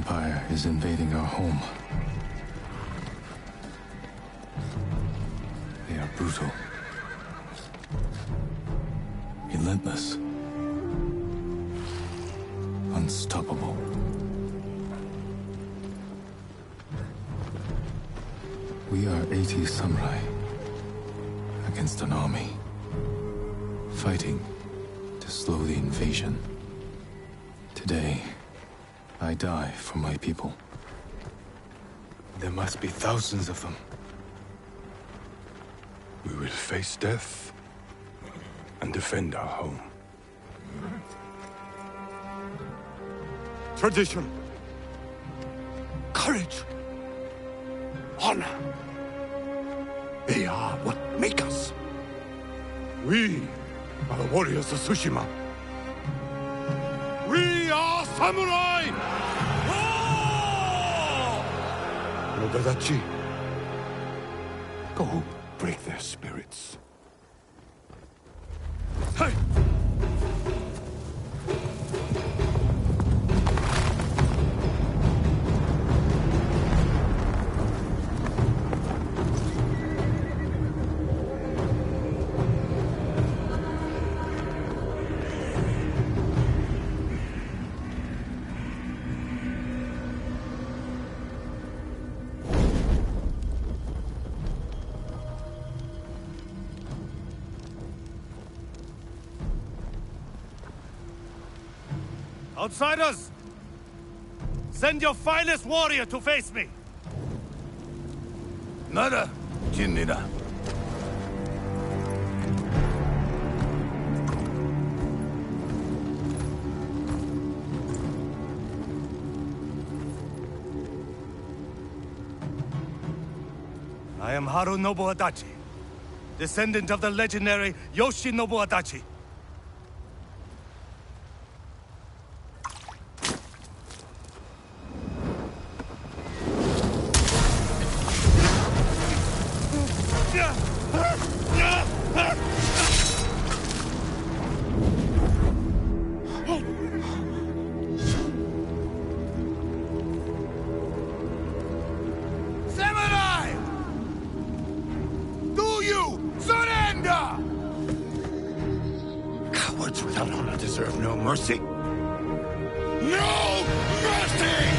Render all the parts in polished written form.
Empire is invading our home. They are brutal, relentless, unstoppable. We are 80 samurai against an army, fighting to slow the invasion. Today, I die for my people. There must be thousands of them. We will face death and defend our home. Tradition, courage, honor. They are what make us. We are the warriors of Tsushima. We are samurai! Nodadachi, go break their spirits. Hey! Outsiders! Send your finest warrior to face me! Nada, Jinnida. I am Harunobu Adachi, descendant of the legendary Yoshinobu Adachi. Without honor deserve no mercy. No mercy!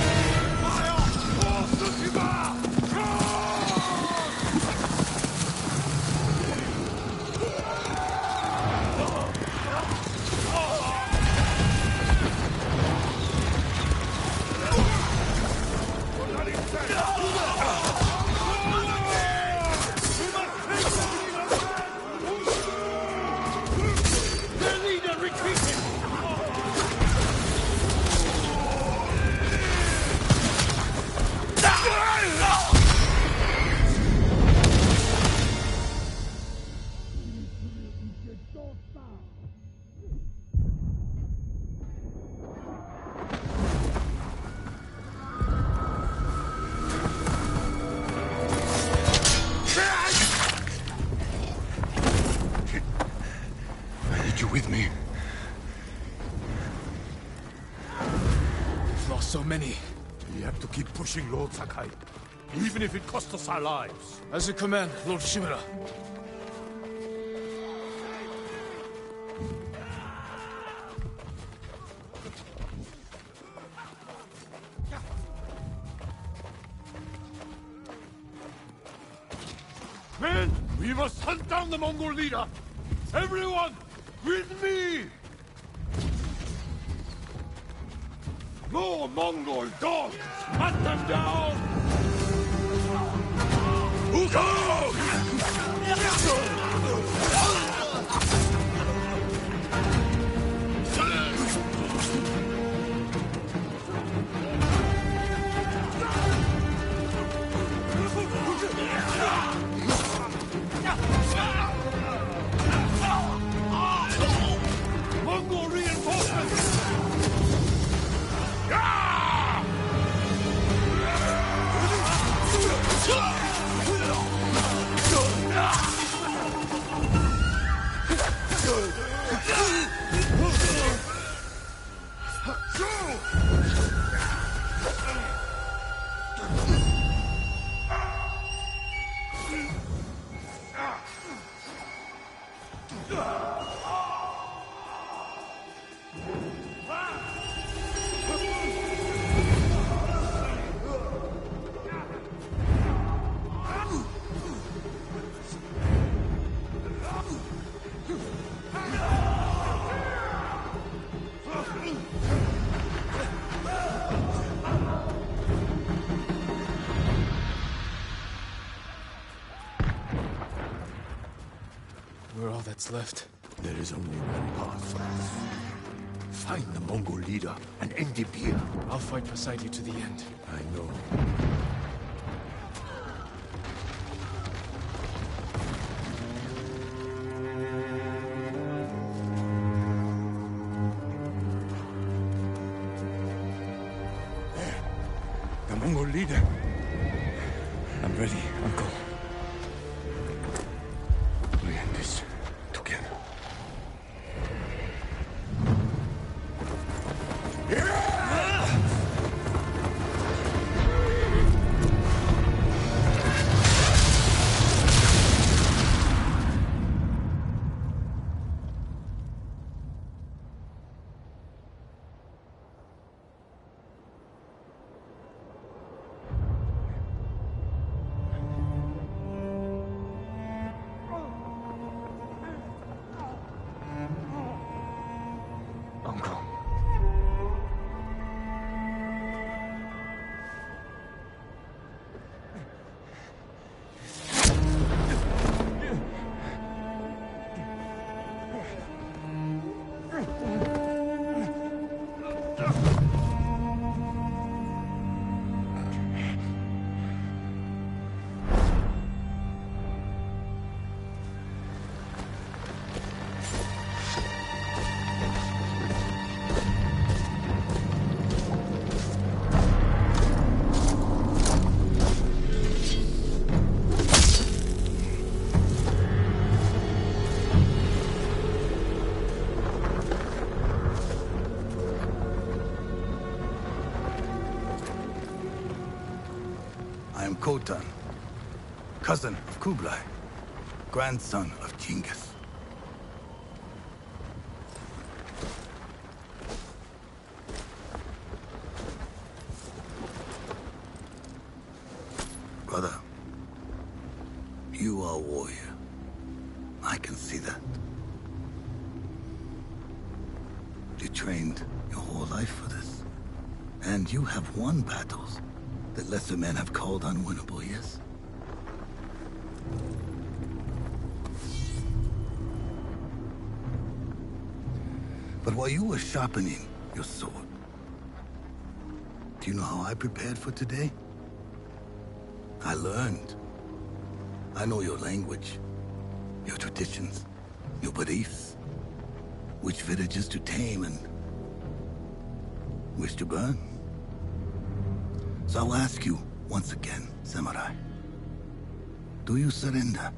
You with me? We've lost so many. We have to keep pushing, Lord Sakai. Even if it costs us our lives. As you command, Lord Shimura. Men, we must hunt down the Mongol leader! Everyone, with me! More Mongol dogs! Hunt them down! Uko! Mongol reinforcements! What's left? There is only one path for us. Find the Mongol leader and end him here. I'll fight beside you to the end. I know. There. The Mongol leader. I'm ready, Uncle. We end this together. Uncle. I am Khotan, cousin of Kublai, grandson of Genghis. Brother, you are a warrior. I can see that. You trained your whole life for this. And you have won battles that lesser men have called unwinnable, yes? But while you were sharpening your sword, do you know how I prepared for today? I learned. I know your language, your traditions, your beliefs, which villages to tame and which to burn. So I'll ask you once again, Samurai. Do you surrender?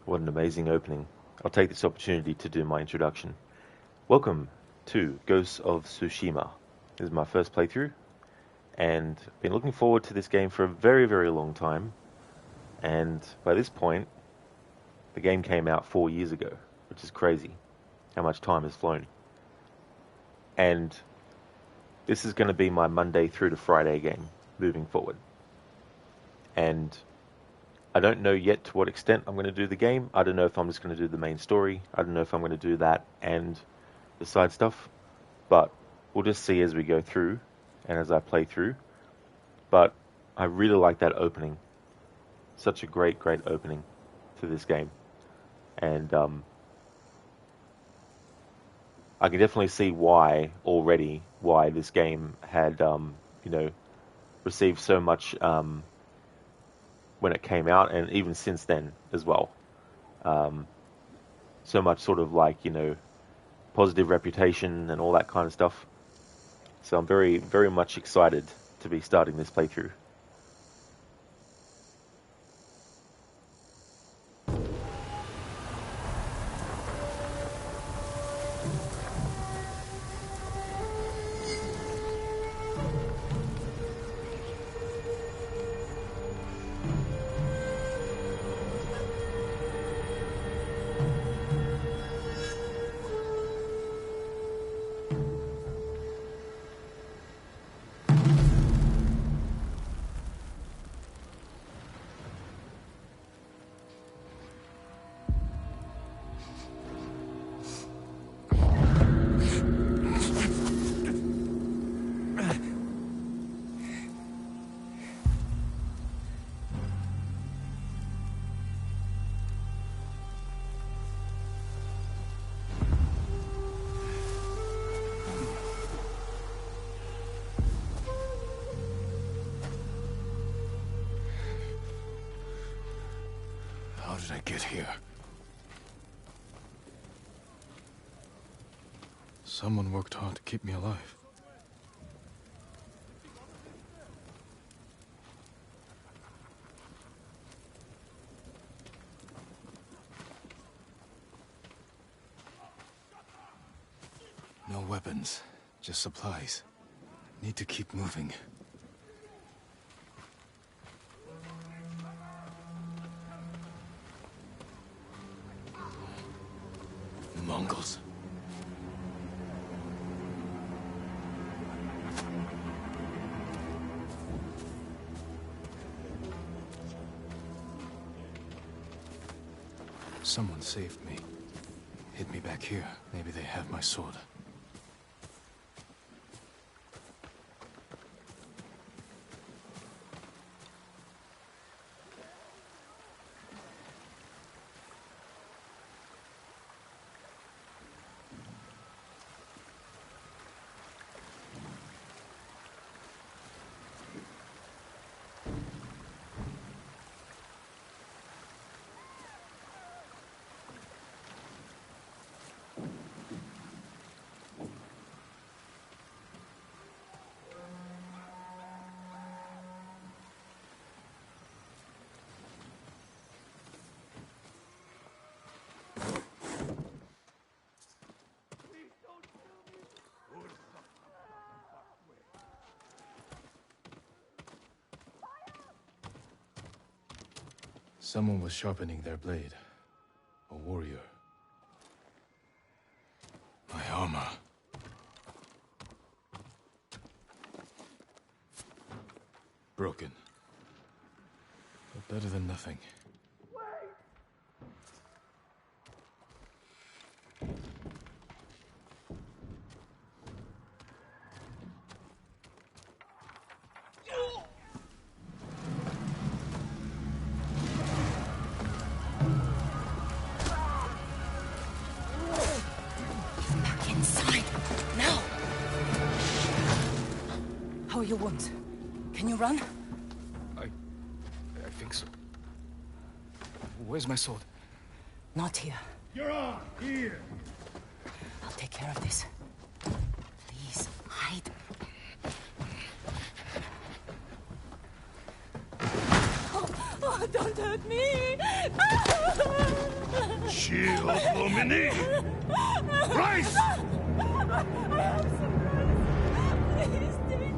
What an amazing opening. I'll take this opportunity to do my introduction. Welcome to Ghost of Tsushima. This is my first playthrough, and I've been looking forward to this game for a very, very long time. And by this point, the game came out 4 years ago, which is crazy how much time has flown. And this is going to be my Monday through to Friday game moving forward. And I don't know yet to what extent I'm going to do the game. I don't know if I'm just going to do the main story. I don't know if I'm going to do that and the side stuff. But we'll just see as we go through and as I play through. But I really like that opening. Such a great, great opening to this game. And I can definitely see why this game had, received so much when it came out, and even since then as well. So much sort of positive reputation and all that kind of stuff. So I'm very, very much excited to be starting this playthrough. did I get here? Someone worked hard to keep me alive. No weapons, just supplies. Need to keep moving. Mongols. Someone saved me. Hid me back here. Maybe they have my sword. Someone was sharpening their blade. A warrior. My armor. Broken. But better than nothing. How are your wounds? Can you run? I think so. Where's my sword? Not here. You're on! Here! I'll take care of this. Please, hide. Oh, don't hurt me! Shield Lumini! Rise! I have some rice. Please take it.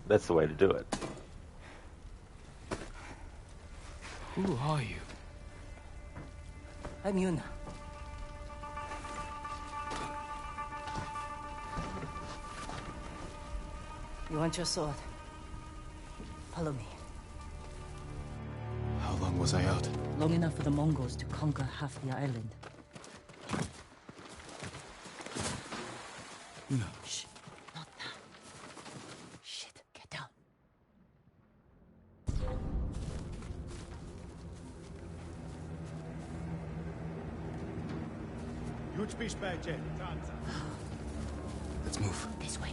That's the way to do it. Who are you? I'm Yuna. You want your sword? Follow me. How long was I out? Long enough for the Mongols to conquer half the island. No. Shh. Not now. Shit. Get down. Let's move. This way.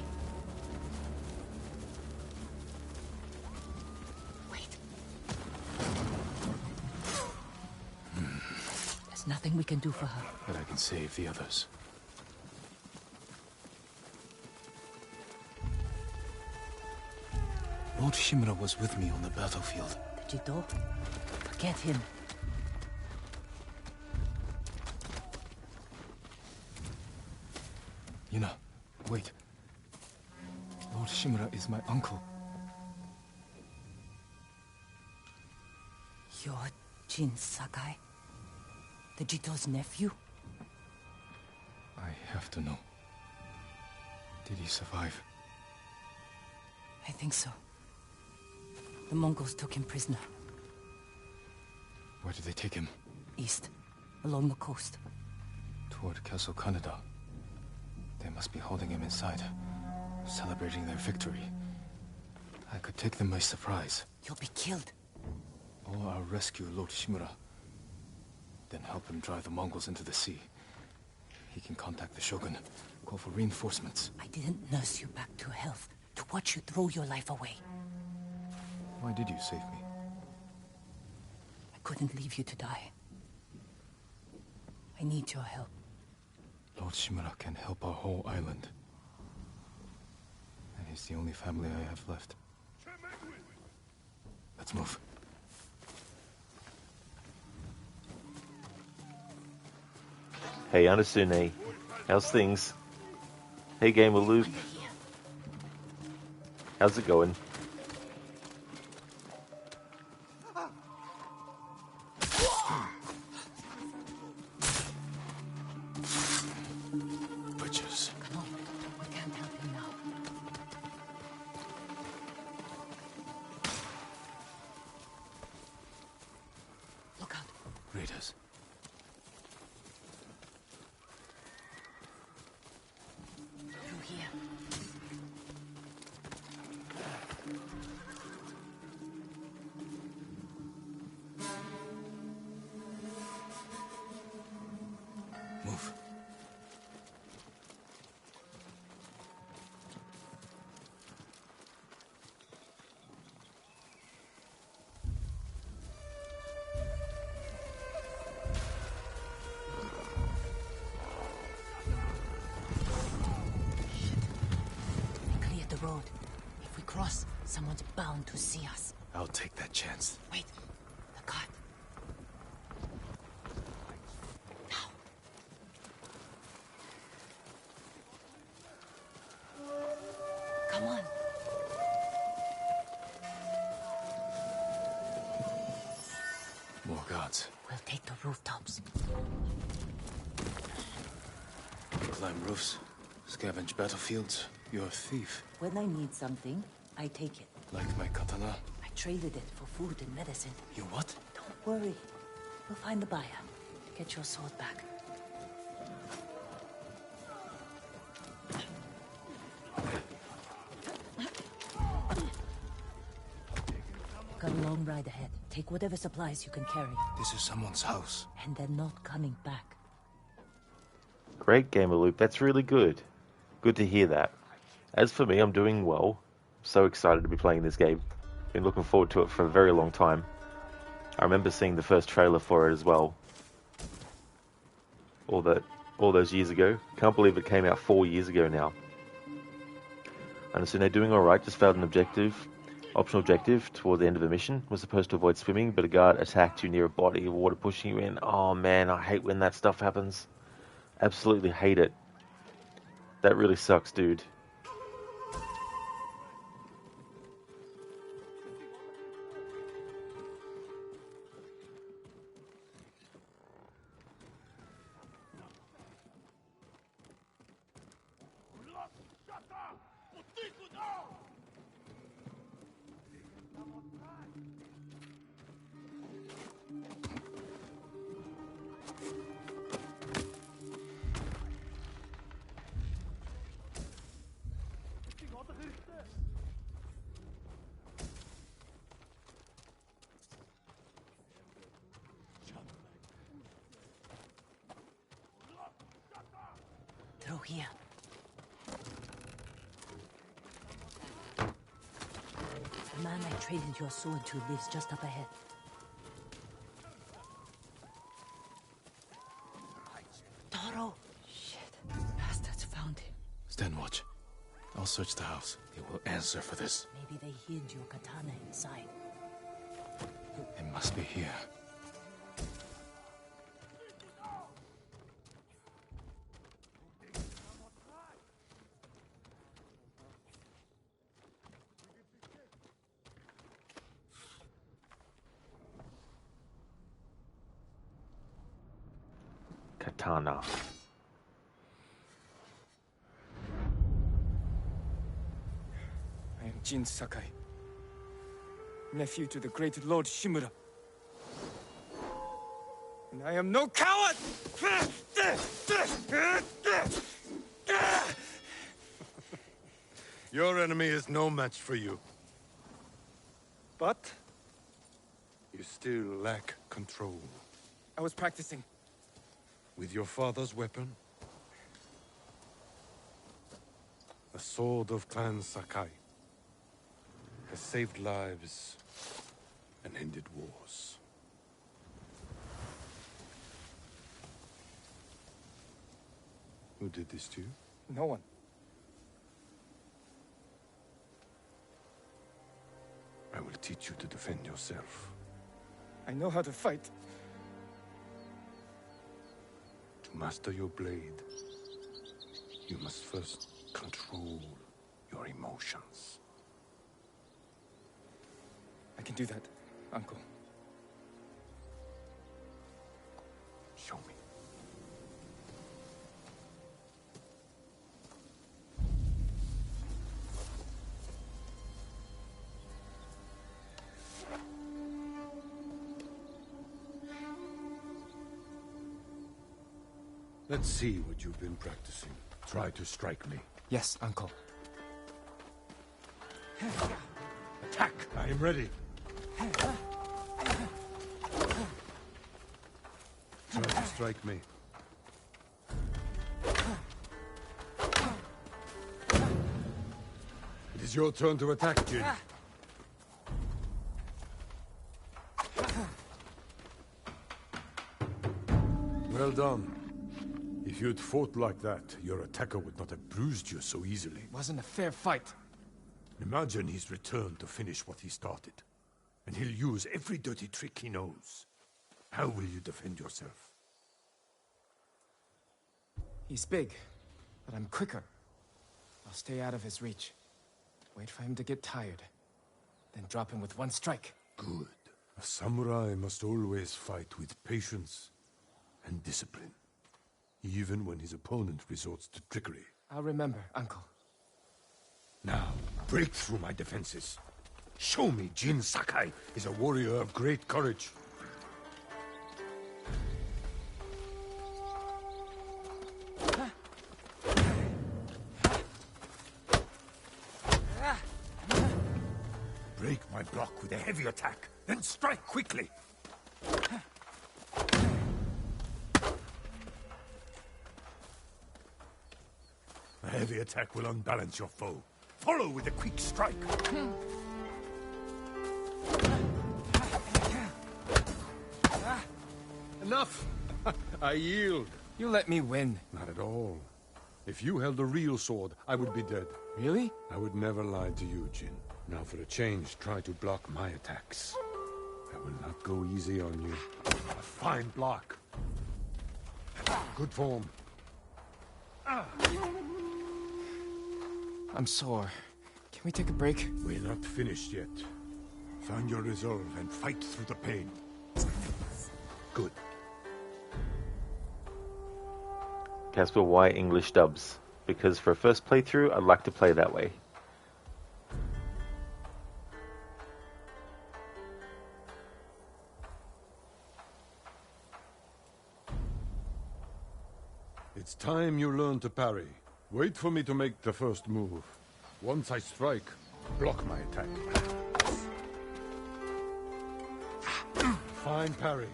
Wait. There's nothing we can do for her. But I can save the others. Lord Shimura was with me on the battlefield. The Jito? Forget him. Yuna, wait. Lord Shimura is my uncle. You're Jin Sakai? The Jito's nephew? I have to know. Did he survive? I think so. The Mongols took him prisoner. Where did they take him? East, along the coast. Toward Castle Kaneda. They must be holding him inside. celebrating their victory. I could take them by surprise. You'll be killed. Or I'll rescue Lord Shimura. Then help him drive the Mongols into the sea. He can contact the Shogun, call for reinforcements. I didn't nurse you back to health to watch you throw your life away. Why did you save me? I couldn't leave you to die. I need your help. Lord Shimura can help our whole island. And he's the only family I have left. Let's move. Hey, Anasune. How's things? Hey, Gamer Loop. How's it going? Butchers. Come on, we can't help him now. Look out. Raiders. Through here. Move. They cleared the road. If we cross, someone's bound to see us. I'll take that chance. Wait, the cart. Now. Come on. More guards. We'll take the rooftops. Climb roofs. Scavenge battlefields. You're a thief. When I need something, I take it. Like my katana. I traded it for food and medicine. You what? Don't worry. We'll find the buyer. Get your sword back. Got a long ride ahead. Take whatever supplies you can carry. This is someone's house. And they're not coming back. Great, Gamer Loop. That's really good. Good to hear that. As for me, I'm doing well. So excited to be playing this game. Been looking forward to it for a very long time. I remember seeing the first trailer for it as well. All those years ago. Can't believe it came out 4 years ago now. And so they're doing alright, just failed an objective. Optional objective toward the end of the mission. Was supposed to avoid swimming, but a guard attacked you near a body of water pushing you in. Oh man, I hate when that stuff happens. Absolutely hate it. That really sucks, dude. Through here. The man I traded your sword to lives just up ahead. Toro! Shit. Bastards found him. Stand watch. I'll search the house. They will answer for this. Maybe they hid your katana inside. It must be here. Katana. I am Jin Sakai, nephew to the great Lord Shimura. And I am no coward! Your enemy is no match for you. But you still lack control. I was practicing. With your father's weapon? The sword of Clan Sakai has saved lives and ended wars. Who did this to you? No one. I will teach you to defend yourself. I know how to fight. To master your blade, you must first control your emotions. I can do that, Uncle. Show me. Let's see what you've been practicing. Try to strike me. Yes, Uncle. Attack! I am ready. Try to strike me. It is your turn to attack, Jin. Well done. If you'd fought like that, your attacker would not have bruised you so easily. It wasn't a fair fight. Imagine he's returned to finish what he started. And he'll use every dirty trick he knows. How will you defend yourself? He's big, but I'm quicker. I'll stay out of his reach. Wait for him to get tired. Then drop him with one strike. Good. A samurai must always fight with patience and discipline. Even when his opponent resorts to trickery. I'll remember, Uncle. Now, break through my defenses. Show me Jin Sakai is a warrior of great courage. Break my block with a heavy attack, then strike quickly. A heavy attack will unbalance your foe. Follow with a quick strike. Enough! I yield. You let me win. Not at all. If you held a real sword, I would be dead. Really? I would never lie to you, Jin. Now for a change, try to block my attacks. I will not go easy on you. A fine block. Good form. I'm sore. Can we take a break? We're not finished yet. Find your resolve and fight through the pain. Good. Casper, why English dubs? Because for a first playthrough, I'd like to play that way. It's time you learn to parry. Wait for me to make the first move. Once I strike, block my attack. Fine parry.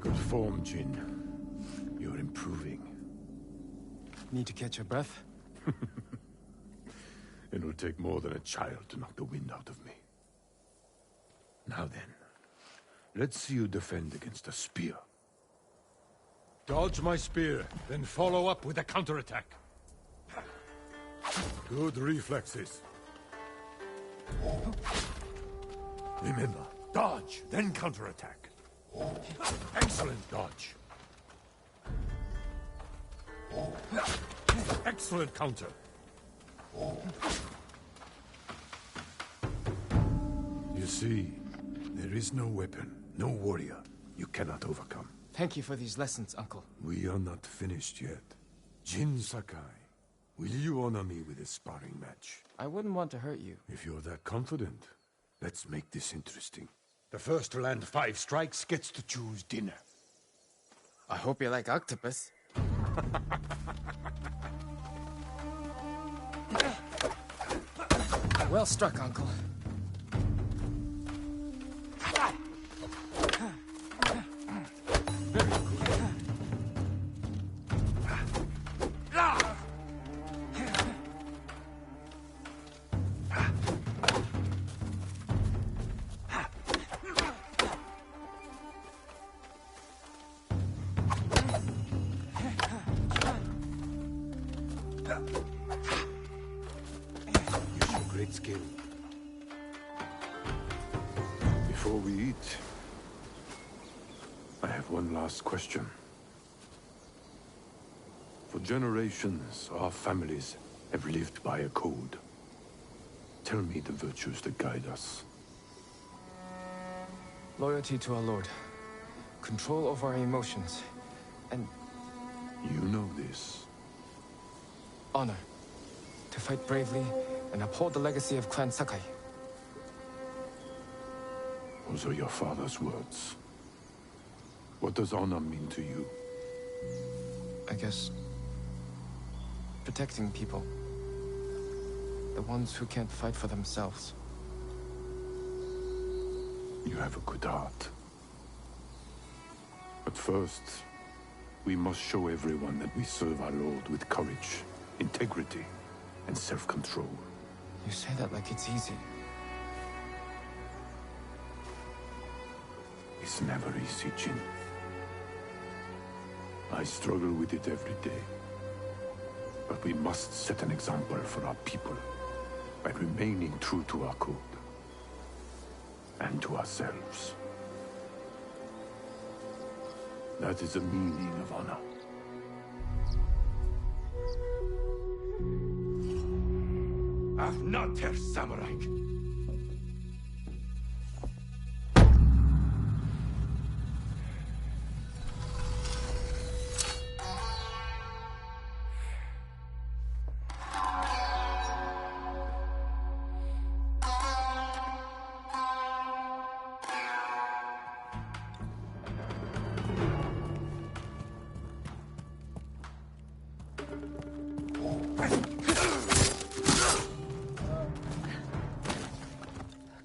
Good form, Jin. You're improving. Need to catch your breath? It'll take more than a child to knock the wind out of me. Now then, let's see you defend against a spear. Dodge my spear, then follow up with a counterattack. Good reflexes. Remember, dodge, then counterattack. Excellent dodge. Excellent counter. You see, there is no weapon, no warrior you cannot overcome. Thank you for these lessons, Uncle. We are not finished yet. Jin Sakai, will you honor me with a sparring match? I wouldn't want to hurt you. If you're that confident, let's make this interesting. The first to land 5 strikes gets to choose dinner. I hope you like octopus. Well struck, Uncle. You show great skill. Before we eat, I have one last question. For generations, our families have lived by a code. Tell me the virtues that guide us. Loyalty to our Lord. Control over our emotions. And You know this. honor. To fight bravely and uphold the legacy of Clan Sakai. Those are your father's words. What does honor mean to you? I guess... protecting people. The ones who can't fight for themselves. You have a good heart. But first, we must show everyone that we serve our Lord with courage, integrity, and self-control. You say that like it's easy. It's never easy, Jin. I struggle with it every day. But we must set an example for our people by remaining true to our code and to ourselves. That is the meaning of honor. Not her samurai.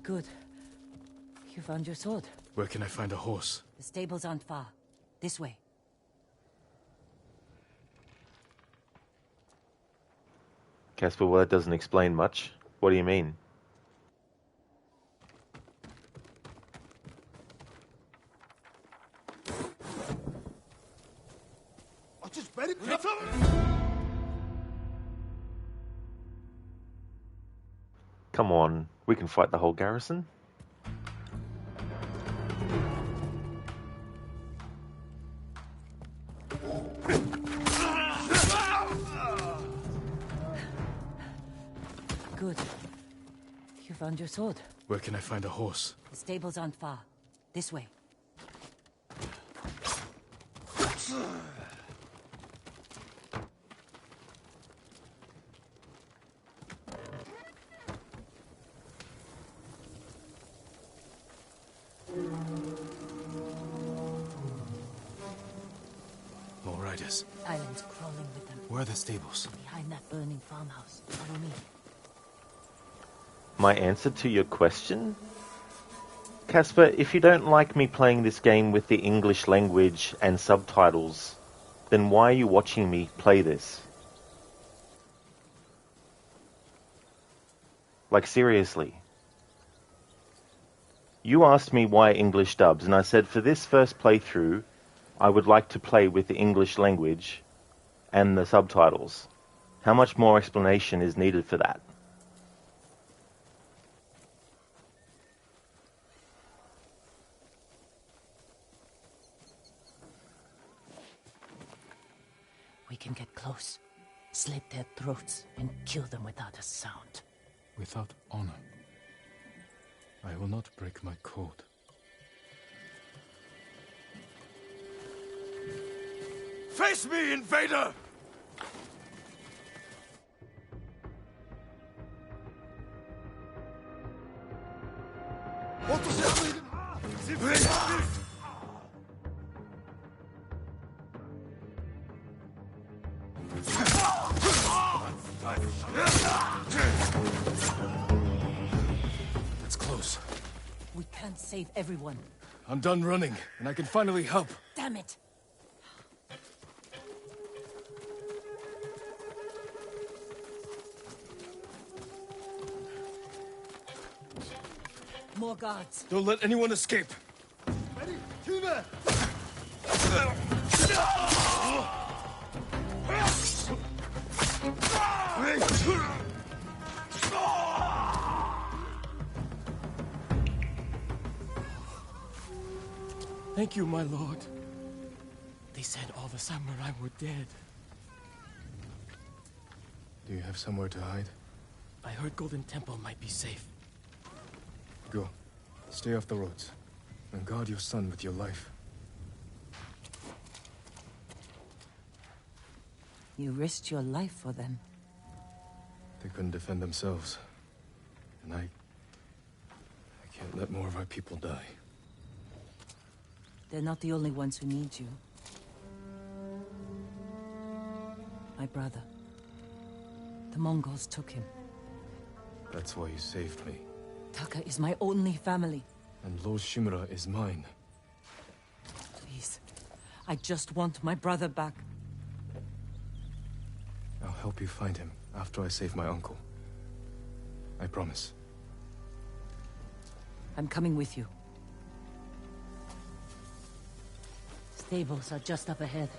Good. You found your sword. Where can I find a horse? The stables aren't far. This way. Casper, well, that doesn't explain much. What do you mean? Come on, we can fight the whole garrison. Good. You found your sword. Where can I find a horse? The stables aren't far. This way. More riders. Islands crawling with them. Where are the stables? Behind that burning farmhouse. Follow me. My answer to your question? Casper, if you don't like me playing this game with the English language and subtitles, then why are you watching me play this? Like, seriously. You asked me why English dubs, and I said for this first playthrough, I would like to play with the English language and the subtitles. How much more explanation is needed for that? We can get close. Slit their throats and kill them without a sound. Without honor. I will not break my code. Face me, invader! save everyone. I'm done running, and I can finally help. Damn it! More guards. Don't let anyone escape. Thank you, my lord. They said all the samurai were dead. Do you have somewhere to hide? I heard Golden Temple might be safe. Go. Stay off the roads. And guard your son with your life. You risked your life for them. They couldn't defend themselves. And I can't let more of our people die. They're not the only ones who need you. My brother. The Mongols took him. That's why you saved me. Taka is my only family. And Lord Shimura is mine. Please. I just want my brother back. I'll help you find him after I save my uncle. I promise. I'm coming with you. Stables are just up ahead.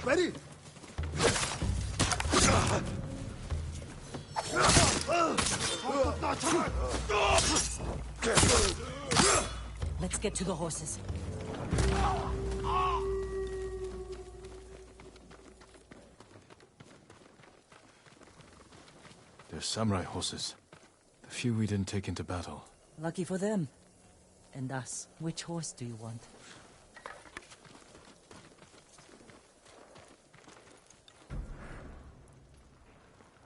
Ready? Let's get to the horses. They're samurai horses. The few we didn't take into battle. Lucky for them. And us. Which horse do you want?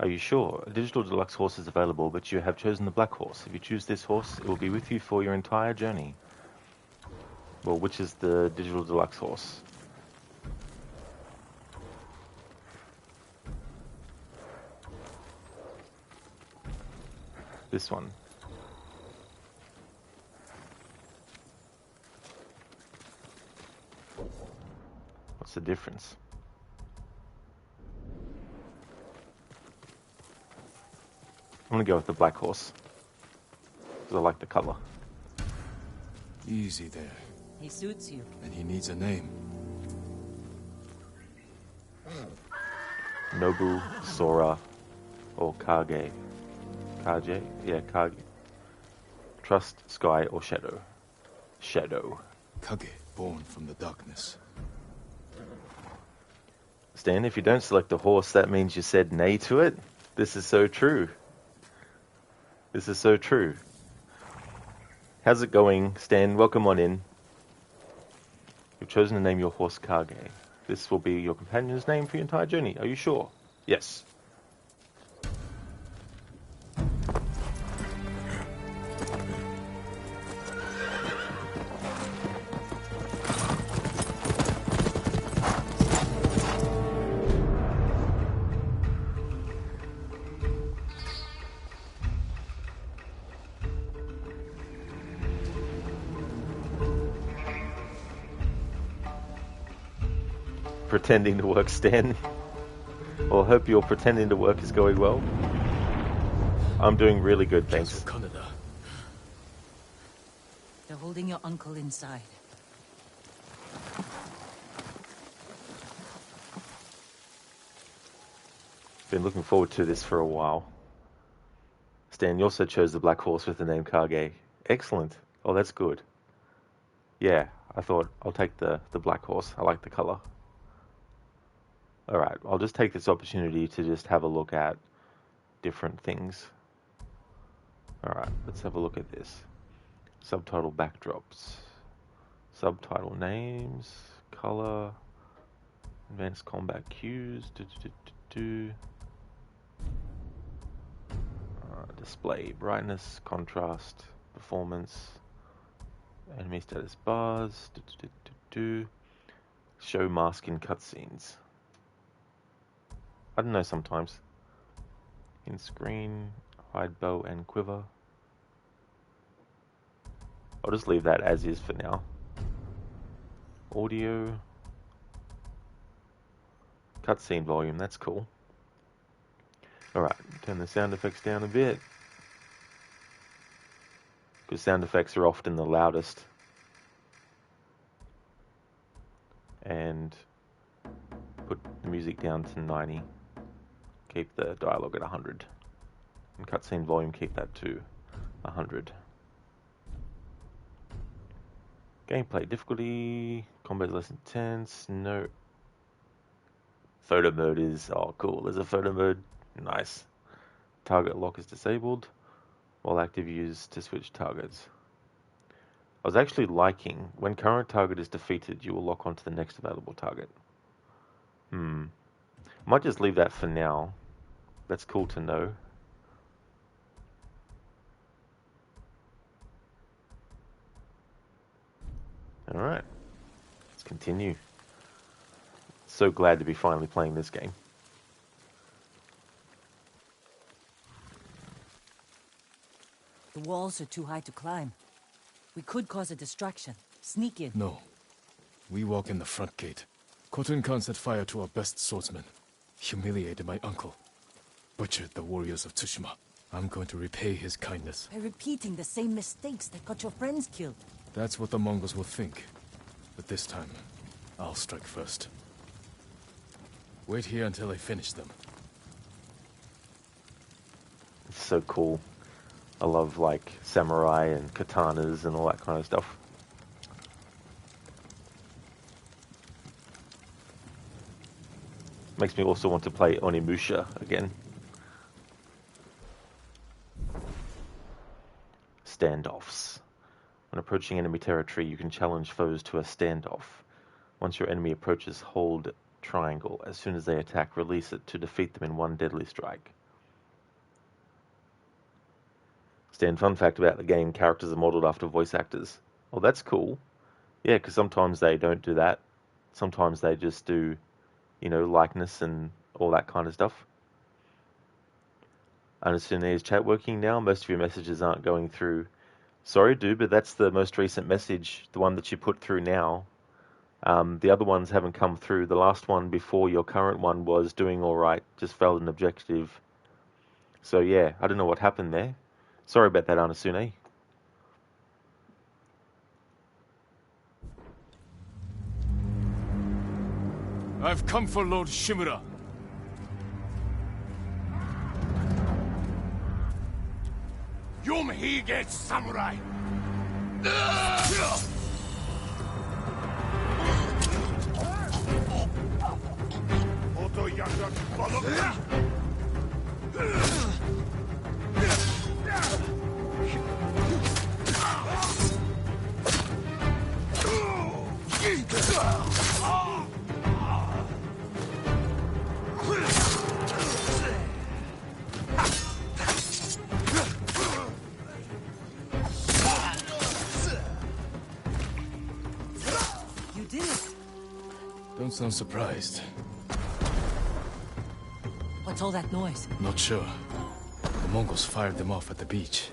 Are you sure? A digital deluxe horse is available, but you have chosen the black horse. If you choose this horse, it will be with you for your entire journey. Well, which is the digital deluxe horse? This one. What's the difference? I'm gonna go with the black horse, because I like the color. Easy there. He suits you. And he needs a name. Nobu, Sora, or Kage. Kage? Yeah, Kage. Trust, Sky, or Shadow. Shadow. Kage, born from the darkness. Stan, if you don't select a horse, that means you said nay to it? This is so true. This is so true. How's it going, Stan? Welcome on in. You've chosen to name your horse Kage. This will be your companion's name for your entire journey. Are you sure? Yes. pretending to work, Stan. Well, hope your pretending to work is going well. I'm doing really good, thanks. They're holding your uncle inside. Been looking forward to this for a while. Stan, you also chose the black horse with the name Kage. Excellent. Oh, that's good. Yeah, I thought I'll take the black horse. I like the color. Alright, I'll just take this opportunity to just have a look at different things. Alright, let's have a look at this. Subtitle backdrops. Subtitle names. Color. Advanced combat cues. Display. Brightness. Contrast. Performance. Enemy status bars. Show mask in cutscenes. I don't know sometimes. In screen. Hide bow and quiver. I'll just leave that as is for now. Audio. Cutscene volume, that's cool. Alright, turn the sound effects down a bit. Because sound effects are often the loudest. And put the music down to 90. Keep the dialogue at 100. And cutscene volume, keep that to 100. Gameplay difficulty, combat less intense, no. Photo mode is, oh cool, there's a photo mode, nice. Target lock is disabled, while active use to switch targets. I was actually liking, when current target is defeated, you will lock onto the next available target. Might just leave that for now, that's cool to know. Alright, let's continue. So glad to be finally playing this game. The walls are too high to climb. We could cause a distraction. Sneak in. No. We walk in the front gate. Khotun Khan set fire to our best swordsman. Humiliated my uncle. Butchered the warriors of Tsushima. I'm going to repay his kindness. By repeating the same mistakes that got your friends killed. That's what the Mongols will think. But this time, I'll strike first. Wait here until I finish them. It's so cool. I love like samurai and katanas and all that kind of stuff. Makes me also want to play Onimusha again. Standoffs. When approaching enemy territory, you can challenge foes to a standoff. Once your enemy approaches, hold triangle. As soon as they attack, release it to defeat them in one deadly strike. Stan, fun fact about the game, characters are modeled after voice actors. Oh, that's cool. Yeah, because sometimes they don't do that. Sometimes they just do, you know, likeness and all that kind of stuff. Understand is chat working now? Most of your messages aren't going through. Sorry, dude, but that's the most recent message, the one that you put through now. The other ones haven't come through. The last one before your current one was doing alright, just failed an objective. So yeah, I don't know what happened there. Sorry about that, Anasune. I've come for Lord Shimura. Yumhige samurai! Oto yakak balok! You did it. Don't sound surprised. What's all that noise? Not sure. The Mongols fired them off at the beach.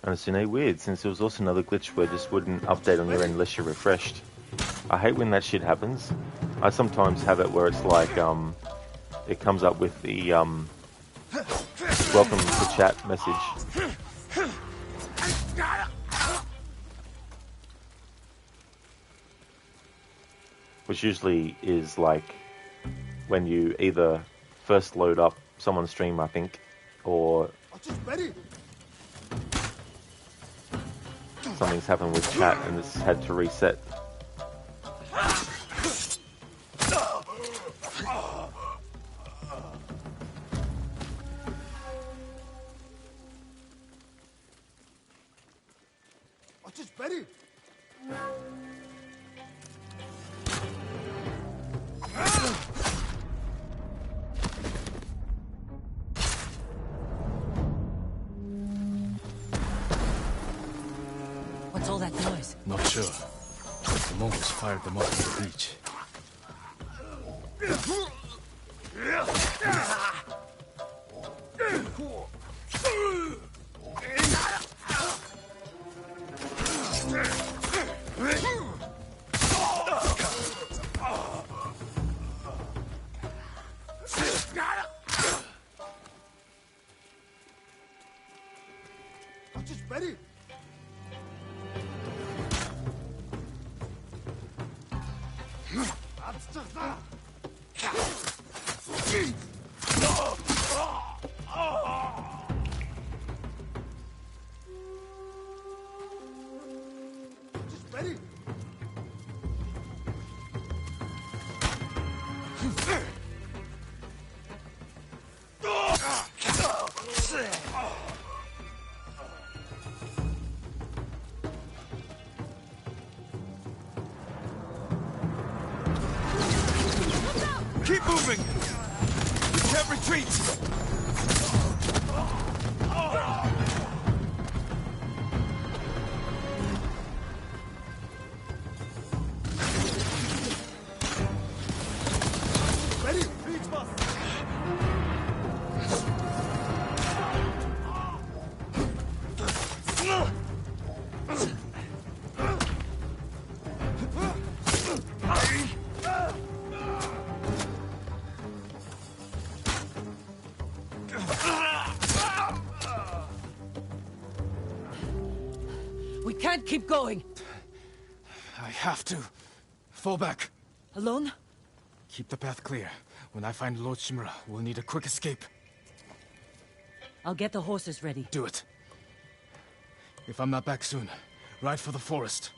And it's weird, since there was also another glitch where it just wouldn't update on your end unless you're refreshed. I hate when that shit happens. I sometimes have it where it's like, it comes up with the, welcome to chat message. Which usually is like when you either first load up someone's stream, I think, or something's happened with chat and it's had to reset. What's all that noise? Not sure. The Mongols fired them off from the beach. Keep moving! We can't retreat! Ready? Reach us! We can't keep going. I have to. Fall back. Alone? Keep the path clear. When I find Lord Shimura, we'll need a quick escape. I'll get the horses ready. Do it. If I'm not back soon, ride for the forest.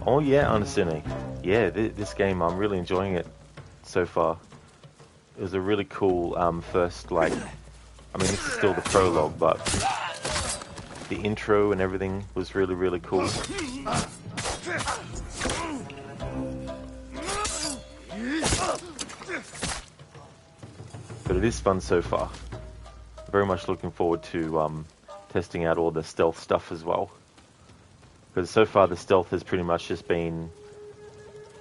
Oh yeah, Anasune. Yeah, this game, I'm really enjoying it so far. It was a really cool first, like, I mean, this is still the prologue, but the intro and everything was really, really cool. But it is fun so far. Very much looking forward to testing out all the stealth stuff as well. Because so far the stealth has pretty much just been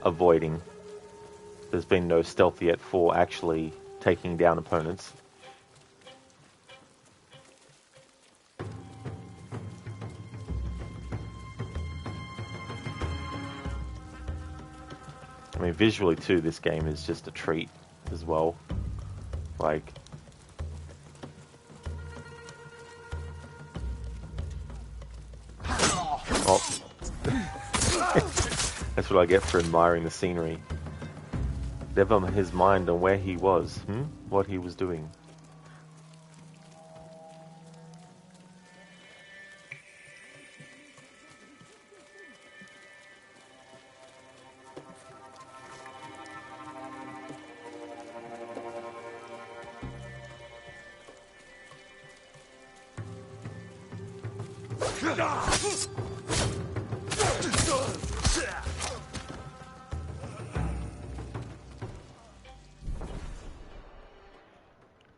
avoiding. There's been no stealth yet for actually taking down opponents. I mean, visually too, this game is just a treat as well. Like, oh. That's what I get for admiring the scenery. Never his mind on where he was, what he was doing.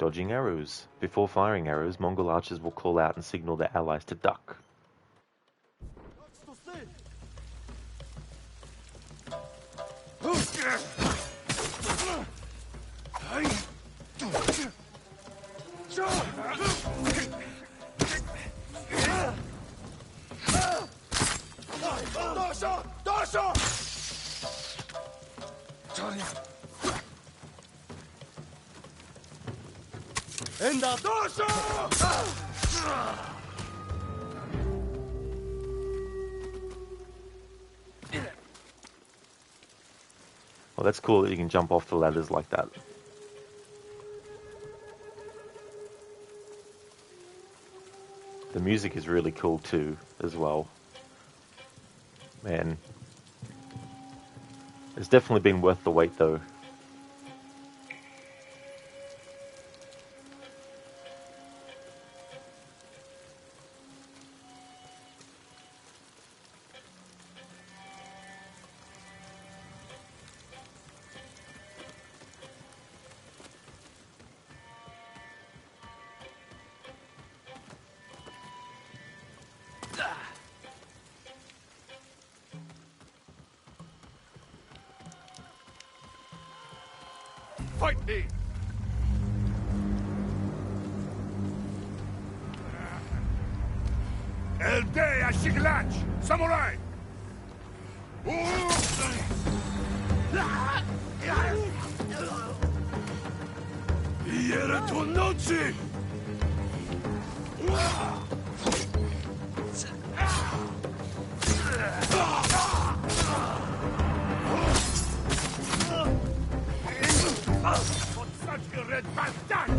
Dodging arrows. Before firing arrows, Mongol archers will call out and signal their allies to duck. Well, that's cool that you can jump off the ladders like that. The music is really cool too, as well. Man. It's definitely been worth the wait though. Fight me! Elde Ashiglach! Samurai! Iera Tonochi! Red bastard!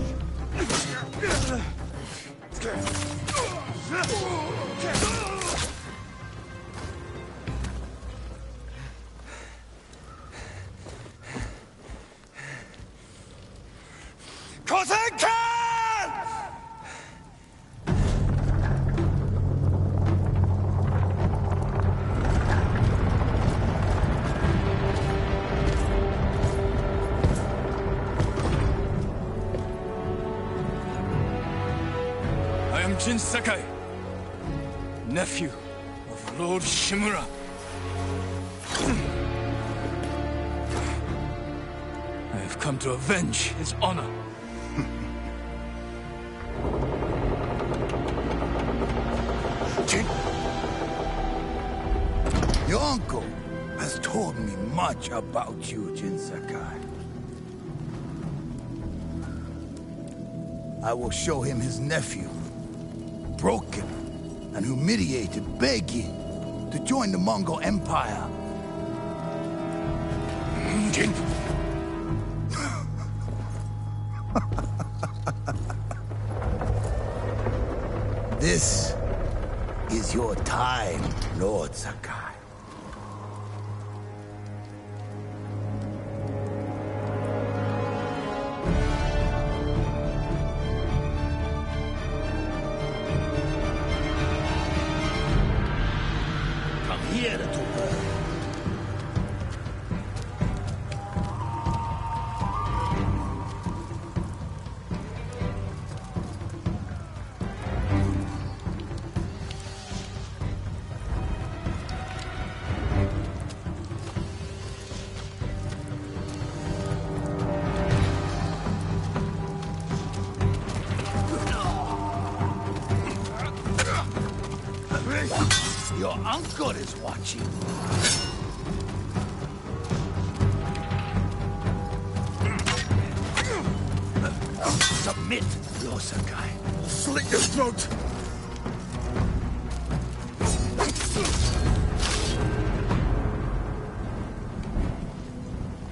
Jin Sakai, nephew of Lord Shimura. I have come to avenge his honor. Jin! Your uncle has told me much about you, Jin Sakai. I will show him his nephew, broken and humiliated, begging to join the Mongol Empire. Jin! This is your time, Lord Sakai. Your uncle is watching. Submit, Lord Sakai. Slit your throat!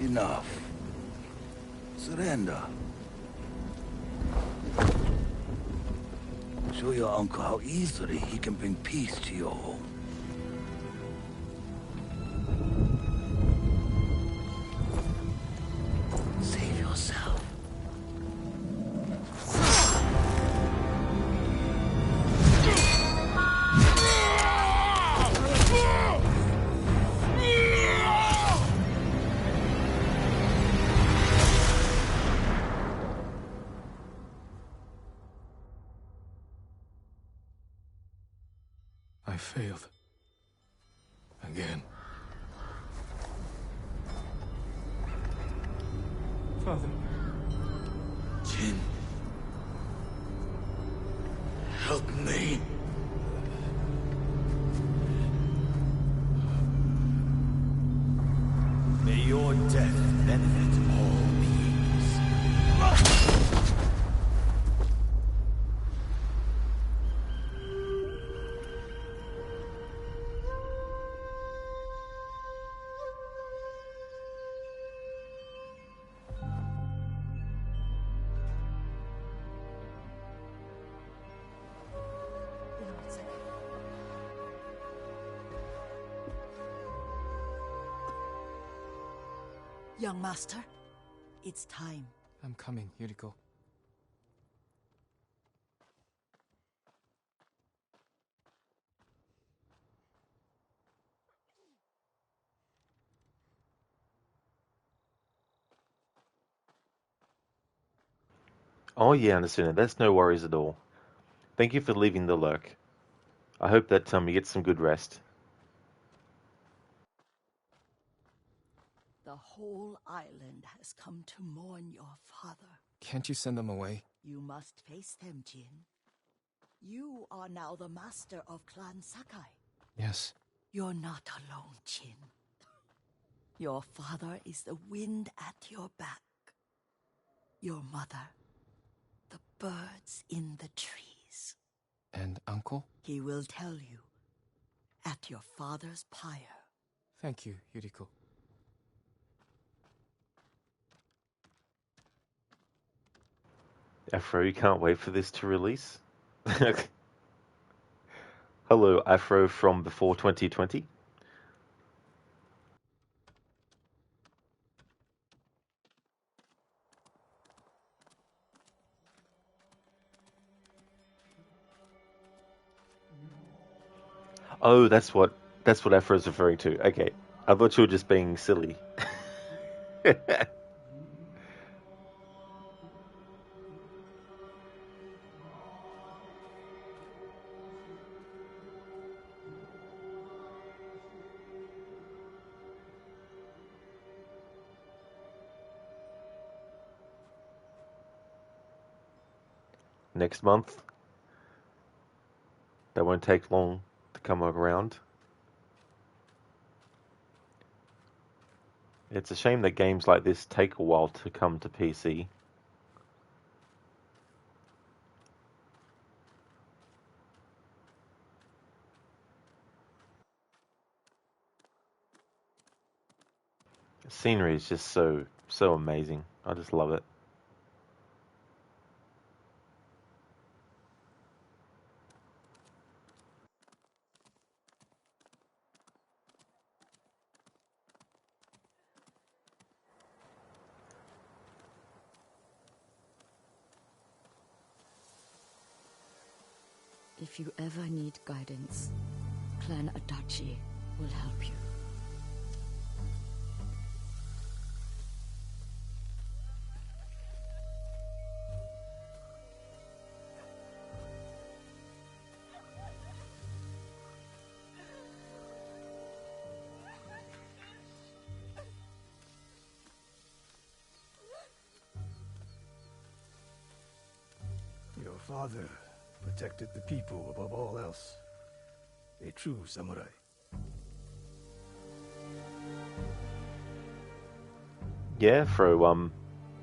Enough. Surrender. Show your uncle how easily he can bring peace to your home. Save yourself. failed. Again. Father. Jin. Help me. May your death benefit all beings. Young master, it's time. I'm coming, Yuriko. Oh yeah, understand. That's no worries at all. Thank you for leaving the lurk. I hope that you get some good rest. The whole island has come to mourn your father. Can't you send them away? You must face them, Jin. You are now the master of Clan Sakai. Yes. You're not alone, Jin. Your father is the wind at your back. Your mother, the birds in the trees. And Uncle? He will tell you at your father's pyre. Thank you, Yuriko. Afro, you can't wait for this to release? Hello, Afro from before 2020. Oh, that's what Afro's referring to. Okay. I thought you were just being silly. Next month. That won't take long to come around. It's a shame that games like this take a while to come to PC. The scenery is just so amazing. I just love it. If you ever need guidance, Clan Adachi will help you. Your father protected the people above all else. A true samurai. Yeah, Fro,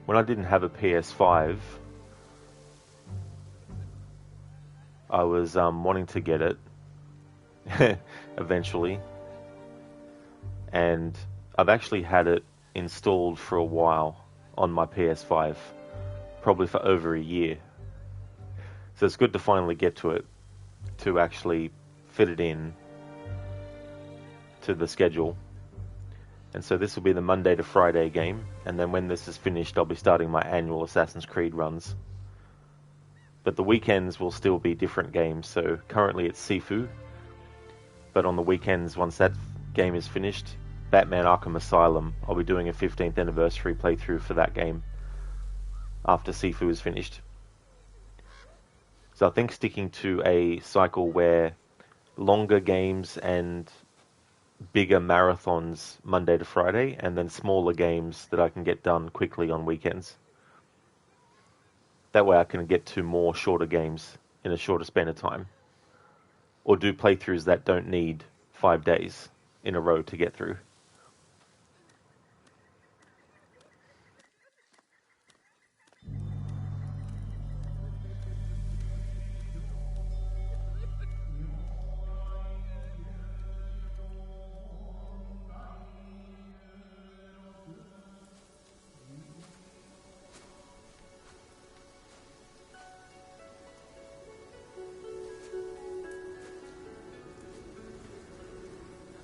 when I didn't have a PS5, I was wanting to get it eventually. And I've actually had it installed for a while on my PS5, probably for over a year. So it's good to finally get to it, to actually fit it in to the schedule. And so this will be the Monday to Friday game, and then when this is finished, I'll be starting my annual Assassin's Creed runs. But the weekends will still be different games, so currently it's Sifu, but on the weekends, once that game is finished, Batman Arkham Asylum, I'll be doing a 15th anniversary playthrough for that game after Sifu is finished. So I think sticking to a cycle where longer games and bigger marathons Monday to Friday, and then smaller games that I can get done quickly on weekends. That way I can get to more shorter games in a shorter span of time. Or do playthroughs that don't need 5 days in a row to get through.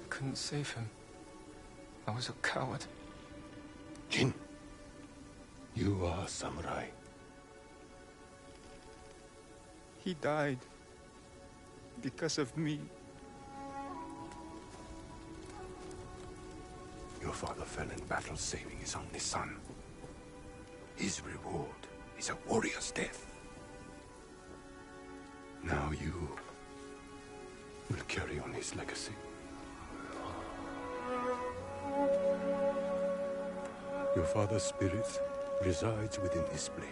Couldn't save him. I was a coward. Jin, you are a samurai. He died because of me. Your father fell in battle saving his only son. His reward is a warrior's death. Now you will carry on his legacy. Your father's spirit resides within his blade.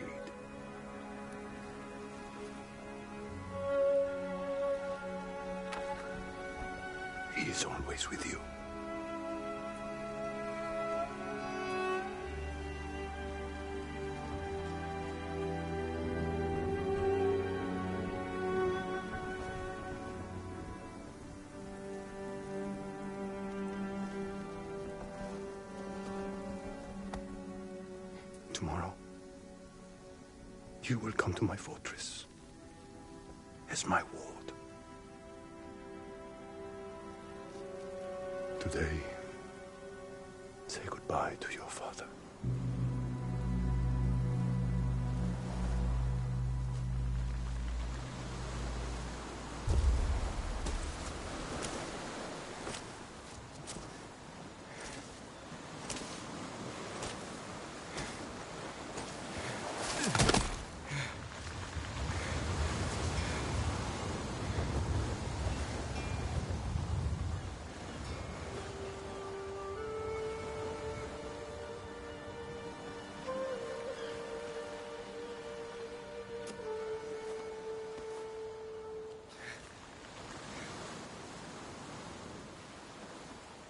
He is always with you. Tomorrow, you will come to my fortress as my ward. Today, say goodbye to your father.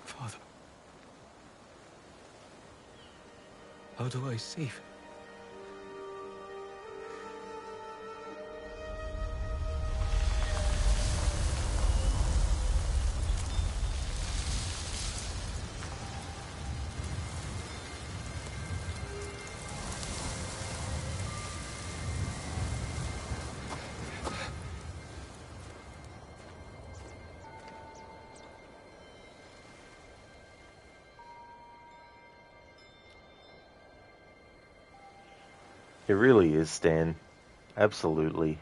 Father. How do I save him? It really is, Stan. Absolutely.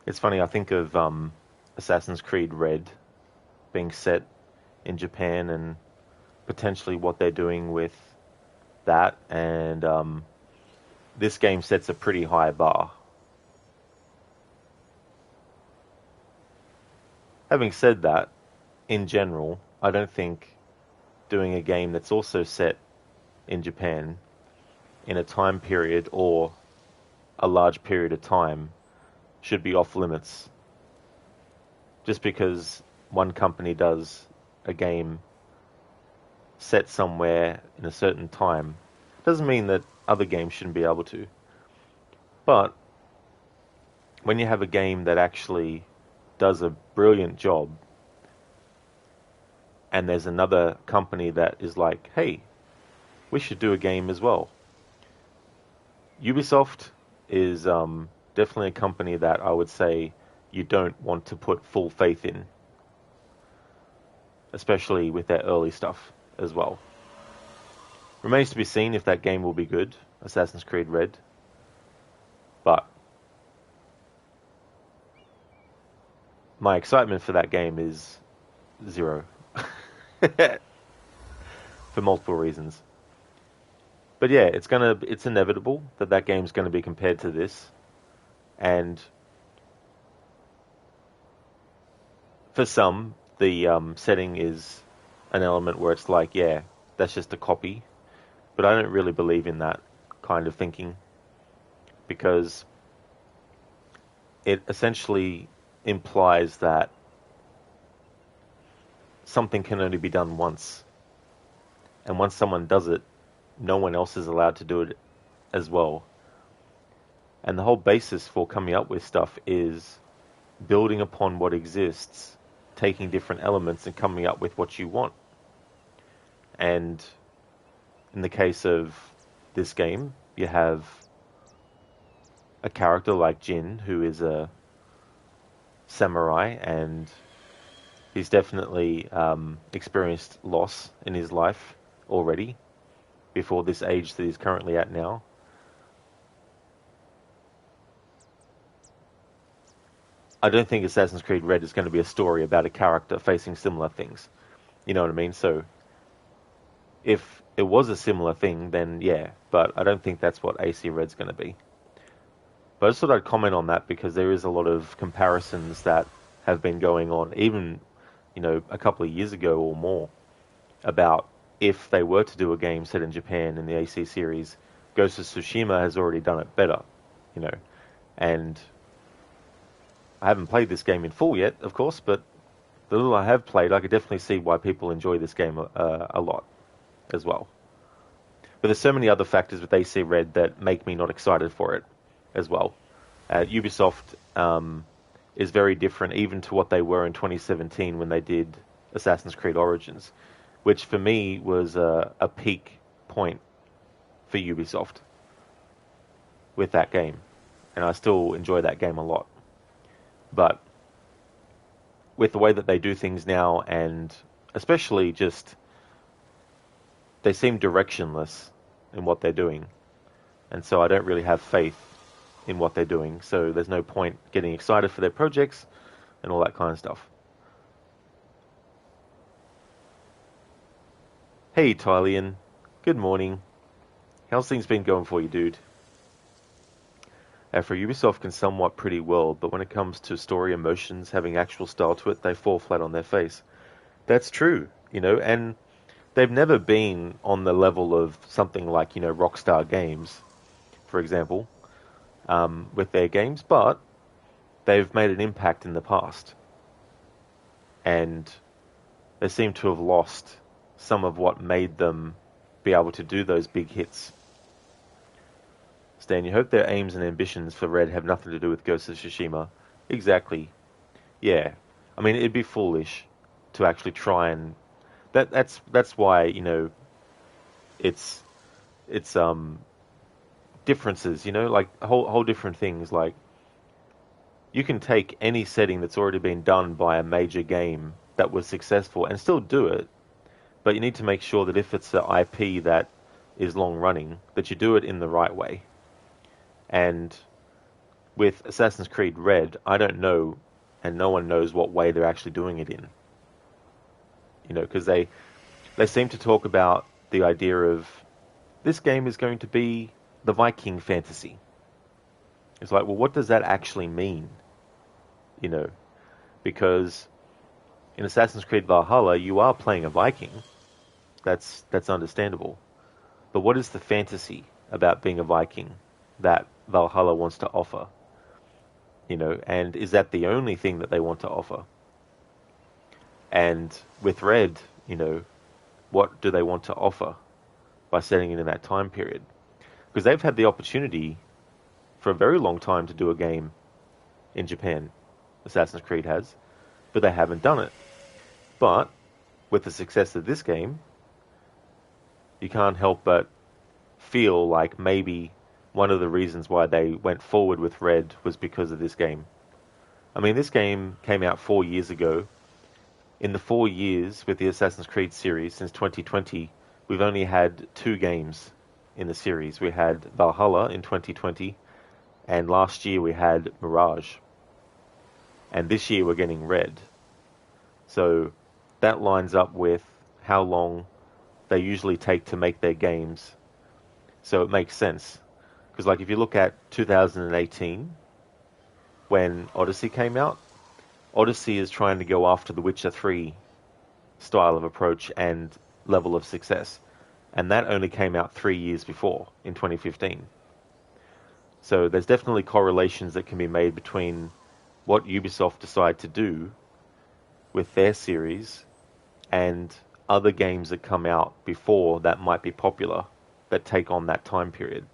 It's funny, I think of Assassin's Creed Red being set in Japan and potentially what they're doing with that, and this game sets a pretty high bar. Having said that, in general, I don't think doing a game that's also set in Japan in a time period or a large period of time should be off limits. Just because one company does a game set somewhere in a certain time doesn't mean that other games shouldn't be able to. But when you have a game that actually does a brilliant job and there's another company that is like, hey, we should do a game as well. Ubisoft is definitely a company that I would say you don't want to put full faith in, especially with their early stuff as well. Remains to be seen if that game will be good, Assassin's Creed Red. But my excitement for that game is zero. for multiple reasons. But yeah, it's inevitable that that game's gonna be compared to this, and for some, the setting is an element where it's like, yeah, that's just a copy. But I don't really believe in that kind of thinking, because it essentially implies that something can only be done once. And once someone does it, no one else is allowed to do it as well. And the whole basis for coming up with stuff is building upon what exists, taking different elements and coming up with what you want. And in the case of this game, you have a character like Jin, who is a samurai, and he's definitely experienced loss in his life already, before this age that he's currently at now. I don't think Assassin's Creed Red is going to be a story about a character facing similar things. You know what I mean? So, if it was a similar thing, then yeah, but I don't think that's what AC Red's going to be. But I just thought I'd comment on that because there is a lot of comparisons that have been going on, even, a couple of years ago or more, about if they were to do a game set in Japan in the AC series, Ghost of Tsushima has already done it better, and I haven't played this game in full yet, of course, but the little I have played, I could definitely see why people enjoy this game a lot as well. But there's so many other factors with AC Red that make me not excited for it as well. Ubisoft is very different even to what they were in 2017 when they did Assassin's Creed Origins, which for me was a peak point for Ubisoft with that game. And I still enjoy that game a lot. But with the way that they do things now, and especially just, they seem directionless in what they're doing. And so I don't really have faith in what they're doing. So there's no point getting excited for their projects and all that kind of stuff. Hey, Tylian. Good morning. How's things been going for you, dude? For Ubisoft can somewhat pretty well, but when it comes to story emotions, having actual style to it, they fall flat on their face. That's true, and they've never been on the level of something like, Rockstar Games, for example, with their games, but they've made an impact in the past. And they seem to have lost some of what made them be able to do those big hits. Stan, you hope their aims and ambitions for Red have nothing to do with Ghost of Tsushima. Exactly. Yeah. I mean, it'd be foolish to actually try and... That's why, it's differences, like whole different things. Like, you can take any setting that's already been done by a major game that was successful and still do it, but you need to make sure that if it's an IP that is long running, that you do it in the right way. And with Assassin's Creed Red, I don't know, and no one knows what way they're actually doing it in. Because they seem to talk about the idea of this game is going to be the Viking fantasy. It's like, well, what does that actually mean? Because in Assassin's Creed Valhalla, you are playing a Viking. That's understandable. But what is the fantasy about being a Viking that Valhalla wants to offer? And is that the only thing that they want to offer? And with Red, what do they want to offer by setting it in that time period? Because they've had the opportunity for a very long time to do a game in Japan. Assassin's Creed has, but they haven't done it. But with the success of this game, you can't help but feel like maybe one of the reasons why they went forward with Red was because of this game. I mean, this game came out 4 years ago. In the 4 years with the Assassin's Creed series since 2020, we've only had 2 games in the series. We had Valhalla in 2020, and last year we had Mirage. And this year we're getting Red. So that lines up with how long they usually take to make their games. So it makes sense. Because like if you look at 2018, when Odyssey came out, Odyssey is trying to go after the Witcher 3 style of approach and level of success. And that only came out 3 years before, in 2015. So there's definitely correlations that can be made between what Ubisoft decide to do with their series and other games that come out before that might be popular that take on that time period.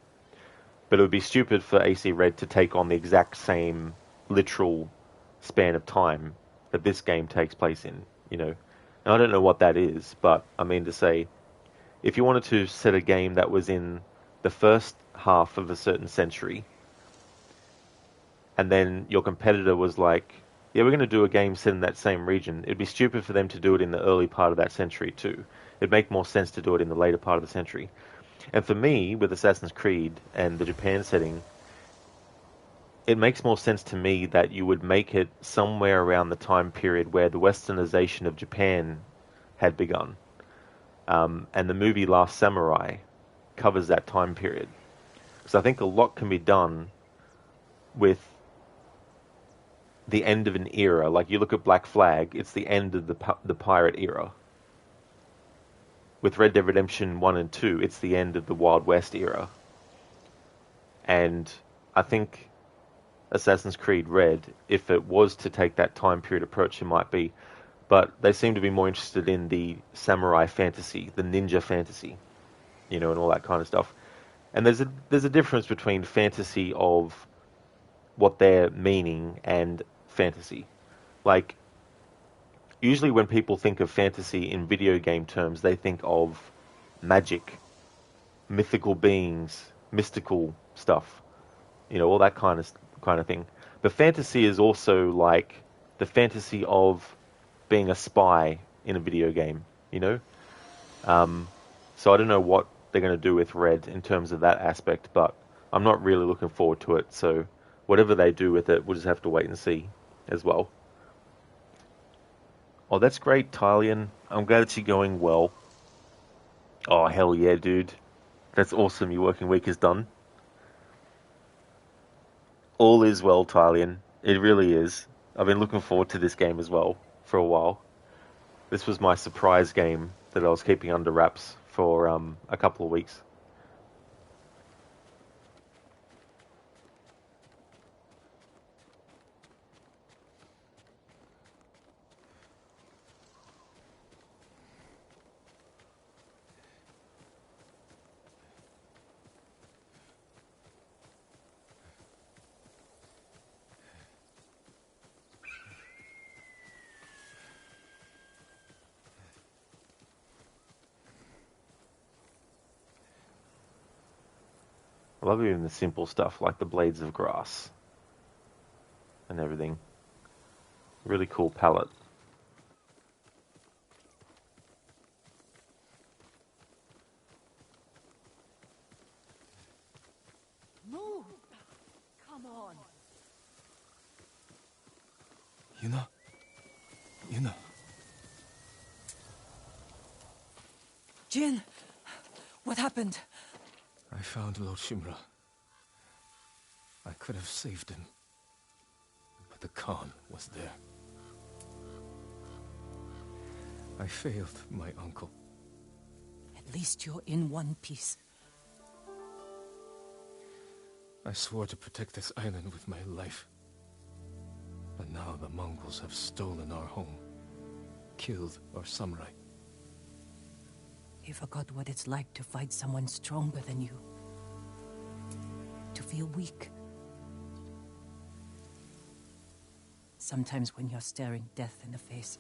But it would be stupid for AC Red to take on the exact same literal span of time that this game takes place in, you know. And I don't know what that is, but I mean to say, if you wanted to set a game that was in the first half of a certain century, and then your competitor was like, yeah, we're going to do a game set in that same region, it'd be stupid for them to do it in the early part of that century too. It'd make more sense to do it in the later part of the century. And for me, with Assassin's Creed and the Japan setting, it makes more sense to me that you would make it somewhere around the time period where the westernization of Japan had begun. And the movie Last Samurai covers that time period. So I think a lot can be done with the end of an era. Like you look at Black Flag, it's the end of the pirate era. With Red Dead Redemption 1 and 2, it's the end of the Wild West era. And I think Assassin's Creed Red, if it was to take that time period approach, it might be. But they seem to be more interested in the samurai fantasy, the ninja fantasy, you know, and all that kind of stuff. And there's a difference between fantasy of what they're meaning and fantasy. Like, usually when people think of fantasy in video game terms, they think of magic, mythical beings, mystical stuff, you know, all that kind of thing. But fantasy is also like the fantasy of being a spy in a video game, you know? So I don't know what they're going to do with Red in terms of that aspect, but I'm not really looking forward to it, so whatever they do with it, we'll just have to wait and see as well. Oh, that's great, Talion. I'm glad it's going well. Oh, hell yeah, dude. That's awesome, your working week is done. All is well, Talion. It really is. I've been looking forward to this game as well for a while. This was my surprise game that I was keeping under wraps for a couple of weeks. I love even the simple stuff like the blades of grass and everything. Really cool palette. Move! Come on. Yuna. Jin, what happened? I found Lord Shimura. I could have saved him, but the Khan was there. I failed my uncle. At least you're in one piece. I swore to protect this island with my life. But now the Mongols have stolen our home, killed our samurai. You forgot what it's like to fight someone stronger than you. To feel weak. Sometimes when you're staring death in the face,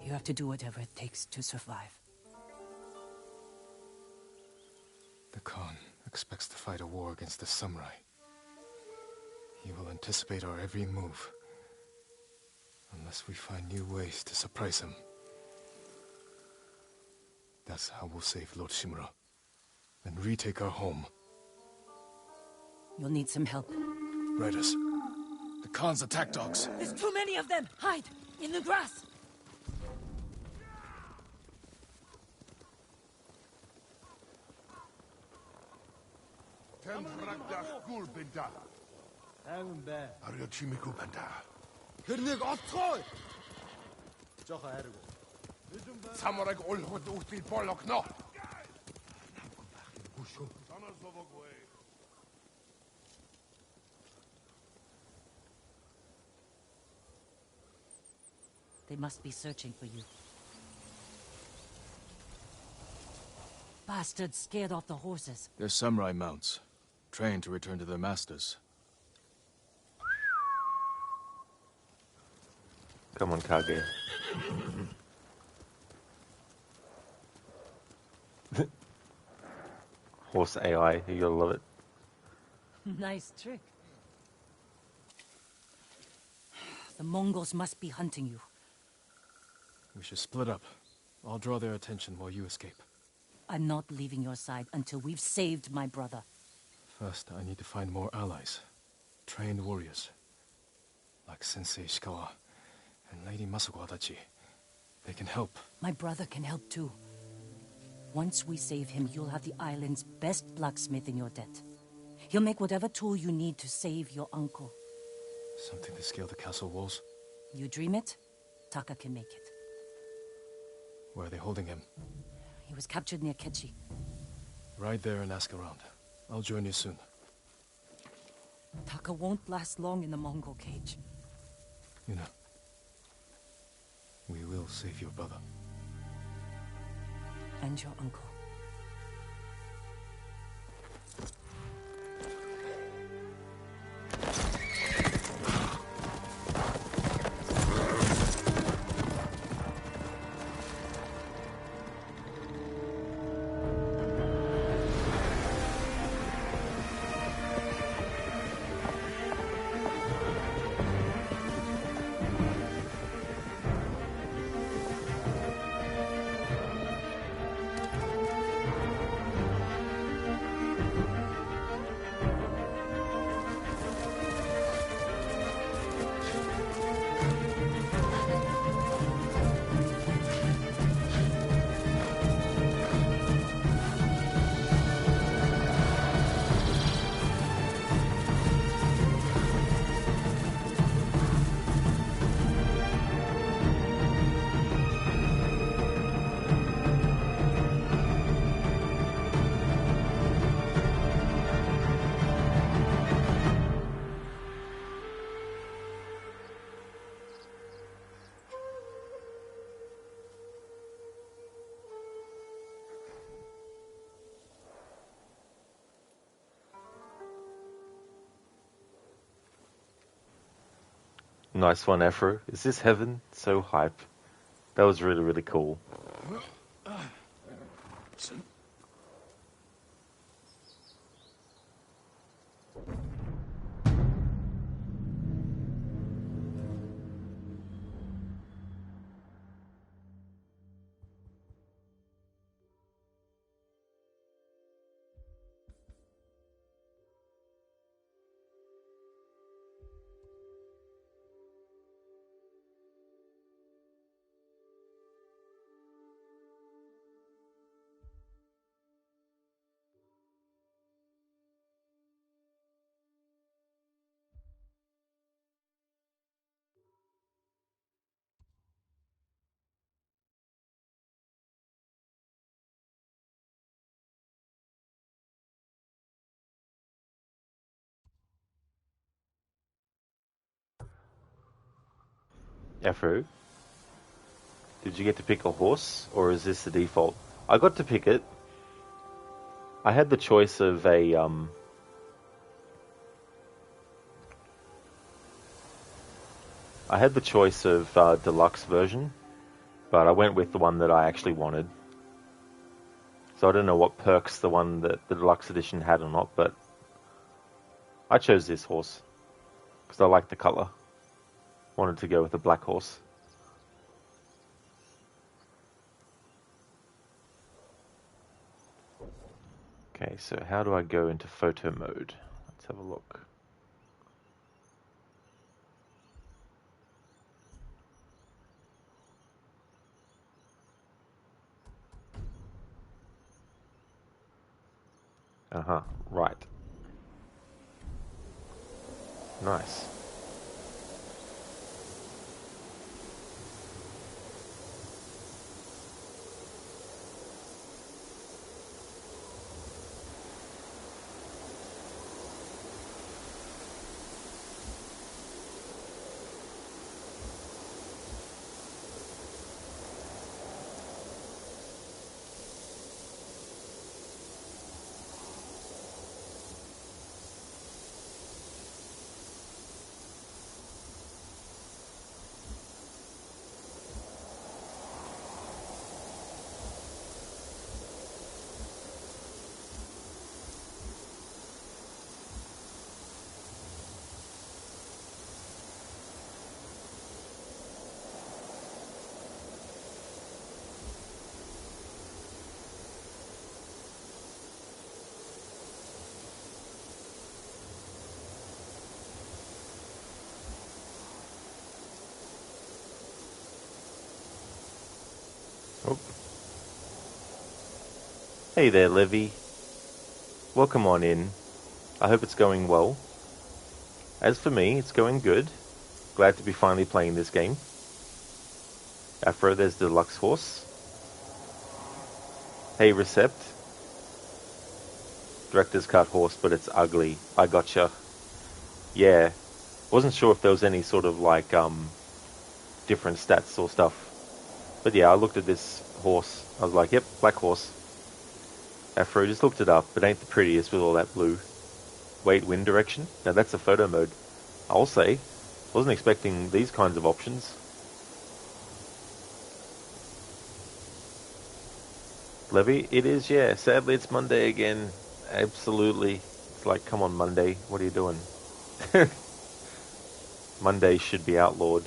you have to do whatever it takes to survive. The Khan expects to fight a war against the samurai. He will anticipate our every move, unless we find new ways to surprise him. That's how we'll save Lord Shimura, and retake our home. You'll need some help. Riders, the Khan's attack dogs. There's too many of them! Hide! In the grass! They must be searching for you. Bastards scared off the horses. They're samurai mounts, trained to return to their masters. Come on, Kage. Horse AI, you gotta love it. Nice trick. The Mongols must be hunting you. We should split up. I'll draw their attention while you escape. I'm not leaving your side until we've saved my brother. First, I need to find more allies. Trained warriors. Like Sensei Ishikawa and Lady Masako Adachi. They can help. My brother can help too. Once we save him, you'll have the island's best blacksmith in your debt. He'll make whatever tool you need to save your uncle. Something to scale the castle walls? You dream it, Taka can make it. Where are they holding him? He was captured near Kechi. Ride there and ask around. I'll join you soon. Taka won't last long in the Mongol cage. Yuna, we will save your brother. And your uncle. Nice one, Afro. Is this heaven? So hype. That was really, really cool. Afro, did you get to pick a horse, or is this the default? I got to pick it. I had the choice of a deluxe version, but I went with the one that I actually wanted. So I don't know what perks the one that the deluxe edition had or not, but I chose this horse because I like the color. Wanted to go with the black horse. Okay, so how do I go into photo mode? Let's have a look. Right. Nice. Oh. Hey there, Levy. Welcome on in. I hope it's going well. As for me, it's going good. Glad to be finally playing this game. Afro, there's the Deluxe Horse. Hey, Recept. Director's Cut Horse, but it's ugly. I gotcha. Yeah. Wasn't sure if there was any sort of like, different stats or stuff. But yeah, I looked at this horse. I was like, yep, black horse. Afro just looked it up. It ain't the prettiest with all that blue. Wait, wind direction? Now that's a photo mode. I'll say. Wasn't expecting these kinds of options. Levy, it is, yeah. Sadly, it's Monday again. Absolutely. It's like, come on, Monday. What are you doing? Monday should be outlawed.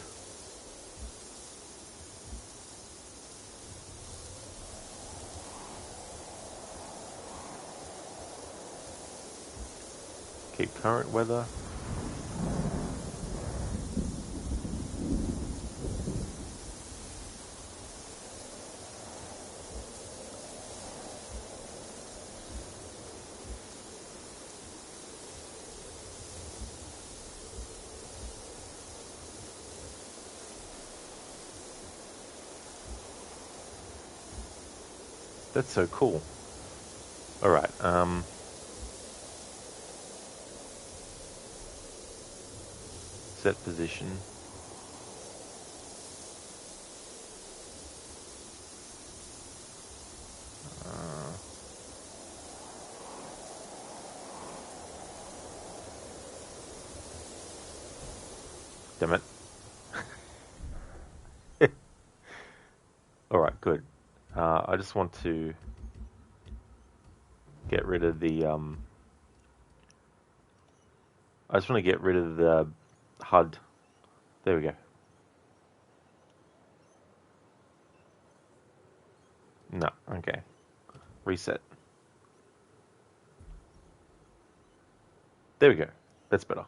Keep current weather. That's so cool. Alright, set position. Damn it. Alright, good. I just want to get rid of the, I just want to get rid of the HUD. There we go. No, okay. Reset. There we go. That's better.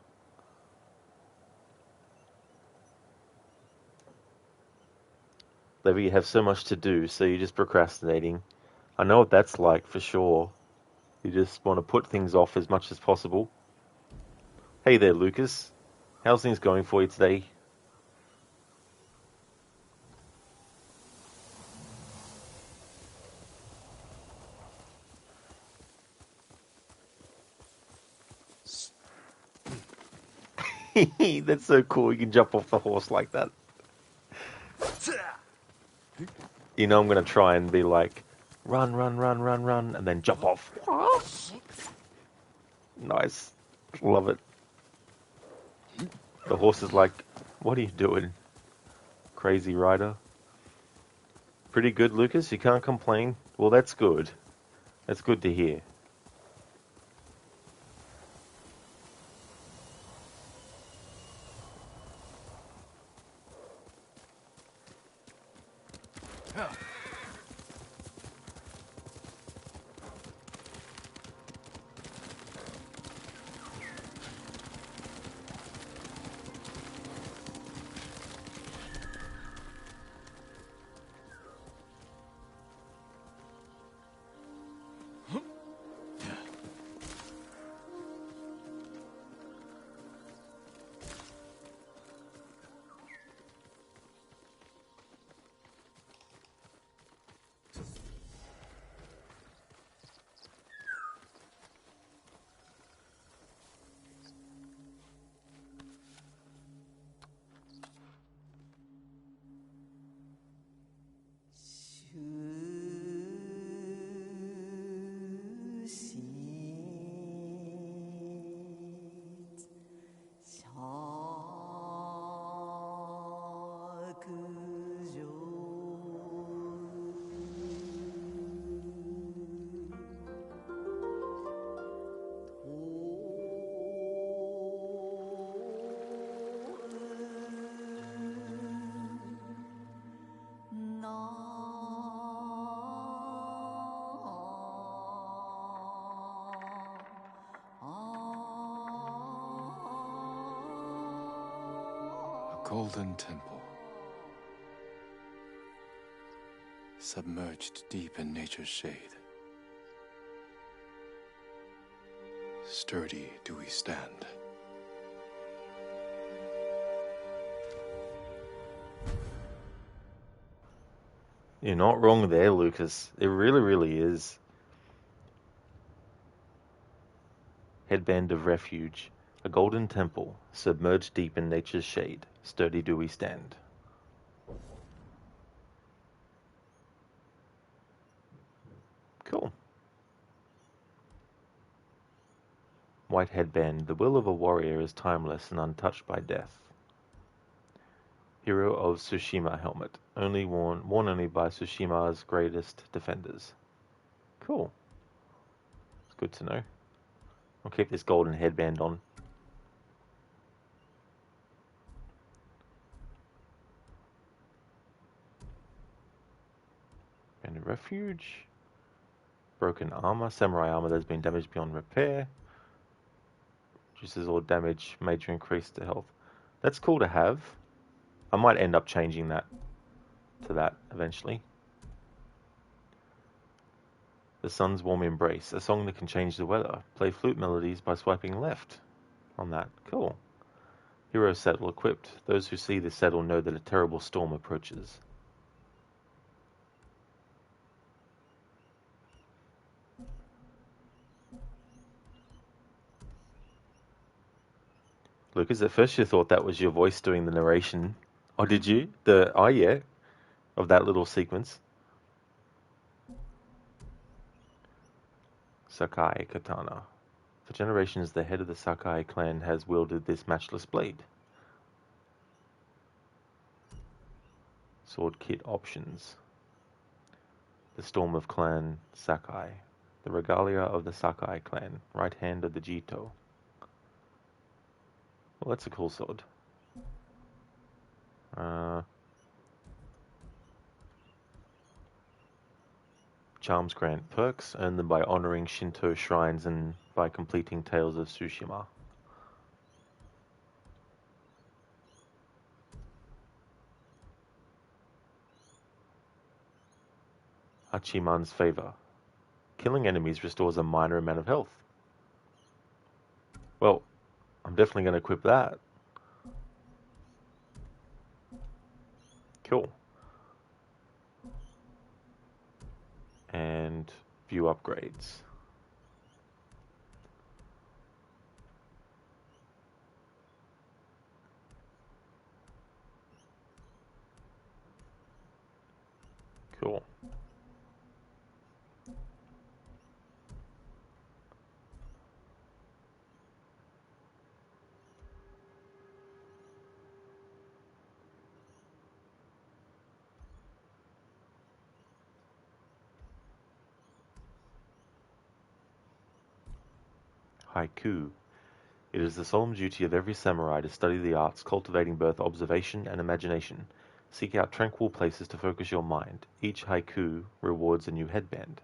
Levy, you have so much to do, so you're just procrastinating. I know what that's like, for sure. You just want to put things off as much as possible. Hey there, Lucas. How's things going for you today? That's so cool. You can jump off the horse like that. You know I'm going to try and be like, run, run, run, run, run, and then jump off. Nice. Love it. The horse is like, what are you doing, crazy rider? Pretty good, Lucas. You can't complain. Well, that's good. That's good to hear. golden temple. Submerged deep in nature's shade. Sturdy do we stand. You're not wrong there, Lucas. It really, really is. Headband of refuge. A golden temple, submerged deep in nature's shade. Sturdy do we stand. Cool. White headband. The will of a warrior is timeless and untouched by death. Hero of Tsushima helmet. Only worn only by Tsushima's greatest defenders. Cool. It's good to know. I'll keep this golden headband on. And a refuge. Broken armor. Samurai armor that has been damaged beyond repair. Reduces all damage made to increase the health. That's cool to have. I might end up changing that to that eventually. The Sun's Warm Embrace. A song that can change the weather. Play flute melodies by swiping left on that. Cool. Hero saddle equipped. Those who see this saddle know that a terrible storm approaches. Lucas, at first you thought that was your voice doing the narration. Oh, did you? Yeah, of that little sequence. Sakai Katana. For generations, the head of the Sakai clan has wielded this matchless blade. Sword kit options. The Storm of Clan Sakai. The regalia of the Sakai clan. Right hand of the Jito. Well, that's a cool sword. Charms grant perks. Earn them by honoring Shinto shrines and by completing Tales of Tsushima. Hachiman's favor. Killing enemies restores a minor amount of health. Well, I'm definitely going to equip that. Cool. And view upgrades. Cool. Haiku. It is the solemn duty of every samurai to study the arts, cultivating both observation and imagination. Seek out tranquil places to focus your mind. Each haiku rewards a new headband.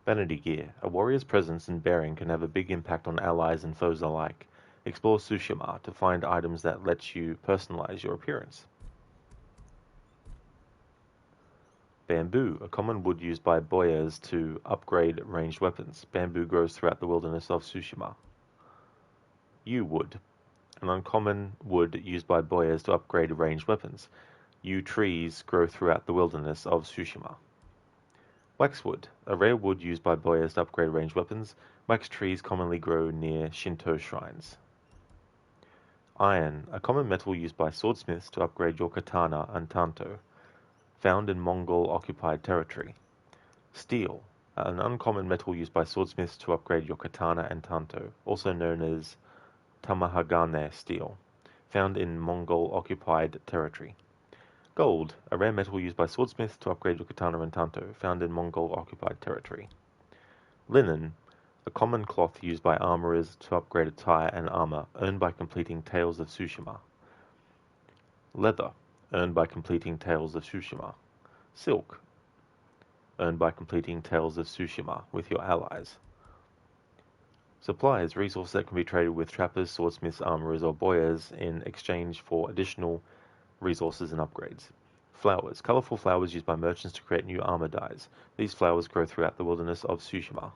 Vanity gear. A warrior's presence and bearing can have a big impact on allies and foes alike. Explore Tsushima to find items that let you personalize your appearance. Bamboo, a common wood used by boyars to upgrade ranged weapons. Bamboo grows throughout the wilderness of Tsushima. Yew wood, an uncommon wood used by boyars to upgrade ranged weapons. Yew trees grow throughout the wilderness of Tsushima. Waxwood, a rare wood used by boyars to upgrade ranged weapons. Wax trees commonly grow near Shinto shrines. Iron, a common metal used by swordsmiths to upgrade your katana and tanto. Found in Mongol-occupied territory. Steel, an uncommon metal used by swordsmiths to upgrade your katana and tanto, also known as Tamahagane steel. Found in Mongol-occupied territory. Gold, a rare metal used by swordsmiths to upgrade your katana and tanto, found in Mongol-occupied territory. Linen, a common cloth used by armorers to upgrade attire and armor, earned by completing Tales of Tsushima. Leather, earned by completing Tales of Tsushima. Silk, earned by completing Tales of Tsushima with your allies. Supplies, resources that can be traded with trappers, swordsmiths, armorers, or boyars in exchange for additional resources and upgrades. Flowers, colorful flowers used by merchants to create new armor dyes. These flowers grow throughout the wilderness of Tsushima.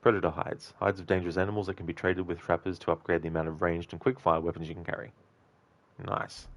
Predator hides, hides of dangerous animals that can be traded with trappers to upgrade the amount of ranged and quick-fire weapons you can carry. Nice.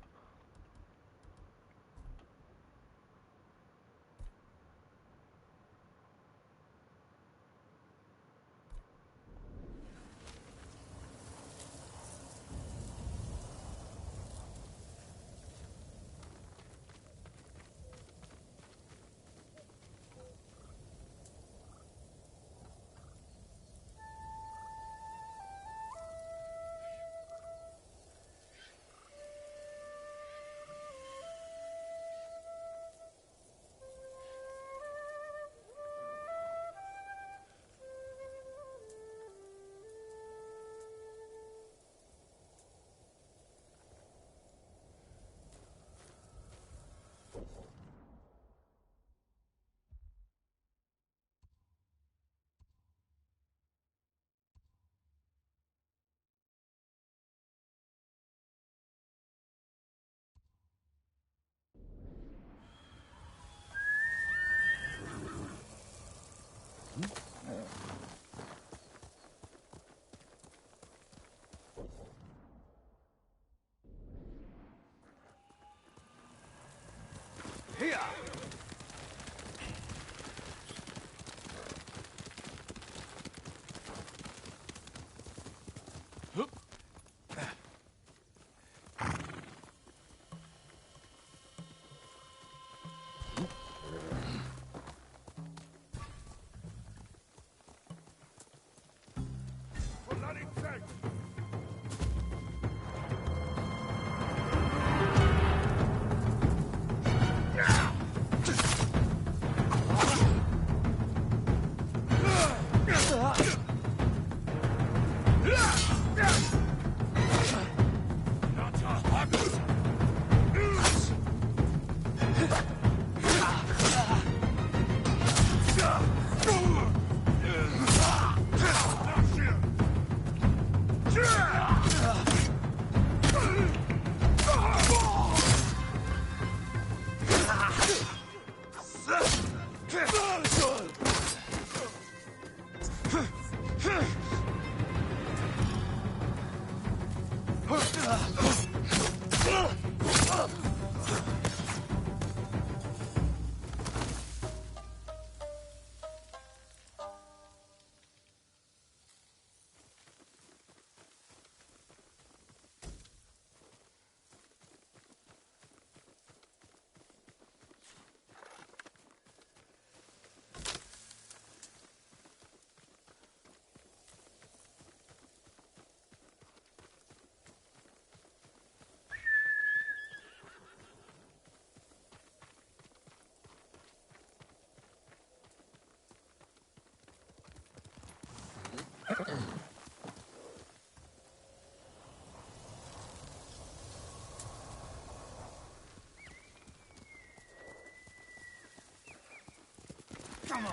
Come on!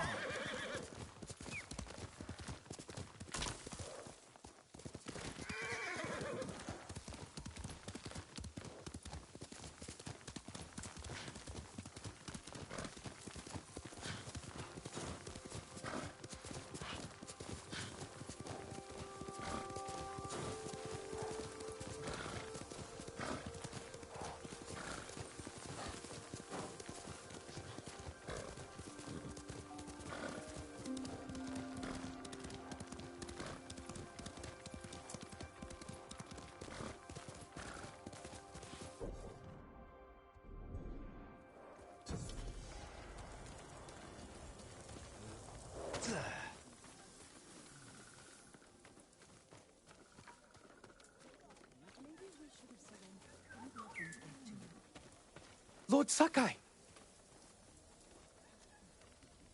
Lord Sakai!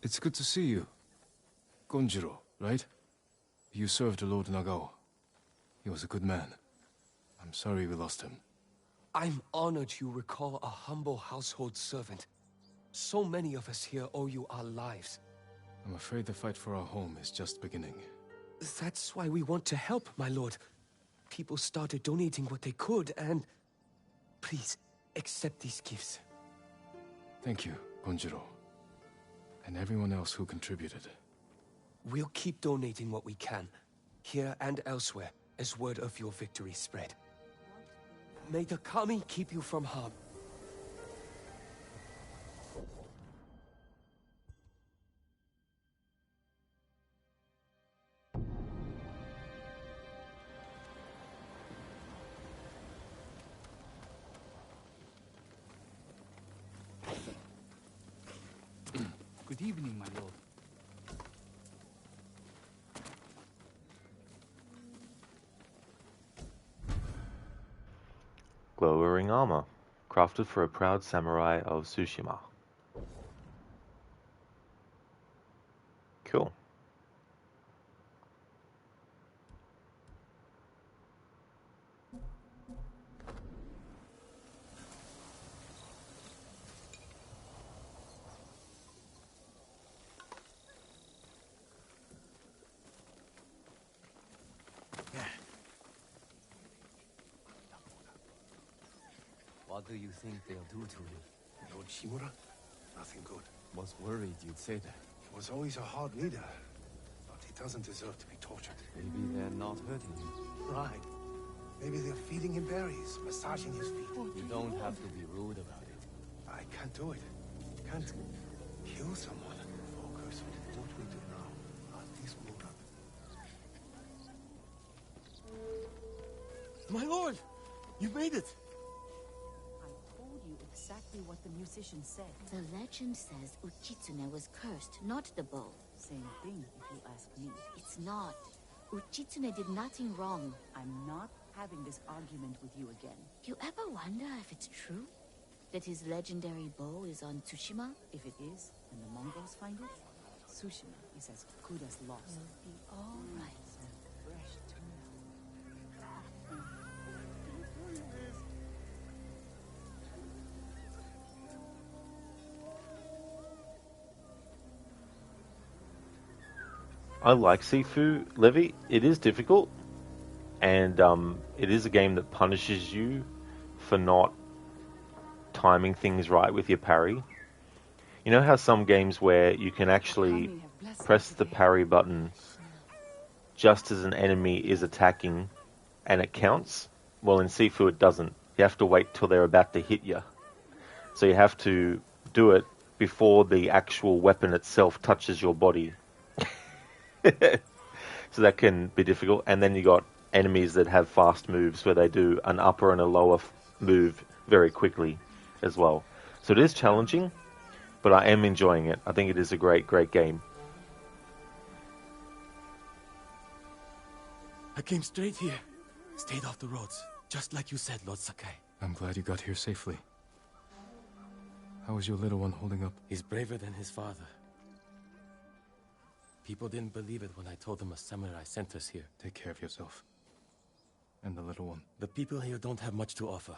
It's good to see you. Gonjiro, right? You served Lord Nagao. He was a good man. I'm sorry we lost him. I'm honored you recall a humble household servant. So many of us here owe you our lives. I'm afraid the fight for our home is just beginning. That's why we want to help, my lord. People started donating what they could, and... Please, accept these gifts. Thank you, Gonjiro. And everyone else who contributed. We'll keep donating what we can, here and elsewhere, as word of your victory spread. May the Kami keep you from harm. Good evening, my lord. Glowing armor, crafted for a proud samurai of Tsushima. Cool. What do you think they'll do to him? Lord Shimura? Nothing good. Was worried you'd say that. He was always a hard leader, but he doesn't deserve to be tortured. Maybe they're not hurting him. Right. Maybe they're feeding him berries, massaging his feet. You don't have to be rude about it. I can't do it. Can't kill someone. Focus on what we do now, not this moment. My lord! You've made it! Exactly what the musician said. The legend says Uchitsune was cursed, not the bow. Same thing, if you ask me. It's not. Uchitsune did nothing wrong. I'm not having this argument with you again. You ever wonder if it's true? That his legendary bow is on Tsushima? If it is, and the Mongols find it, Tsushima is as good as lost. You'll be all right. Fresh tuna. I like Sifu Levy. It is difficult, and it is a game that punishes you for not timing things right with your parry. You know how some games where you can actually press the parry button just as an enemy is attacking and it counts? Well, in Sifu it doesn't. You have to wait till they're about to hit you. So you have to do it before the actual weapon itself touches your body. So that can be difficult. And then you got enemies that have fast moves where they do an upper and a lower move very quickly as well. So it is challenging, but I am enjoying it. I think it is a great, great game. I came straight here. Stayed off the roads, just like you said, Lord Sakai. I'm glad you got here safely. How is your little one holding up? He's braver than his father. People didn't believe it when I told them a samurai sent us here. Take care of yourself. And the little one. The people here don't have much to offer,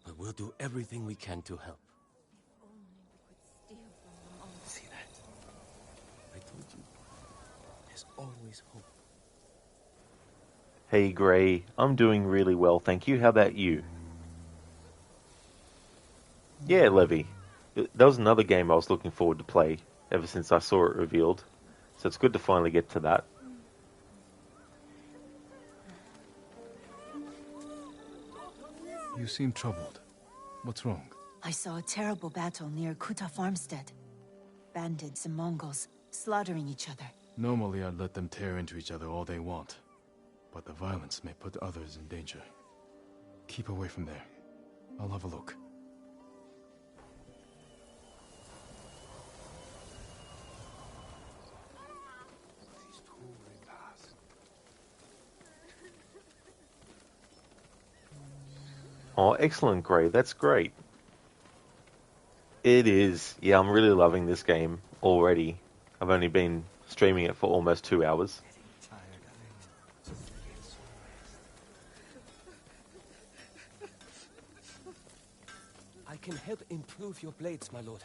but we'll do everything we can to help. See that? I told you. There's always hope. Hey Gray, I'm doing really well, thank you. How about you? Yeah, Levy. That was another game I was looking forward to play ever since I saw it revealed. So it's good to finally get to that. You seem troubled. What's wrong? I saw a terrible battle near Kuta Farmstead. Bandits and Mongols slaughtering each other. Normally I'd let them tear into each other all they want. But the violence may put others in danger. Keep away from there. I'll have a look. Oh, excellent, Gray. That's great. It is. Yeah, I'm really loving this game already. I've only been streaming it for almost 2 hours. I can help improve your blades, my lord.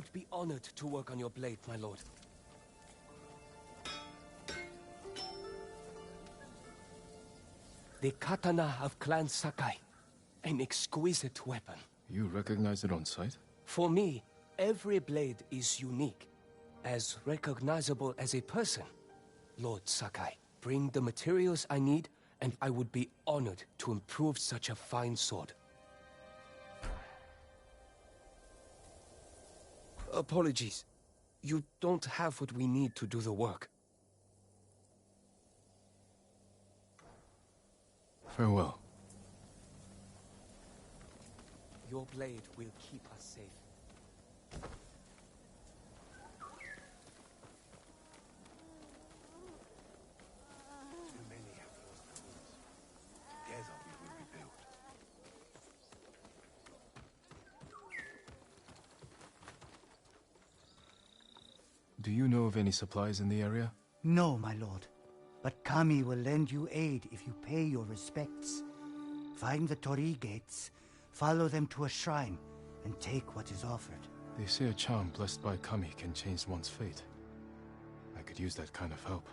would be honored to work on your blade, my lord. The katana of Clan Sakai. An exquisite weapon. You recognize it on sight? For me, every blade is unique. As recognizable as a person. Lord Sakai, bring the materials I need, and I would be honored to improve such a fine sword. Apologies. You don't have what we need to do the work. Farewell. Your blade will keep us safe. Too many have lost their homes. Together we will rebuild. Do you know of any supplies in the area? No, my lord. But Kami will lend you aid if you pay your respects. Find the Torii gates, follow them to a shrine, and take what is offered. They say a charm blessed by Kami can change one's fate. I could use that kind of help.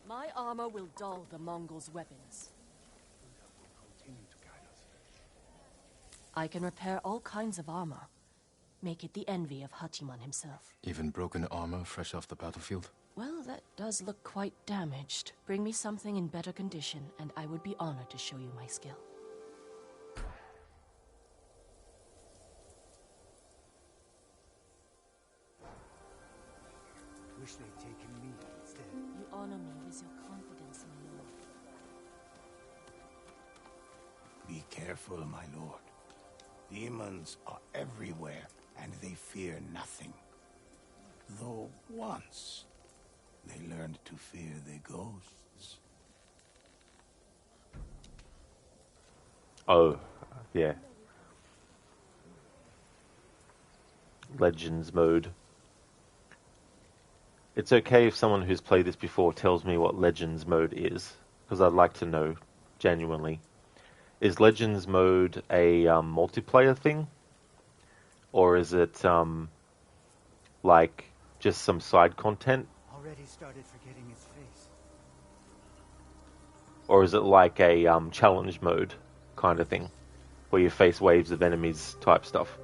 My armor will dull the Mongols' weapons. I can repair all kinds of armor. Make it the envy of Hachiman himself. Even broken armor fresh off the battlefield? Well, that does look quite damaged. Bring me something in better condition, and I would be honored to show you my skill. Wish they'd taken me instead. You honor me with your confidence, my lord. Be careful, my lord. Demons are everywhere, and they fear nothing. Though once, they learned to fear the ghosts. Oh, yeah. Legends mode. It's okay if someone who's played this before tells me what Legends mode is, because I'd like to know, genuinely. Is Legends mode a multiplayer thing? Or is it, like, just some side content? Already started forgetting his face. Or is it like a challenge mode kind of thing, where you face waves of enemies type stuff?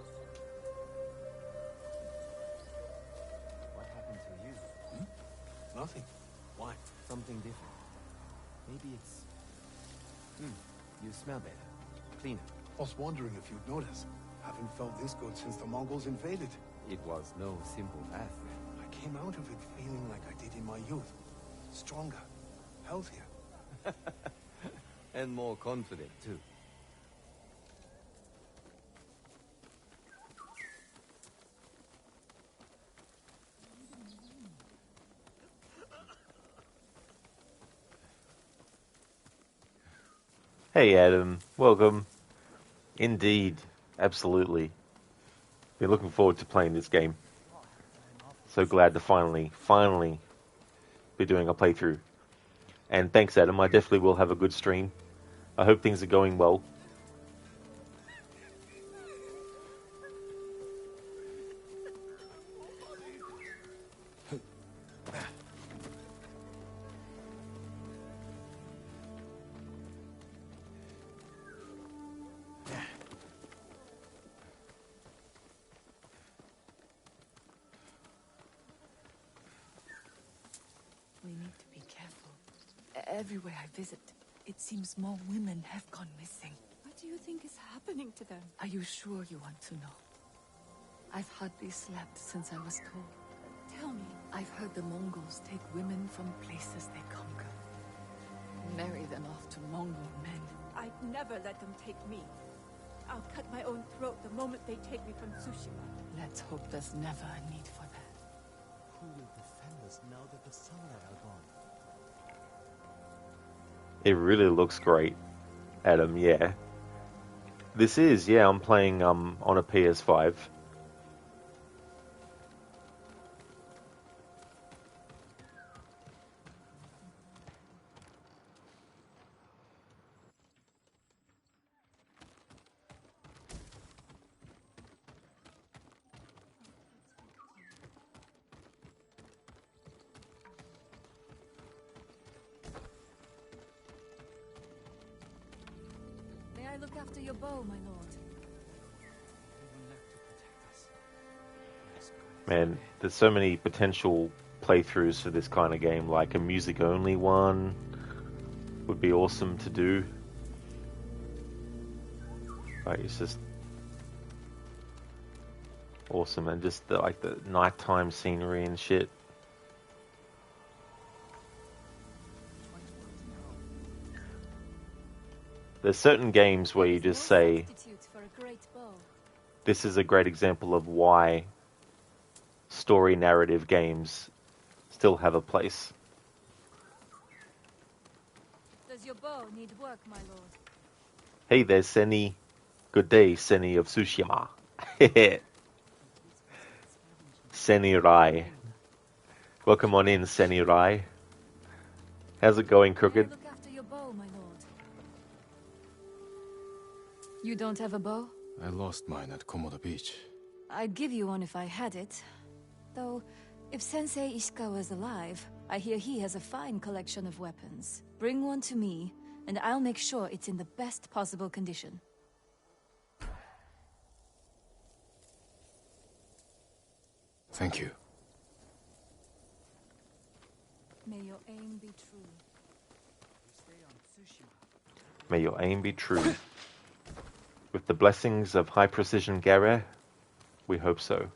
What happened to you? Nothing. Why? Something different. Maybe it's... You smell better. Cleaner. I was wondering if you'd notice. Haven't felt this good since the Mongols invaded. It was no simple path then. I came out of it feeling like I did in my youth. Stronger. Healthier. And more confident, too. Hey Adam, welcome. Indeed, absolutely. Been looking forward to playing this game. So glad to finally be doing a playthrough. And thanks Adam, I definitely will have a good stream. I hope things are going well. We need to be careful. Everywhere I visit, it seems more women have gone missing. What do you think is happening to them? Are you sure you want to know? I've hardly slept since I was told. Tell me. I've heard the Mongols take women from places they conquer. Marry them off to Mongol men. I'd never let them take me. I'll cut my own throat the moment they take me from Tsushima. Let's hope there's never a need for that. Who will defend us now that the samurai are gone? It really looks great, Adam, yeah. This is, yeah, I'm playing on a PS5. I look after your bow, my lord? Man, there's so many potential playthroughs for this kind of game, like a music-only one would be awesome to do. Like, it's just awesome, and just the, like the nighttime scenery and shit. There's certain games where you just say, this is a great example of why story narrative games still have a place. Does your bow need work, my lord? Hey there, Seni. Good day, Seni of Tsushima. Seni Rai. Welcome on in, Seni Rai. How's it going, Crooked? Look after your bow, my lord. You don't have a bow? I lost mine at Komoda Beach. I'd give you one if I had it. Though, if Sensei Ishikawa's alive, I hear he has a fine collection of weapons. Bring one to me, and I'll make sure it's in the best possible condition. Thank you. May your aim be true. May your aim be true. With the blessings of high precision Gare, we hope so.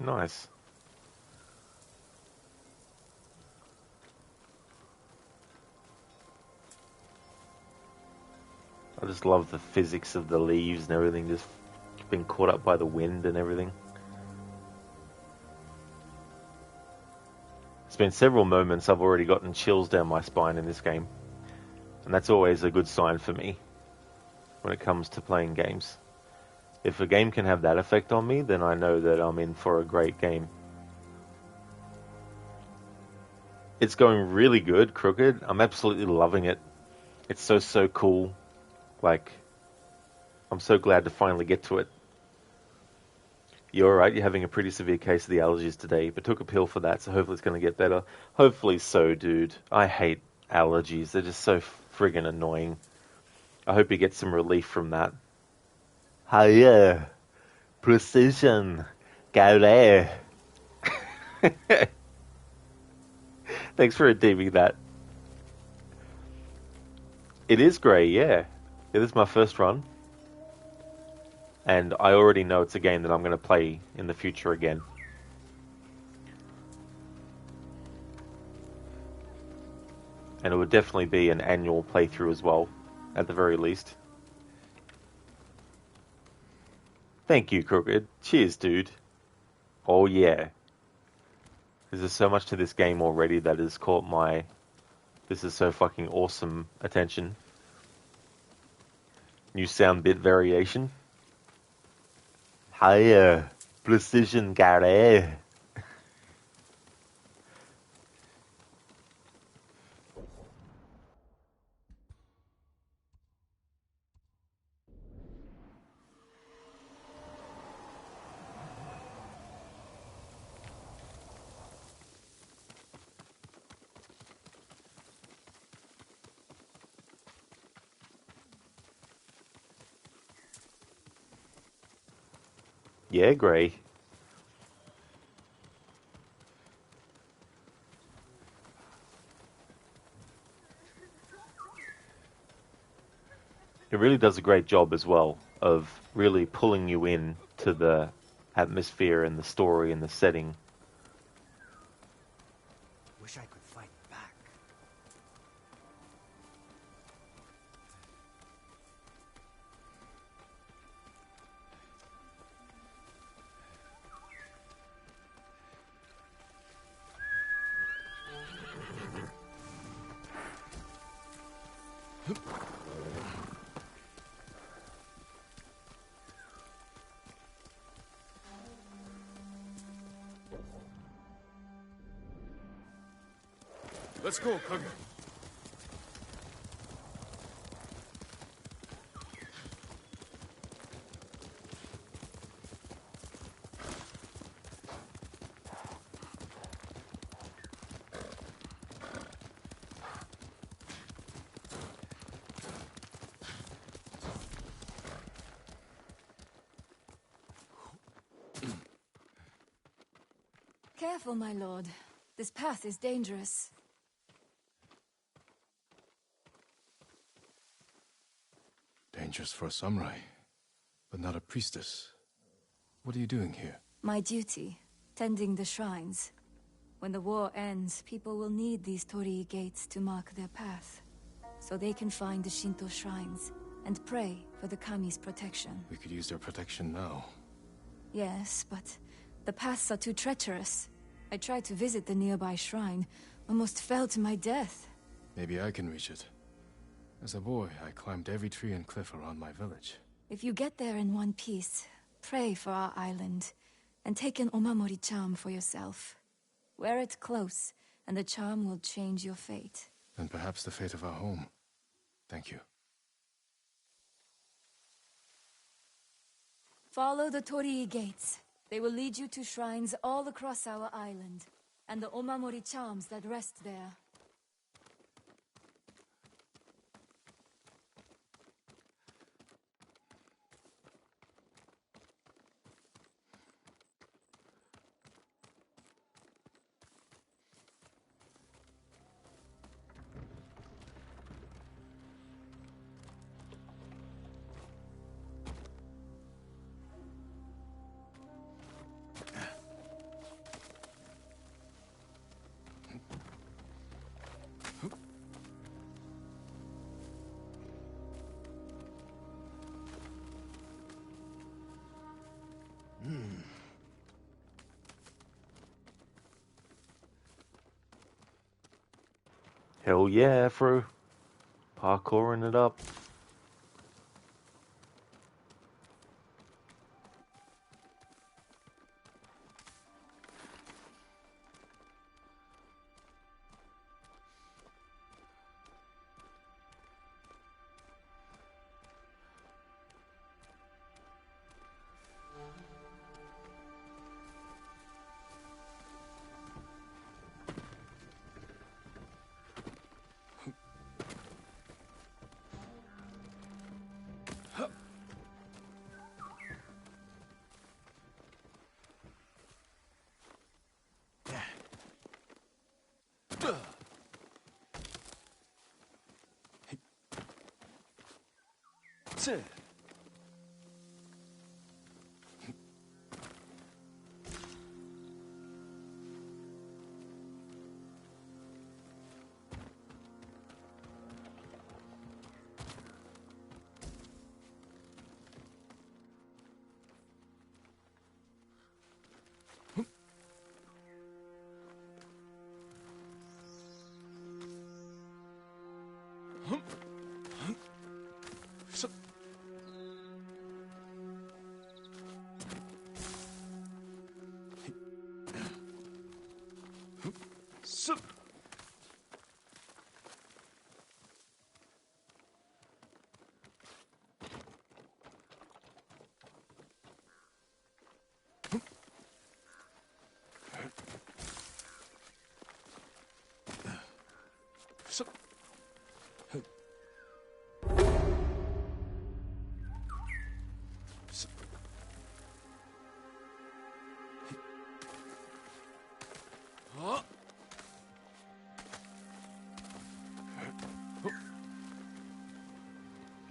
Nice. I just love the physics of the leaves and everything, just being caught up by the wind and everything. It's been several moments I've already gotten chills down my spine in this game. And that's always a good sign for me when it comes to playing games. If a game can have that effect on me, then I know that I'm in for a great game. It's going really good, Crooked. I'm absolutely loving it. It's so cool. Like, I'm so glad to finally get to it. You're alright, you're having a pretty severe case of the allergies today, but took a pill for that, so hopefully it's going to get better. Hopefully so, dude. I hate allergies. They're just so friggin' annoying. I hope you get some relief from that. Hiya. Precision. Go there. Thanks for redeeming that. It is grey, yeah. This is my first run. And I already know it's a game that I'm going to play in the future again. And it would definitely be an annual playthrough as well, at the very least. Thank you, Crooked. Cheers, dude. Oh yeah. There's so much to this game already that has caught my "this is so fucking awesome" attention. New sound bit variation. Hiya, precision Gare. Yeah, Gray. It really does a great job as well of really pulling you in to the atmosphere and the story and the setting. Wish I could fight back. Let's go, Kage. Careful, my lord. This path is dangerous. Dangerous for a samurai, but not a priestess. What are you doing here? My duty, tending the shrines. When the war ends, people will need these torii gates to mark their path, so they can find the Shinto shrines and pray for the kami's protection. We could use their protection now. Yes, but the paths are too treacherous. I tried to visit the nearby shrine, almost fell to my death. Maybe I can reach it. As a boy, I climbed every tree and cliff around my village. If you get there in one piece, pray for our island, and take an omamori charm for yourself. Wear it close, and the charm will change your fate. And perhaps the fate of our home. Thank you. Follow the torii gates. They will lead you to shrines all across our island, and the omamori charms that rest there. Hell yeah, Afro. Parkouring it up.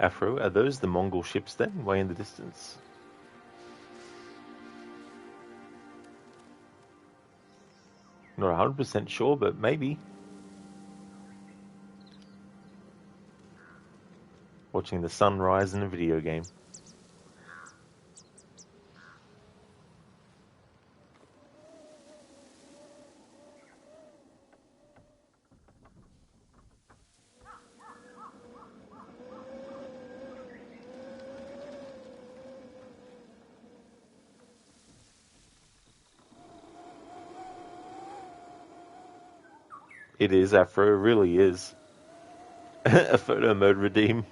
Afro, are those the Mongol ships then, way in the distance? Not 100% sure, but maybe. Watching the sun rise in a video game. It is, Afro, it really is. A photo mode redeem.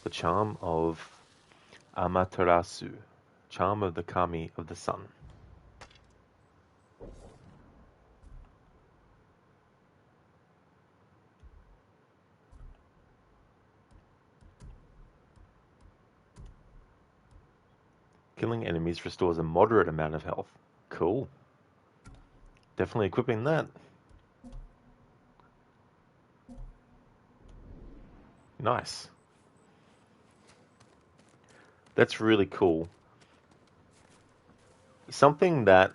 The charm of Amaterasu, charm of the kami of the sun. Killing enemies restores a moderate amount of health. Cool. Definitely equipping that. Nice. That's really cool. Something that,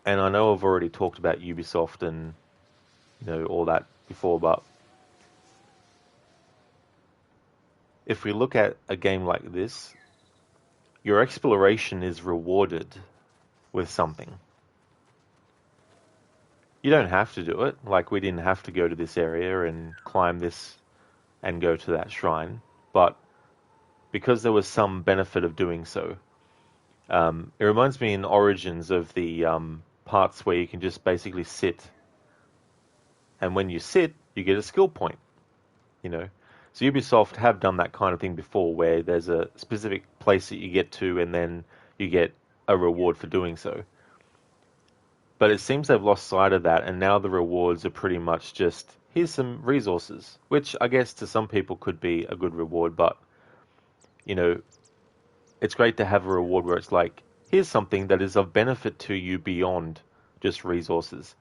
and I know I've already talked about Ubisoft and, you know, all that before, but if we look at a game like this, your exploration is rewarded with something. You don't have to do it. Like, we didn't have to go to this area and climb this and go to that shrine, but because there was some benefit of doing so. It reminds me in Origins of the parts where you can just basically sit, and when you sit, you get a skill point, you know. So Ubisoft have done that kind of thing before, where there's a specific place that you get to, and then you get a reward for doing so. But it seems they've lost sight of that, and now the rewards are pretty much just, here's some resources, which I guess to some people could be a good reward, but, you know, it's great to have a reward where it's like, here's something that is of benefit to you beyond just resources.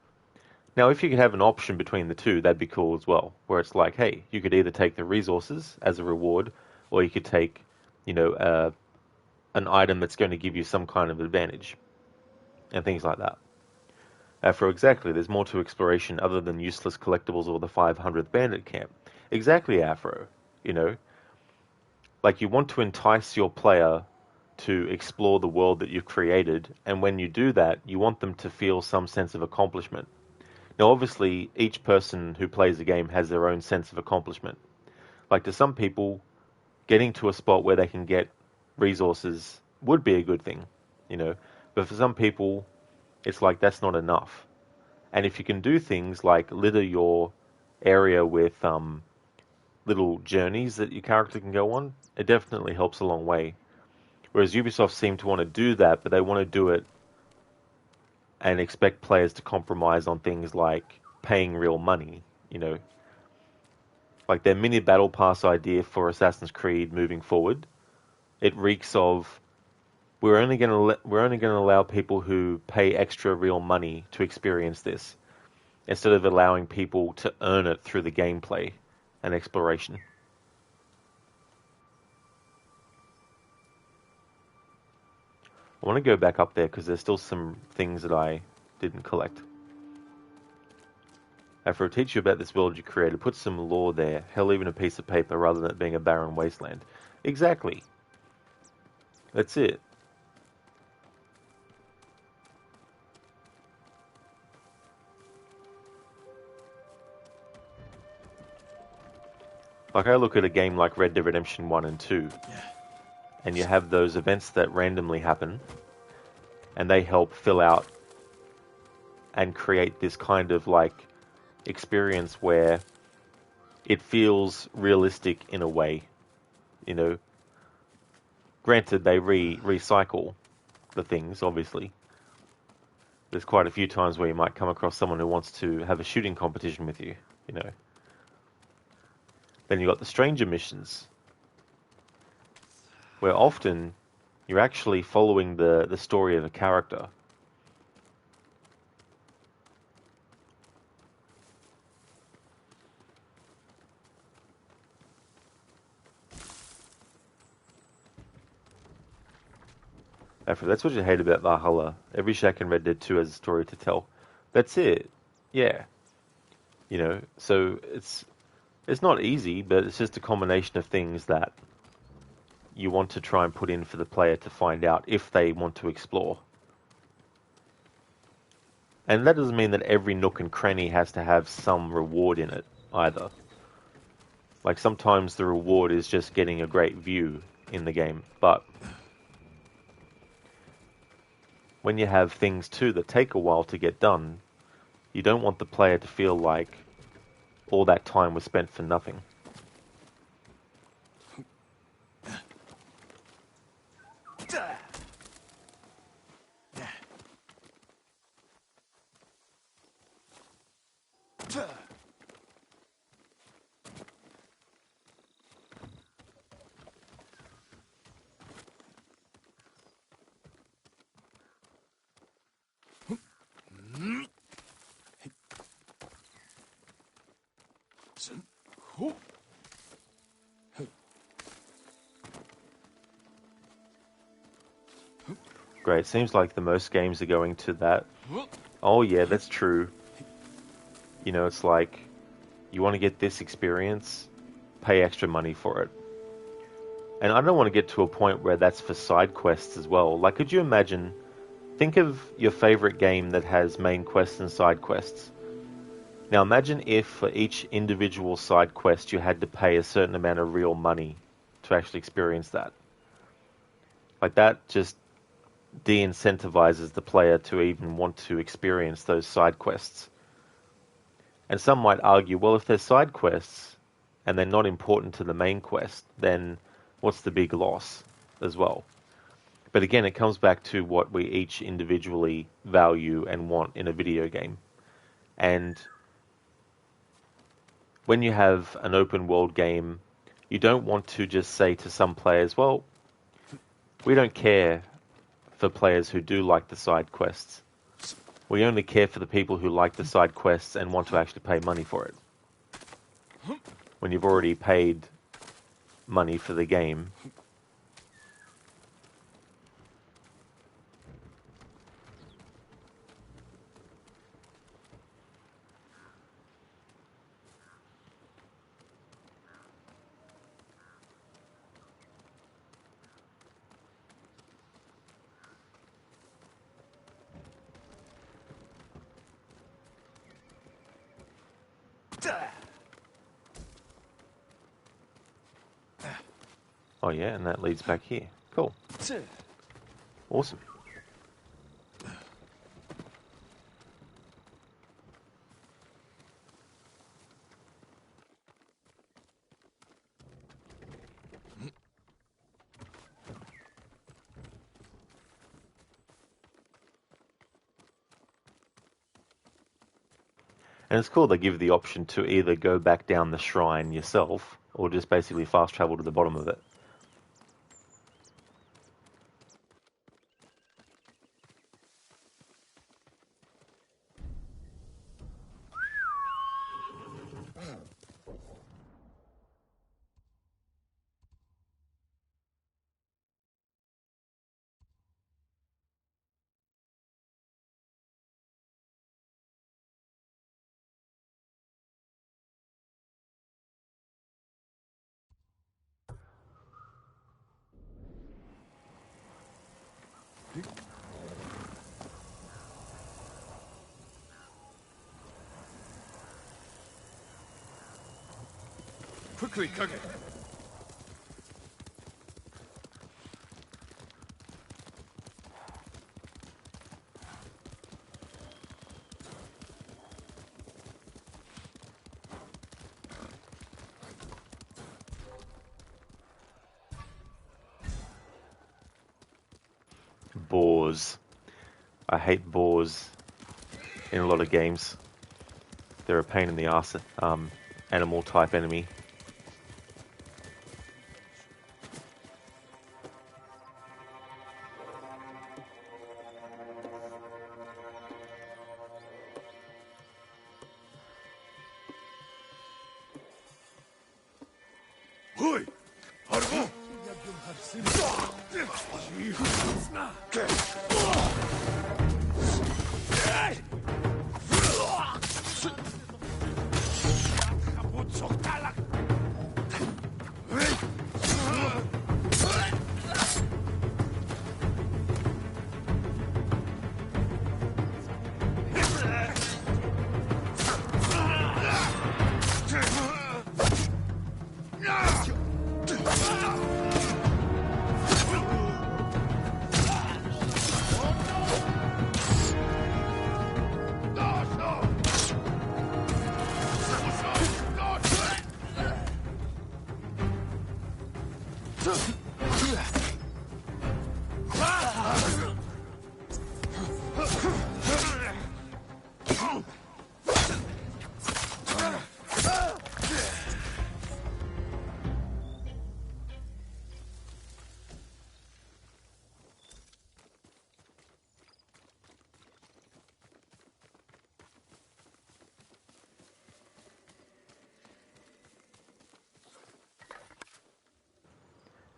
Now, if you could have an option between the two, that'd be cool as well, where it's like, hey, you could either take the resources as a reward, or you could take, you know, an item that's going to give you some kind of advantage, and things like that. Afro, exactly, there's more to exploration other than useless collectibles or the 500th bandit camp. Exactly, Afro, you know. Like, you want to entice your player to explore the world that you've created, and when you do that, you want them to feel some sense of accomplishment. Now, obviously, each person who plays the game has their own sense of accomplishment. Like, to some people, getting to a spot where they can get resources would be a good thing, you know. But for some people, it's like that's not enough. And if you can do things like litter your area with little journeys that your character can go on, it definitely helps a long way. Whereas Ubisoft seem to want to do that, but they want to do it and expect players to compromise on things like paying real money, you know. Like their mini battle pass idea for Assassin's Creed moving forward, it reeks of we're only going to allow people who pay extra real money to experience this, instead of allowing people to earn it through the gameplay and exploration. I want to go back up there because there's still some things that I didn't collect. After I teach you about this world you created, put some lore there, hell, even a piece of paper, rather than it being a barren wasteland. Exactly. That's it. Like, I look at a game like Red Dead Redemption 1 and 2, and you have those events that randomly happen, and they help fill out and create this kind of, like, experience where it feels realistic in a way, you know. Granted, they recycle the things, obviously. There's quite a few times where you might come across someone who wants to have a shooting competition with you, you know. Then you've got the stranger missions, where often you're actually following the story of a character. That's what you hate about Valhalla. Every shack in Red Dead 2 has a story to tell. That's it. Yeah. You know, so it's not easy, but it's just a combination of things that you want to try and put in for the player to find out if they want to explore. And that doesn't mean that every nook and cranny has to have some reward in it, either. Like, sometimes the reward is just getting a great view in the game, but when you have things too that take a while to get done, you don't want the player to feel like all that time was spent for nothing. Great, seems like the most games are going to that. Oh yeah, that's true. You know, it's like, you want to get this experience, pay extra money for it. And I don't want to get to a point where that's for side quests as well. Like, could you imagine, think of your favorite game that has main quests and side quests. Now imagine if for each individual side quest you had to pay a certain amount of real money to actually experience that. Like, that just de-incentivizes the player to even want to experience those side quests. And some might argue, well, if they're side quests and they're not important to the main quest, then what's the big loss as well? But again, it comes back to what we each individually value and want in a video game. And when you have an open world game, you don't want to just say to some players, well, we don't care for players who do like the side quests. We only care for the people who like the side quests and want to actually pay money for it. When you've already paid money for the game. Oh yeah, and that leads back here. Cool. Awesome. And it's cool they give you the option to either go back down the shrine yourself or just basically fast travel to the bottom of it. Quickly, Kage! Boars. I hate boars in a lot of games. They're a pain in the arse, animal type enemy.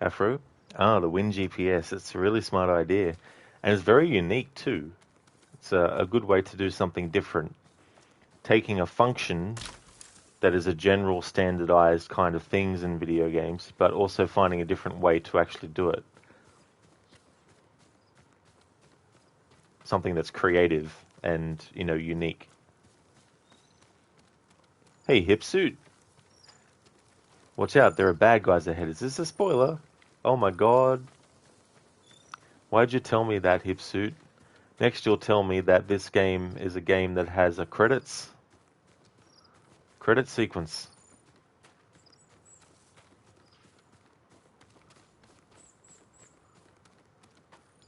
Afro? Ah, the Wind GPS. It's a really smart idea. And it's very unique too. It's a good way to do something different. Taking a function that is a general standardized kind of things in video games, but also finding a different way to actually do it. Something that's creative and, unique. Hey, Hipsuit. Watch out, there are bad guys ahead. Is this a spoiler? Oh my god. Why'd you tell me that, Hipsuit? Next you'll tell me that this game is a game that has a credit sequence.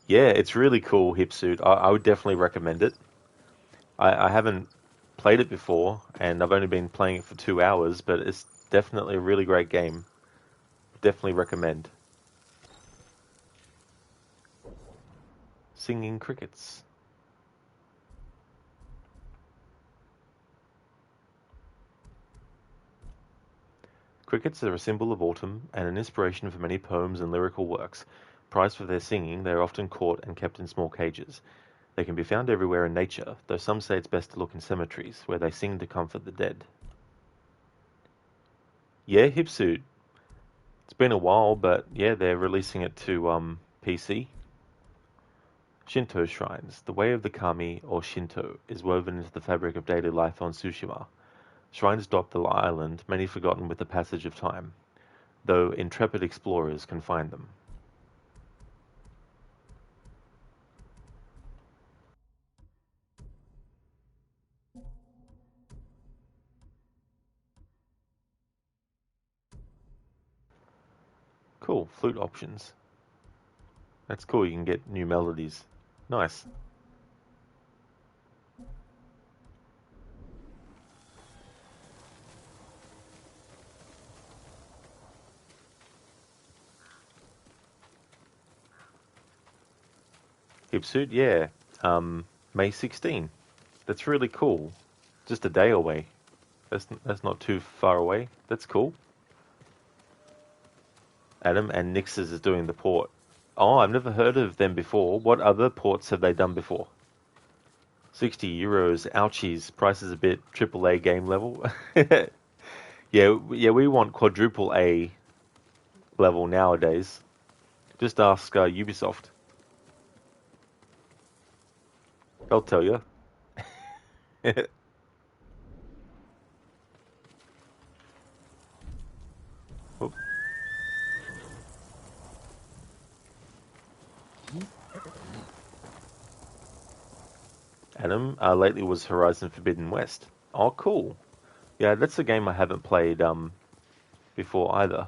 Yeah, it's really cool, Hipsuit. I would definitely recommend it. I haven't played it before, and I've only been playing it for 2 hours, but it's definitely a really great game. Definitely recommend. Singing crickets. Crickets are a symbol of autumn and an inspiration for many poems and lyrical works. Prized for their singing, they are often caught and kept in small cages. They can be found everywhere in nature, though some say it's best to look in cemeteries, where they sing to comfort the dead. Yeah, Hipsuit. It's been a while, but yeah, they're releasing it to PC. Shinto shrines. The way of the kami, or Shinto, is woven into the fabric of daily life on Tsushima. Shrines dot the island, many forgotten with the passage of time, though intrepid explorers can find them. Cool, flute options. That's cool, you can get new melodies. Nice. Hipsuit, yeah. May 16. That's really cool. Just a day away. That's not too far away. That's cool. Adam and Nix's is doing the port. Oh, I've never heard of them before. What other ports have they done before? 60 euros. Ouchies. Price is a bit AAA game level. Yeah, we want quadruple A level nowadays. Just ask Ubisoft. They'll tell you. Adam, lately was Horizon Forbidden West. Oh, cool. Yeah, that's a game I haven't played before either.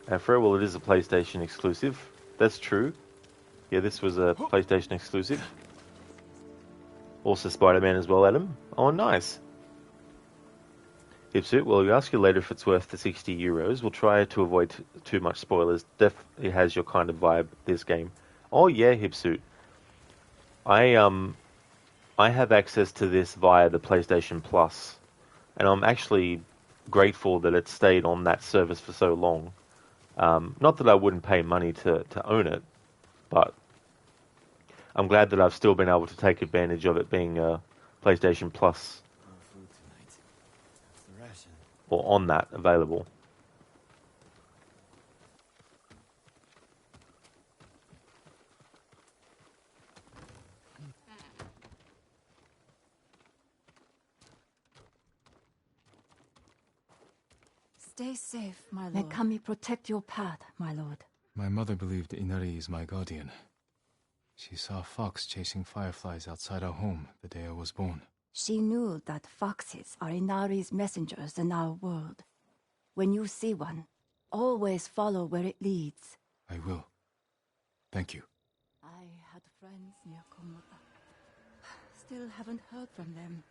Afro, well, it is a PlayStation exclusive. That's true. Yeah, this was a PlayStation exclusive. Also Spider-Man as well, Adam. Oh, nice. Hipsuit, well, we ask you later if it's worth the 60 euros. We'll try to avoid too much spoilers. Definitely has your kind of vibe, this game. Oh, yeah, Hipsuit. I have access to this via the PlayStation Plus and I'm actually grateful that it stayed on that service for so long. Not that I wouldn't pay money to own it, but I'm glad that I've still been able to take advantage of it being PlayStation Plus or on that available. Stay safe, my lord. May Kami protect your path, my lord. My mother believed Inari is my guardian. She saw a fox chasing fireflies outside our home the day I was born. She knew that foxes are Inari's messengers in our world. When you see one, always follow where it leads. I will. Thank you. I had friends near Komoda. Still haven't heard from them.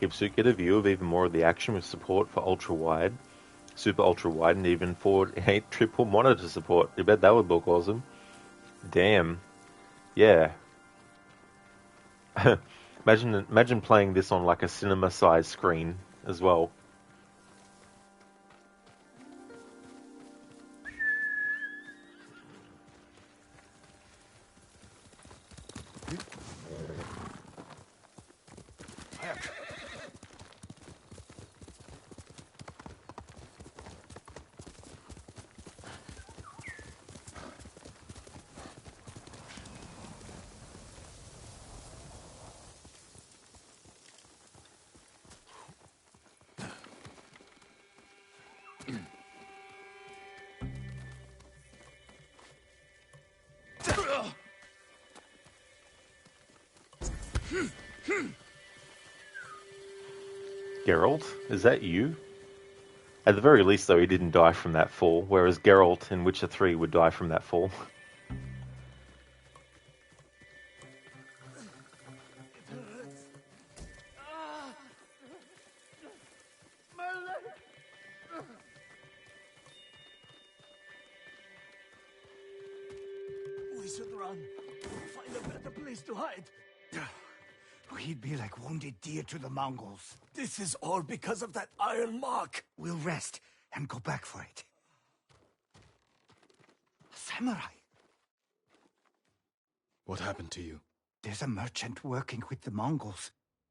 Gives you get a view of even more of the action with support for ultra-wide, super ultra-wide, and even 4:8 triple monitor support. You bet that would look awesome. Damn. Yeah. Imagine playing this on like a cinema-sized screen as well. Geralt, is that you? At the very least, though, he didn't die from that fall, whereas Geralt in Witcher 3 would die from that fall. We should run. Find a better place to hide. We'd be like wounded deer to the Mongols. This is all because of that iron mark. We'll rest and go back for it. A samurai. What happened to you? There's a merchant working with the Mongols.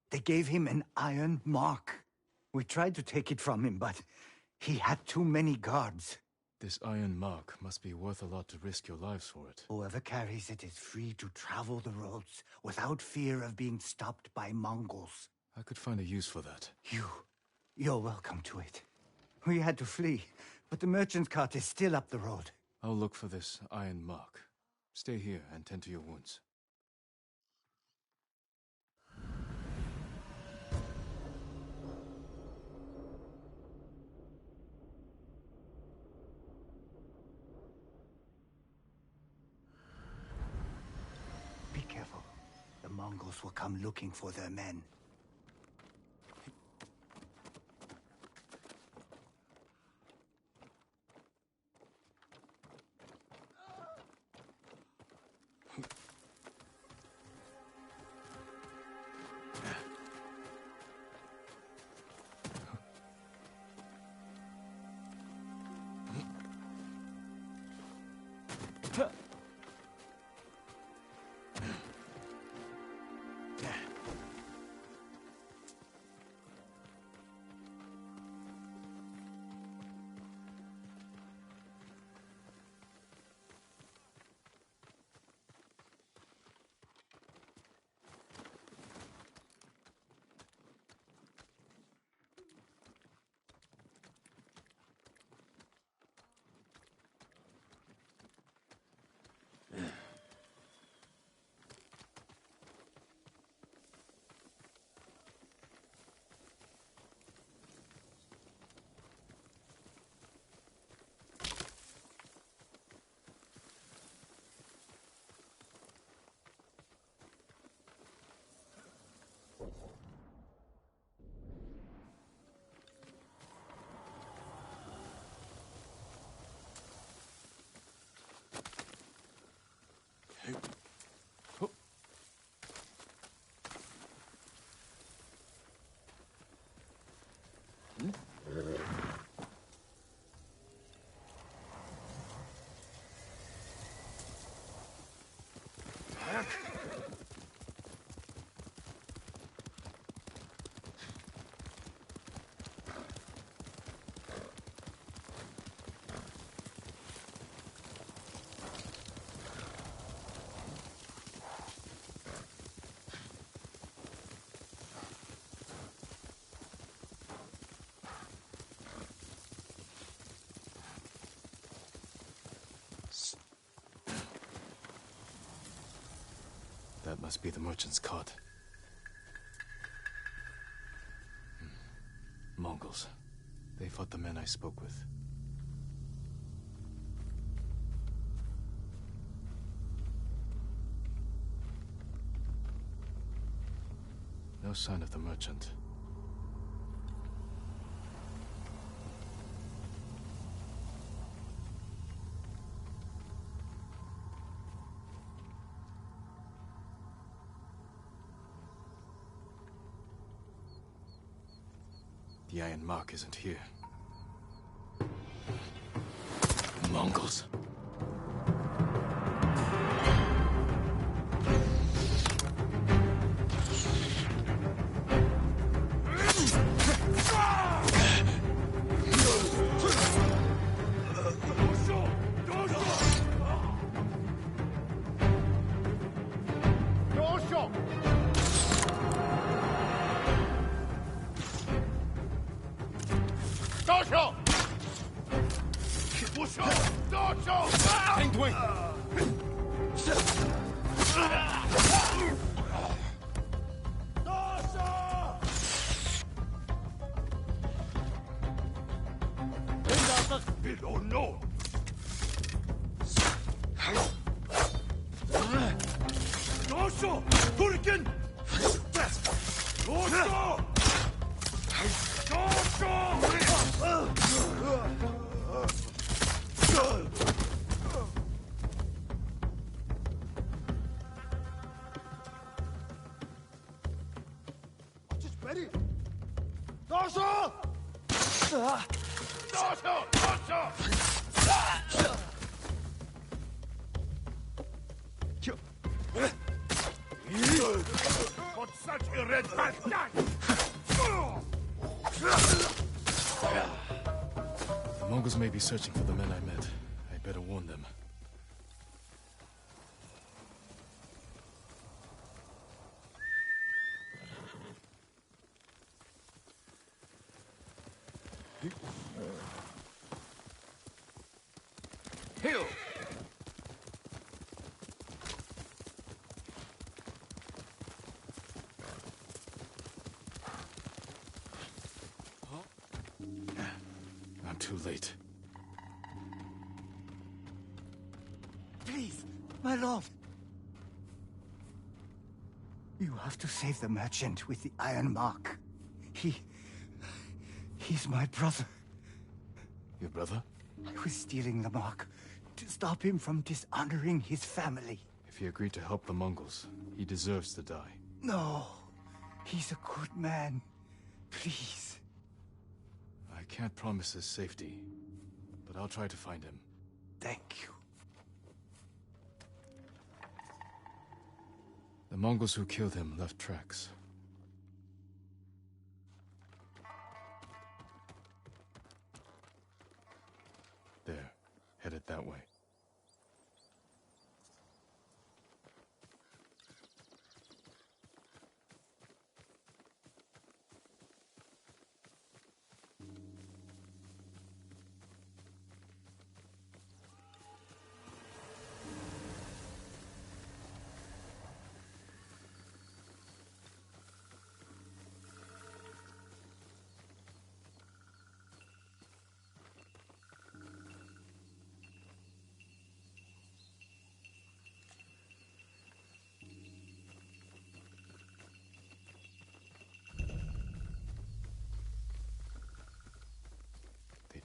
They gave him an iron mark. We tried to take it from him, but he had too many guards. This iron mark must be worth a lot to risk your lives for it. Whoever carries it is free to travel the roads without fear of being stopped by Mongols. I could find a use for that. You're welcome to it. We had to flee, but the merchant's cart is still up the road. I'll look for this iron mark. Stay here and tend to your wounds. Be careful. The Mongols will come looking for their men. Must be the merchant's cot. Mongols. They fought the men I spoke with. No sign of the merchant. The iron mark isn't here. Mongols. The Mongols may be searching for the men I met. I'd better warn them. Hill! I'm too late. Please, my lord. You have to save the merchant with the iron mark. He's my brother. Your brother? I was stealing the mark to stop him from dishonoring his family. If he agreed to help the Mongols, he deserves to die. No, he's a good man. Please. I can't promise his safety, but I'll try to find him. Thank you. The Mongols who killed him left tracks. There, headed that way.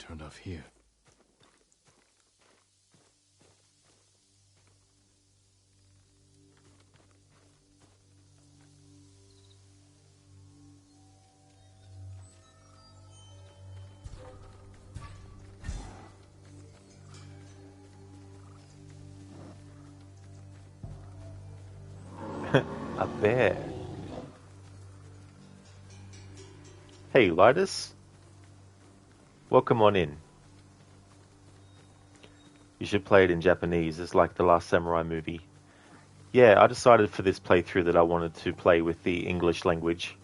Turned off here. A bear. Hey, Lidus. Welcome on in. You should play it in Japanese. It's like the Last Samurai movie. Yeah, I decided for this playthrough that I wanted to play with the English language.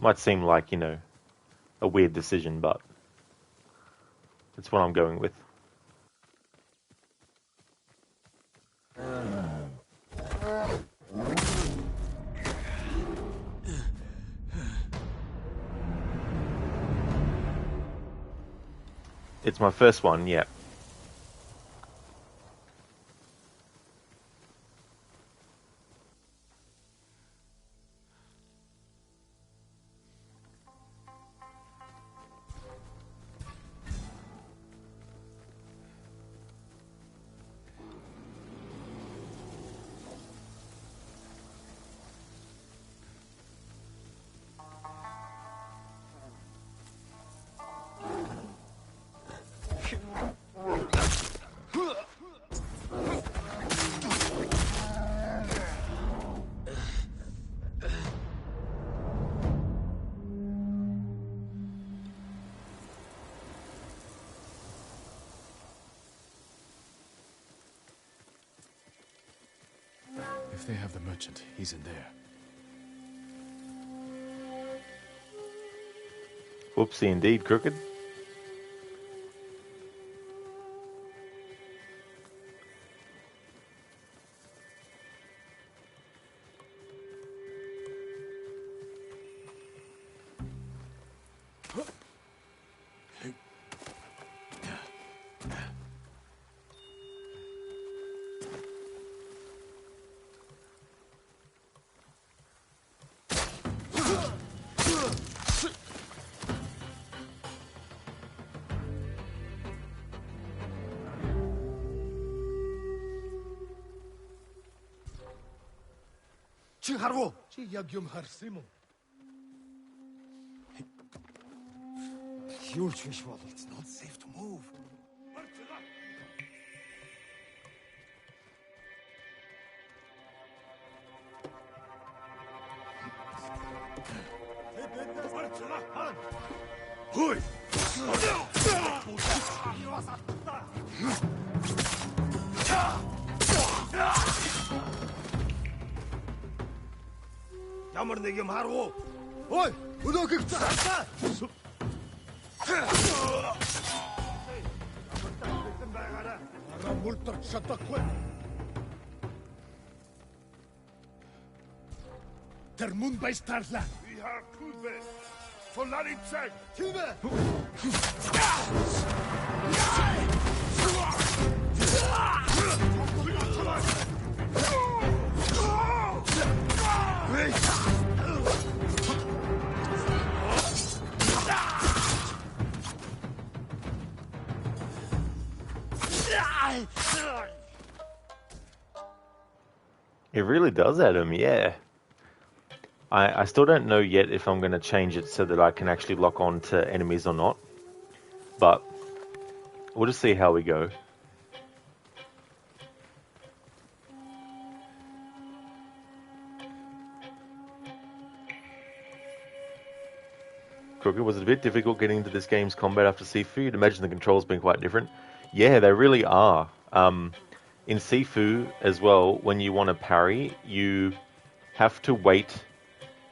Might seem like, you know, a weird decision, but That's what I'm going with. It's my first one, yeah. If they have the merchant, he's in there. Whoopsie indeed, Crooked. Чи харав? Чи яг юм харсан юм уу? Huge fish wall. It's not safe to move. Hoi! Ямар нэг юм харав уу? Ой, өнөөхийг цаашаа. Мултар чадахгүй. Тэр мөн баястарлаа. Би хаагүй. Фоларин цаг. Тивэ. It really does add him, yeah. I still don't know yet if I'm going to change it so that I can actually lock on to enemies or not. But we'll just see how we go. Crooked, was it a bit difficult getting into this game's combat after Sifu? You'd imagine the controls being quite different. Yeah, they really are. In Sifu as well, when you want to parry, you have to wait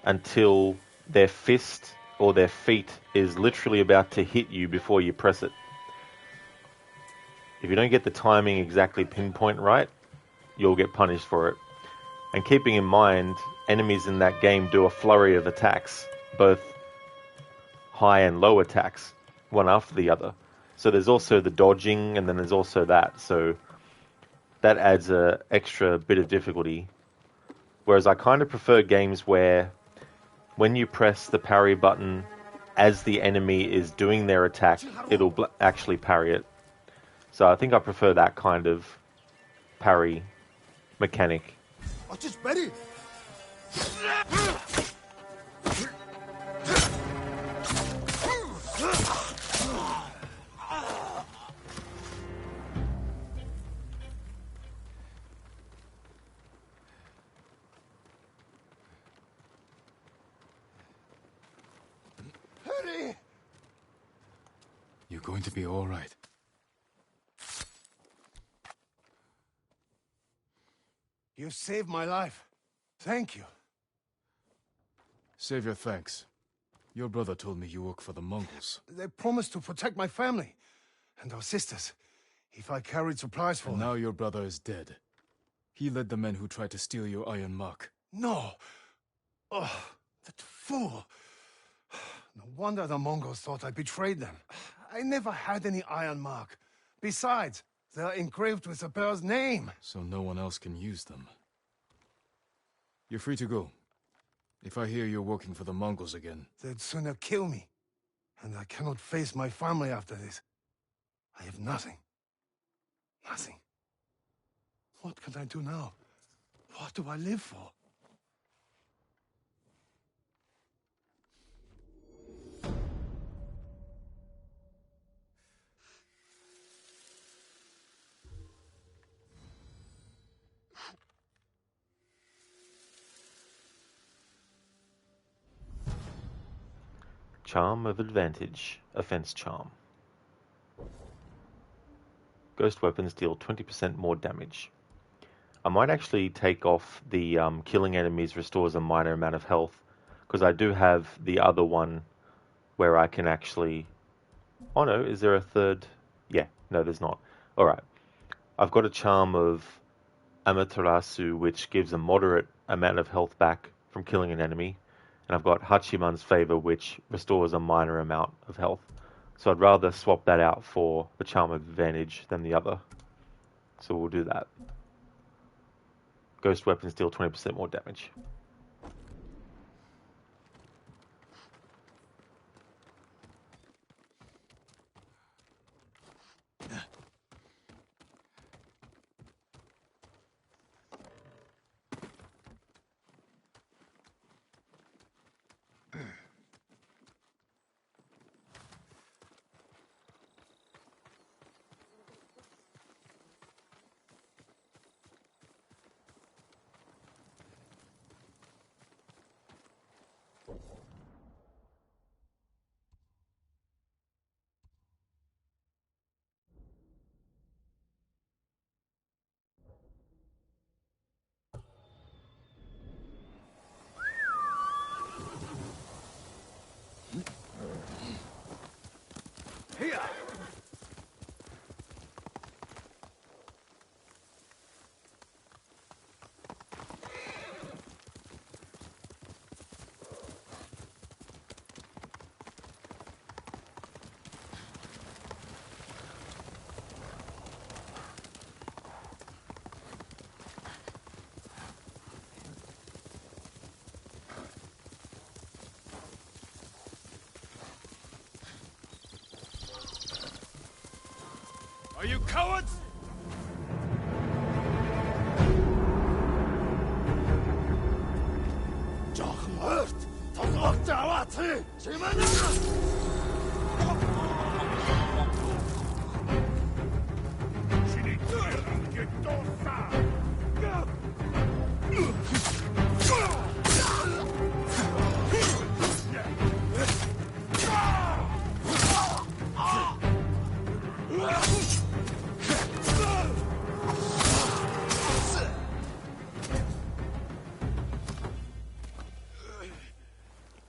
until their fist or their feet is literally about to hit you before you press it. If you don't get the timing exactly pinpoint right, you'll get punished for it. And keeping in mind, enemies in that game do a flurry of attacks, both high and low attacks, one after the other. So there's also the dodging, and then there's also that. So that adds an extra bit of difficulty. Whereas I kind of prefer games where when you press the parry button as the enemy is doing their attack, it'll actually parry it. So I think I prefer that kind of parry mechanic. You're going to be all right. You saved my life. Thank you. Save your thanks. Your brother told me you work for the Mongols. They promised to protect my family. And our sisters. If I carried supplies for And them. now your brother is dead. He led the men who tried to steal your iron mark. No! Oh, that fool! No wonder the Mongols thought I betrayed them. I never had any iron mark. Besides, they are engraved with the bear's name. So no one else can use them. You're free to go. If I hear you're working for the Mongols again... They'd sooner kill me. And I cannot face my family after this. I have nothing. Nothing. What can I do now? What do I live for? Charm of Advantage. Offense Charm. Ghost weapons deal 20% more damage. I might actually take off the killing enemies restores a minor amount of health, because I do have the other one where I can actually... Oh no, is there a third? Yeah, no there's not. Alright. I've got a Charm of Amaterasu, which gives a moderate amount of health back from killing an enemy. And I've got Hachiman's Favor, which restores a minor amount of health. So I'd rather swap that out for the Charm of Advantage than the other. So we'll do that. Ghost weapons deal 20% more damage. Here! Are you cowards?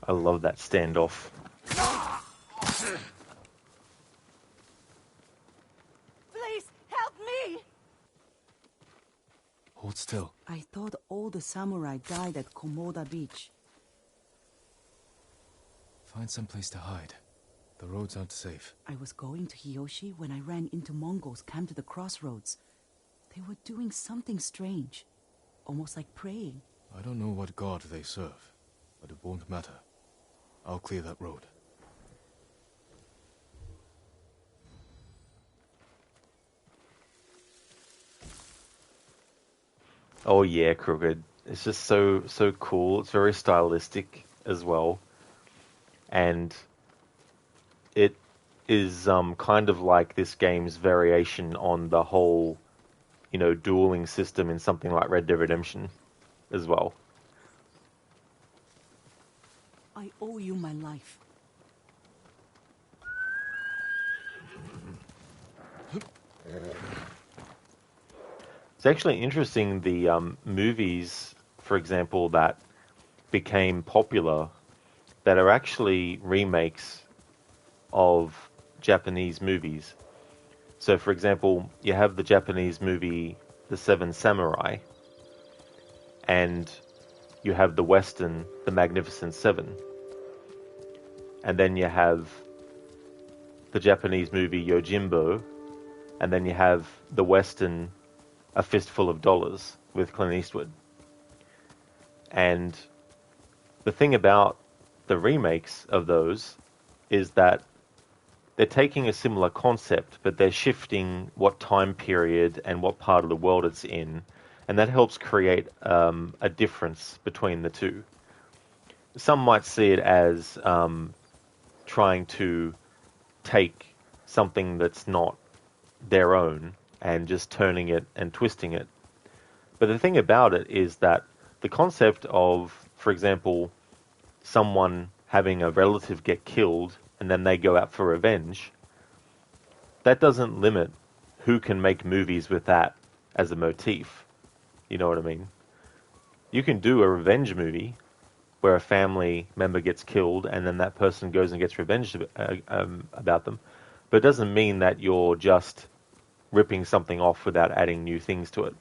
I love that standoff. Please, help me! Hold still. I thought all the samurai died at Komoda Beach. Find some place to hide. The roads aren't safe. I was going to Hiyoshi when I ran into Mongols camped at the crossroads. They were doing something strange. Almost like praying. I don't know what god they serve, but it won't matter. I'll clear that road. Oh yeah, Crooked. It's just so cool. It's very stylistic as well. And it is kind of like this game's variation on the whole, you know, dueling system in something like Red Dead Redemption as well. I owe you my life. It's actually interesting, the movies, for example, that became popular, that are actually remakes of Japanese movies. So, for example, you have the Japanese movie The Seven Samurai, and you have the Western The Magnificent Seven, and then you have the Japanese movie Yojimbo, and then you have the Western A Fistful of Dollars with Clint Eastwood. And the thing about the remakes of those is that they're taking a similar concept, but they're shifting what time period and what part of the world it's in, and that helps create a difference between the two. Some might see it as trying to take something that's not their own and just turning it and twisting it. But the thing about it is that the concept of, for example, someone having a relative get killed and then they go out for revenge, that doesn't limit who can make movies with that as a motif. You know what I mean? You can do a revenge movie where a family member gets killed and then that person goes and gets revenge about them, but it doesn't mean that you're just ripping something off without adding new things to it.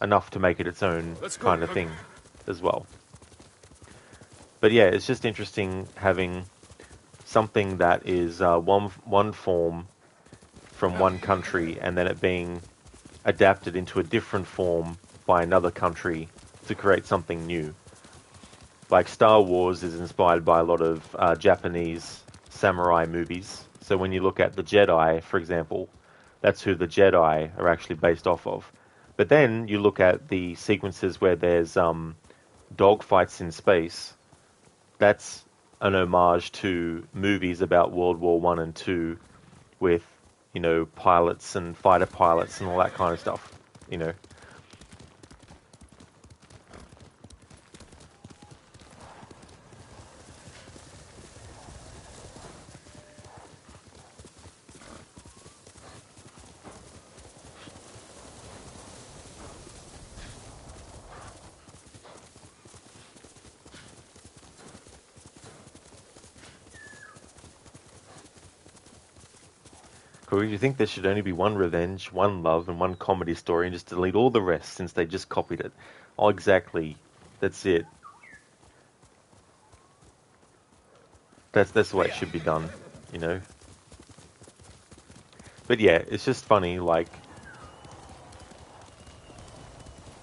Enough to make it its own kind of thing as well. But yeah, it's just interesting having something that is one form from one country and then it being adapted into a different form by another country to create something new. Like Star Wars is inspired by a lot of Japanese samurai movies. So when you look at the Jedi, for example, that's who the Jedi are actually based off of. But then you look at the sequences where there's dogfights in space. That's an homage to movies about World War I and II with, you know, pilots and fighter pilots and all that kind of stuff, you know. Corey, do you think there should only be one revenge, one love, and one comedy story, and just delete all the rest since they just copied it? Oh, exactly. That's it. That's the way it should be done, you know? But yeah, it's just funny, like,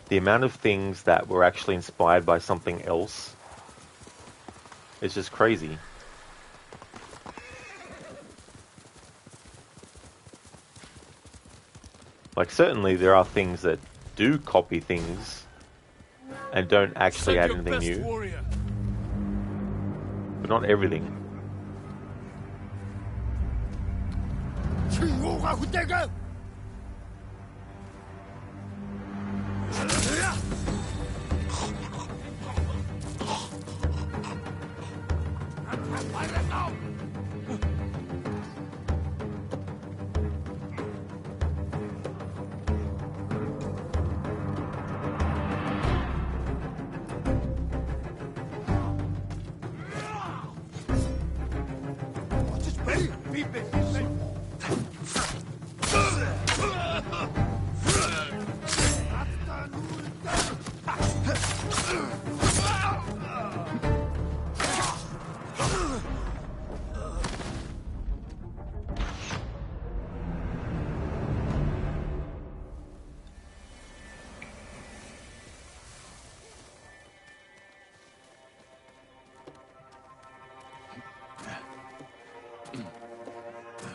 the amount of things that were actually inspired by something else is just crazy. Like, certainly there are things that do copy things and don't actually add anything new. But not everything.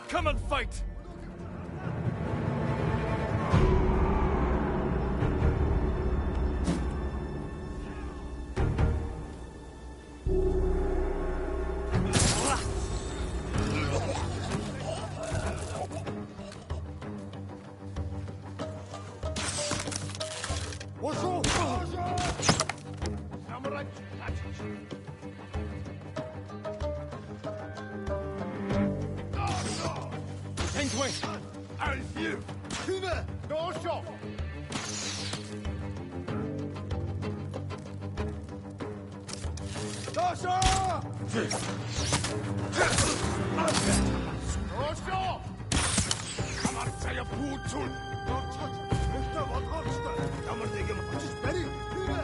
Come and fight! parçaya puçul. Işte vatandaşta. Yamır degim. Açış beri. Yürü.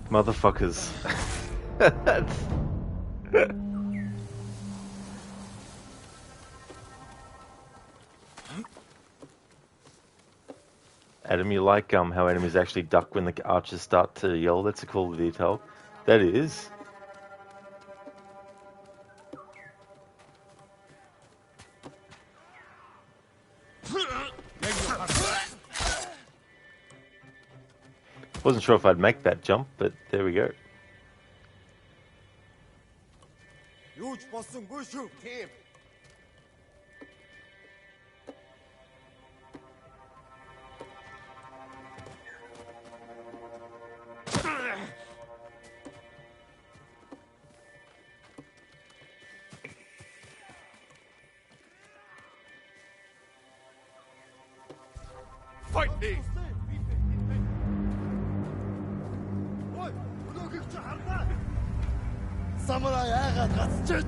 Motherfuckers. Adam, you like how enemies actually duck when the archers start to yell? That's a cool detail. That is. Wasn't sure if I'd make that jump, but there we go. Fight me! Samurai айгаад гацчих.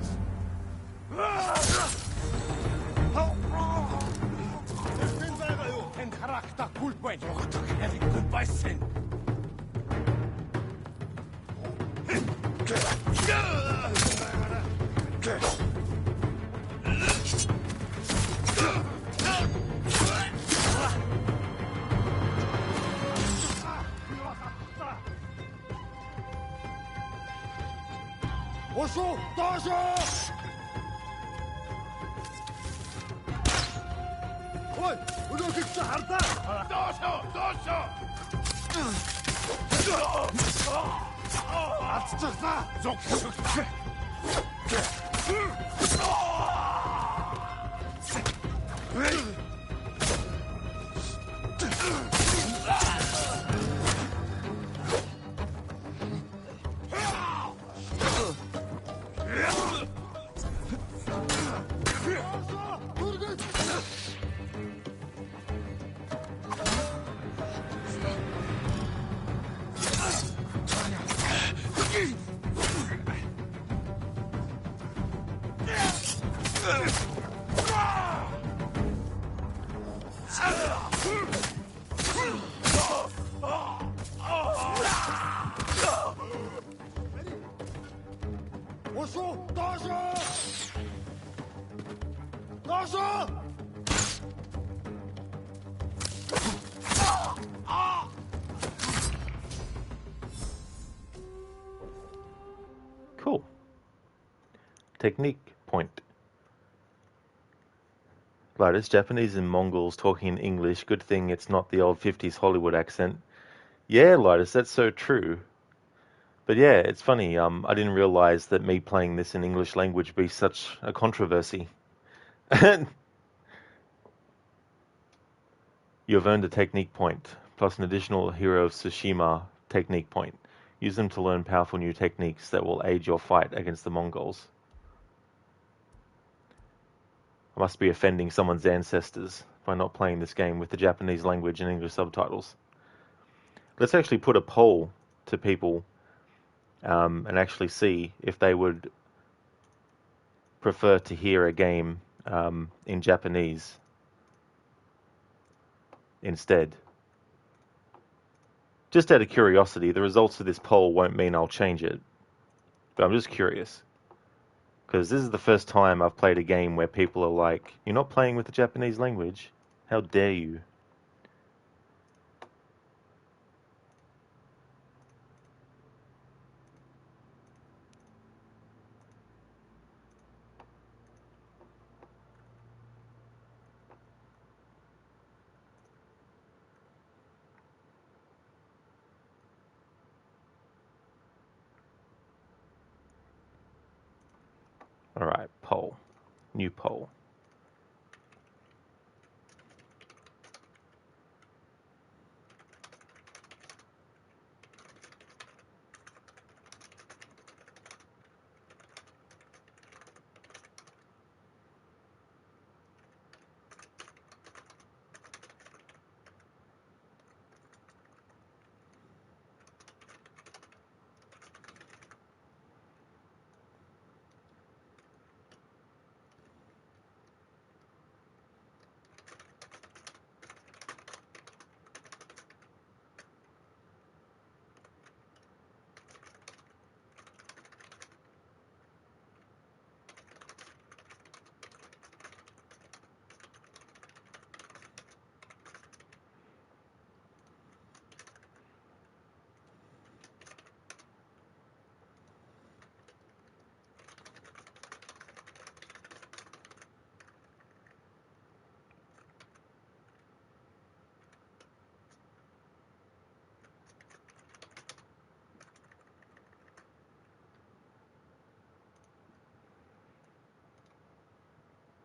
Тэн байгаа юу? Тэн харахта гүл байна. Роготог хэрэггүй байсан. Osho! Dosho! Ой, өнөөхийг чи хардаа. Досho! Досho! Атчихлаа. Зүг. Cool. Technique point. Right, it's Japanese and Mongols talking in English. Good thing it's not the old 50s Hollywood accent. Yeah, Lightus, that's so true. But yeah, it's funny. I didn't realize that me playing this in English language would be such a controversy. You have earned a technique point, plus an additional Hero of Tsushima technique point. Use them to learn powerful new techniques that will aid your fight against the Mongols. I must be offending someone's ancestors by not playing this game with the Japanese language and English subtitles. Let's actually put a poll to people and actually see if they would prefer to hear a game in Japanese instead. Just out of curiosity, the results of this poll won't mean I'll change it, but I'm just curious. Because this is the first time I've played a game where people are like, you're not playing with the Japanese language? How dare you? Alright, poll. New poll.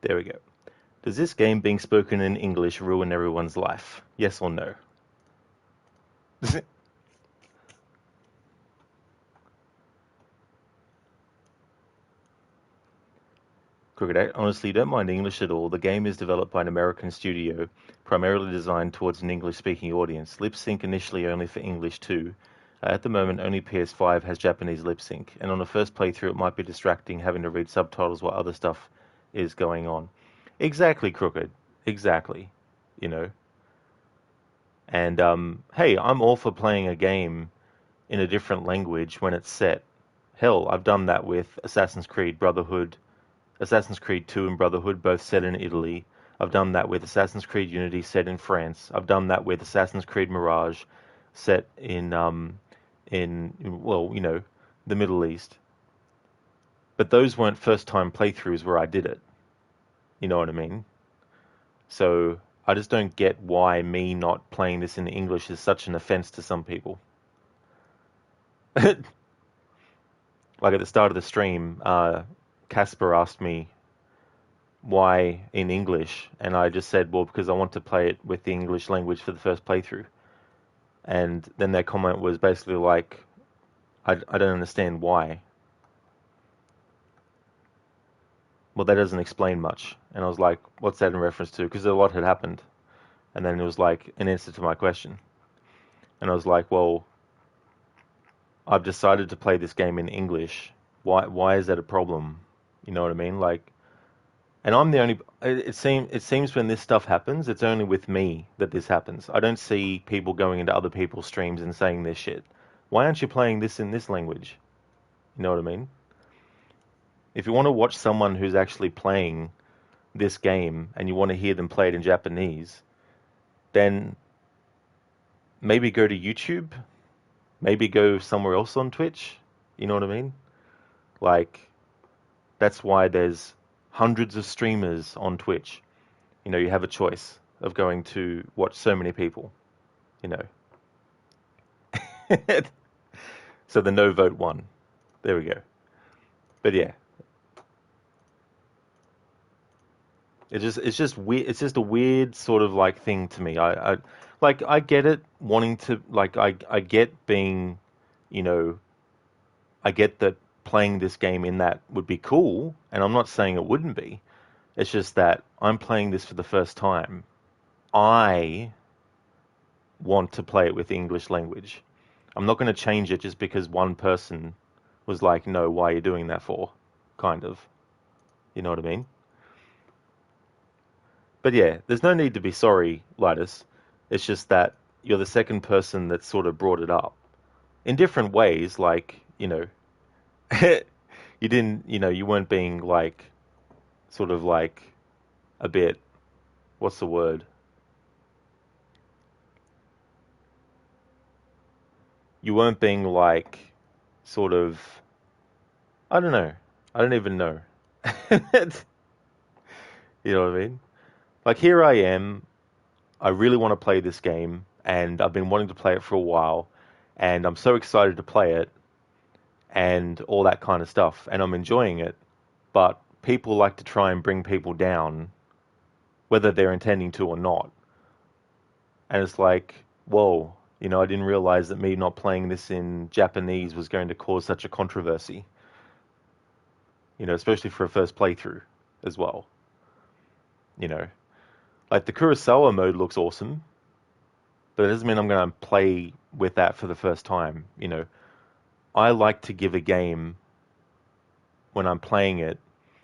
There we go. Does this game being spoken in English ruin everyone's life? Yes or no? Cricket, honestly, don't mind English at all. The game is developed by an American studio, primarily designed towards an English-speaking audience. Lip sync initially only for English too. At the moment, only PS5 has Japanese lip sync, and on the first playthrough, it might be distracting having to read subtitles while other stuff is going on. Exactly, Crooked. Exactly. You know. And hey, I'm all for playing a game in a different language when it's set. Hell, I've done that with Assassin's Creed Brotherhood. Assassin's Creed 2 and Brotherhood, both set in Italy. I've done that with Assassin's Creed Unity, set in France. I've done that with Assassin's Creed Mirage, set in well, you know, the Middle East. But those weren't first-time playthroughs where I did it. You know what I mean? So I just don't get why me not playing this in English is such an offense to some people. Like at the start of the stream, Casper asked me why in English, and I just said, well, because I want to play it with the English language for the first playthrough. And then their comment was basically like, I don't understand why. Well, that doesn't explain much. And I was like, what's that in reference to? Because a lot had happened. And then it was like an answer to my question. And I was like, well, I've decided to play this game in English. Why is that a problem? You know what I mean? Like, and I'm the only. It seems when this stuff happens, it's only with me that this happens. I don't see people going into other people's streams and saying this shit. Why aren't you playing this in this language? You know what I mean? If you want to watch someone who's actually playing this game and you want to hear them play it in Japanese, then maybe go to YouTube. Maybe go somewhere else on Twitch. You know what I mean? Like, that's why there's hundreds of streamers on Twitch. You know, you have a choice of going to watch so many people, you know. So the no vote won. There we go. But yeah. It's just weird. It's just a weird sort of like thing to me. I get it wanting to, like, I get being, you know, I get that playing this game in that would be cool, and I'm not saying it wouldn't be. It's just that I'm playing this for the first time. I want to play it with the English language. I'm not going to change it just because one person was like, no, why are you doing that for? Kind of. You know what I mean? But yeah, there's no need to be sorry, Lidus. It's just that you're the second person that sort of brought it up. In different ways, like, you know, you didn't, you know, you weren't being like, sort of like a bit, what's the word? You weren't being like, sort of, I don't know. I don't even know. You know what I mean? Like, here I am. I really want to play this game, and I've been wanting to play it for a while, and I'm so excited to play it, and all that kind of stuff, and I'm enjoying it, but people like to try and bring people down, whether they're intending to or not. And it's like, whoa, you know, I didn't realize that me not playing this in Japanese was going to cause such a controversy. You know, especially for a first playthrough as well. You know, like the Kurosawa mode looks awesome, but it doesn't mean I'm going to play with that for the first time. You know, I like to give a game, when I'm playing it,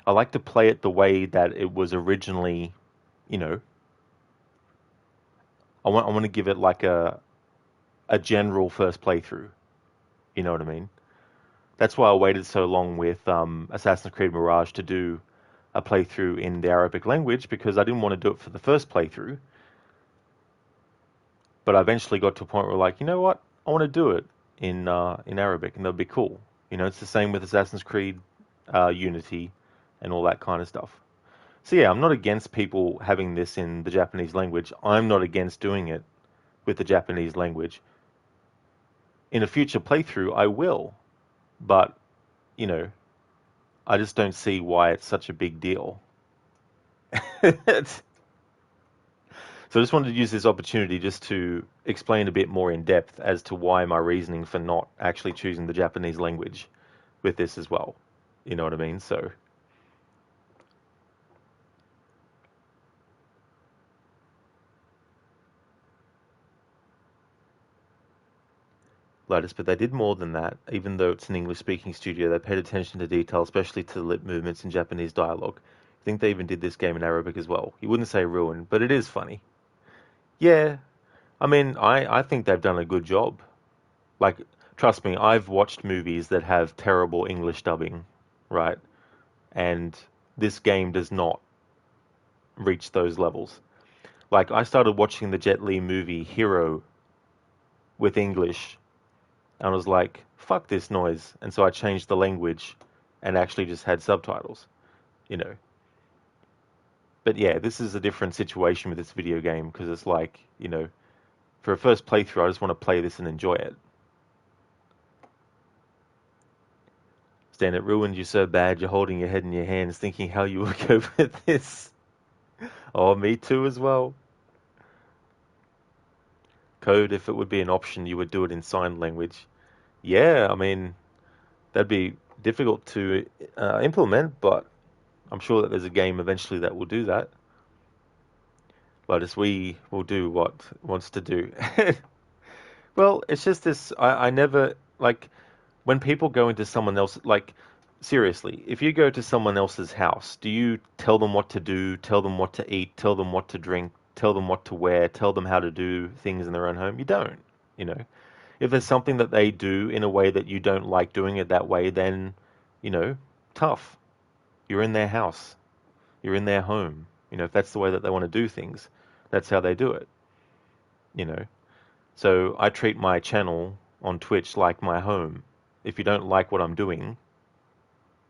I like to play it the way that it was originally, you know, I want to give it like a general first playthrough. You know what I mean? That's why I waited so long with Assassin's Creed Mirage to do a playthrough in the Arabic language, because I didn't want to do it for the first playthrough. But I eventually got to a point where, like, you know what? I want to do it in Arabic, and that'll be cool. You know, it's the same with Assassin's Creed Unity and all that kind of stuff. So yeah, I'm not against people having this in the Japanese language. I'm not against doing it with the Japanese language. In a future playthrough, I will. But, you know, I just don't see why it's such a big deal. So I just wanted to use this opportunity just to explain a bit more in depth as to why my reasoning for not actually choosing the Japanese language with this as well. You know what I mean? So Lotus, but they did more than that. Even though it's an English-speaking studio, they paid attention to detail, especially to the lip movements and Japanese dialogue. I think they even did this game in Arabic as well. You wouldn't say ruined, but it is funny. Yeah, I mean, I think they've done a good job. Like, trust me, I've watched movies that have terrible English dubbing, right? And this game does not reach those levels. Like, I started watching the Jet Li movie Hero with English, and I was like, fuck this noise. And so I changed the language and actually just had subtitles, you know. But yeah, this is a different situation with this video game, because it's like, you know, for a first playthrough, I just want to play this and enjoy it. Stan, it ruined you so bad you're holding your head in your hands thinking how you would go with this. Oh, me too as well. Code, if it would be an option, you would do it in sign language. Yeah, I mean, that'd be difficult to implement, but I'm sure that there's a game eventually that will do that. Lotus, we will do what wants to do. Well, it's just this, I never, like, when people go into someone else, like, seriously, if you go to someone else's house, do you tell them what to do, tell them what to eat, tell them what to drink, tell them what to wear, tell them how to do things in their own home? You don't, you know. If there's something that they do in a way that you don't like doing it that way, then, you know, tough. You're in their house. You're in their home. You know, if that's the way that they want to do things, that's how they do it. You know. So I treat my channel on Twitch like my home. If you don't like what I'm doing,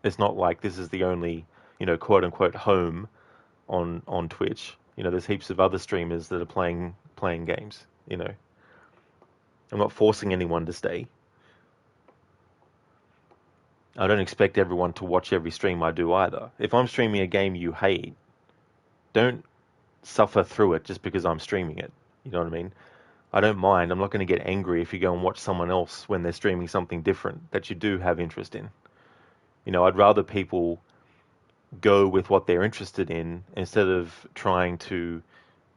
it's not like this is the only, you know, quote unquote home on Twitch. You know, there's heaps of other streamers that are playing games, you know. I'm not forcing anyone to stay. I don't expect everyone to watch every stream I do either. If I'm streaming a game you hate, don't suffer through it just because I'm streaming it. You know what I mean? I don't mind. I'm not going to get angry if you go and watch someone else when they're streaming something different that you do have interest in. You know, I'd rather people go with what they're interested in instead of trying to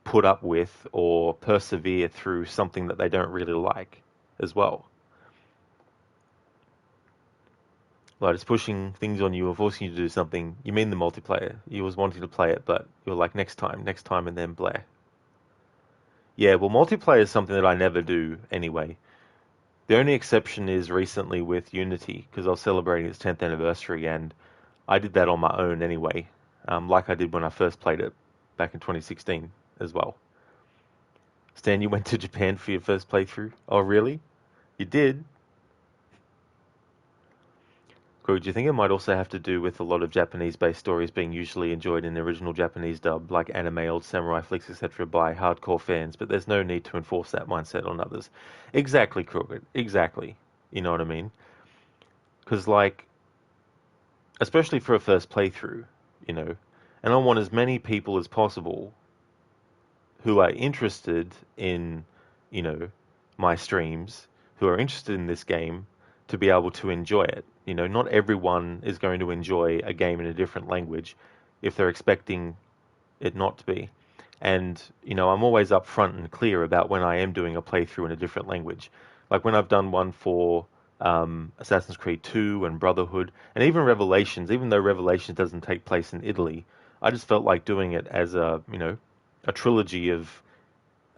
put up with or persevere through something that they don't really like as well. Like, it's pushing things on you or forcing you to do something. You mean the multiplayer. You was wanting to play it, but you're like, next time, and then blah. Yeah, well, multiplayer is something that I never do anyway. The only exception is recently with Unity, because I was celebrating its 10th anniversary, and I did that on my own anyway, like I did when I first played it back in 2016 as well. Stan, you went to Japan for your first playthrough? Oh, really? You did? Cool. Do you think it might also have to do with a lot of Japanese-based stories being usually enjoyed in the original Japanese dub, like anime, old samurai flicks, etc., by hardcore fans, but there's no need to enforce that mindset on others? Exactly, Crooked. Exactly. You know what I mean? Because, like, especially for a first playthrough, you know, and I want as many people as possible who are interested in, you know, my streams, who are interested in this game, to be able to enjoy it. You know, not everyone is going to enjoy a game in a different language if they're expecting it not to be. And, you know, I'm always upfront and clear about when I am doing a playthrough in a different language. Like when I've done one for Assassin's Creed 2 and Brotherhood, and even Revelations, even though Revelations doesn't take place in Italy, I just felt like doing it as a, you know, a trilogy of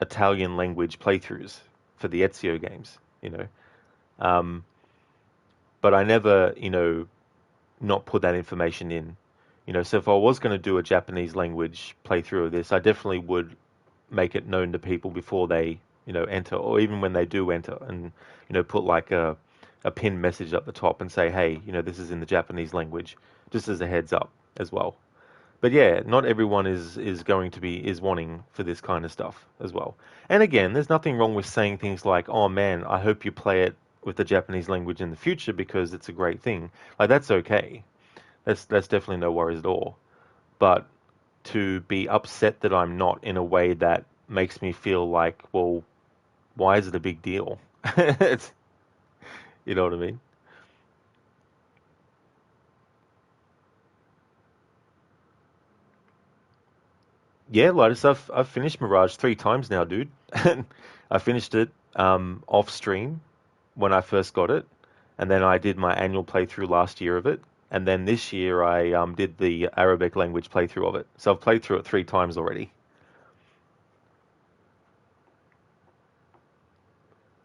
Italian language playthroughs for the Ezio games, you know. But I never, you know, not put that information in. You know, so if I was going to do a Japanese language playthrough of this, I definitely would make it known to people before they, you know, enter, or even when they do enter, and, you know, put like a pinned message up the top and say, hey, you know, this is in the Japanese language, just as a heads up as well. But yeah, not everyone is going to be wanting for this kind of stuff as well. And again, there's nothing wrong with saying things like, "Oh man, I hope you play it with the Japanese language in the future because it's a great thing." Like that's okay. That's definitely no worries at all. But to be upset that I'm not in a way that makes me feel like, well, why is it a big deal? It's, you know what I mean? Yeah, Lotus, I've finished Mirage 3 times now, dude. I finished it off stream when I first got it, and then I did my annual playthrough last year of it, and then this year I did the Arabic language playthrough of it. So I've played through it 3 times already.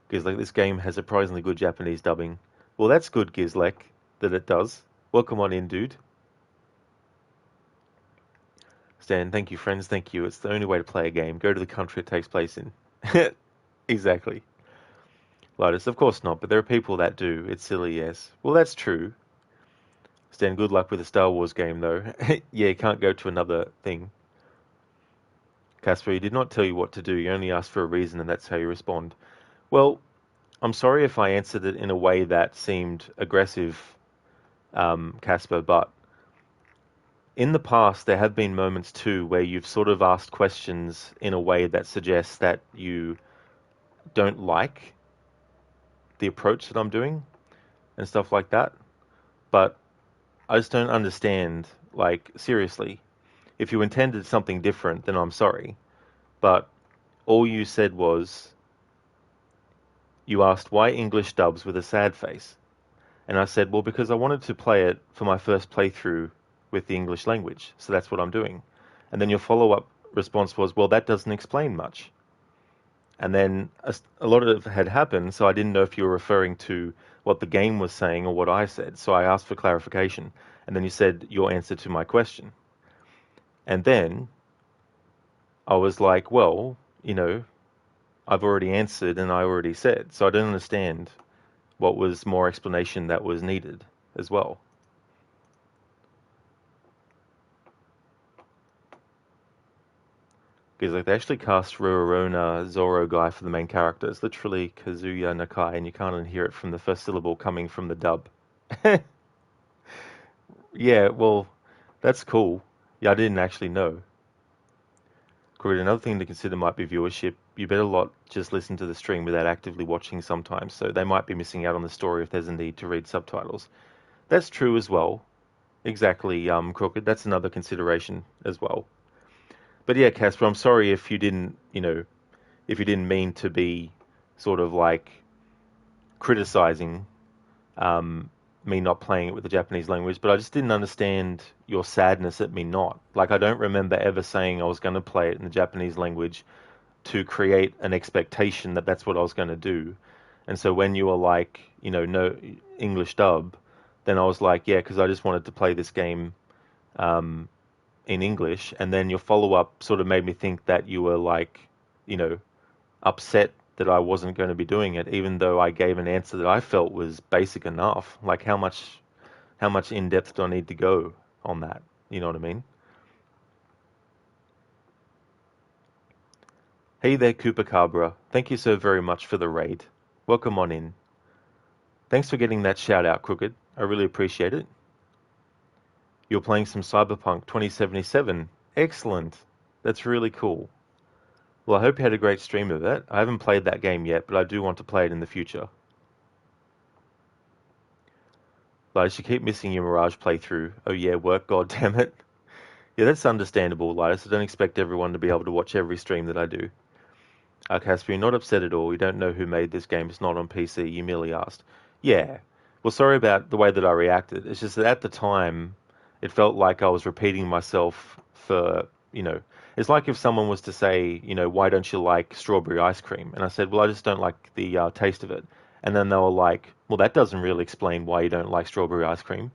Gizlek, this game has surprisingly good Japanese dubbing. Well, that's good, Gizlek, that it does. Welcome on in, dude. Stan, thank you, friends, thank you. It's the only way to play a game. Go to the country it takes place in. Exactly. Lotus, of course not, but there are people that do. It's silly, yes. Well, that's true. Stan, good luck with the Star Wars game, though. Yeah, you can't go to another thing. Casper, he did not tell you what to do. You only asked for a reason, and that's how you respond. Well, I'm sorry if I answered it in a way that seemed aggressive, Casper, but in the past, there have been moments too where you've sort of asked questions in a way that suggests that you don't like the approach that I'm doing and stuff like that. But I just don't understand, like, seriously. If you intended something different, then I'm sorry. But all you said was, you asked why English dubs with a sad face. And I said, well, because I wanted to play it for my first playthrough with the English language. So that's what I'm doing. And then your follow-up response was, well, that doesn't explain much. And then a lot of it had happened, so I didn't know if you were referring to what the game was saying or what I said. So I asked for clarification. And then you said your answer to my question. And then I was like, well, you know, I've already answered and I already said. So I don't understand what was more explanation that was needed as well. Because like they actually cast Rurouni Zoro guy for the main character. It's literally Kazuya Nakai, and you can't even hear it from the first syllable coming from the dub. Yeah, well, that's cool. Yeah, I didn't actually know. Great. Another thing to consider might be viewership. You better not just listen to the stream without actively watching sometimes, so they might be missing out on the story if there's a need to read subtitles. That's true as well. Exactly, Crooked. That's another consideration as well. But yeah, Casper, I'm sorry if you didn't, you know, if you didn't mean to be sort of like criticizing me not playing it with the Japanese language, but I just didn't understand your sadness at me not. Like, I don't remember ever saying I was going to play it in the Japanese language to create an expectation that that's what I was going to do. And so when you were like, no English dub, then I was like, yeah, because I just wanted to play this game in English. And then your follow-up sort of made me think that you were like, upset that I wasn't going to be doing it, even though I gave an answer that I felt was basic enough. Like, how much in depth do I need to go on that? You know what I mean? Hey there, Koopa Cabra. Thank you so very much for the raid. Welcome on in. Thanks for getting that shout out, Crooked. I really appreciate it. You're playing some Cyberpunk 2077. Excellent. That's really cool. Well, I hope you had a great stream of it. I haven't played that game yet, but I do want to play it in the future. Linus, you keep missing your Mirage playthrough. Oh yeah, work, god damn it. Yeah, that's understandable, Linus. I don't expect everyone to be able to watch every stream that I do. Casper, you're not upset at all. You don't know who made this game. It's not on PC. You merely asked. Yeah. Well, sorry about the way that I reacted. It's just that at the time, it felt like I was repeating myself for, it's like if someone was to say, why don't you like strawberry ice cream? And I said, well, I just don't like the taste of it. And then they were like, well, that doesn't really explain why you don't like strawberry ice cream.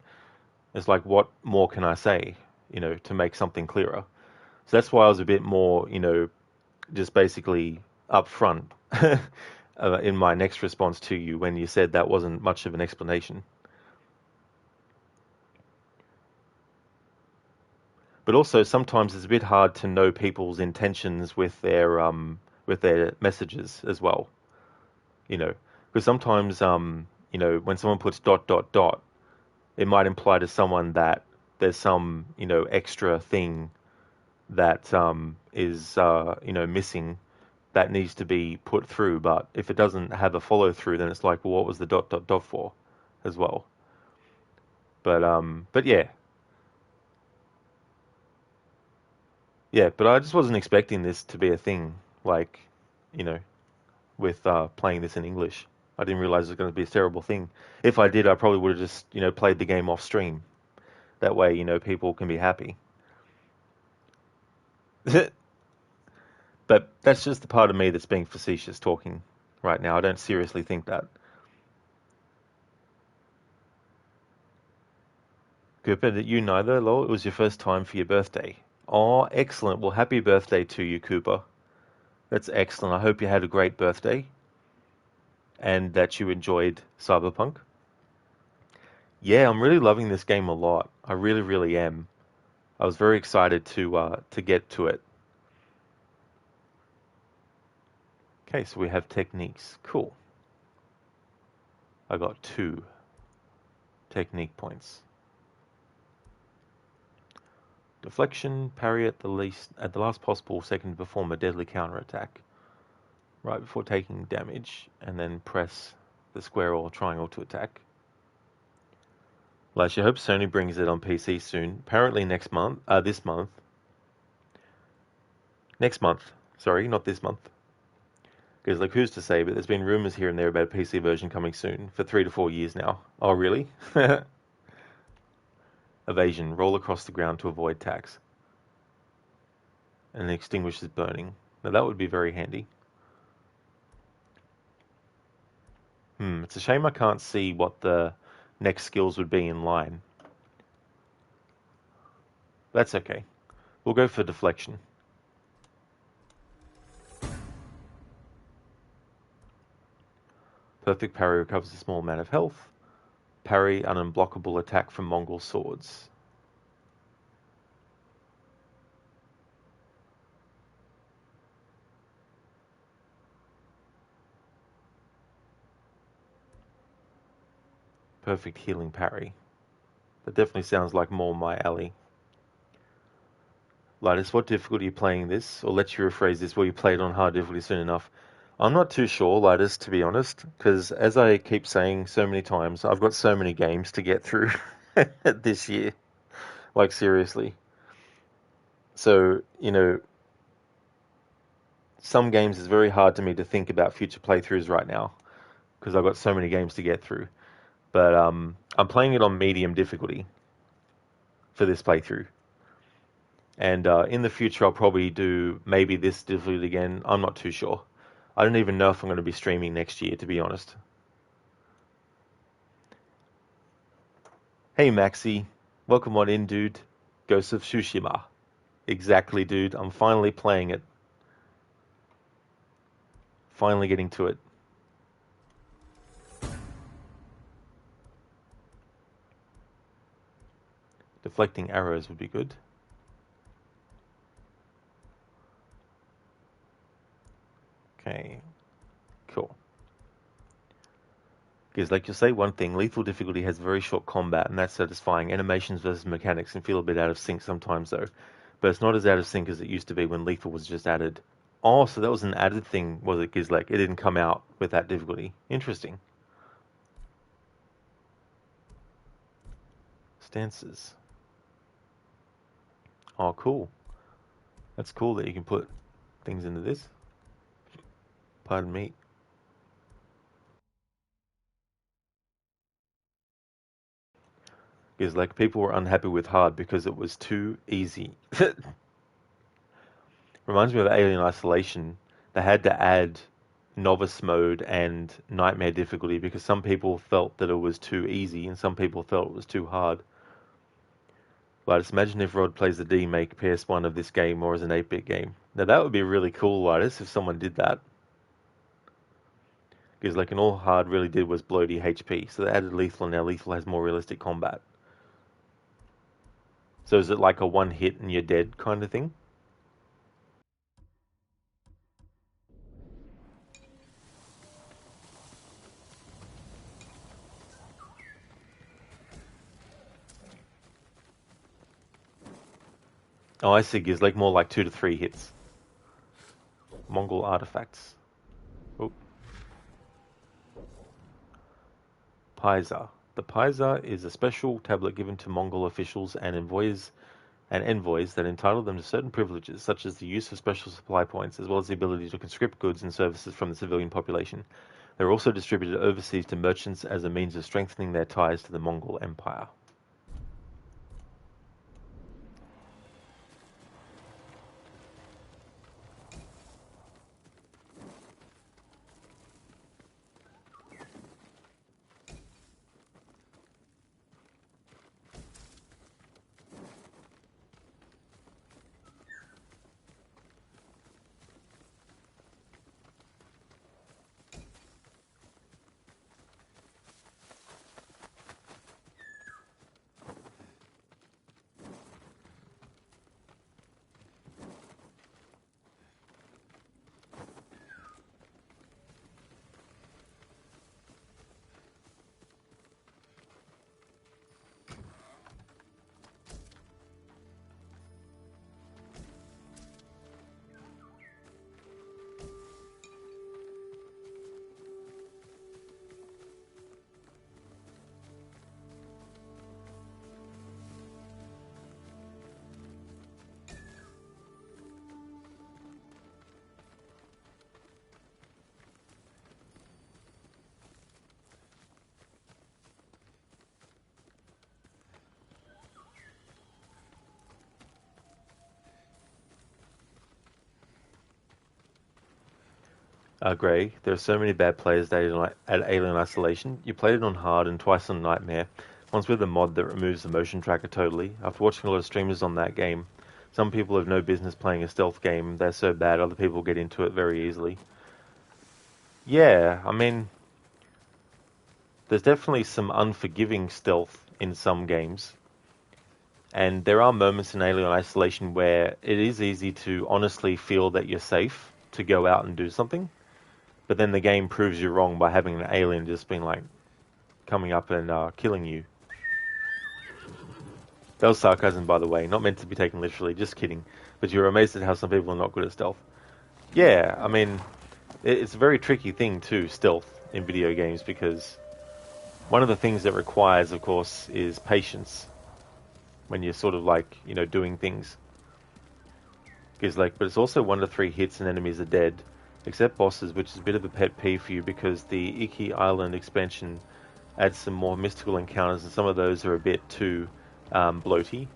It's like, what more can I say, to make something clearer? So that's why I was a bit more, just basically upfront in my next response to you when you said that wasn't much of an explanation. But also sometimes it's a bit hard to know people's intentions with their messages as well. Because sometimes when someone puts ... it might imply to someone that there's some extra thing that is missing that needs to be put through. But if it doesn't have a follow through, then it's like, well, what was the ... for as well? But yeah. Yeah, but I just wasn't expecting this to be a thing, like, with playing this in English. I didn't realize it was going to be a terrible thing. If I did, I probably would have just, played the game off stream. That way, people can be happy. But that's just the part of me that's being facetious talking right now. I don't seriously think that. Cooper, that you neither, lol. It was your first time for your birthday. Oh, excellent. Well, happy birthday to you, Cooper. That's excellent. I hope you had a great birthday and that you enjoyed Cyberpunk. Yeah, I'm really loving this game a lot. I really, really am. I was very excited to get to it. Okay, so we have techniques. Cool. I got 2 technique points. Deflection, parry at the last possible second to perform a deadly counterattack. Right before taking damage, and then press the square or triangle to attack. Lash, I hope Sony brings it on PC soon. Apparently next month. This month. Next month. Sorry, not this month. Because, like, who's to say, but there's been rumors here and there about a PC version coming soon, for 3 to 4 years now. Oh, really? Evasion. Roll across the ground to avoid attacks. And extinguishes burning. Now, that would be very handy. It's a shame I can't see what the next skills would be in line. That's okay. We'll go for deflection. Perfect parry recovers a small amount of health. Parry an unblockable attack from Mongol swords. Perfect healing parry. That definitely sounds like more my alley. Linus, what difficulty are you playing this? Or let you rephrase this, will you play it on hard difficulty soon enough? I'm not too sure, Linus, to be honest, because as I keep saying so many times, I've got so many games to get through this year. Like, seriously. So, some games is very hard to me to think about future playthroughs right now, because I've got so many games to get through. But I'm playing it on medium difficulty for this playthrough. And in the future, I'll probably do maybe this difficulty again. I'm not too sure. I don't even know if I'm going to be streaming next year, to be honest. Hey, Maxi. Welcome on in, dude. Ghost of Tsushima. Exactly, dude. I'm finally playing it. Finally getting to it. Deflecting arrows would be good. Okay. Cool. Because, like you say, one thing, lethal difficulty has very short combat, and that's satisfying. Animations versus mechanics can feel a bit out of sync sometimes, though. But it's not as out of sync as it used to be when lethal was just added. Oh, so that was an added thing, was it, Gizlek? It didn't come out with that difficulty. Interesting. Stances. Oh, cool. That's cool that you can put things into this. Pardon me. Because, like, people were unhappy with hard because it was too easy. Reminds me of Alien Isolation. They had to add novice mode and nightmare difficulty because some people felt that it was too easy and some people felt it was too hard. Like, just imagine if Rod plays the D-make PS1 of this game or as an 8-bit game. Now that would be really cool, Lidus, if someone did that. Because like, all hard really did was blow the HP. So they added lethal and now lethal has more realistic combat. So is it like a one hit and you're dead kind of thing? Oh, I see. Giz, like more like 2 to 3 hits. Mongol artifacts. Oh. Paisa. The Paisa is a special tablet given to Mongol officials and envoys that entitle them to certain privileges, such as the use of special supply points, as well as the ability to conscript goods and services from the civilian population. They are also distributed overseas to merchants as a means of strengthening their ties to the Mongol Empire. Gray, there are so many bad players at Alien Isolation. You played it on hard and twice on Nightmare. Once with a mod that removes the motion tracker totally. After watching a lot of streamers on that game, some people have no business playing a stealth game. They're so bad, other people get into it very easily. Yeah, I mean, there's definitely some unforgiving stealth in some games. And there are moments in Alien Isolation where it is easy to honestly feel that you're safe to go out and do something. But then the game proves you wrong by having an alien just being like, coming up and killing you. That was sarcasm, by the way, not meant to be taken literally, just kidding. But you're amazed at how some people are not good at stealth. Yeah, I mean, it's a very tricky thing too, stealth in video games, because one of the things that requires, of course, is patience when you're sort of like, doing things. Because but it's also 1 to 3 hits and enemies are dead. Except bosses, which is a bit of a pet peeve for you because the Iki Island expansion add some more mystical encounters, and some of those are a bit too bloaty.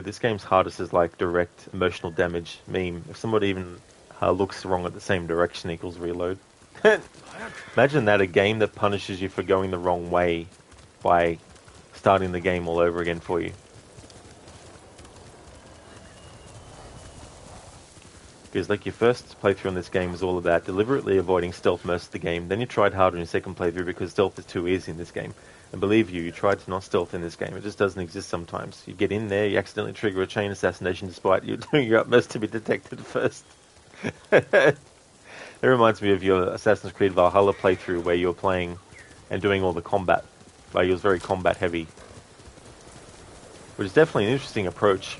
This game's hardest is like direct emotional damage meme. If somebody even looks wrong at the same direction equals reload. Imagine that, a game that punishes you for going the wrong way by starting the game all over again for you. Because like your first playthrough on this game is all about deliberately avoiding stealth most of the game. Then you tried harder in your second playthrough because stealth is too easy in this game. And believe you tried to not stealth in this game. It just doesn't exist sometimes. You get in there, you accidentally trigger a chain assassination despite you doing your utmost to be detected first. It reminds me of your Assassin's Creed Valhalla playthrough where you were playing and doing all the combat. Like, it was very combat heavy. Which is definitely an interesting approach.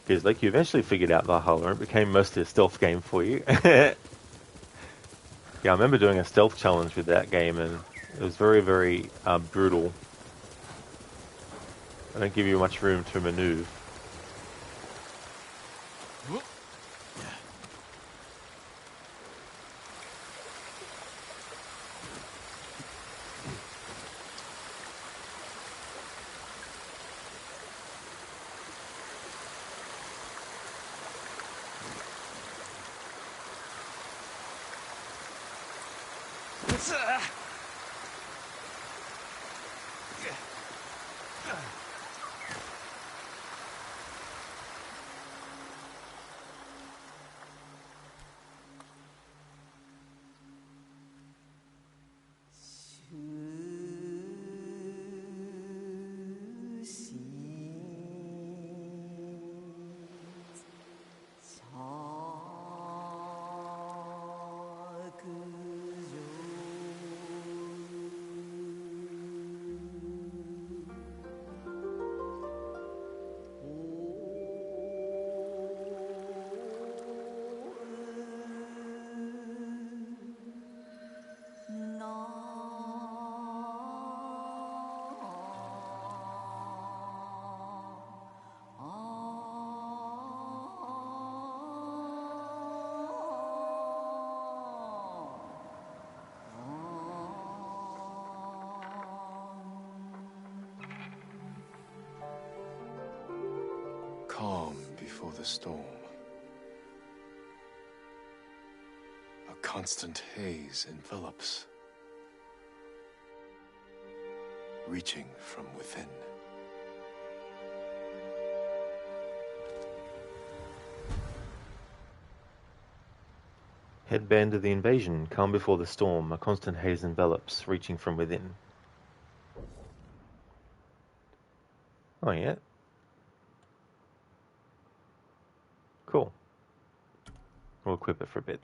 Because like you eventually figured out Valhalla and it became mostly a stealth game for you. Yeah, I remember doing a stealth challenge with that game and it was very, very brutal. I don't give you much room to maneuver. Calm before the storm. A constant haze envelops, reaching from within. Headband of the invasion, calm before the storm, a constant haze envelops, reaching from within. Oh yeah. Cool. We'll equip it for a bit.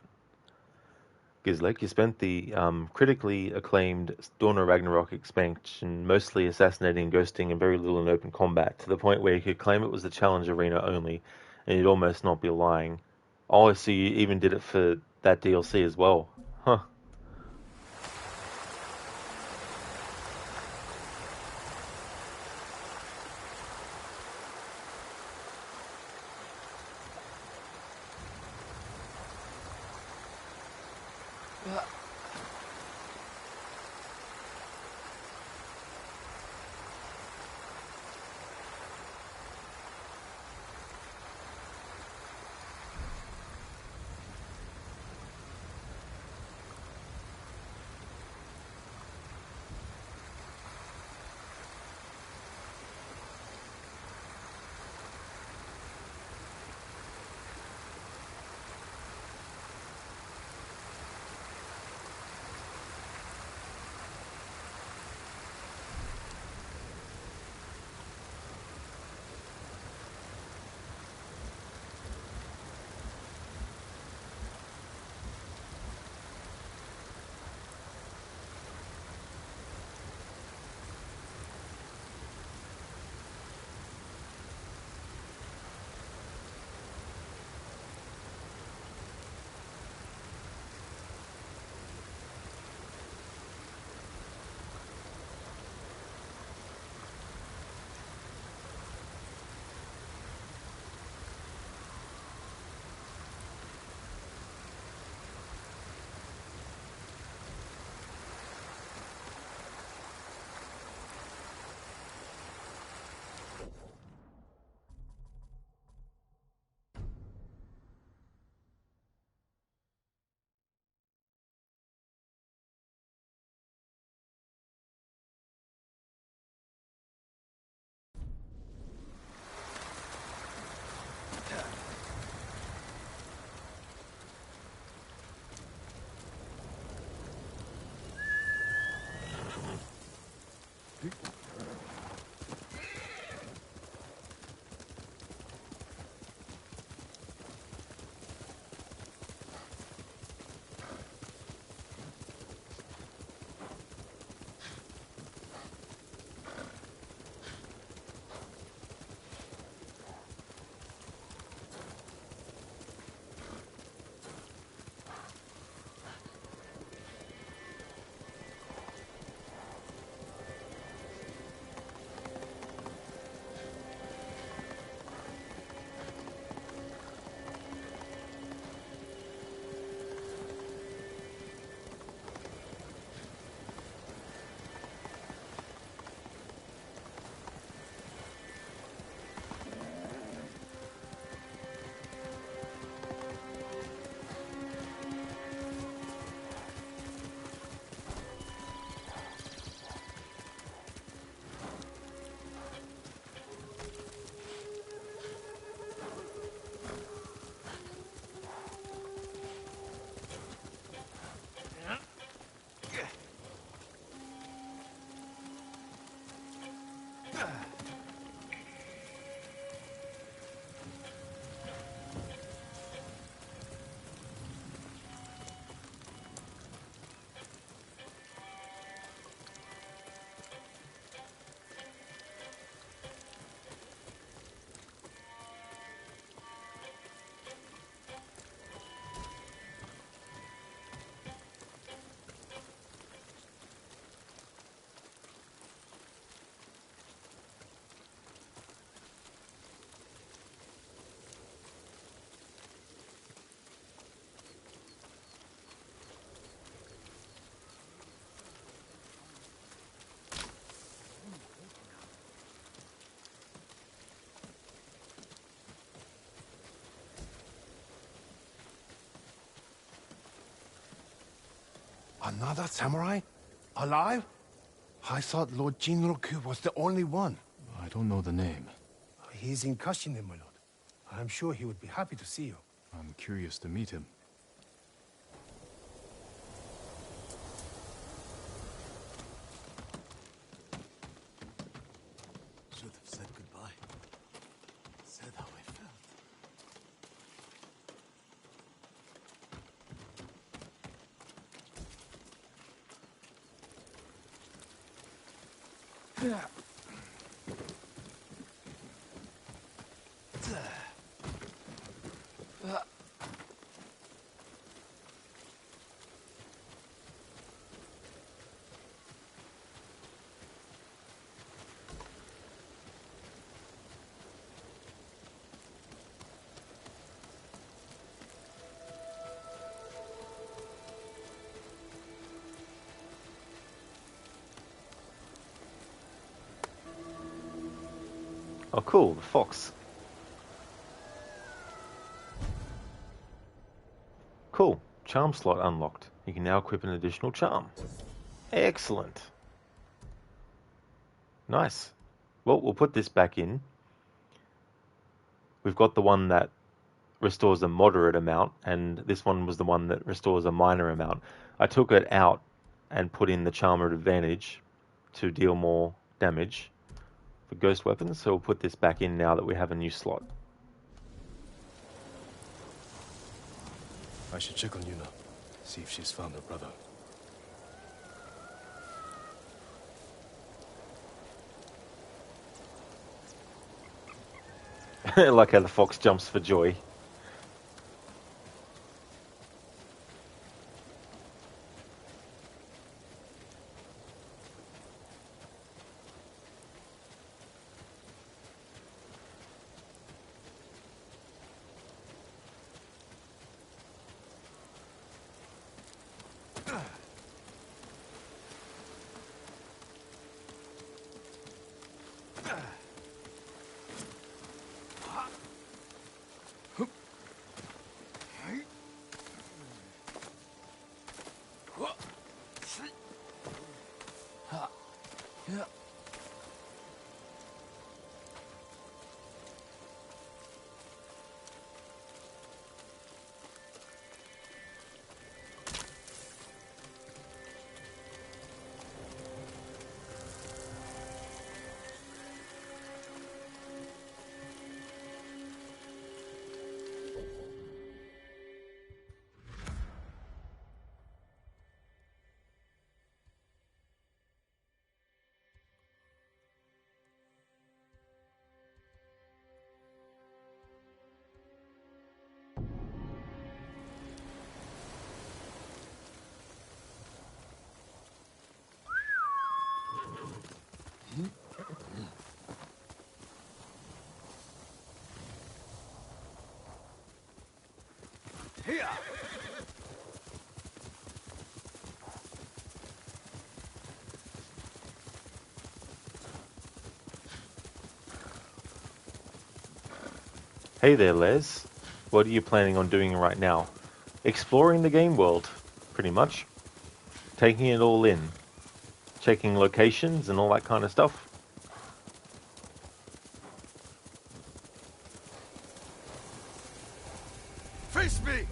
Gizlek, you spent the critically acclaimed Dawn of Ragnarok expansion mostly assassinating and ghosting and very little in open combat, to the point where you could claim it was the challenge arena only, and you'd almost not be lying. Oh, I see you even did it for that DLC as well. Huh. Another samurai? Alive? I thought Lord Jinroku was the only one. I don't know the name. He's in Kashine, my lord. I'm sure he would be happy to see you. I'm curious to meet him. Should have said goodbye. Said how I felt. Oh, cool, the fox. Cool, charm slot unlocked. You can now equip an additional charm. Excellent. Nice. Well, we'll put this back in. We've got the one that restores a moderate amount, and this one was the one that restores a minor amount. I took it out and put in the charm of advantage to deal more damage for ghost weapons, so we'll put this back in now that we have a new slot. I should check on Yuna, see if she's found her brother. I like how the fox jumps for joy. Hey there, Les. What are you planning on doing right now? Exploring the game world, pretty much. Taking it all in. Checking locations and all that kind of stuff. Face me!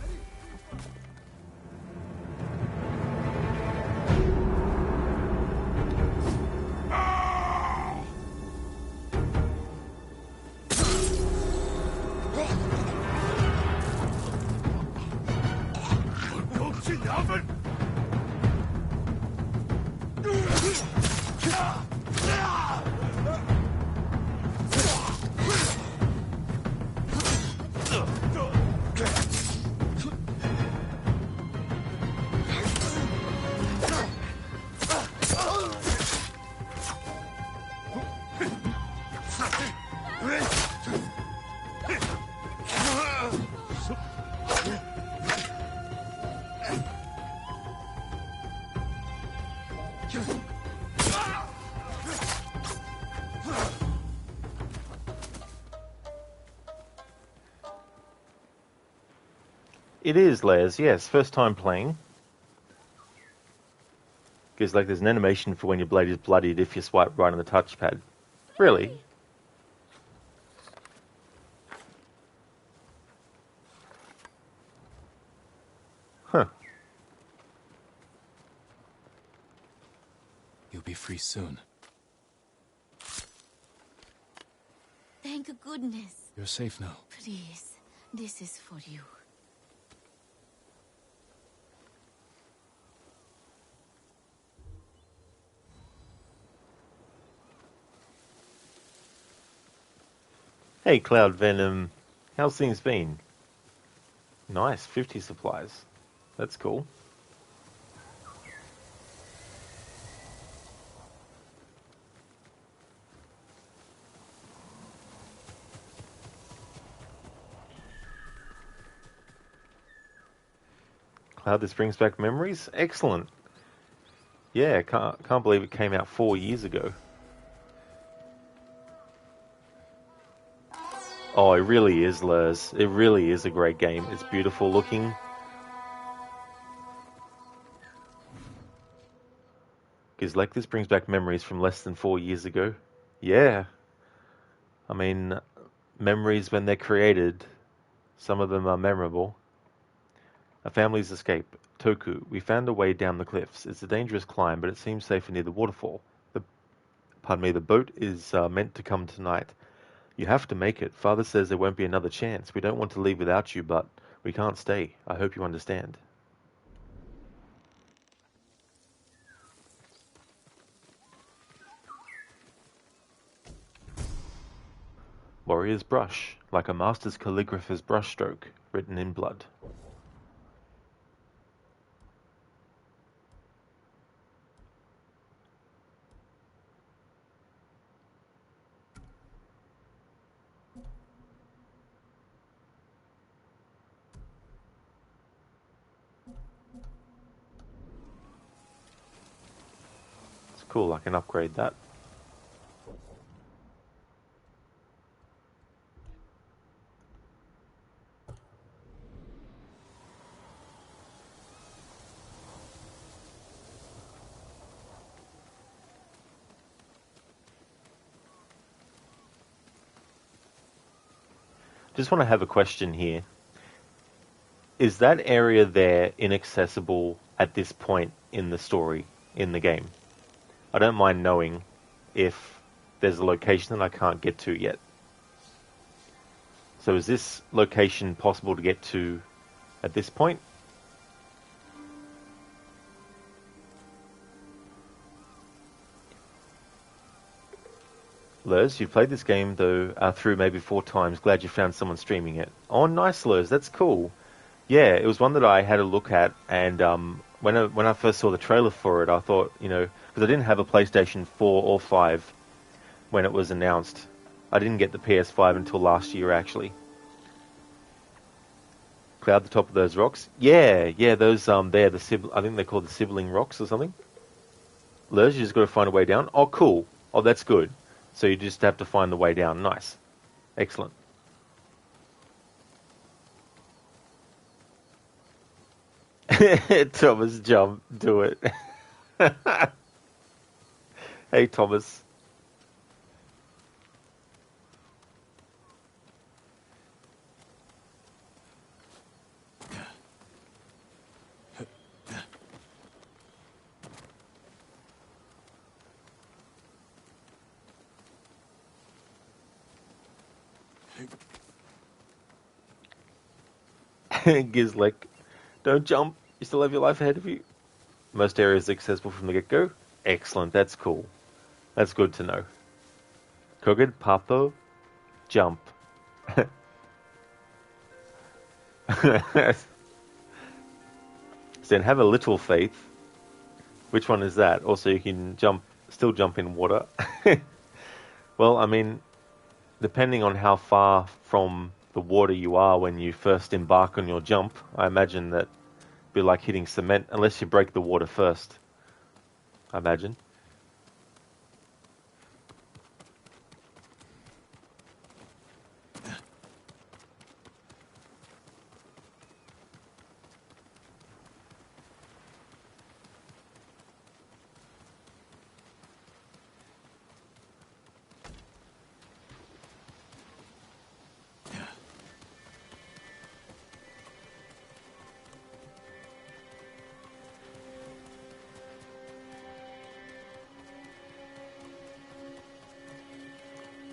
It is, Les, yes. First time playing. Because, like, there's an animation for when your blade is bloodied if you swipe right on the touchpad. Really? Huh. You'll be free soon. Thank goodness. You're safe now. Please, this is for you. Hey, Cloud Venom. How's things been? Nice, 50 supplies. That's cool. Cloud, this brings back memories? Excellent. Yeah, can't believe it came out 4 years ago. Oh, it really is, Lurs. It really is a great game. It's beautiful looking. Because, like, this brings back memories from less than 4 years ago. Yeah. I mean, memories when they're created, some of them are memorable. A family's escape. Toku, we found a way down the cliffs. It's a dangerous climb, but it seems safer near the waterfall. The boat is meant to come tonight. You have to make it. Father says there won't be another chance. We don't want to leave without you, but we can't stay. I hope you understand. Warrior's brush, like a master's calligrapher's brushstroke, written in blood. It's cool, I can upgrade that. Just want to have a question here. Is that area there inaccessible at this point in the story, in the game? I don't mind knowing if there's a location that I can't get to yet. So is this location possible to get to at this point? Lurs, you've played this game though through maybe 4 times. Glad you found someone streaming it. Oh, nice, Lurs. That's cool. Yeah, it was one that I had a look at, and when I first saw the trailer for it, I thought, because I didn't have a PlayStation 4 or 5 when it was announced. I didn't get the PS5 until last year, actually. Cloud, the top of those rocks. Yeah, those they're the I think they're called the sibling rocks or something. Lurs, you just got to find a way down. Oh, cool. Oh, that's good. So you just have to find the way down. Nice. Excellent. Thomas, jump. Do it. Hey, Thomas. Gizlek, don't jump. You still have your life ahead of you. Most areas are accessible from the get-go. Excellent, that's cool. That's good to know. Koged, Papo, jump. Then have a little faith. Which one is that? Also, you can still jump in water. Well, I mean, depending on how far from the water you are when you first embark on your jump, I imagine that it'd be like hitting cement, unless you break the water first. I imagine.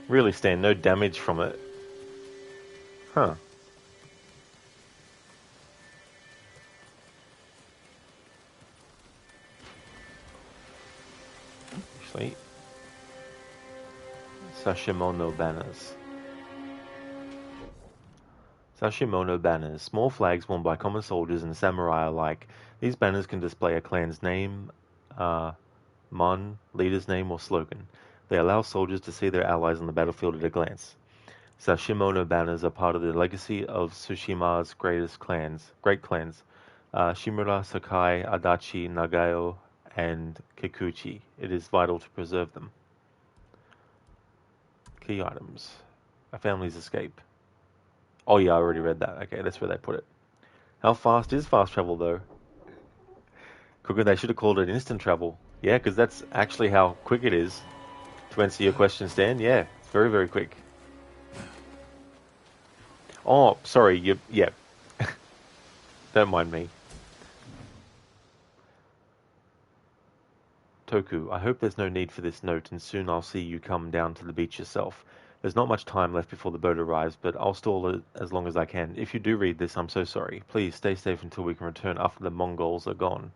Really, Stan, no damage from it. Huh. Actually, Sashimono banners. Sashimono banners. Small flags worn by common soldiers and samurai alike. These banners can display a clan's name, mon, leader's name, or slogan. They allow soldiers to see their allies on the battlefield at a glance. Sashimono banners are part of the legacy of Tsushima's great clans, Shimura, Sakai, Adachi, Nagayo, and Kikuchi. It is vital to preserve them. Key items. A family's escape. Oh yeah, I already read that. Okay, that's where they put it. How fast is fast travel, though? They should have called it instant travel. Yeah, because that's actually how quick it is. To answer your question, Stan, yeah, it's very, very quick. Oh, sorry, yeah. Don't mind me. Toku, I hope there's no need for this note, and soon I'll see you come down to the beach yourself. There's not much time left before the boat arrives, but I'll stall it as long as I can. If you do read this, I'm so sorry. Please stay safe until we can return after the Mongols are gone.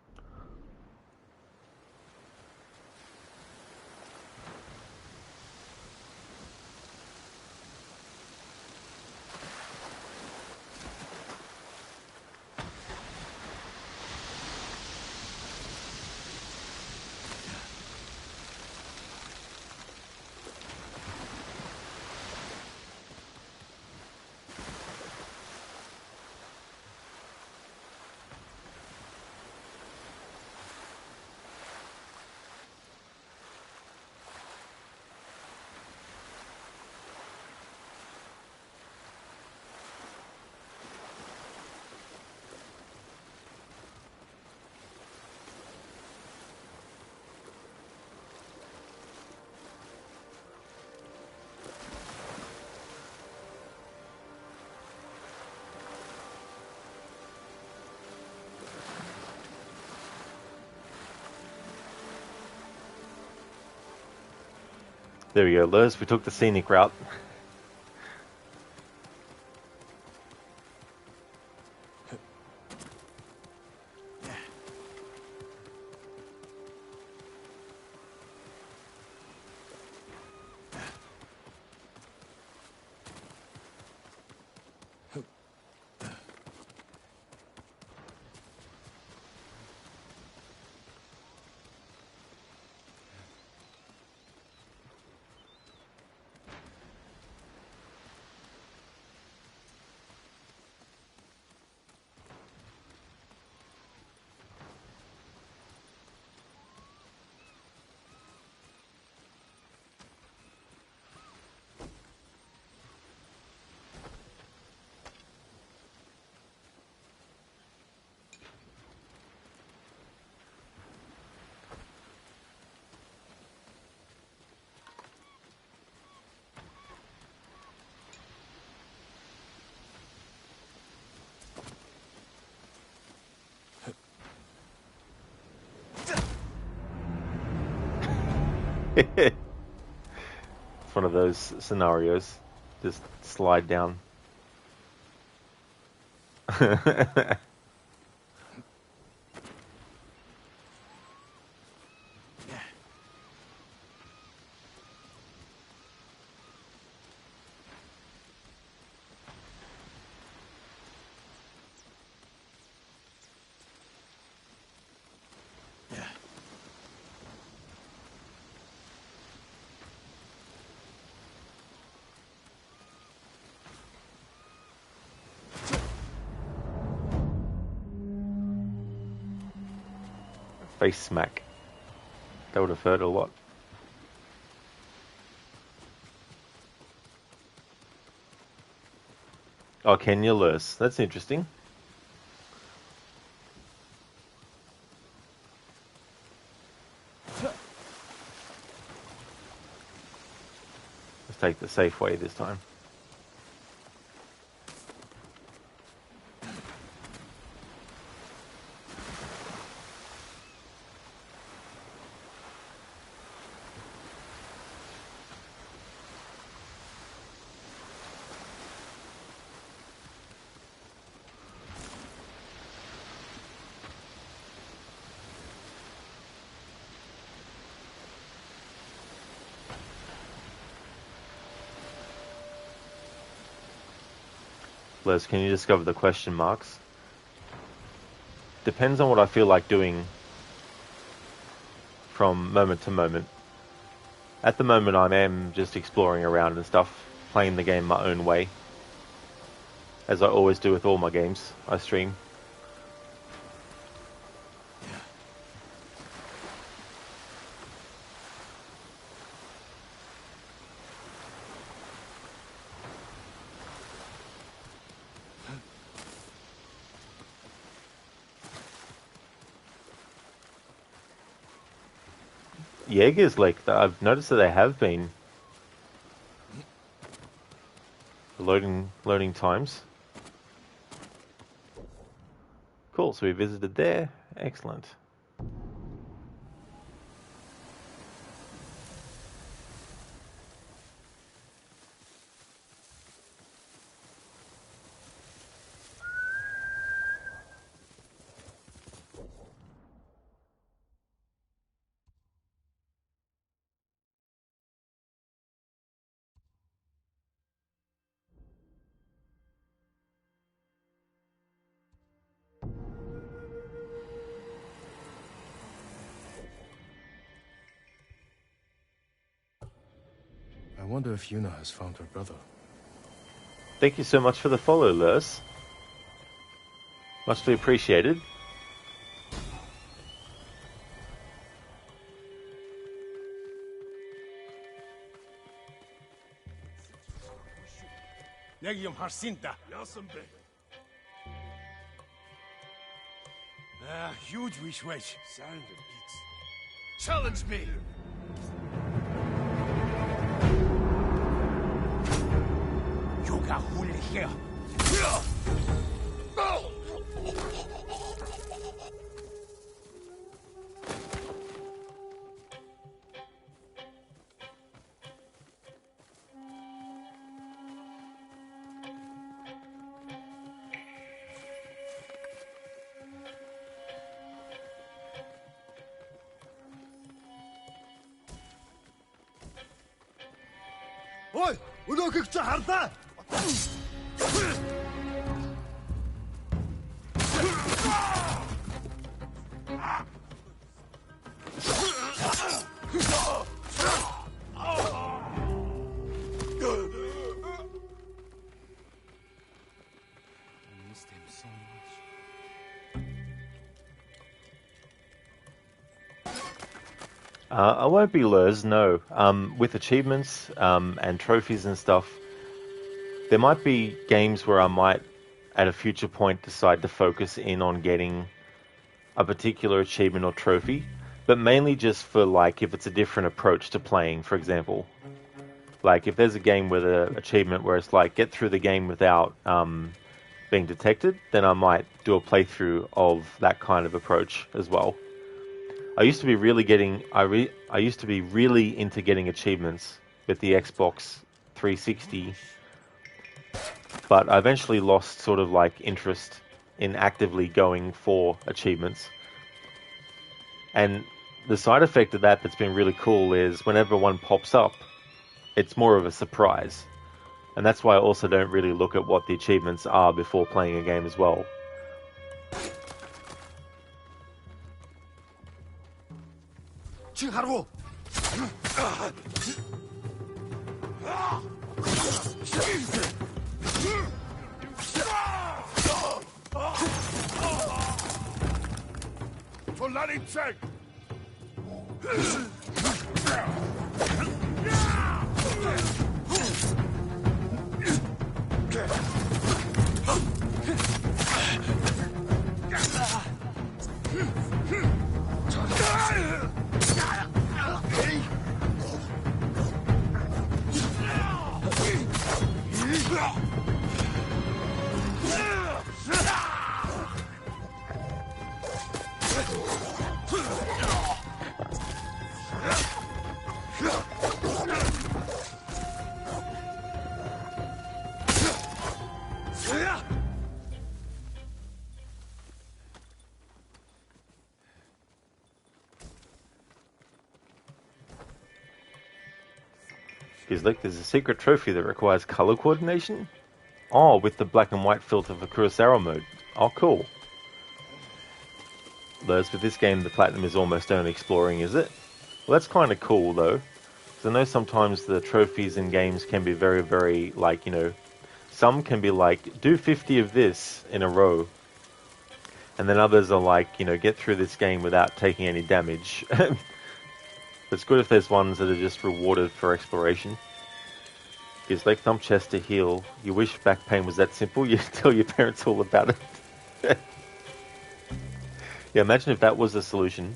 There we go, Liz. We took the scenic route. It's one of those scenarios. Just slide down. Face smack. That would have hurt a lot. Oh, Kenya Lurse. That's interesting. Let's take the safe way this time. Les, can you discover the question marks? Depends on what I feel like doing from moment to moment. At the moment I am just exploring around and stuff, playing the game my own way. As I always do with all my games I stream. Jaeger's like, I've noticed that they have been loading times. Cool, so we visited there. Excellent. I wonder if Yuna has found her brother. Thank you so much for the follow, Lurs. Muchly appreciated. Negium Harsinta. Yasambe. Huge wish wedge. Sand and beats. Challenge me! Yoga huli here. Oi! Өнөөхийг чи харлаа! I won't be Lurs, no. With achievements and trophies and stuff, there might be games where I might, at a future point, decide to focus in on getting a particular achievement or trophy, but mainly just for, like, if it's a different approach to playing, for example. Like, if there's a game with an achievement where it's like, get through the game without being detected, then I might do a playthrough of that kind of approach as well. I used to be really into getting achievements with the Xbox 360, but I eventually lost sort of like interest in actively going for achievements. And the side effect of that's been really cool is whenever one pops up, it's more of a surprise. And that's why I also don't really look at what the achievements are before playing a game as well. Like there's a secret trophy that requires color coordination? Oh, with the black and white filter for Kurosawa mode. Oh, cool. Whereas with this game, the platinum is almost only exploring, is it? Well, that's kind of cool, though. Because I know sometimes the trophies in games can be very, very, like, you know... Some can be like, do 50 of this in a row. And then others are like, you know, get through this game without taking any damage. It's good if there's ones that are just rewarded for exploration. Gives leg thumb chest to heal. You wish back pain was that simple? You tell your parents all about it. Yeah, imagine if that was the solution.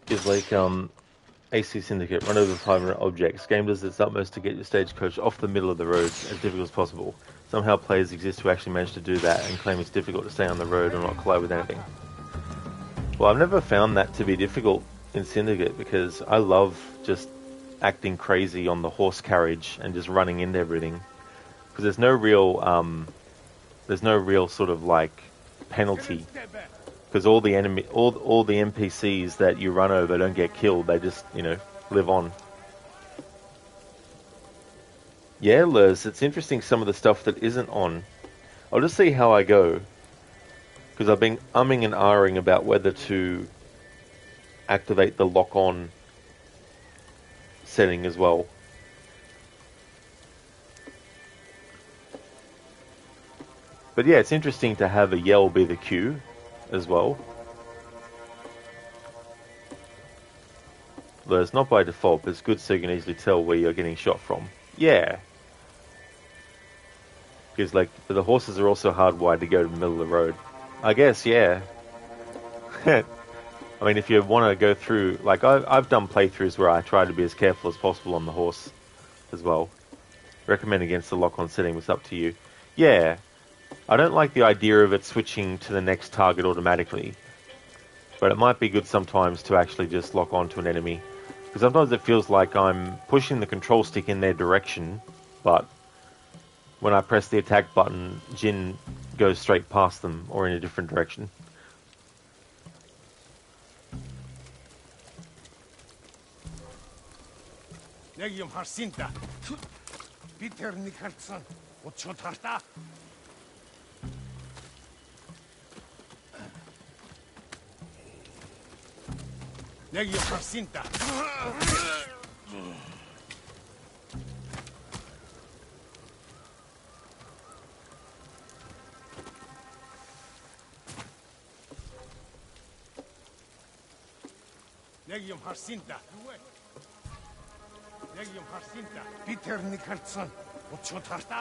It's like AC Syndicate, run over 500 objects. Game does its utmost to get your stagecoach off the middle of the road as difficult as possible. Somehow players exist who actually manage to do that and claim it's difficult to stay on the road or not collide with anything. Well, I've never found that to be difficult in Syndicate because I love just acting crazy on the horse carriage and just running into everything. Because there's no real sort of like penalty. Because all the NPCs that you run over don't get killed; they just, live on. Yeah, Liz, it's interesting some of the stuff that isn't on. I'll just see how I go, because I've been umming and ahhing about whether to activate the lock-on setting as well. But yeah, it's interesting to have a yell be the cue as well. Though it's not by default, but it's good so you can easily tell where you're getting shot from. Yeah. Because, the horses are also hardwired to go to the middle of the road. I guess, yeah. I mean, if you want to go through... I've done playthroughs where I try to be as careful as possible on the horse as well. Recommend against the lock-on setting, it's up to you. Yeah. I don't like the idea of it switching to the next target automatically. But it might be good sometimes to actually just lock on to an enemy. Because sometimes it feels like I'm pushing the control stick in their direction, but when I press the attack button, Jin goes straight past them or in a different direction.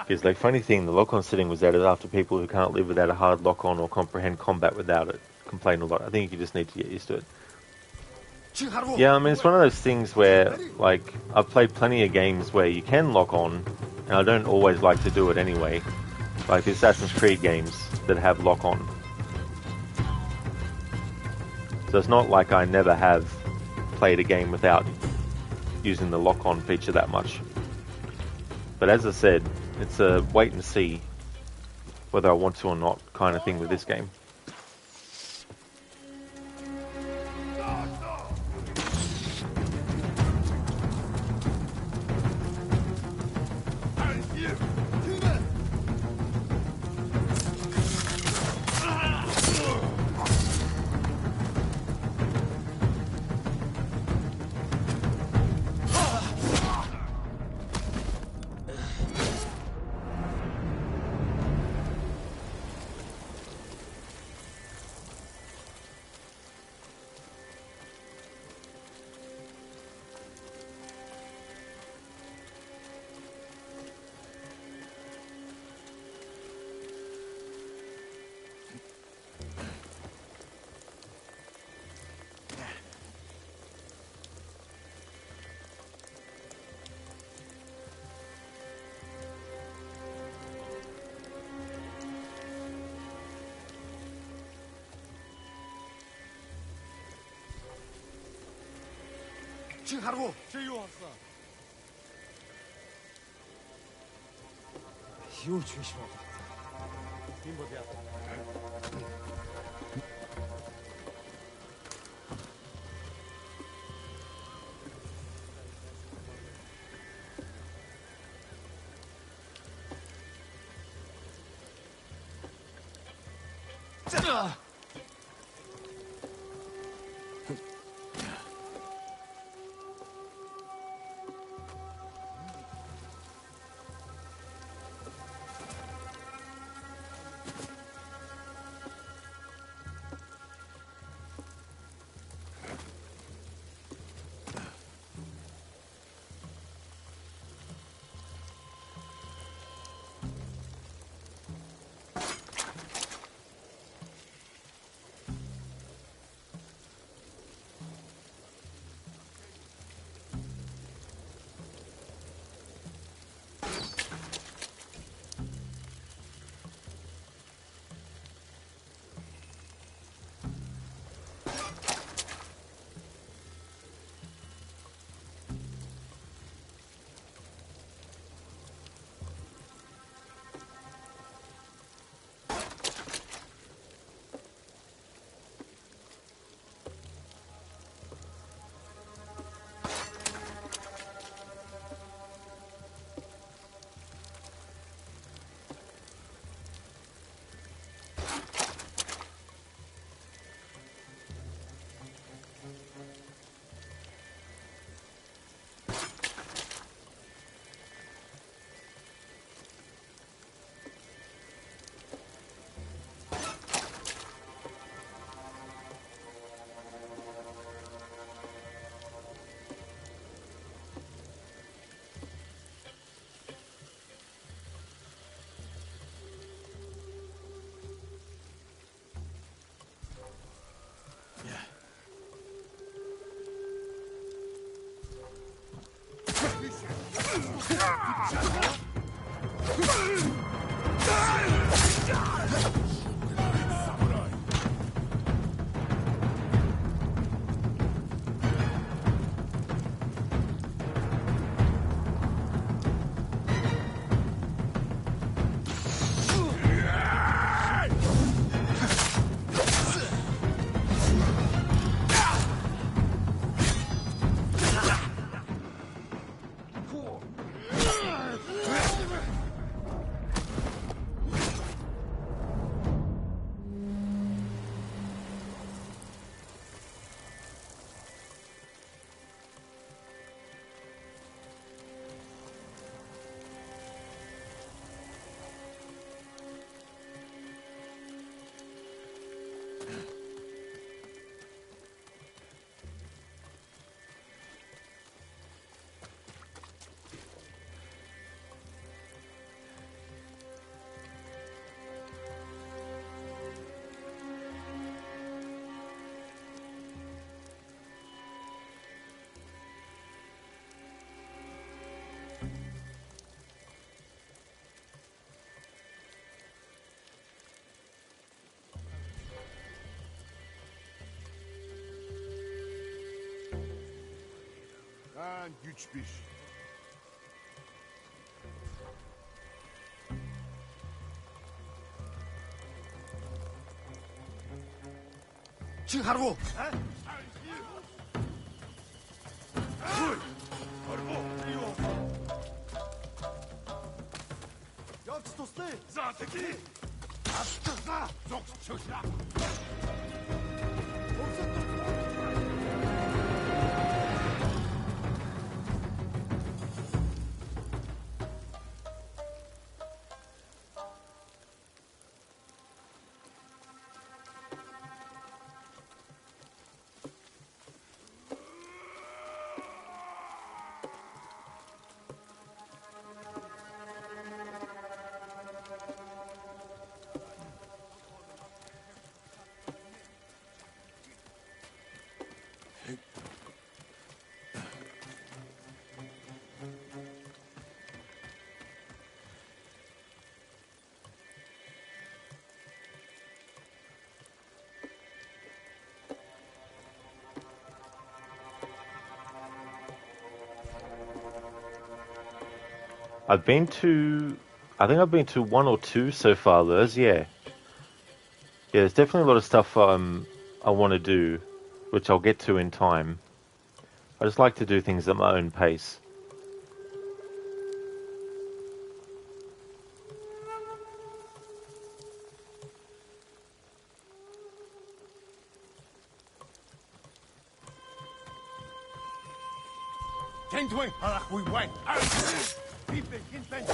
Because, funny thing, the lock-on setting was added after people who can't live without a hard lock-on or comprehend combat without it complain a lot. I think you just need to get used to it. Yeah, I mean, it's one of those things where, I've played plenty of games where you can lock on, and I don't always like to do it anyway. Like the Assassin's Creed games that have lock on. So it's not like I never have played a game without using the lock on feature that much. But as I said, it's a wait and see whether I want to or not kind of thing with this game. Sen güçmüş. Harbo! Jak stosny? Zateki! Astırda! Çok çöşla! I think I've been to one or two so far, Lurs, yeah. Yeah, there's definitely a lot of stuff I want to do, which I'll get to in time. I just like to do things at my own pace. Kendway, halak we went. People can bend.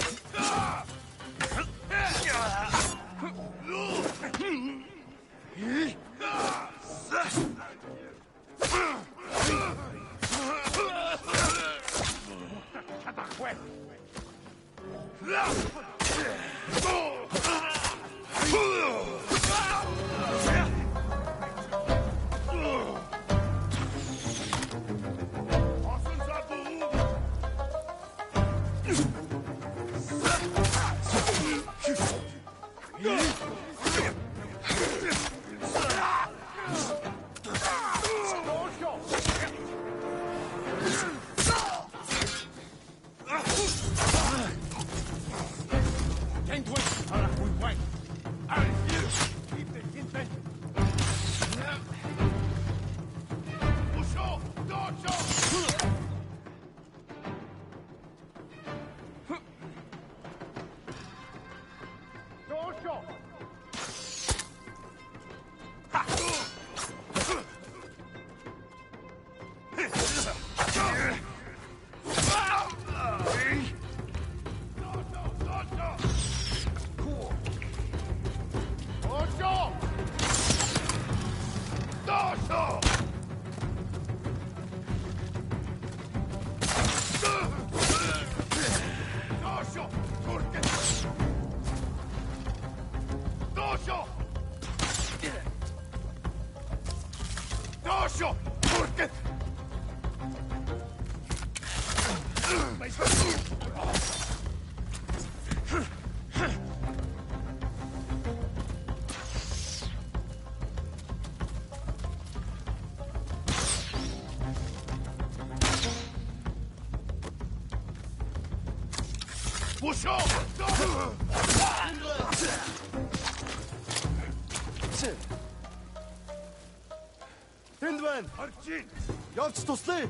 Hindwen! Явц туслая!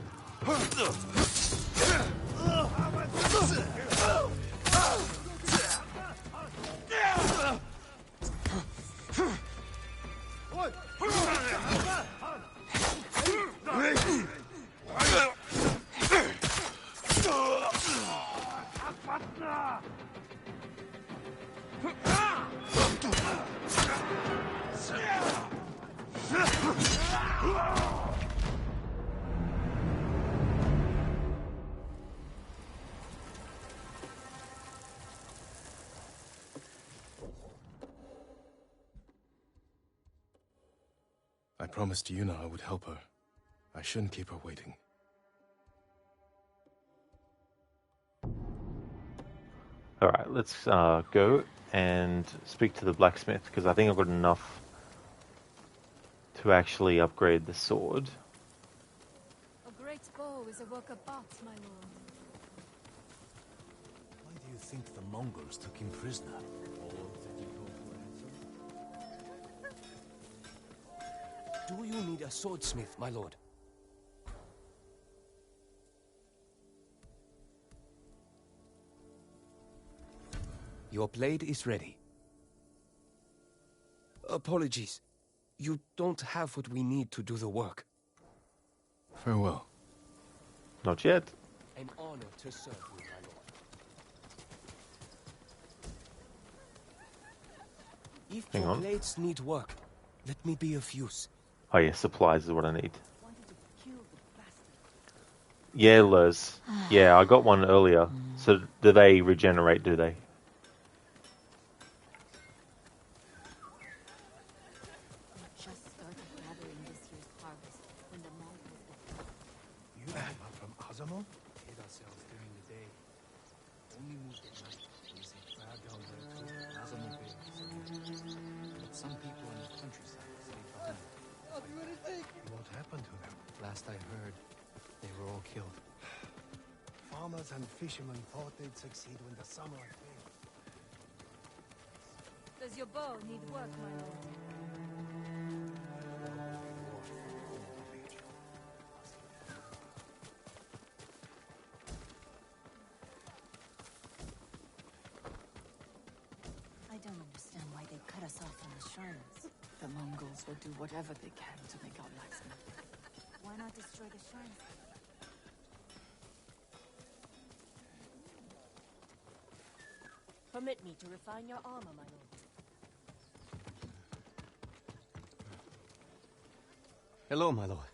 I promised Yuna I would help her. I shouldn't keep her waiting. Alright, let's go and speak to the blacksmith, because I think I've got enough to actually upgrade the sword. A great bow is a work of art, my lord. Why do you think the Mongols took him prisoner? Do you need a swordsmith, my lord? Your blade is ready. Apologies. You don't have what we need to do the work. Farewell. Not yet. An honor to serve you, my lord. If Hang your on. blades need work, let me be of use. Oh yeah, supplies is what I need. Yeah, Liz. Yeah, I got one earlier. So do they regenerate, do they? Just started gathering this year's harvest when the Mongols attacked. You are from Azamo? Hid ourselves during the day. Only moved at night. We say far down there too. Azamo Bay. But some people in the countryside stayed behind. What happened to them? Last I heard, they were all killed. Farmers and fishermen thought they'd succeed when the samurai failed. Does your bow need work, my lord? I don't understand why they cut us off from the shrines. The Mongols will do whatever they can to make our blacksmith. Why not destroy the shrines? Permit me to refine your armor, my lord. Hello, my lord.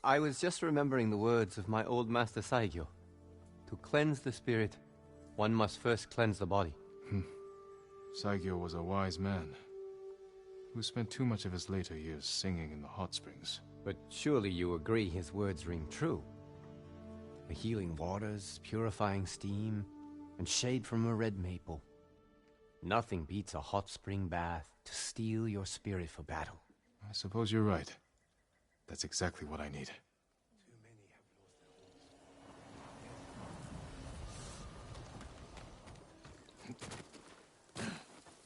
I was just remembering the words of my old master Saigyo. To cleanse the spirit, one must first cleanse the body. Saigyo was a wise man who spent too much of his later years singing in the hot springs. But surely you agree his words ring true. The healing waters, purifying steam, and shade from a red maple. Nothing beats a hot spring bath to steel your spirit for battle. I suppose you're right. That's exactly what I need.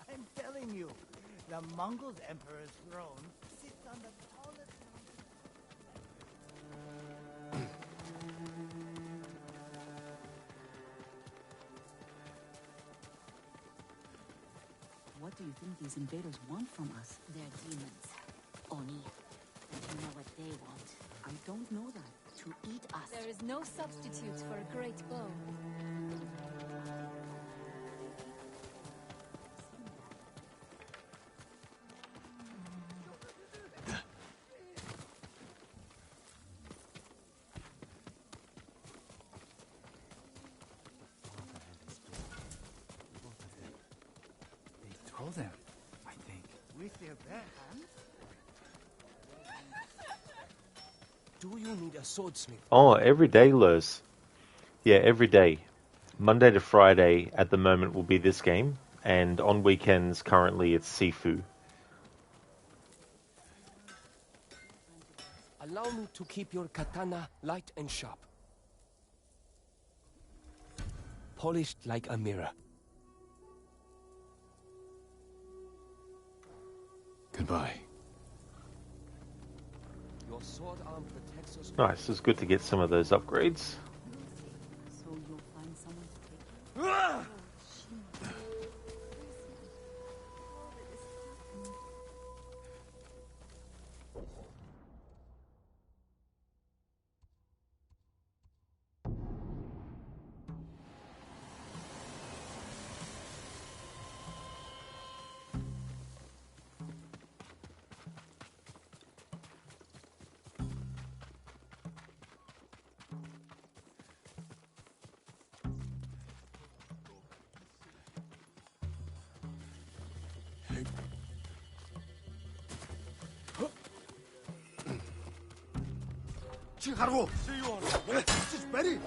I'm telling you, the Mongol's emperor's throne sits on the tallest What do you think these invaders want from us? They're demons. Oni. And you know what they want. I don't know that. To eat us. There is no substitute for a great bow. They throw them, I think. with their bare hands. Do you need a swordsmith? Oh, every day, Liz. Yeah, every day. Monday to Friday at the moment will be this game, and on weekends currently it's Sifu. Allow me to keep your katana light and sharp. Polished like a mirror. Goodbye. Your sword arm protects us. Nice, it's good to get some of those upgrades. So you'll find someone to take you? Чи харгу. Чи юу орно? Чиж бари.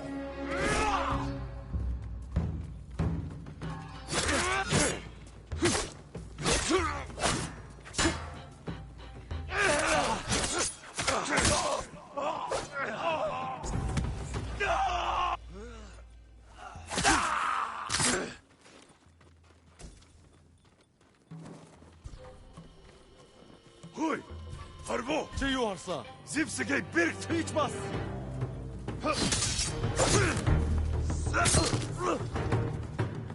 Хөөе. Харгу. Чи юу харсан? Зевсгээ бэрх хийж бас.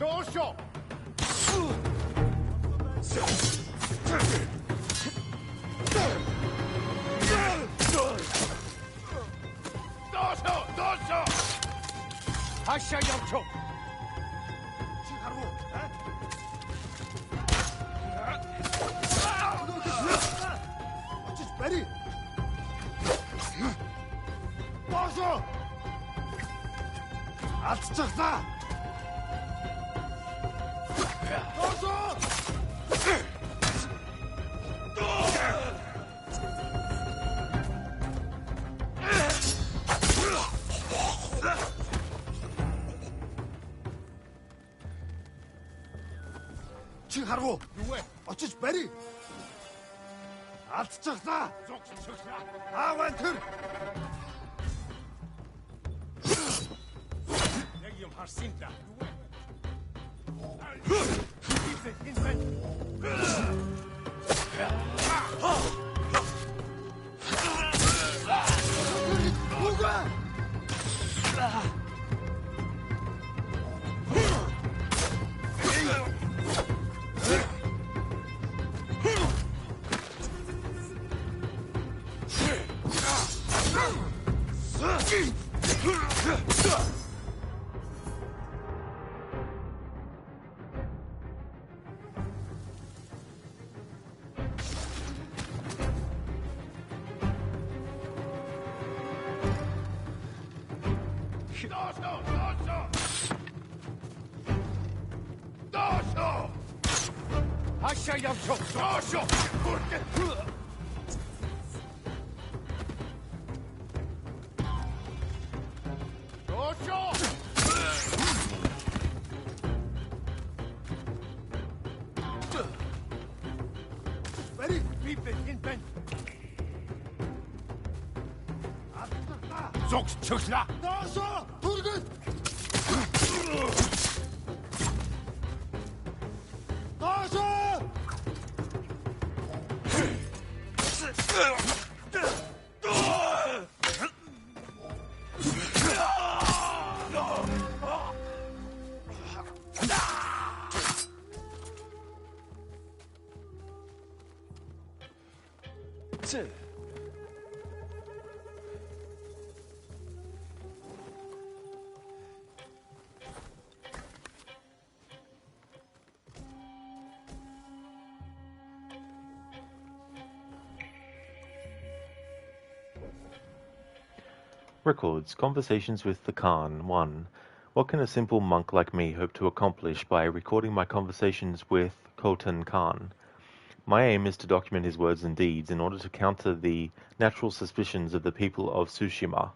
Доошо. Доошо. Хашаа явчих. Чи харгу. Очиж бари. Доошо. Алдчихлаа. Доошо. Чи харгу. Юу вэ? Очиж бари. Алдчихлаа. Зогсчихлаа. Ааван тэр. Яг юм харсан та. Юу вэ? Doşo! Aşağı yapacak. Doşo! Doşo! Very people in ben. Zog çıkla. Doşo! Turgut! Doşo! Records, Conversations with the Khan. 1. What can a simple monk like me hope to accomplish by recording my conversations with Khotan Khan? My aim is to document his words and deeds in order to counter the natural suspicions of the people of Tsushima.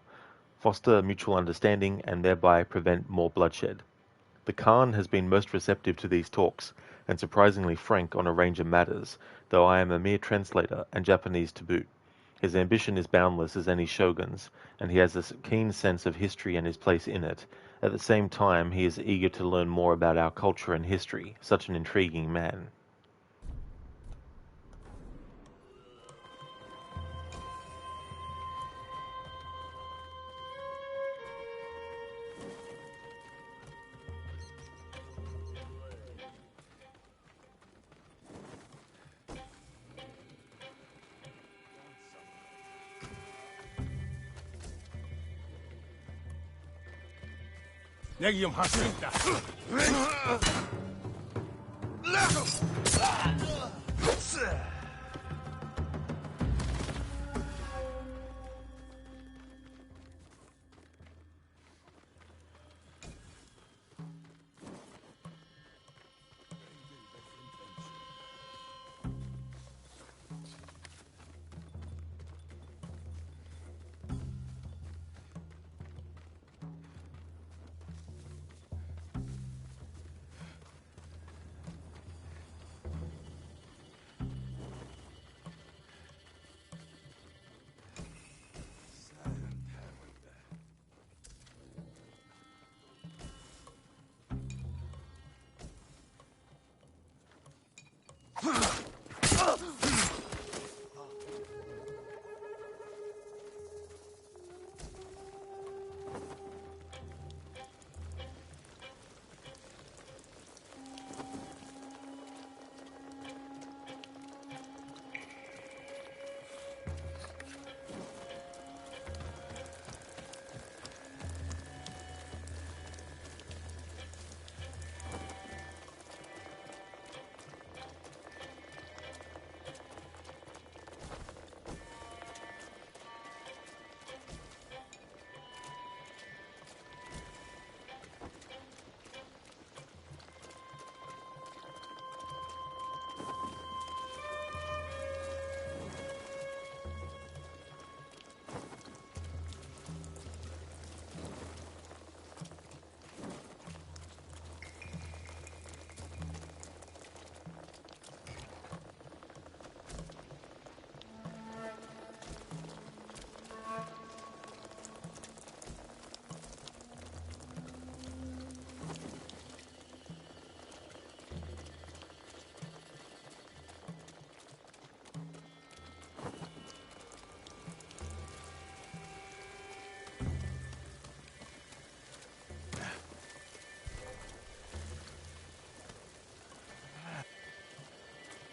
foster mutual understanding, and thereby prevent more bloodshed. The Khan has been most receptive to these talks, and surprisingly frank on a range of matters, though I am a mere translator and Japanese to boot. His ambition is boundless as any shogun's, and he has a keen sense of history and his place in it. At the same time, he is eager to learn more about our culture and history, such an intriguing man. 내기 좀 할 수 있다.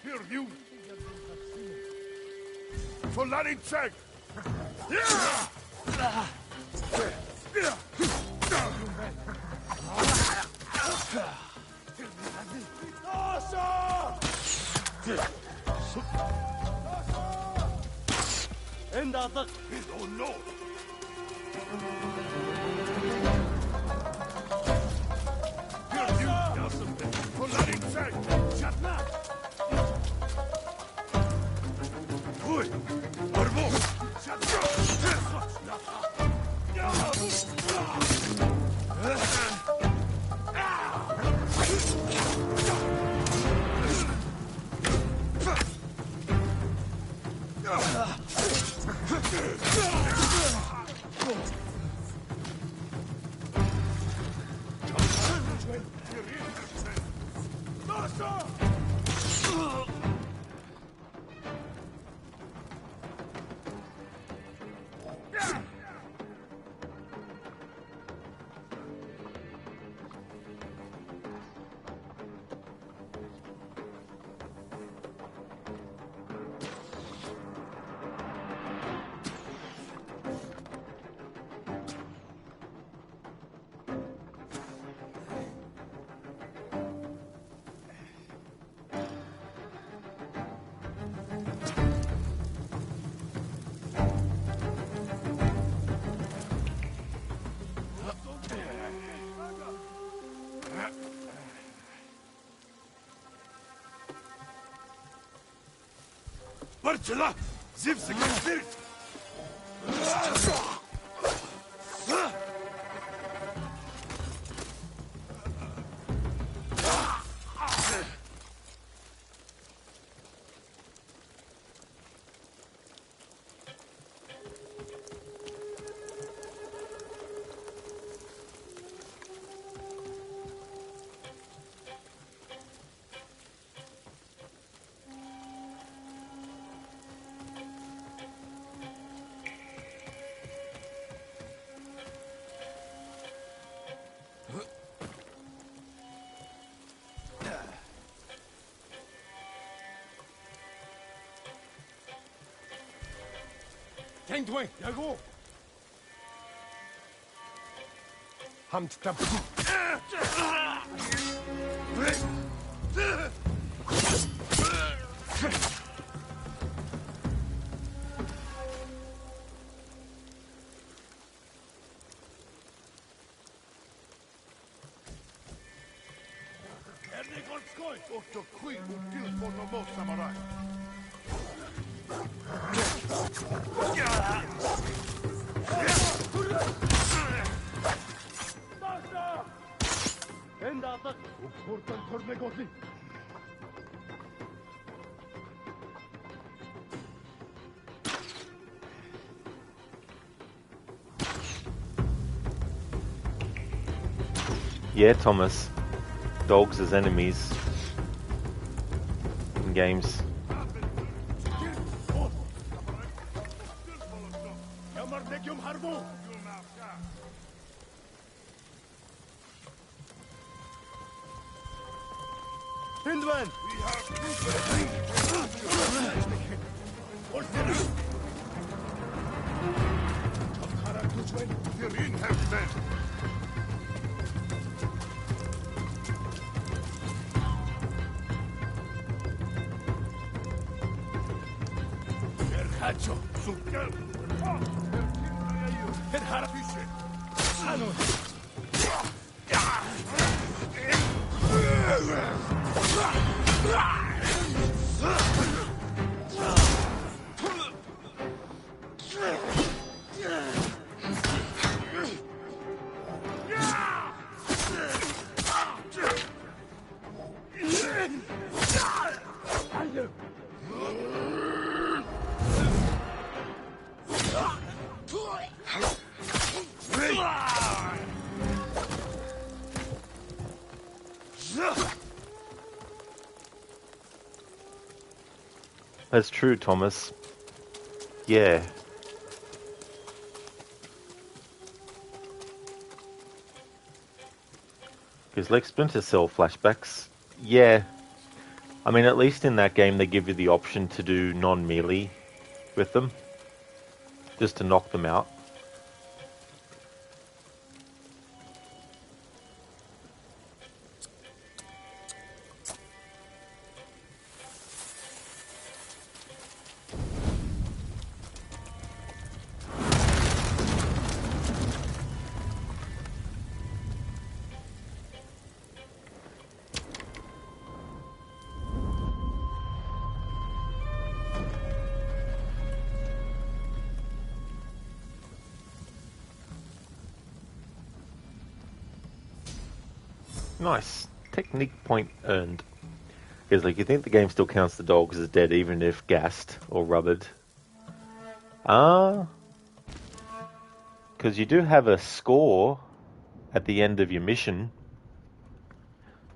Here, you! For Larinchek! Oh no! Here, you! For Larinchek! Shut up! Ой! Порву! Barçala! Zipsi göster! Tengdwing, Yago! Hamt da... Otto Kui och tillfånga mot samurai. Enda atak! Och kortan törne godling! Yeah, Thomas. Dogs as enemies in games. Hindman! Hacho, Sukel, El Harafiche, Anon. That's true, Thomas. Yeah. Because like Splinter Cell flashbacks, yeah. I mean, at least in that game they give you the option to do non-melee with them. Just to knock them out. Nice. Technique point earned. Because like you think the game still counts the dogs as dead even if gassed or rubbered. Because you do have a score at the end of your mission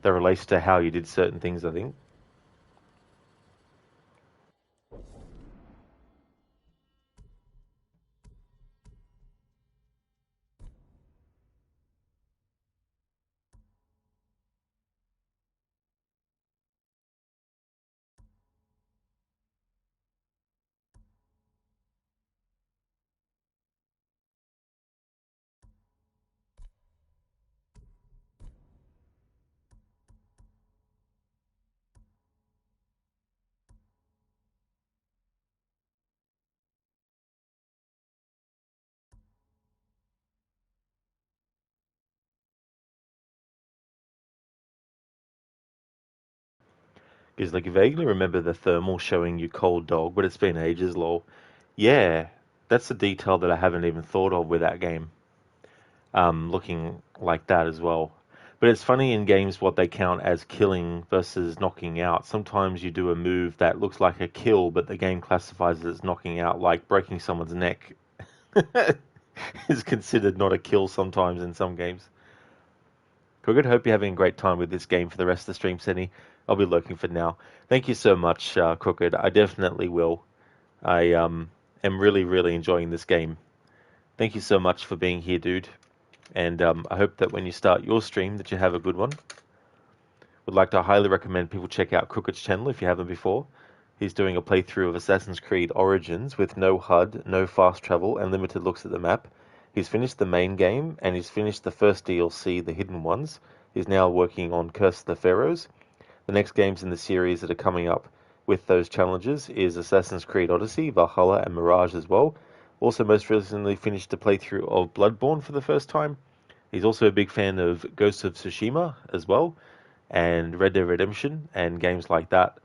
that relates to how you did certain things, I think. Because like, you vaguely remember the thermal showing you cold dog, but it's been ages, lol. Yeah, that's a detail that I haven't even thought of with that game. Looking like that as well. But it's funny in games what they count as killing versus knocking out. Sometimes you do a move that looks like a kill, but the game classifies it as knocking out, like breaking someone's neck is considered not a kill sometimes in some games. Crooked, hope you're having a great time with this game for the rest of the stream, Senny. I'll be lurking for now. Thank you so much, Crooked. I definitely will. I am really, really enjoying this game. Thank you so much for being here, dude. And I hope that when you start your stream that you have a good one. Would like to highly recommend people check out Crooked's channel if you haven't before. He's doing a playthrough of Assassin's Creed Origins with no HUD, no fast travel, and limited looks at the map. He's finished the main game, and he's finished the first DLC, The Hidden Ones. He's now working on Curse of the Pharaohs. The next games in the series that are coming up with those challenges is Assassin's Creed Odyssey, Valhalla, and Mirage as well. Also most recently finished a playthrough of Bloodborne for the first time. He's also a big fan of Ghost of Tsushima as well, and Red Dead Redemption, and games like that.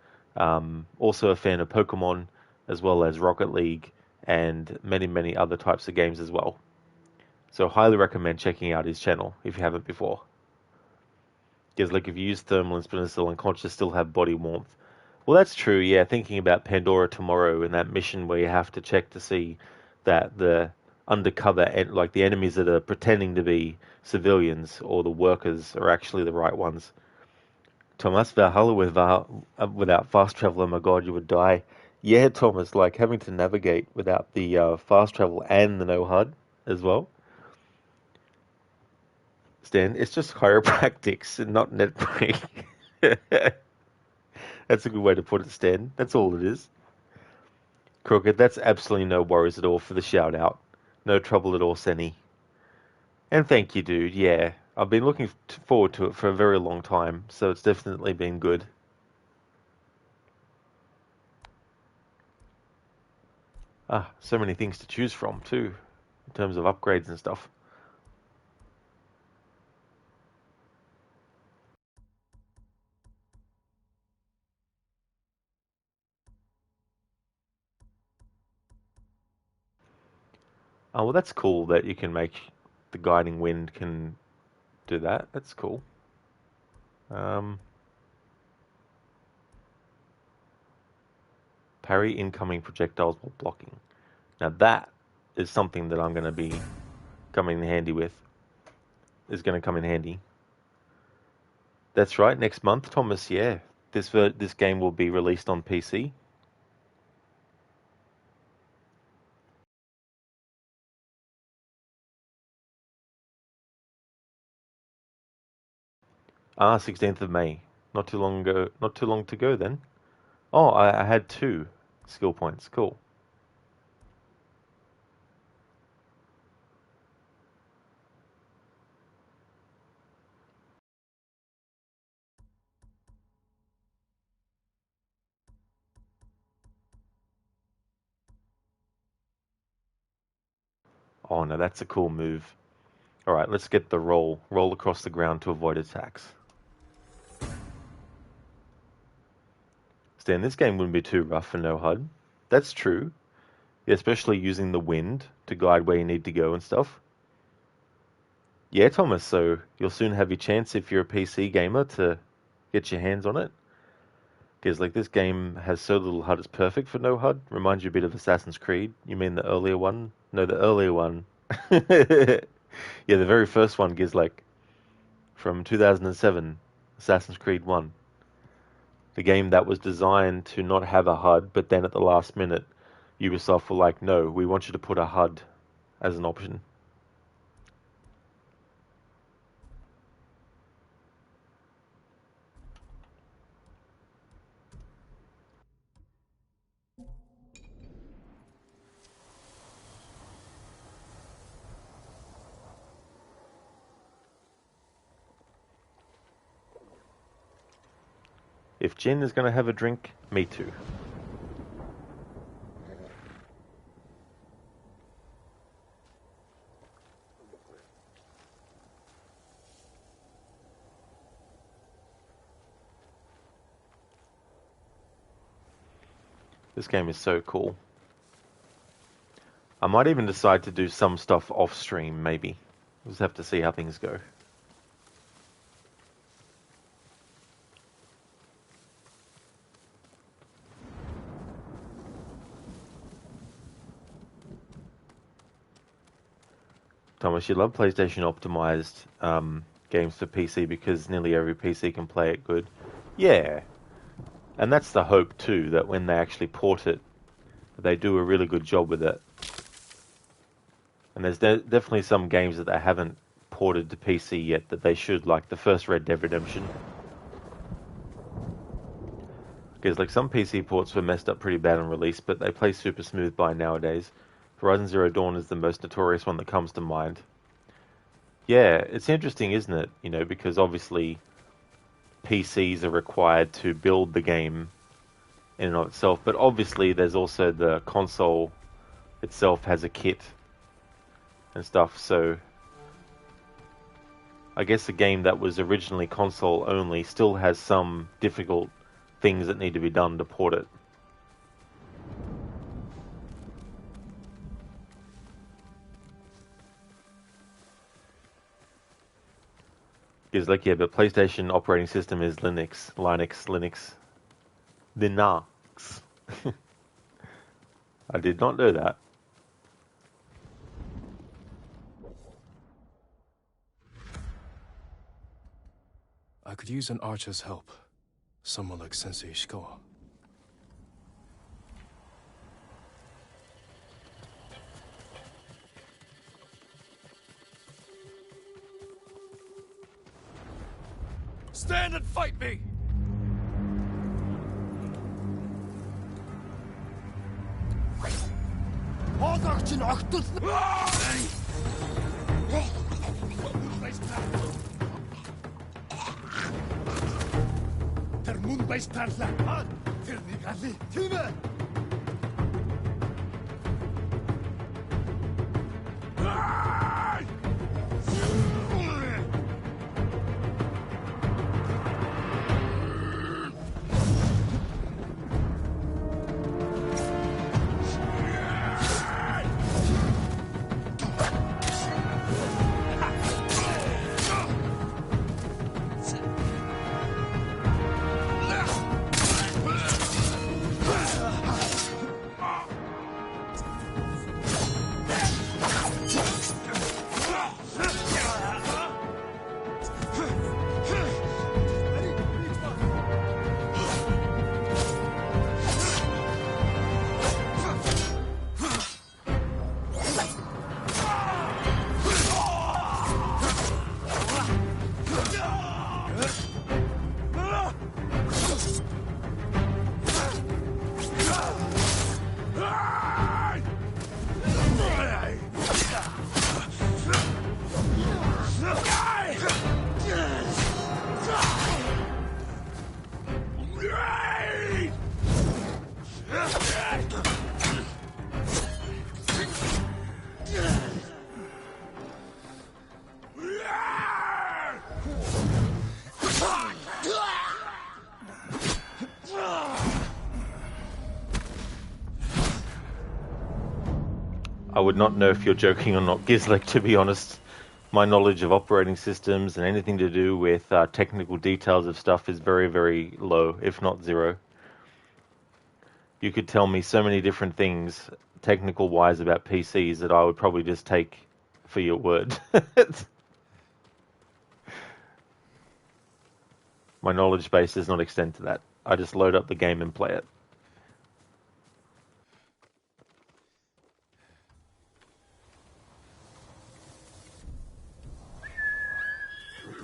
Also a fan of Pokemon, as well as Rocket League, and many, many other types of games as well. So highly recommend checking out his channel if you haven't before. Because like if you use thermal and still unconscious, still have body warmth. Well, that's true, yeah. Thinking about Pandora Tomorrow and that mission where you have to check to see that the undercover, like the enemies that are pretending to be civilians or the workers are actually the right ones. Thomas, Valhalla without fast travel, oh my god, you would die. Yeah, Thomas, like having to navigate without the fast travel and the no HUD as well. Stan, it's just chiropractics and not netbreak. That's a good way to put it, Stan. That's all it is. Crooked, that's absolutely no worries at all for the shout out. No trouble at all, Senny. And thank you, dude. Yeah, I've been looking forward to it for a very long time, so it's definitely been good. Ah, so many things to choose from, too, in terms of upgrades and stuff. Oh, well, that's cool that you can make the guiding wind can do that. That's cool. Parry incoming projectiles while blocking. Now that is something that I'm going to be coming in handy with. Is going to come in handy. That's right, next month, Thomas, yeah. This game will be released on PC. Ah, 16th of May. Not too long ago. Not too long to go then. Oh, I had 2 skill points. Cool. Oh no, that's a cool move. Alright, let's get the roll. Roll across the ground to avoid attacks. Stan, this game wouldn't be too rough for no HUD. That's true. Especially using the wind to guide where you need to go and stuff. Yeah, Thomas, so you'll soon have your chance if you're a PC gamer to get your hands on it. Because like this game has so little HUD, it's perfect for no HUD. Reminds you a bit of Assassin's Creed. You mean the earlier one? No, the earlier one. Yeah, the very first one gives like from 2007, Assassin's Creed 1. The game that was designed to not have a HUD, but then at the last minute, Ubisoft were like, no, we want you to put a HUD as an option. If Jen is going to have a drink, me too. This game is so cool. I might even decide to do some stuff off stream, maybe. We'll just have to see how things go. Thomas, you love PlayStation optimized games for PC because nearly every PC can play it good. Yeah. And that's the hope too, that when they actually port it, they do a really good job with it. And there's definitely some games that they haven't ported to PC yet that they should, like the first Red Dead Redemption. Because like some PC ports were messed up pretty bad on release, but they play super smooth by nowadays. Horizon Zero Dawn is the most notorious one that comes to mind. Yeah, it's interesting, isn't it? You know, because obviously PCs are required to build the game in and of itself, but obviously there's also the console itself has a kit and stuff, so I guess a game that was originally console only still has some difficult things that need to be done to port it. Because like, yeah, but PlayStation operating system is Linux. I did not know that. I could use an archer's help. Someone like Sensei Ishikawa. Stand and fight me! I would not know if you're joking or not, Gizlek, to be honest. My knowledge of operating systems and anything to do with technical details of stuff is very, very low, if not zero. You could tell me so many different things, technical-wise, about PCs that I would probably just take for your word. My knowledge base does not extend to that. I just load up the game and play it.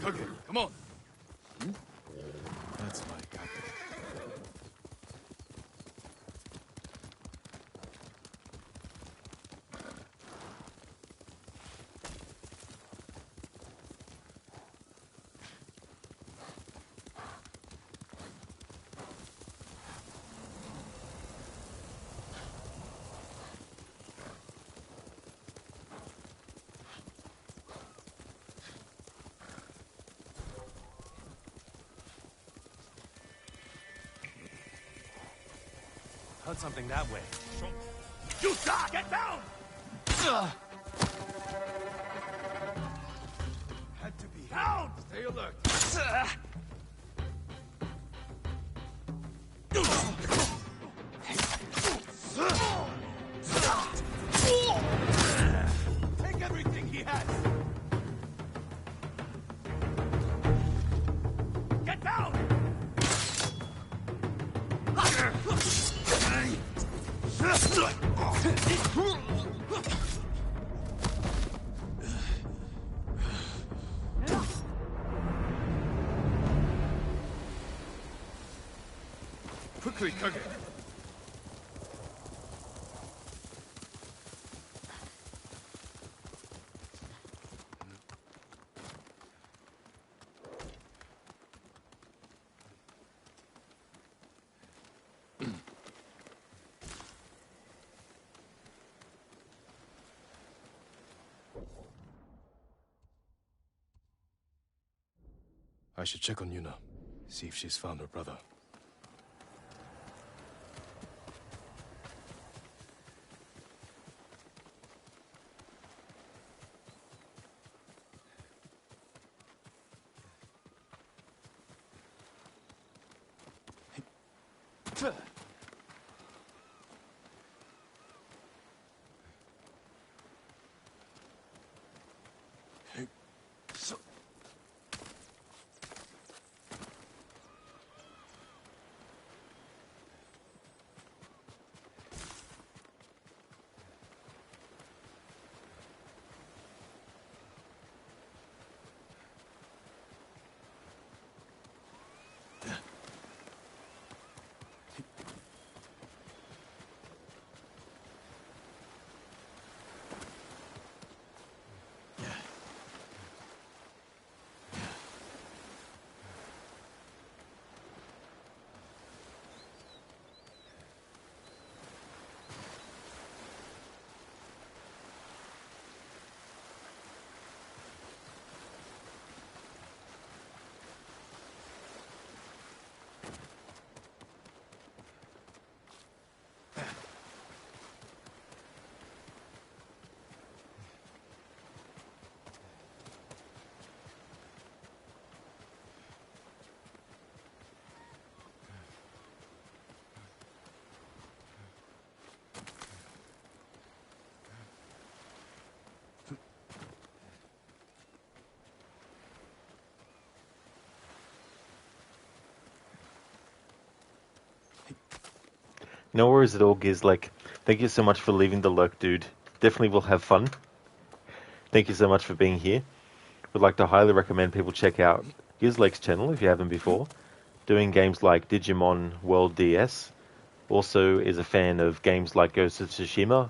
Okay, come on. That's my captain. Heard something that way. You stop! Get down! Had to be down! Stay alert. Take everything he has. Get down! quickly, Kage. I should check on Yuna, see if she's found her brother. No worries at all, Giz. Thank you so much for leaving the lurk, dude. Definitely will have fun. Thank you so much for being here. Would like to highly recommend people check out Gizlake's channel if you haven't before. Doing games like Digimon World DS. Also is a fan of games like Ghost of Tsushima,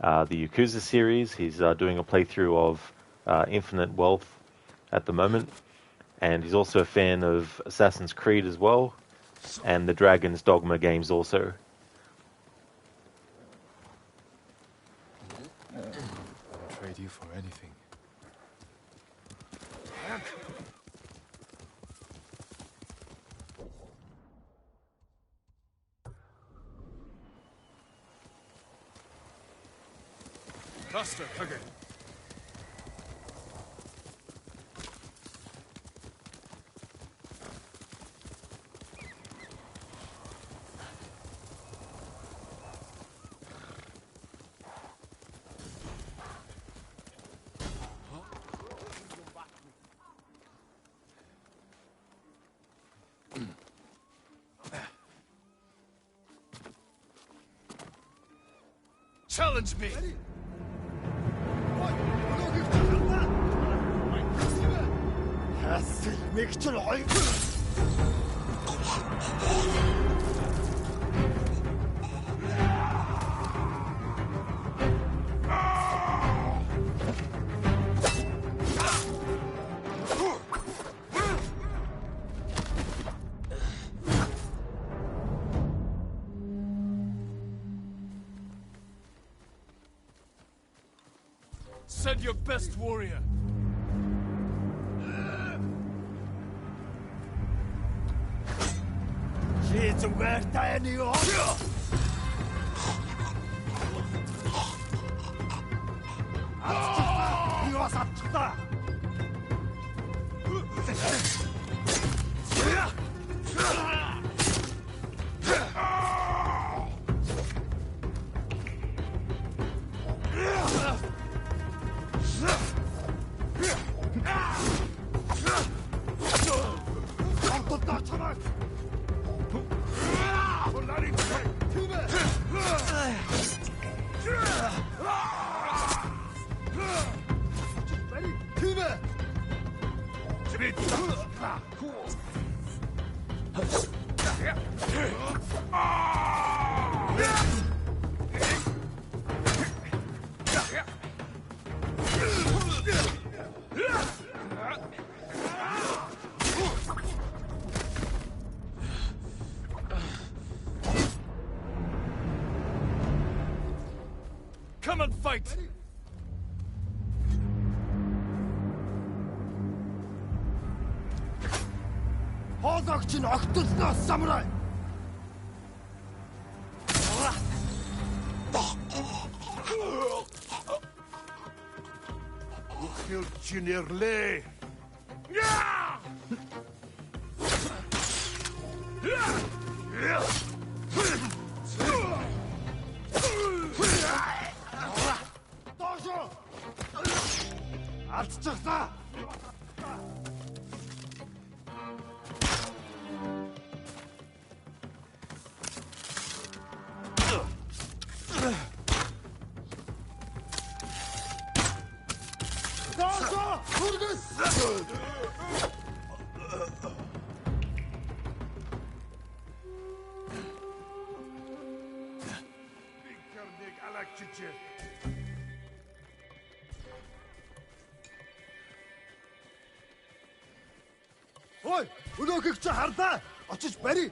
the Yakuza series. He's doing a playthrough of Infinite Wealth at the moment. And he's also a fan of Assassin's Creed as well. And the Dragon's Dogma games also. I'd trade you for anything. Faster, Kage. Challenge me! Send your best warrior. She's where anyone. come and fight! Хоолойч нь огтлноос самурай! Uchilchinirle! Дошо! Алдчихлаа! Дошо! Хүргэс! Бикэрник алакчичи. Ой, өнөөхийг чи харлаа. Очиж барь.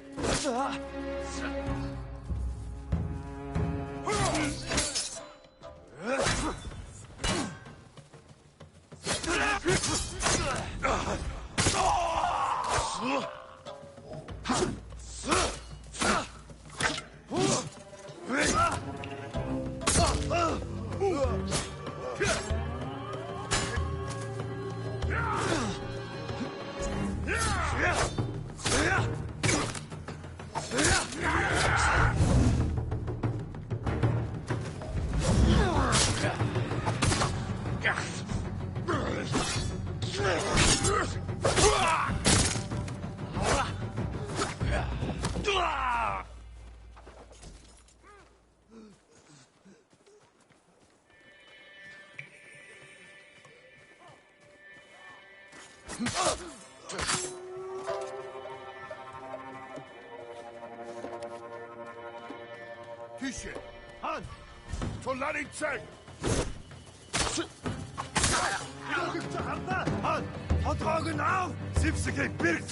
Tische, Han, Tolaritze! Han, Vertragen auf! Sipsige Bild!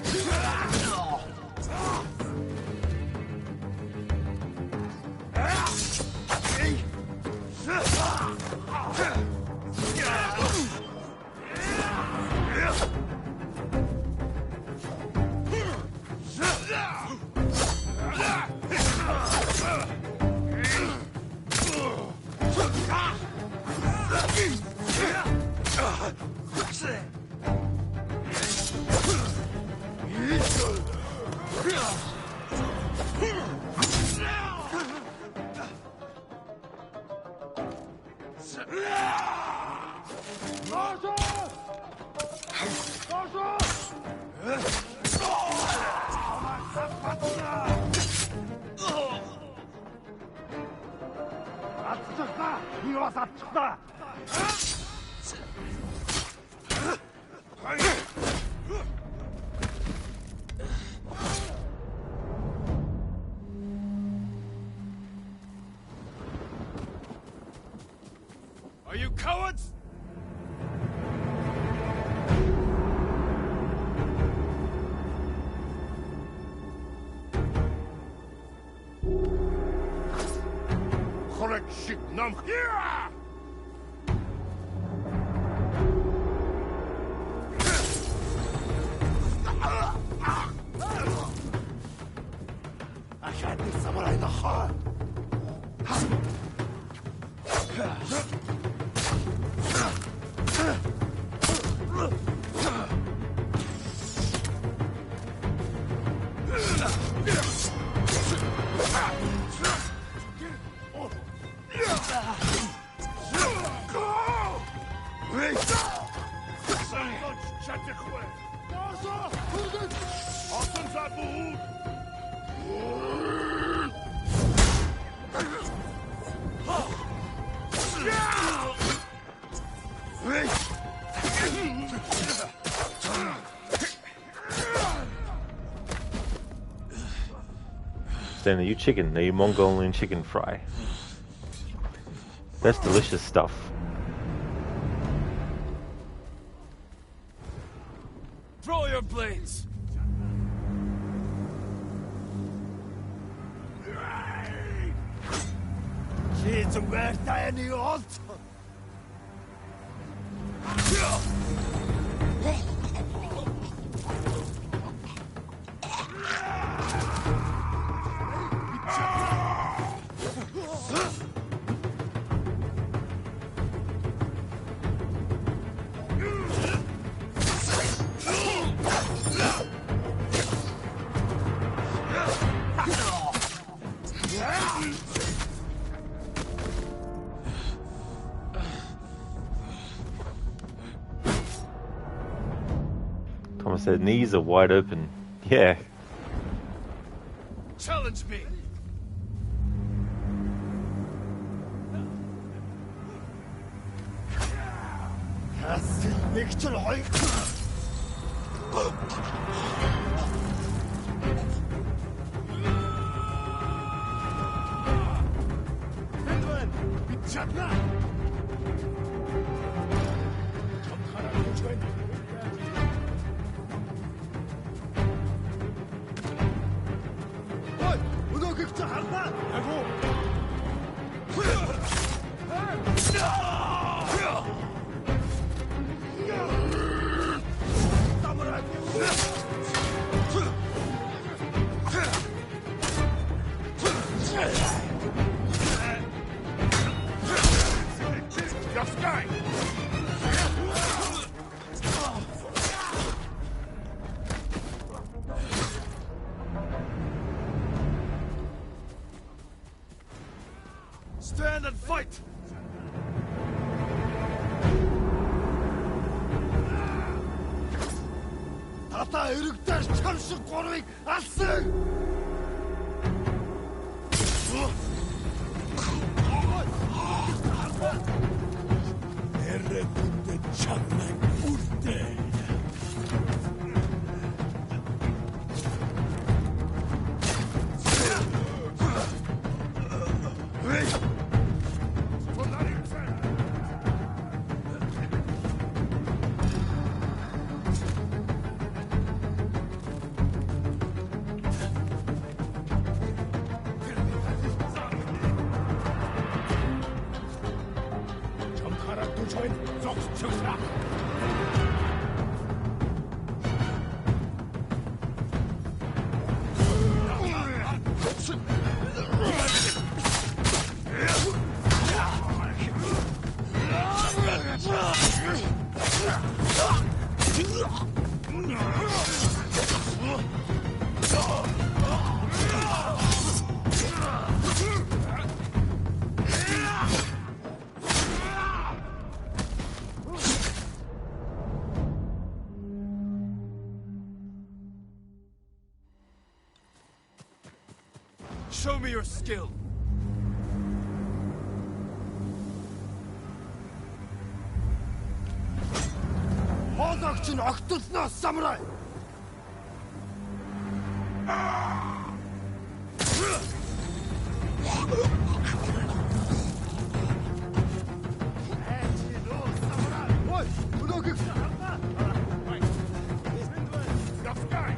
Are you cowards? Correct shit, nam here! I can't be samurai in the heart. Then are you chicken? Are you Mongolian chicken fry? That's delicious stuff. Throw your blades! She's worth any odds. Thomas said knees are wide open. Yeah. Challenge me. Stand and fight! Тата эрэгтэй чам шиг гурвыг алсан! Эрэгтэй чамайг үлдээ! Show me your skill. Хоолойч нь огтлноос самурай. Ой, өнөөгөө хатаа. Явскай.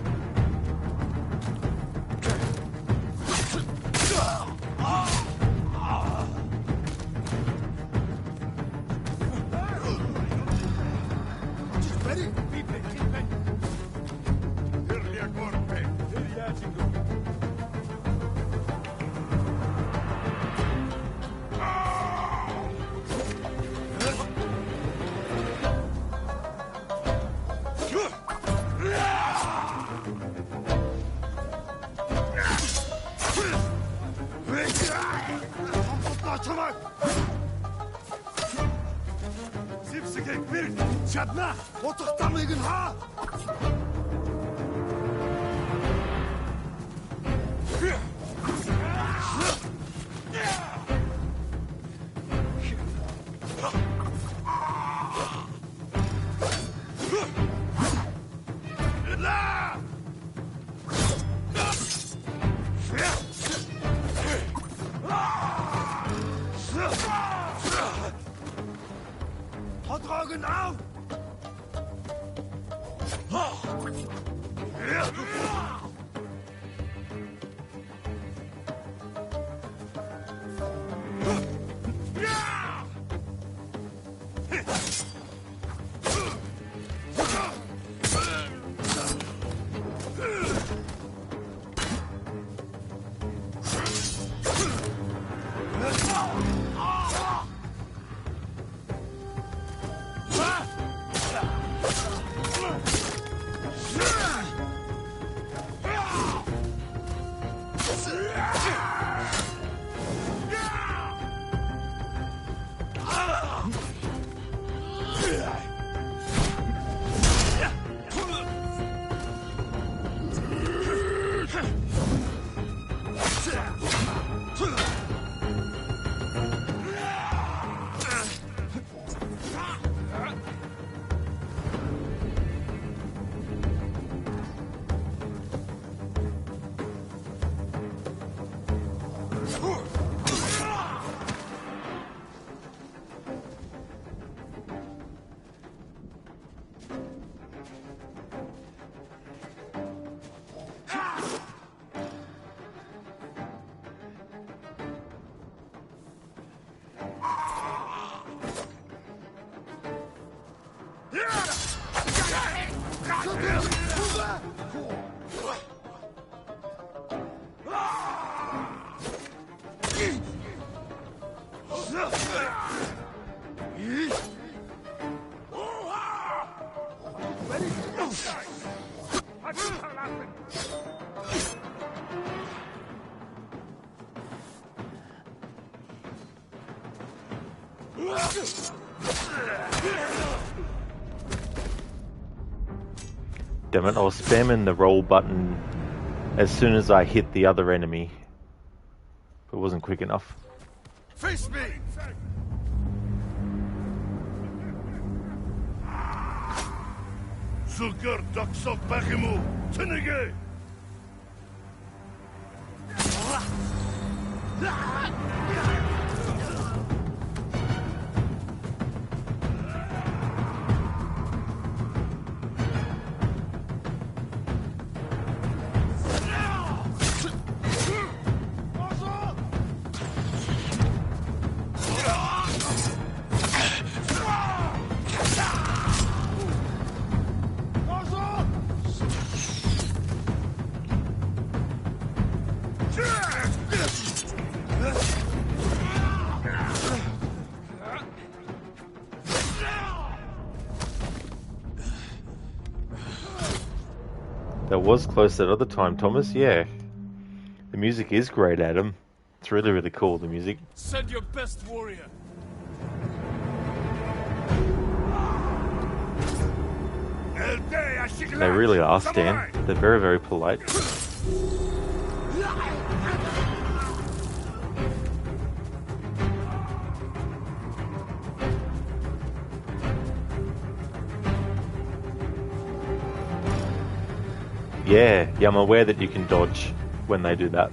Зипсигийг бэр чадна. Утга тамыг нь хаа. Hodrogen auf! Damn it, I was spamming the roll button as soon as I hit the other enemy. It wasn't quick enough. Face me! Sugar Doxok Bakimu, Tinige! That was close that other time, Thomas. Yeah. The music is great, Adam. It's really, really cool, the music. Send your best warrior. They really are, Stan. They're very, very polite. Yeah, I'm aware that you can dodge when they do that.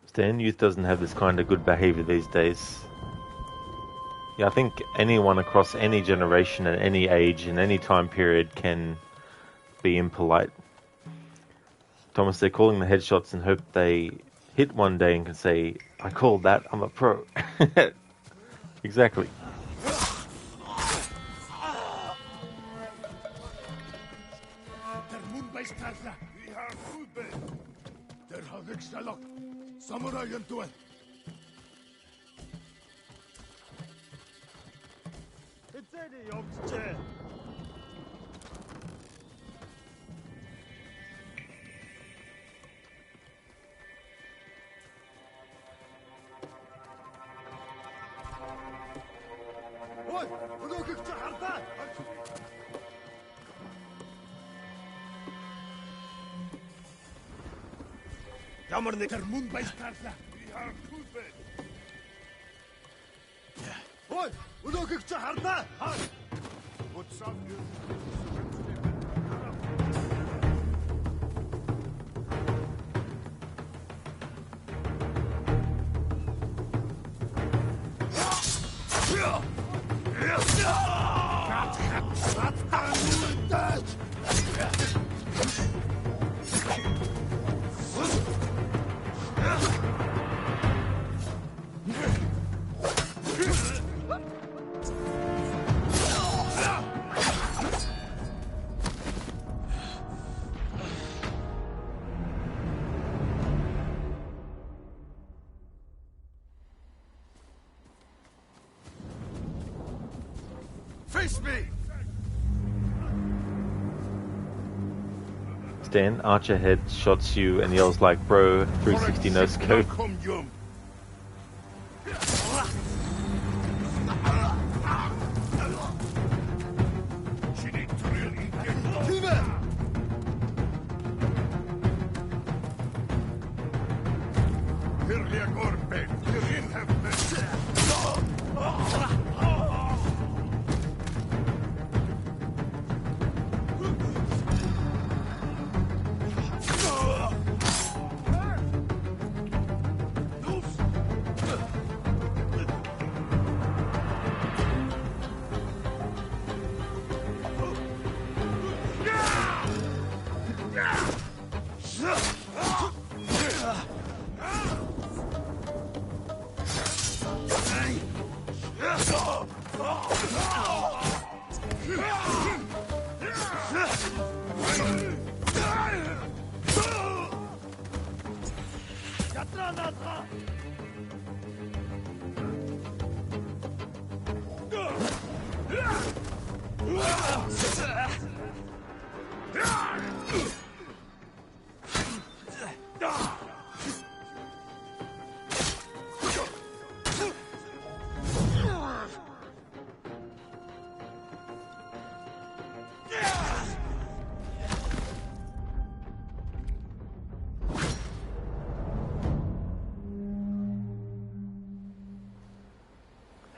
Stan, youth doesn't have this kind of good behavior these days. Yeah, I think anyone across any generation at any age in any time period can be impolite. Thomas, they're calling the headshots and hope they hit one day and can say, I called that, I'm a pro. Exactly. Samurai into it. It's any youngster. Oi, look at the Jammernik Mund bij Startla. We are good men. Oi, look at the harda. What's up, you? understand. Archer head shots you and yells like, bro, 360 no scope.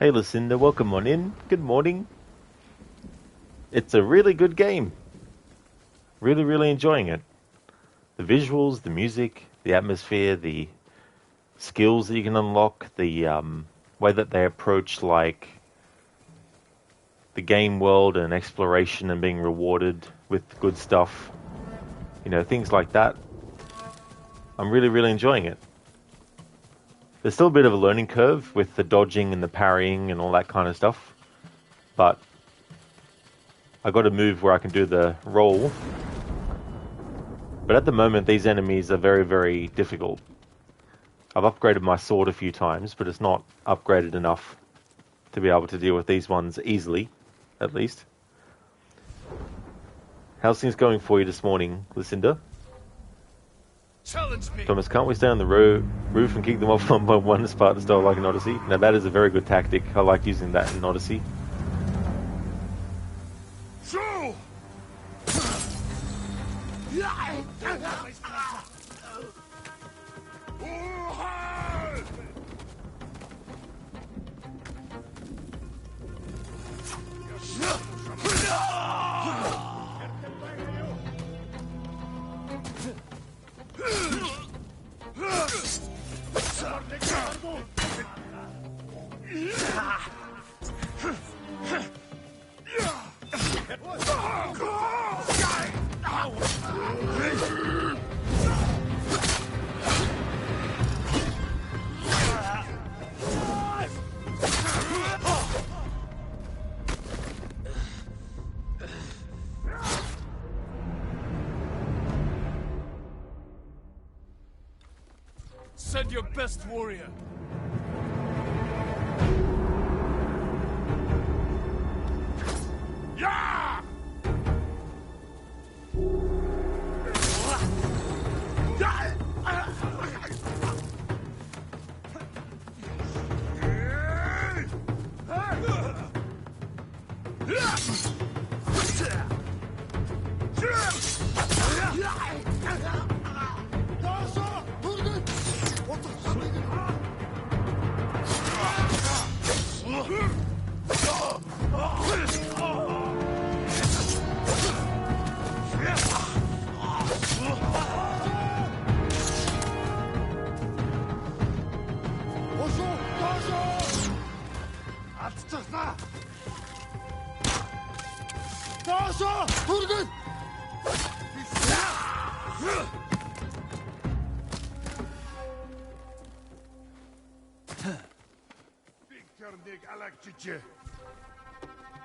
Hey Lucinda, welcome on in. Good morning. It's a really good game. Really, really enjoying it. The visuals, the music, the atmosphere, the skills that you can unlock, the way that they approach like the game world and exploration and being rewarded with good stuff. You know, things like that. I'm really, really enjoying it. There's still a bit of a learning curve with the dodging and the parrying and all that kind of stuff. But I got a move where I can do the roll. But at the moment, these enemies are very, very difficult. I've upgraded my sword a few times, but it's not upgraded enough to be able to deal with these ones easily, at least. How's things going for you this morning, Lucinda? Challenge me. Thomas, can't we stay on the roof and kick them off one by one as Spartan style like in Odyssey? Now that is a very good tactic. I like using that in Odyssey. Show! Send your best warrior. Yeah!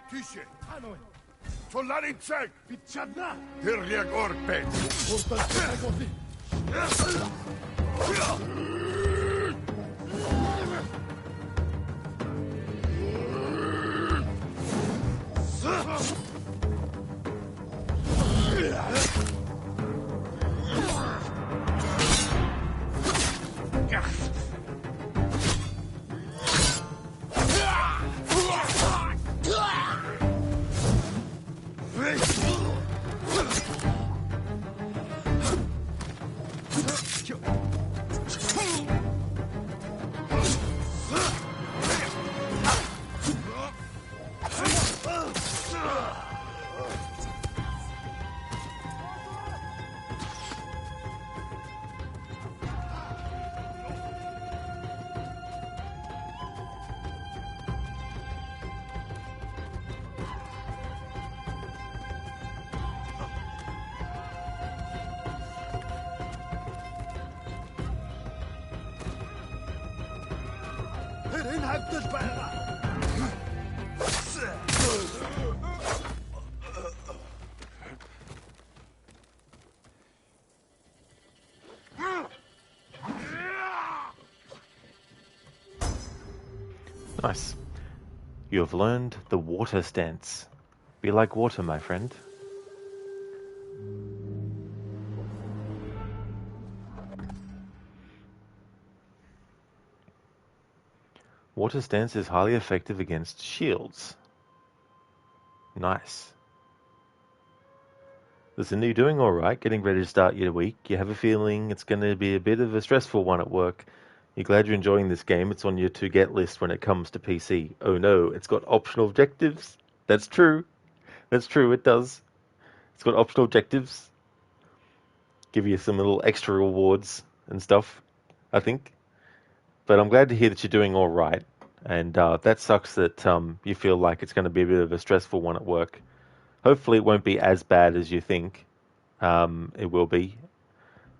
Tyshe, Hanoi, Tolarintsek, Pichadna, Hirliak Orpet, Urtantsegoti. Nice. You have learned the water stance. Be like water, my friend. Water stance is highly effective against shields. Nice. Listen, you're doing alright, getting ready to start your week. You have a feeling it's going to be a bit of a stressful one at work. You're glad you're enjoying this game. It's on your to-get list when it comes to PC. Oh no, it's got optional objectives. That's true. That's true, it does. It's got optional objectives. Give you some little extra rewards and stuff, I think. But I'm glad to hear that you're doing alright. And that sucks that you feel like it's going to be a bit of a stressful one at work. Hopefully it won't be as bad as you think it will be.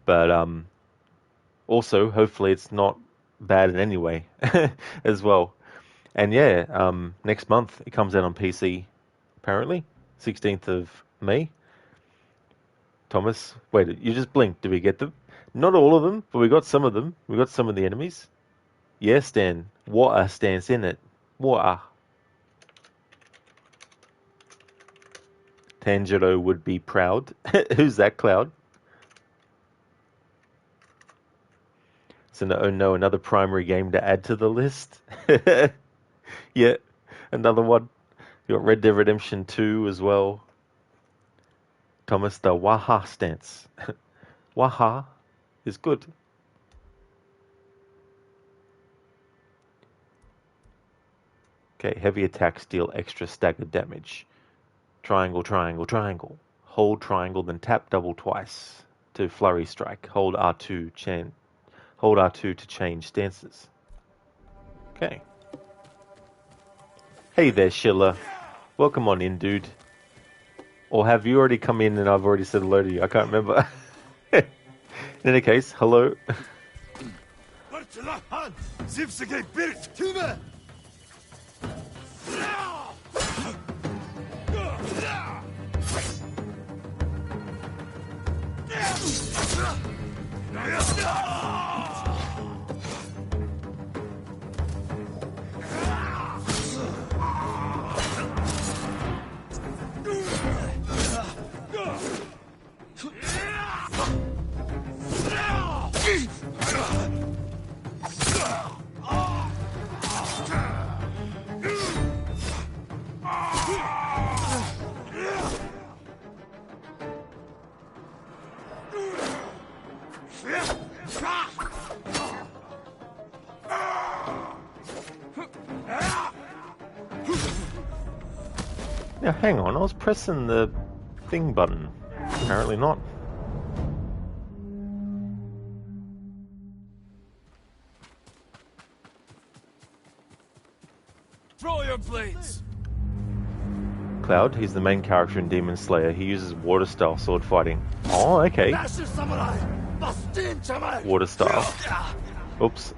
But also, hopefully it's not bad in any way as well. And yeah, next month it comes out on PC, apparently. 16th of May. Thomas, wait, you just blinked. Did we get them? Not all of them, but we got some of them. We got some of the enemies. Yes, Dan. Water stands in it. Water. Tanjiro would be proud. Who's that, Cloud? So no, another primary game to add to the list. Yeah, another one. You got Red Dead Redemption 2 as well. Thomas, the Waha stance. Waha is good. Okay, heavy attacks deal extra staggered damage. Triangle, triangle, triangle. Hold triangle, then tap double twice to flurry strike. Hold R2 to change stances. Okay. Hey there, Schiller. Welcome on in, dude. Or have you already come in and I've already said hello to you? I can't remember. In any case, hello. Now, hang on, I was pressing the thing button. Apparently not. Throw your blades! Cloud, he's the main character in Demon Slayer. He uses water style sword fighting. Oh, okay. Water style. Oops.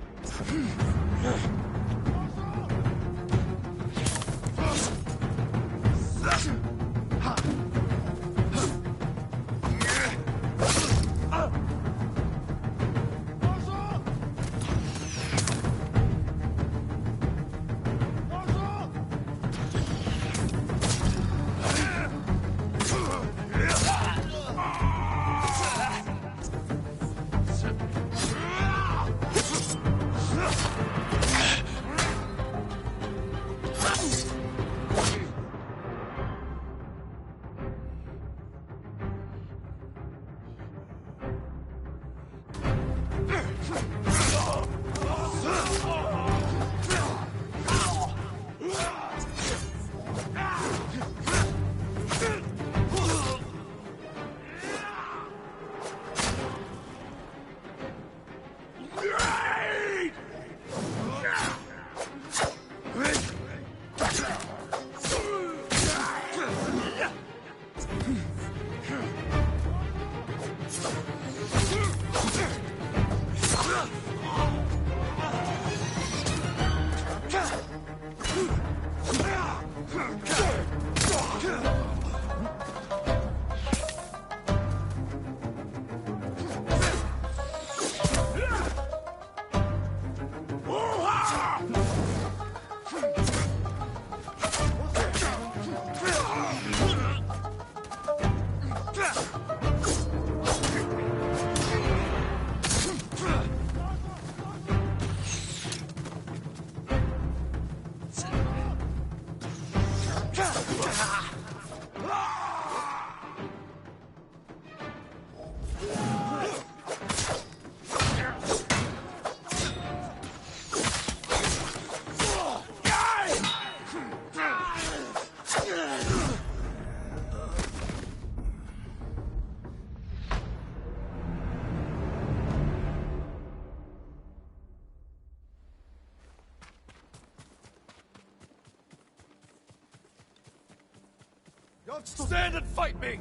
Stand and fight me!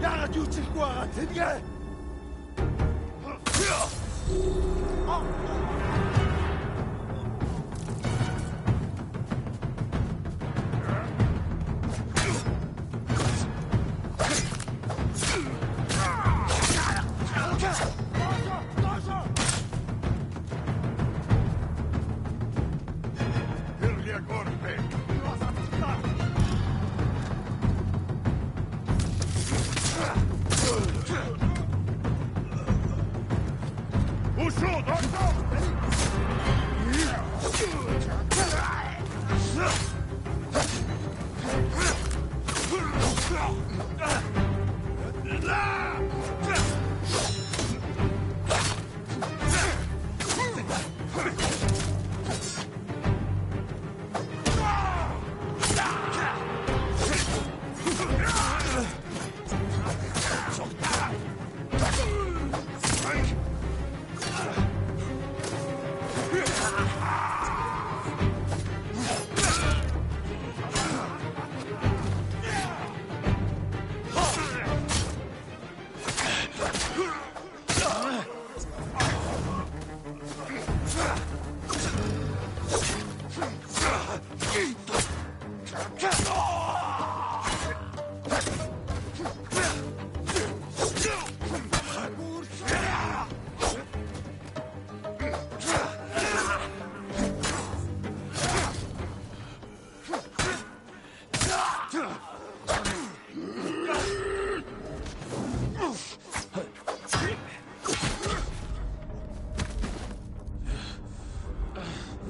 야가 유치과 같은 게!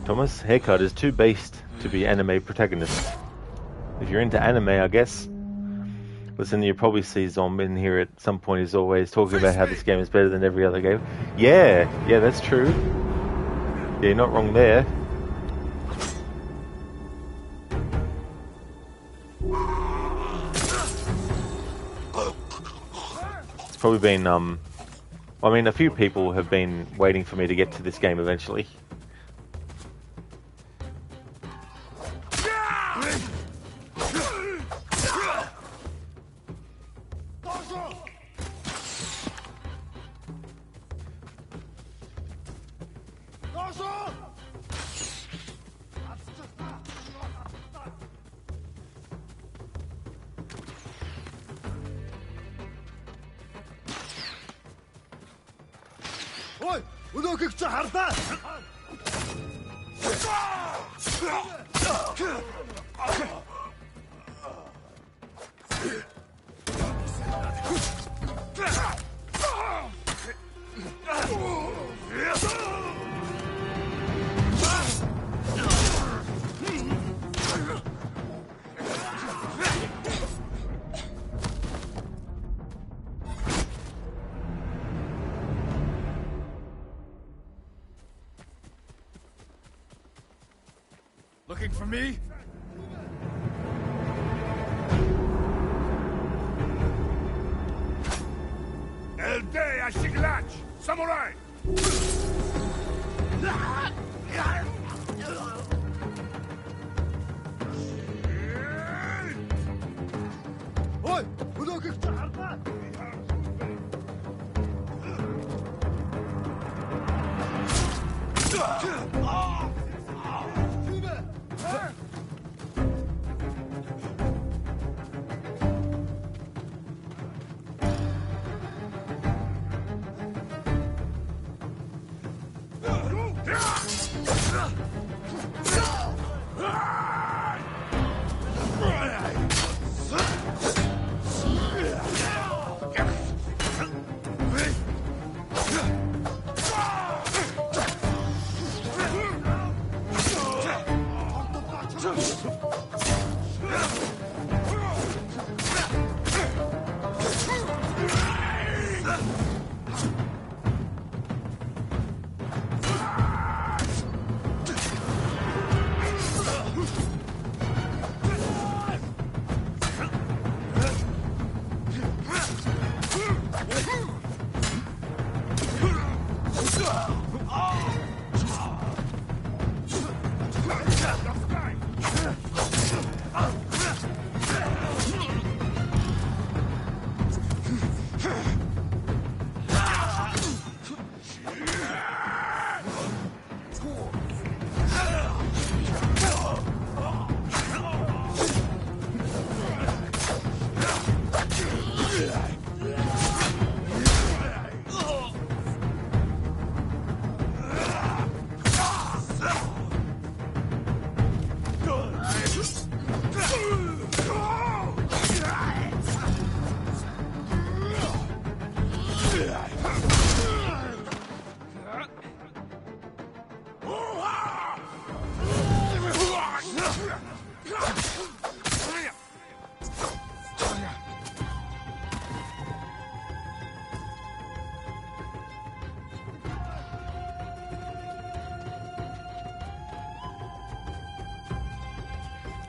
Thomas' haircut is too based to be anime protagonist. If you're into anime, I guess. Listen, you probably see Zom in here at some point. He's always talking about how this game is better than every other game. Yeah, that's true. Yeah, you're not wrong there. It's probably been, I mean, a few people have been waiting for me to get to this game eventually. Ой, өнөөхийг чи харлаа. Looking for me? El Day Ashiglach! Samurai! Ой, өнөөхийг чи харлаа.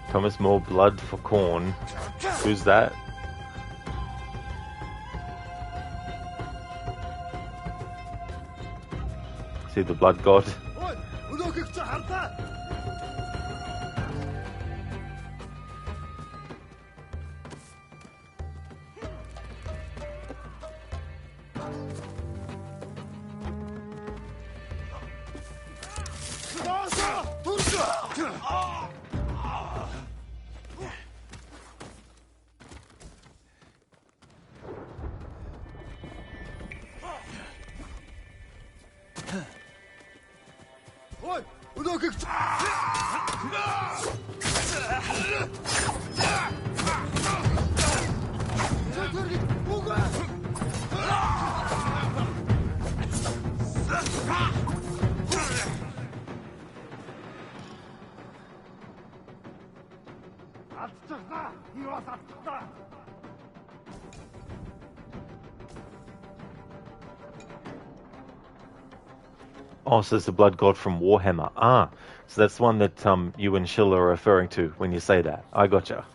Promise more blood for corn. Who's that? See the blood god? Oh, so it's the blood god from Warhammer. Ah, so that's the one that you and Sheila are referring to when you say that. I gotcha.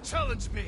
Challenge me!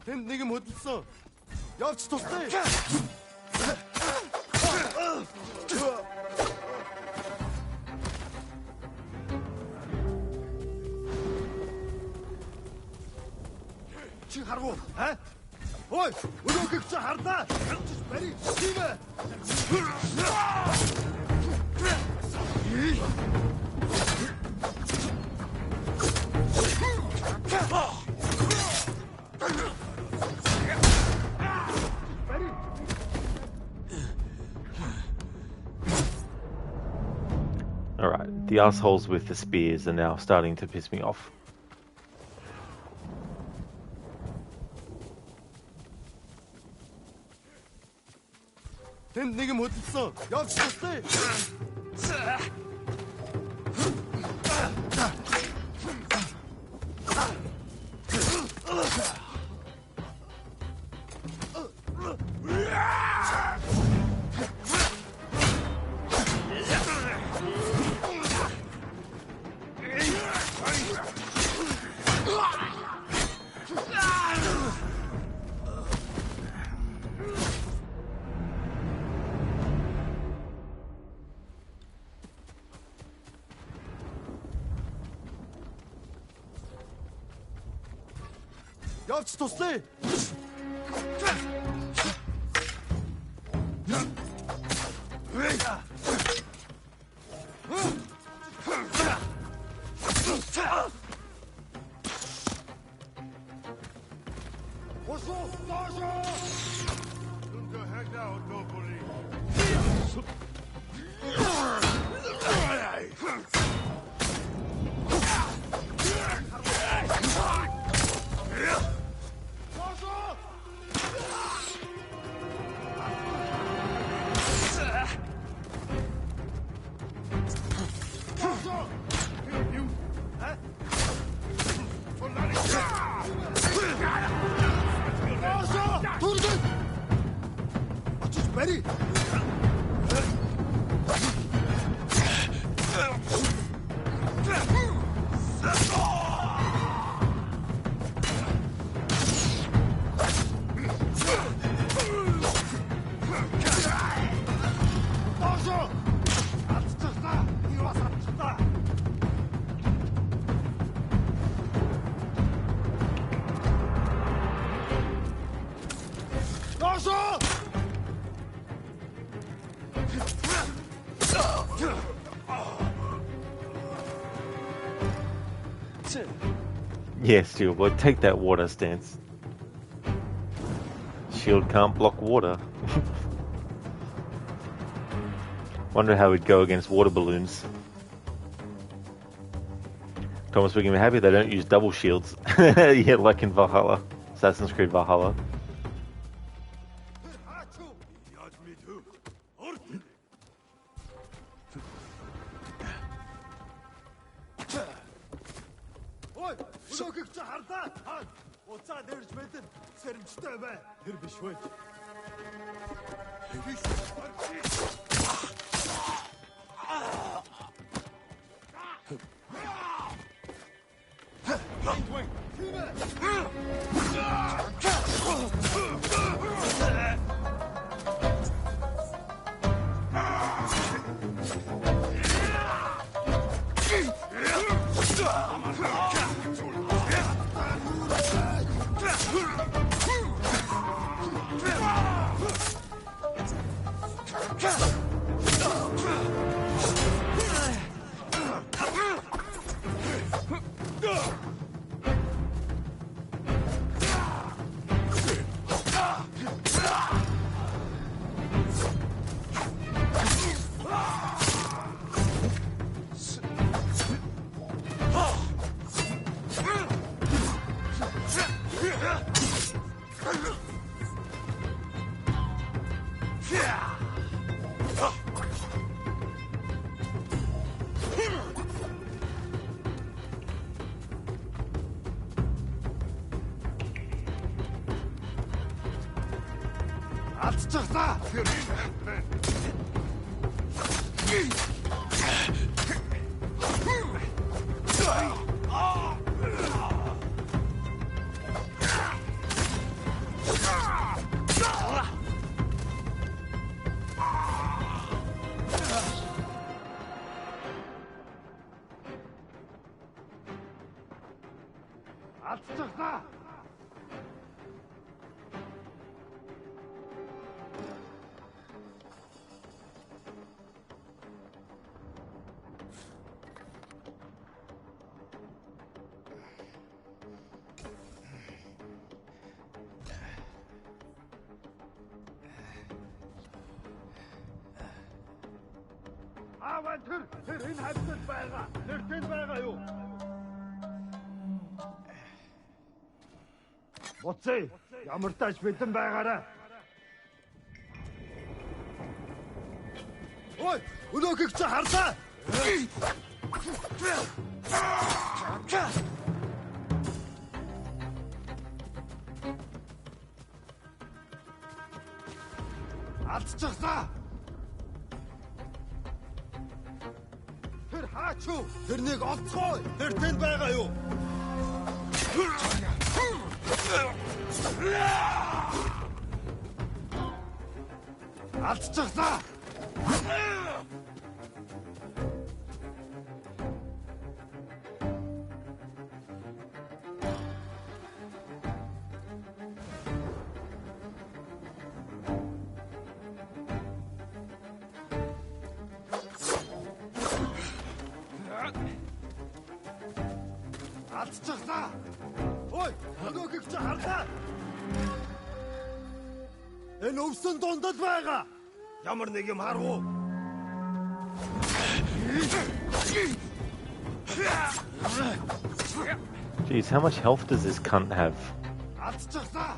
Тэнд нэг юм хөдөлсөн. Явж тустай. Чи харгу, а? Ой, өнөөхийг чи харлаа. Бари, чимээ. Alright, the assholes with the spears are now starting to piss me off. Тэнд нэг юм хөдөлсөн. Явж тустай. Явц туслая. Yes, Steelboy, take that water stance. Shield can't block water. Wonder how we'd go against water balloons. Thomas, we're gonna be happy they don't use double shields. Yeah, like in Valhalla. Assassin's Creed Valhalla. Тэр энэ хавцад байгаа. Тэр тэнд байгаа юу? Боцээ, ямар тач бэлэн байгаарай. Ой, өнөөхийг чи харлаа. Алдчихлаа. Тэр хаач юу? Тэрнийг олцгоо. Тэр тэнд байгаа юу? Алдчихлаа. Энэ өвсөн дундад байгаа. Ямар нэг юм харав уу? Jeez, how much health does this cunt have? Алдчихлаа.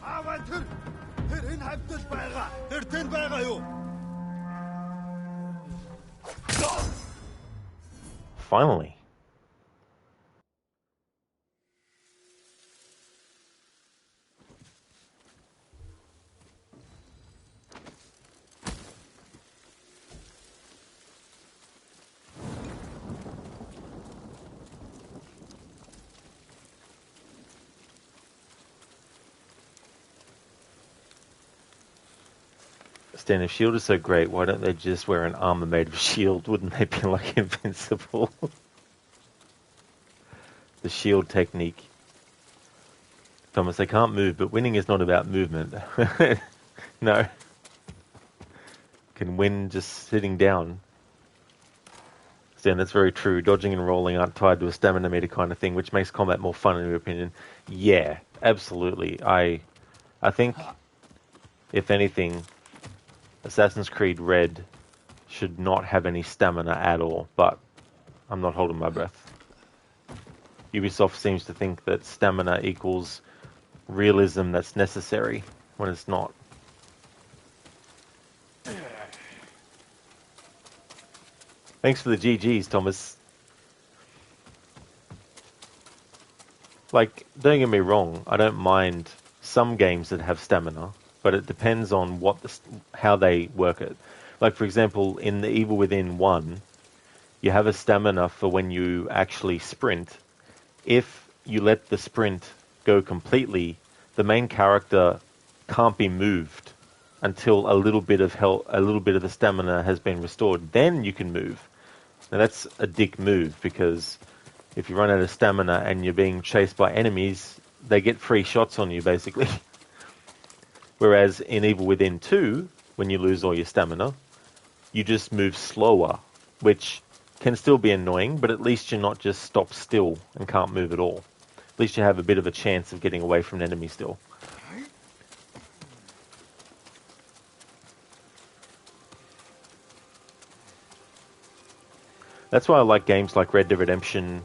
Аваа тэр энэ хавьтал байгаа. Тэр тэнд байгаа юу? Finally. Stan, if shield is so great, why don't they just wear an armor made of shield? Wouldn't they be like invincible? The shield technique. Thomas, they can't move, but winning is not about movement. No. Can win just sitting down. Stan, that's very true. Dodging and rolling aren't tied to a stamina meter kind of thing, which makes combat more fun in your opinion. Yeah, absolutely. I think, if anything, Assassin's Creed Red should not have any stamina at all, but I'm not holding my breath. Ubisoft seems to think that stamina equals realism that's necessary, when it's not. Thanks for the GGs, Thomas. Like, don't get me wrong, I don't mind some games that have stamina, but it depends on how they work it. Like, for example, in The Evil Within 1, you have a stamina for when you actually sprint. If you let the sprint go completely, the main character can't be moved until a little bit of the stamina has been restored. Then you can move. Now that's a dick move, because if you run out of stamina and you're being chased by enemies, they get free shots on you, basically. Whereas in Evil Within 2, when you lose all your stamina, you just move slower, which can still be annoying, but at least you're not just stopped still and can't move at all. At least you have a bit of a chance of getting away from an enemy still. That's why I like games like Red Dead Redemption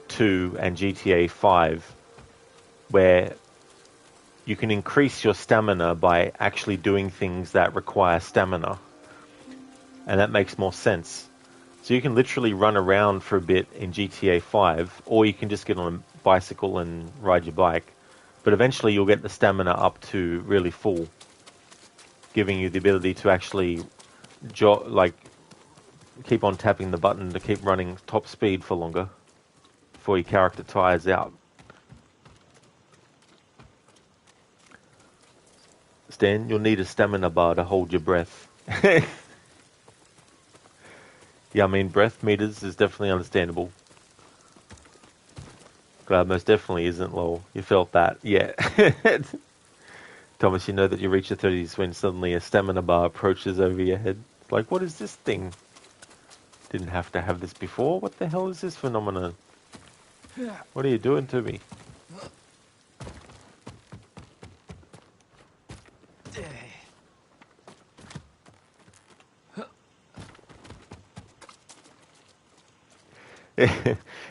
2 and GTA 5, where you can increase your stamina by actually doing things that require stamina. And that makes more sense. So you can literally run around for a bit in GTA 5, or you can just get on a bicycle and ride your bike. But eventually you'll get the stamina up to really full, giving you the ability to actually keep on tapping the button to keep running top speed for longer before your character tires out. Stan, you'll need a stamina bar to hold your breath. Yeah, I mean, breath meters is definitely understandable. Glad most definitely isn't, lol. You felt that, yeah. Thomas, you know that you reach the 30s when suddenly a stamina bar approaches over your head. It's like, what is this thing? Didn't have to have this before? What the hell is this phenomenon? What are you doing to me?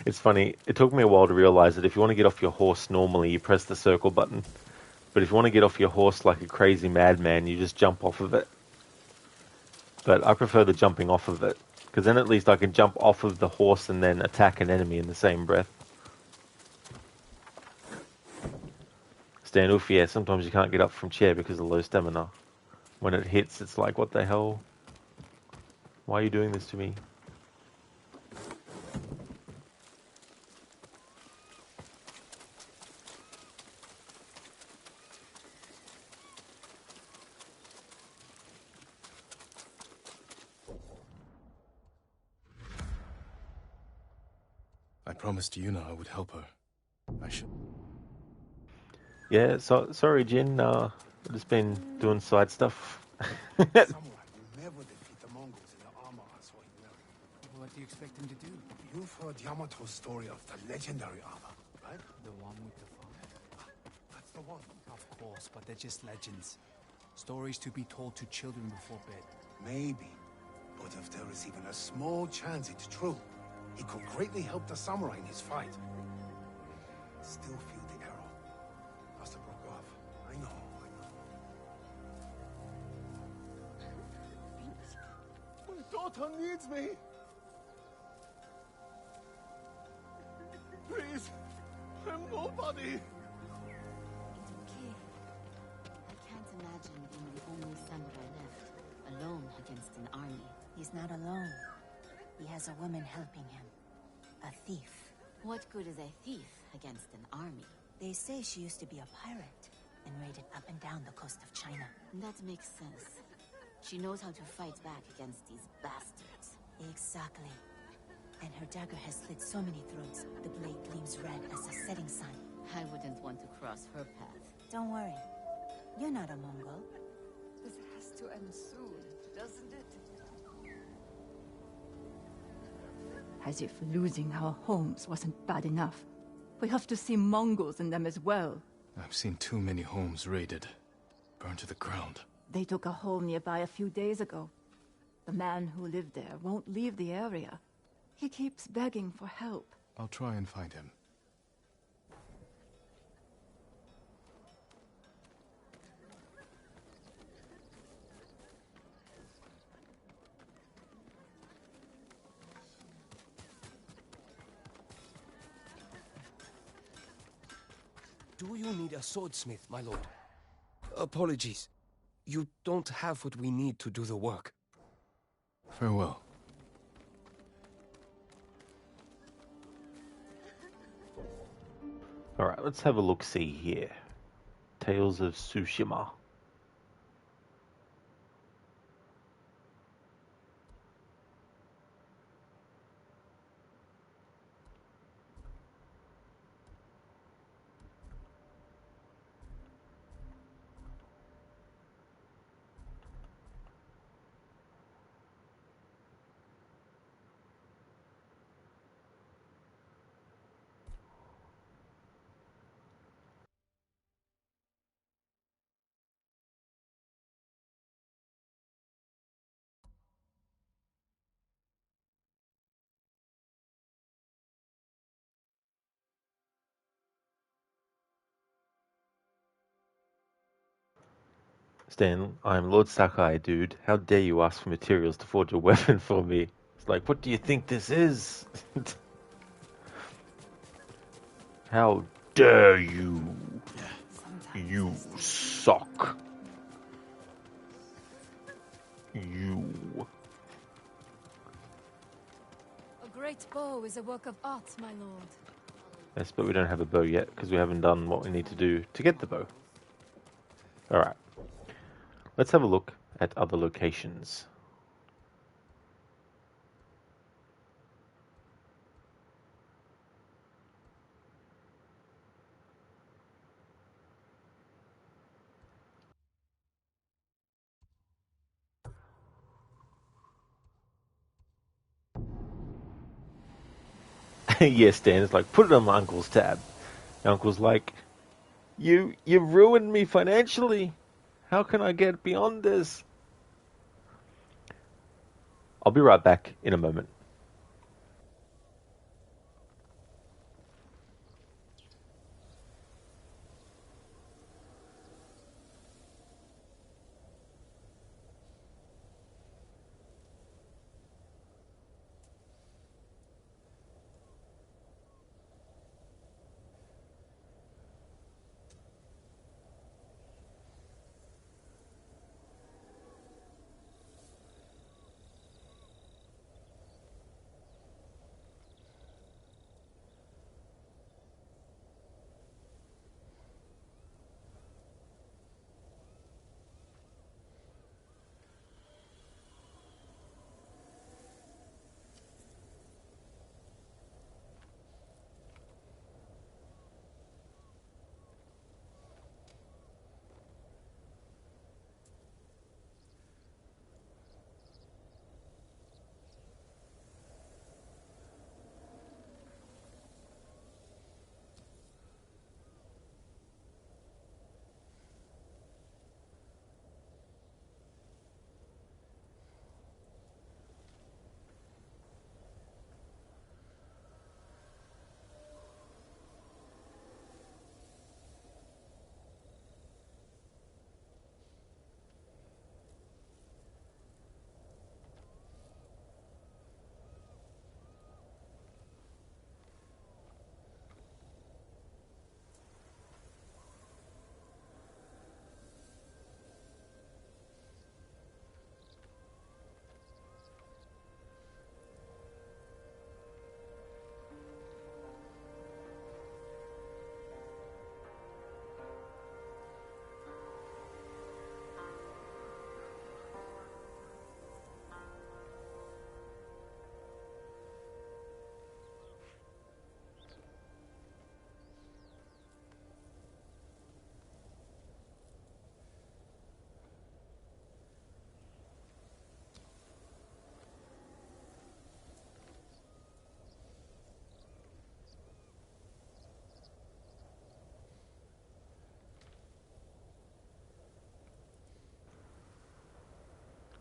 It's funny, it took me a while to realize that if you want to get off your horse normally, you press the circle button. But if you want to get off your horse like a crazy madman, you just jump off of it. But I prefer the jumping off of it, because then at least I can jump off of the horse and then attack an enemy in the same breath. Stand off, yeah, sometimes you can't get up from chair because of low stamina. When it hits, it's like, what the hell? Why are you doing this to me? I promised Yuna I would help her. I should. Yeah, so sorry, Jin. I've just been doing side stuff. Samurai will never defeat the Mongols in the armor I saw him wearing. What do you expect him to do? You've heard Yamato's story of the legendary armor, right? The one with the fire? That's the one. Of course, but they're just legends. Stories to be told to children before bed. Maybe. But if there is even a small chance it's true, he could greatly help the samurai in his fight. Still feel the arrow. Must have broke off. I know. My daughter needs me. Please. I'm nobody. It's okay. I can't imagine being the only samurai left, alone against an army. He's not alone. He has a woman helping him. A thief. What good is a thief against an army? They say she used to be a pirate and raided up and down the coast of China. That makes sense. She knows how to fight back against these bastards. Exactly. And her dagger has slit so many throats, the blade gleams red as a setting sun. I wouldn't want to cross her path. Don't worry. You're not a Mongol. This has to end soon, doesn't it? As if losing our homes wasn't bad enough. We have to see Mongols in them as well. I've seen too many homes raided, burned to the ground. They took a home nearby a few days ago. The man who lived there won't leave the area. He keeps begging for help. I'll try and find him. Do you need a swordsmith, my lord? Apologies. You don't have what we need to do the work. Farewell. Alright, let's have a look-see here. Tales of Tsushima. Stan, I'm Lord Sakai, dude. How dare you ask for materials to forge a weapon for me? It's like, what do you think this is? How dare you? You suck. You. A great bow is a work of art, my lord. Yes, but we don't have a bow yet because we haven't done what we need to do to get the bow. Alright. Let's have a look at other locations. Yes, Dan, it's like, put it on my uncle's tab. My uncle's like, you ruined me financially. How can I get beyond this? I'll be right back in a moment.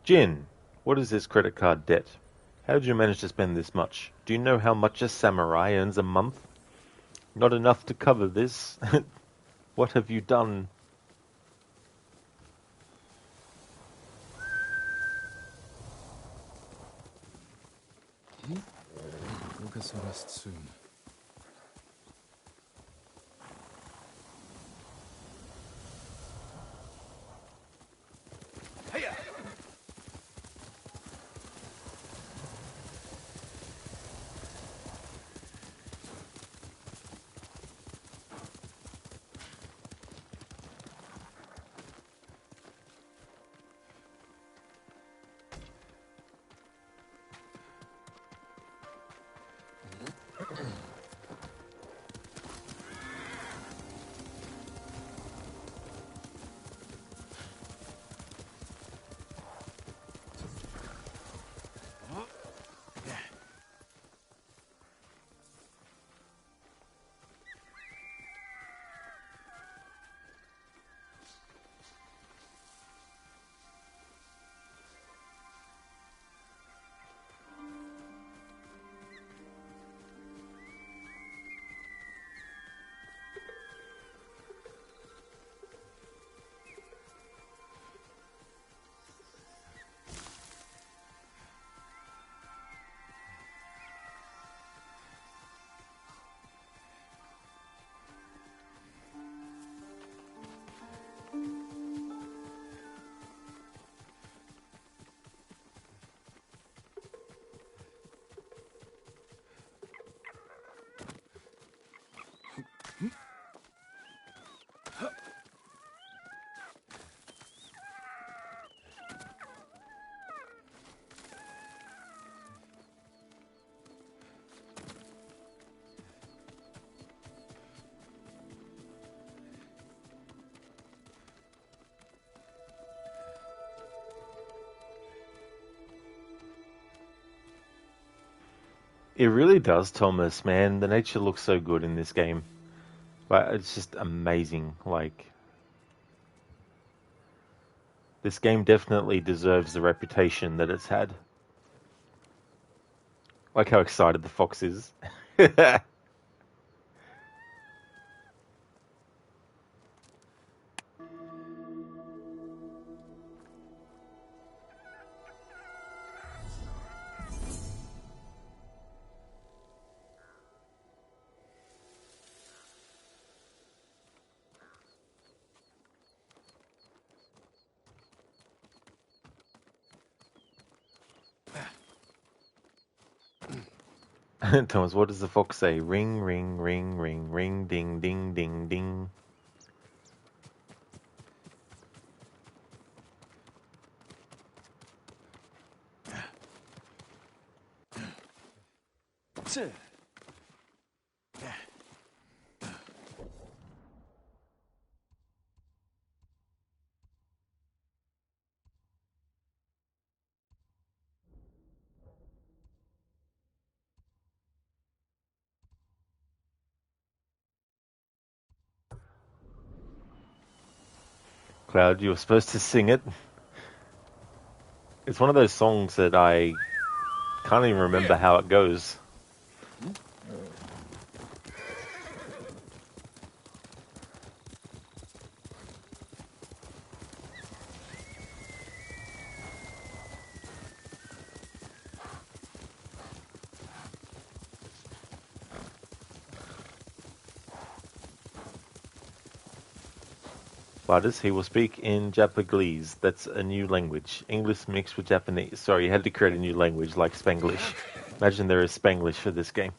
Jin, what is this credit card debt? How did you manage to spend this much? Do you know how much a samurai earns a month? Not enough to cover this. What have you done? We'll get some rest soon. It really does, Thomas, man. The nature looks so good in this game. Like, it's just amazing. Like, this game definitely deserves the reputation that it's had. Like how excited the fox is. Thomas, what does the fox say? Ring, ring, ring, ring, ring, ding, ding, ding, ding. Cloud, you were supposed to sing it. It's one of those songs that I can't even remember how it goes. Butters, he will speak in Japanese. That's a new language. English mixed with Japanese. Sorry, you had to create a new language like Spanglish. Imagine there is Spanglish for this game.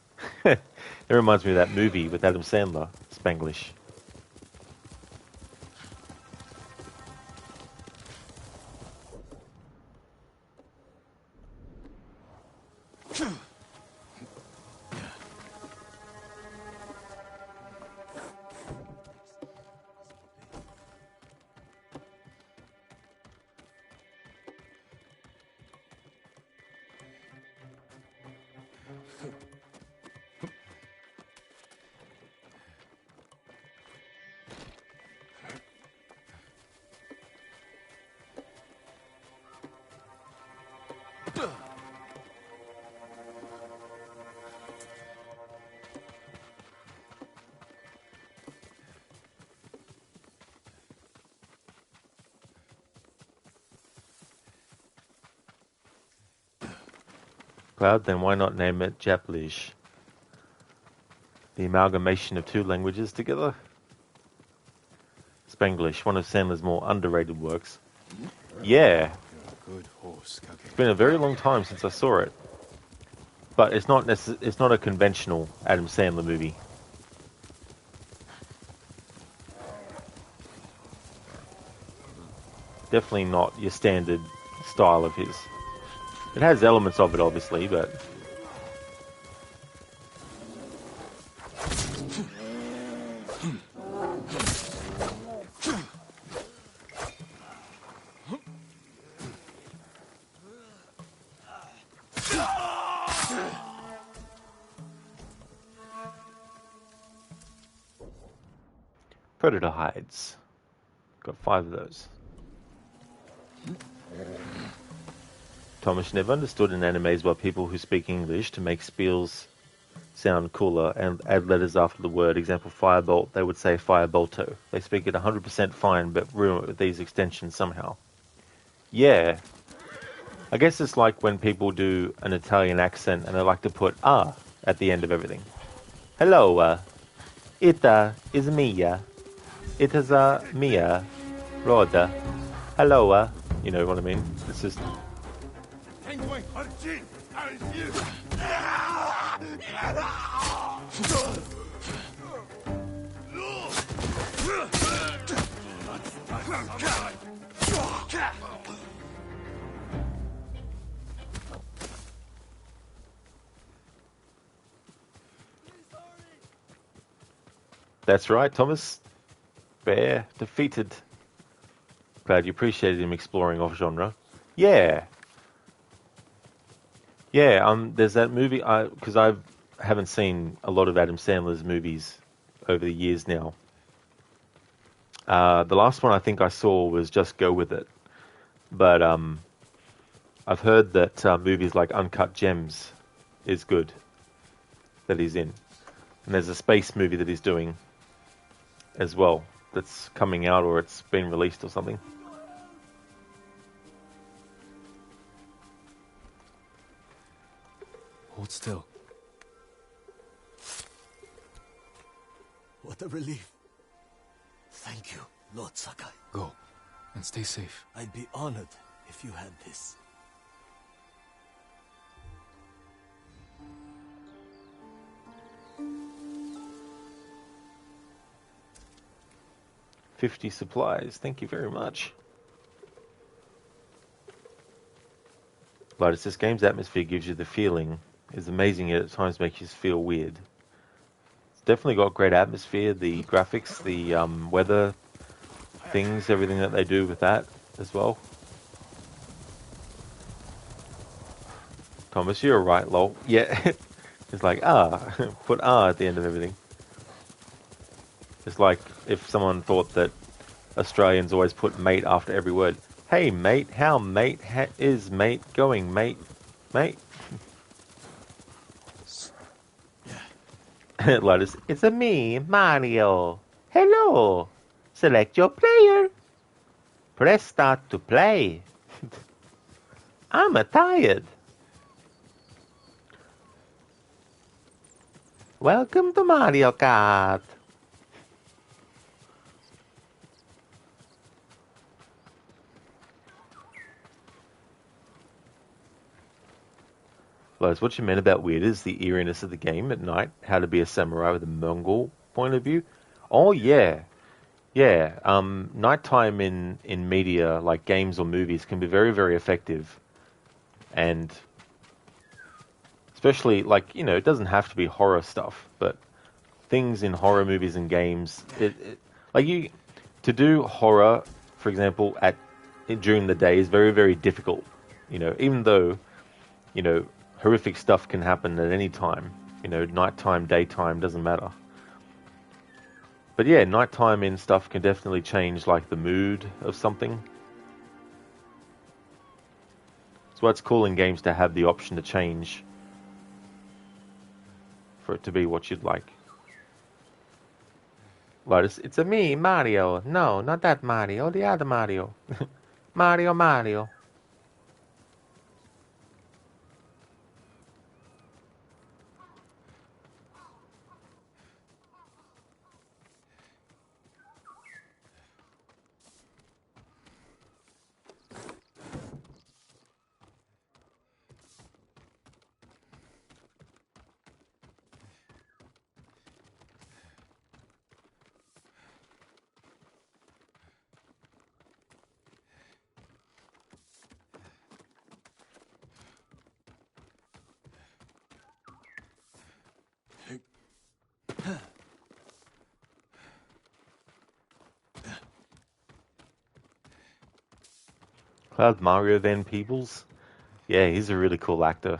It reminds me of that movie with Adam Sandler, Spanglish. Cloud, then why not name it Japlish? The amalgamation of two languages together? Spanglish, one of Sandler's more underrated works. Yeah. Good horse, Kage. It's been a very long time since I saw it. But it's not it's not a conventional Adam Sandler movie. Definitely not your standard style of his. It has elements of it, obviously, but... Predator hides. Got 5 of those. Thomas never understood in animes why people who speak English to make spiels sound cooler and add letters after the word. Example, firebolt, they would say firebolto. They speak it 100% fine, but ruin it with these extensions somehow. Yeah. I guess it's like when people do an Italian accent and they like to put at the end of everything. Hello, ita is mia. It is mia, Roda. Hello, you know what I mean? It's just... That's right, Thomas. Bear defeated. Glad you appreciated him exploring off genre. Yeah. Yeah, there's that movie, because I haven't seen a lot of Adam Sandler's movies over the years now. The last one I think I saw was Just Go With It. But I've heard that movies like Uncut Gems is good, that he's in. And there's a space movie that he's doing as well, that's coming out or it's been released or something. Hold still. What a relief. Thank you, Lord Sakai. Go, and stay safe. I'd be honored if you had this. $50 supplies, thank you very much. Lotus, this game's atmosphere gives you the feeling. It's amazing, yet at times makes you feel weird. It's definitely got great atmosphere, the graphics, the weather things, everything that they do with that as well. Thomas, you're right, lol. Yeah, it's like, put at the end of everything. It's like if someone thought that Australians always put mate after every word. Hey mate, how mate is mate going, mate? Mate? Lotus, it's a me, Mario. Hello. Select your player. Press start to play. I'm tired. Welcome to Mario Kart. Lotus, what you meant about weird is the eeriness of the game at night, how to be a samurai with a Mongol point of view. Oh, yeah. Yeah. Nighttime in media, like games or movies, can be very, very effective. And especially, like, you know, it doesn't have to be horror stuff, but things in horror movies and games, to do horror, for example, during the day is very, very difficult. You know, even though, you know, horrific stuff can happen at any time. You know, nighttime, daytime, doesn't matter. But yeah, nighttime in stuff can definitely change, like, the mood of something. So it's cool in games to have the option to change for it to be what you'd like. Lotus, it's a me, Mario. No, not that Mario, the other Mario. Mario. Cloud Mario Van Peebles. Yeah, he's a really cool actor.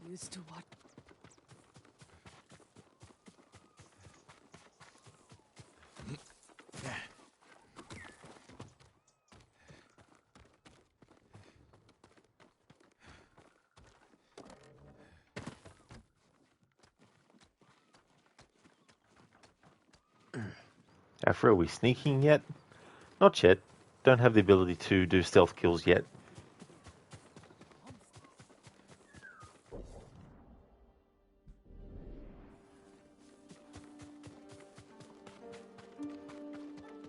Used to what? Afro, are we sneaking yet? Not yet. Don't have the ability to do stealth kills yet.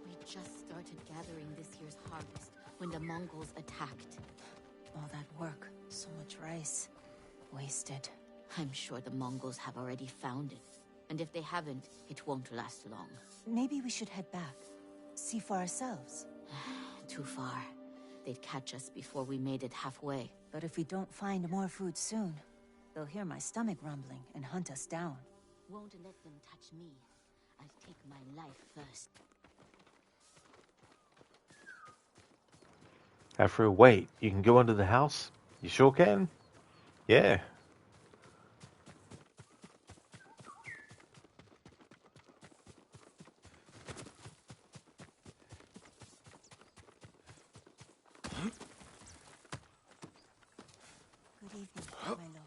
We just started gathering this year's harvest when the Mongols attacked. All that work, so much rice. Wasted. I'm sure the Mongols have already found it. And if they haven't, it won't last long. Maybe we should head back. See for ourselves. Too far. They'd catch us before we made it halfway. But if we don't find more food soon, they'll hear my stomach rumbling and hunt us down. Won't let them touch me. I'll take my life first. Afro, wait. You can go under the house? You sure can? Yeah. Good evening, my lord.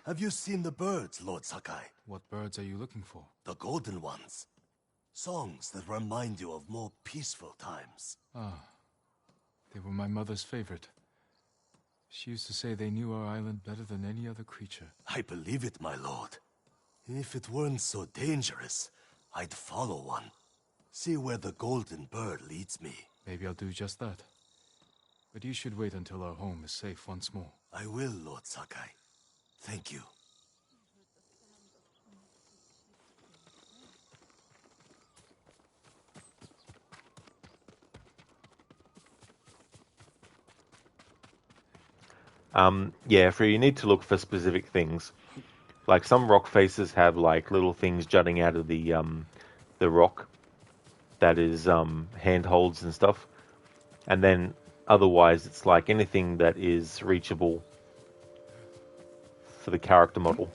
Have you seen the birds, Lord Sakai? What birds are you looking for? The golden ones. Songs that remind you of more peaceful times. Ah, they were my mother's favorite. She used to say they knew our island better than any other creature. I believe it, my lord. If it weren't so dangerous, I'd follow one. See where the golden bird leads me. Maybe I'll do just that. But you should wait until our home is safe once more. I will, Lord Sakai. Thank you. Yeah, you need to look for specific things. Like some rock faces have like little things jutting out of the rock that is handholds and stuff. And then otherwise it's like anything that is reachable for the character model.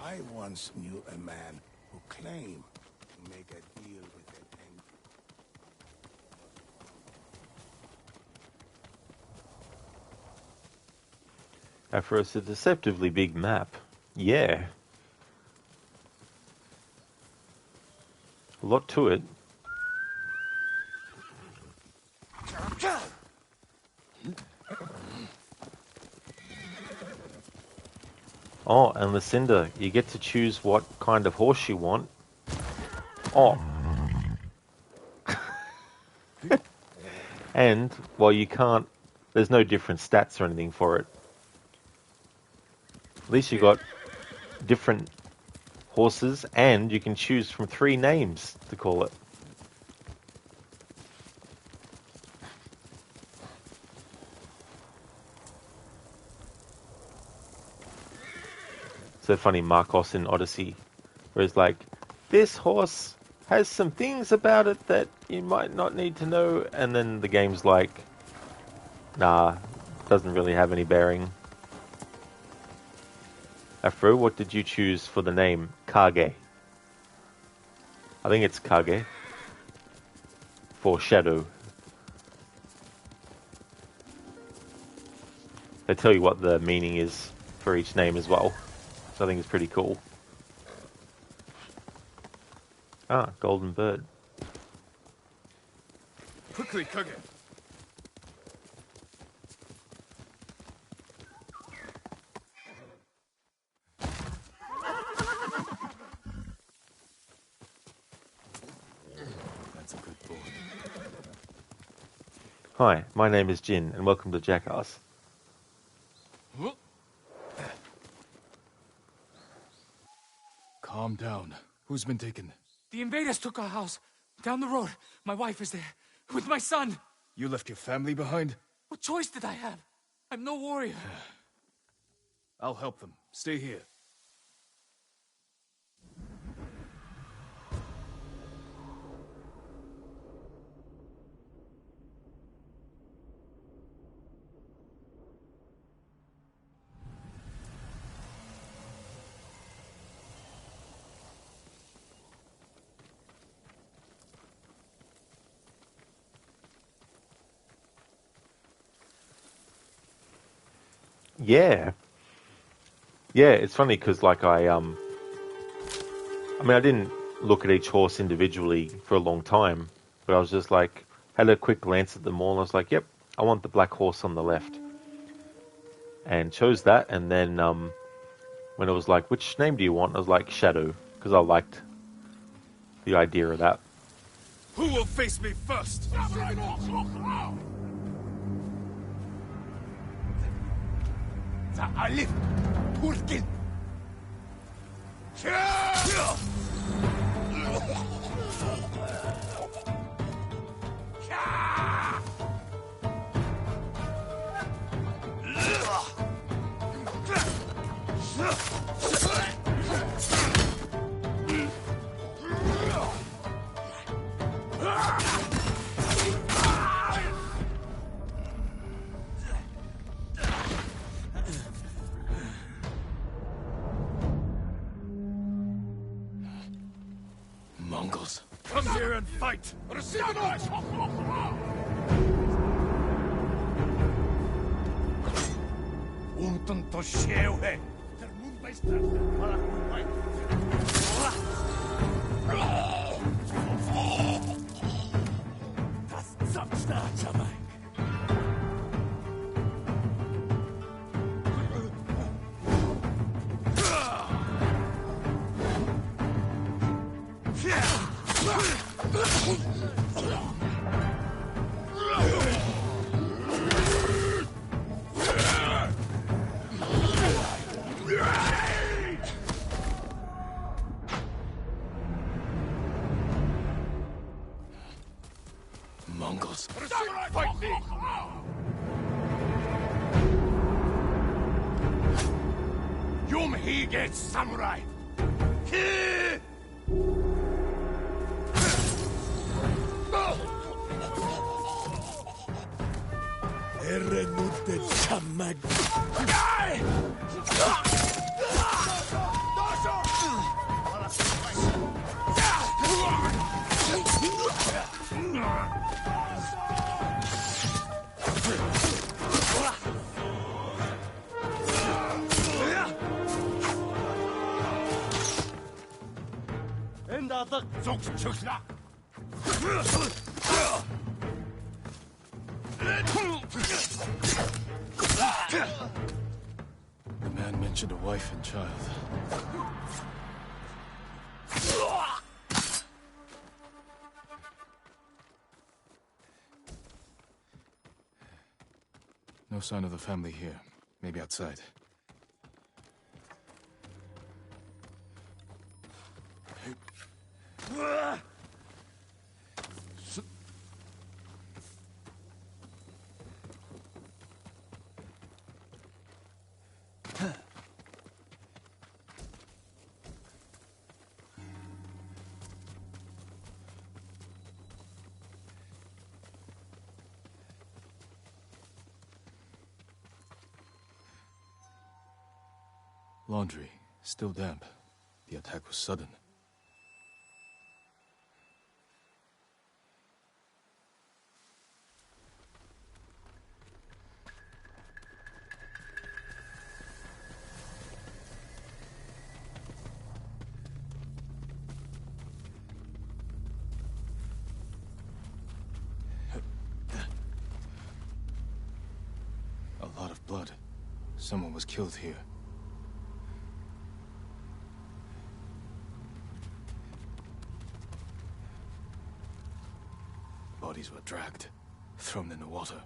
I once knew a man who claimed to make a deal with an angel. Afro, it's a deceptively big map. Yeah. A lot to it. Oh, and Lucinda, you get to choose what kind of horse you want. Oh. And, well, you can't... There's no different stats or anything for it. At least you got different horses, and you can choose from 3 names to call it. So funny, Marcos in Odyssey, where it's like, this horse has some things about it that you might not need to know, and then the game's like, nah, doesn't really have any bearing. Afro, what did you choose for the name Kage? I think it's Kage for shadow. They tell you what the meaning is for each name as well. So I think it's pretty cool. Ah, golden bird. Quickly, Kage. That's a good boy. Hi, my name is Jin, and welcome to Jackass. Calm down. Who's been taken? The invaders took our house. Down the road. My wife is there. With my son. You left your family behind? What choice did I have? I'm no warrior. I'll help them. Stay here. Yeah. Yeah, it's funny because, like, I didn't look at each horse individually for a long time, but I was just like, had a quick glance at them all, and I was like, yep, I want the black horse on the left. And chose that, and then when it was like, which name do you want? I was like, Shadow, because I liked the idea of that. Who will face me first? Alif, Purkin. Mongols. Come here and fight! Untun to sheuhe. Der Mundmeister. Das Zapfstaatsamai. Mongols. Fight me! Yum he gets samurai. Erenutet chamag. Enda The man mentioned a wife and child. No sign of the family here. Maybe outside. Laundry, still damp. The attack was sudden. A lot of blood. Someone was killed here. Bodies were dragged, thrown in the water.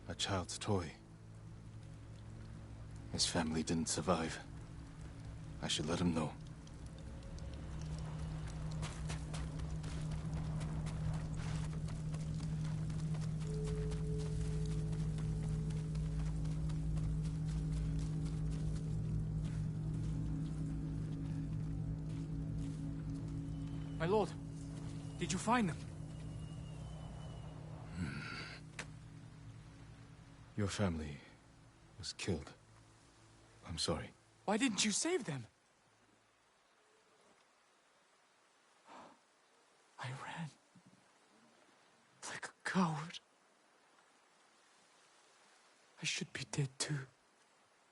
A child's toy. His family didn't survive. I should let him know. My lord, did you find them? Your family was killed. I'm sorry. Why didn't you save them? I ran like a coward. I should be dead too.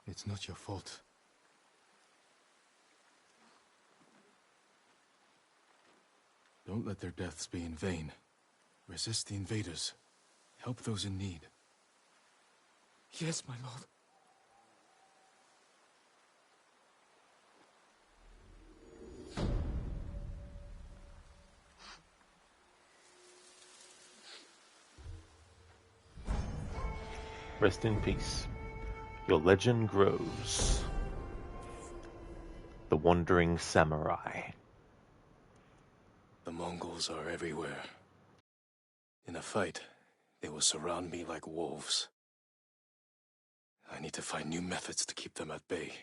It's not your fault. Don't let their deaths be in vain. Resist the invaders. Help those in need. Yes, my lord. Rest in peace. Your legend grows. The Wandering Samurai. The Mongols are everywhere. In a fight, they will surround me like wolves. I need to find new methods to keep them at bay.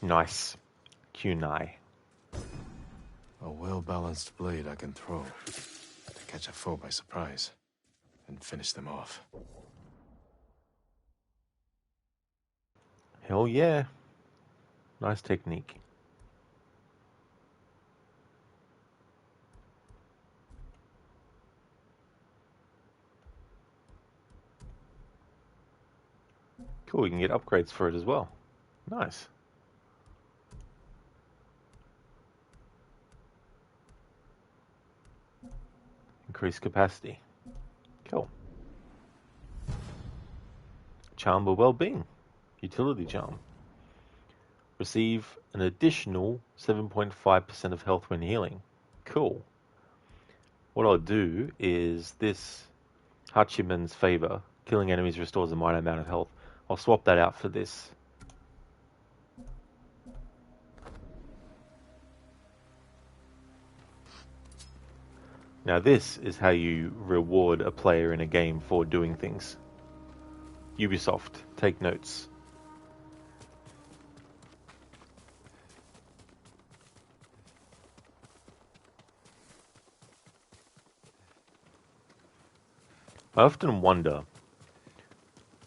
Nice. Kunai. A well-balanced blade I can throw to catch a foe by surprise and finish them off. Hell yeah. Nice technique. Cool, you can get upgrades for it as well. Nice. Increase capacity. Cool. Charm of well-being. Utility charm. Receive an additional 7.5% of health when healing. Cool. What I'll do is this Hachiman's favor. Killing enemies restores a minor amount of health. I'll swap that out for this. Now this is how you reward a player in a game for doing things. Ubisoft, take notes. I often wonder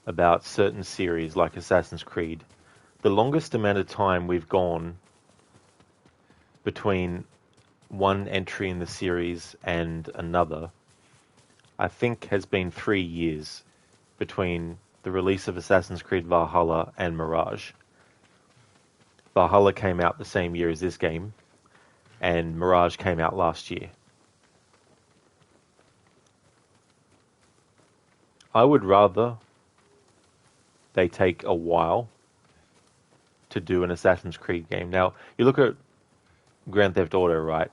about certain series like Assassin's Creed. The longest amount of time we've gone between one entry in the series and another, I think has been 3 years between the release of Assassin's Creed Valhalla and Mirage. Valhalla came out the same year as this game, and Mirage came out last year. I would rather they take a while to do an Assassin's Creed game. Now, you look at Grand Theft Auto, right?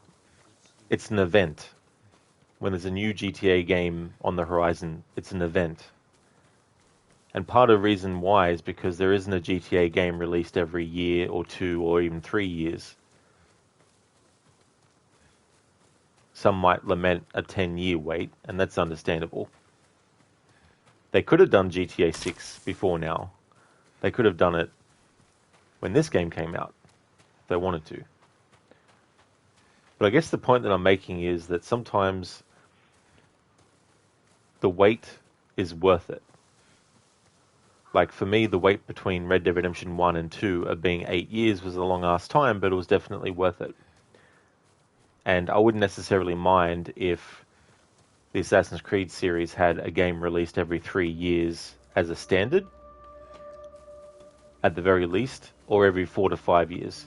It's an event. When there's a new GTA game on the horizon, it's an event. And part of the reason why is because there isn't a GTA game released every year or 2 or even 3 years. Some might lament a 10-year wait, and that's understandable. They could have done GTA 6 before now. They could have done it when this game came out, if they wanted to. But I guess the point that I'm making is that sometimes the wait is worth it. Like for me, the wait between Red Dead Redemption 1 and 2 of being 8 years was a long-ass time, but it was definitely worth it. And I wouldn't necessarily mind if the Assassin's Creed series had a game released every 3 years as a standard, at the very least, or every 4 to 5 years.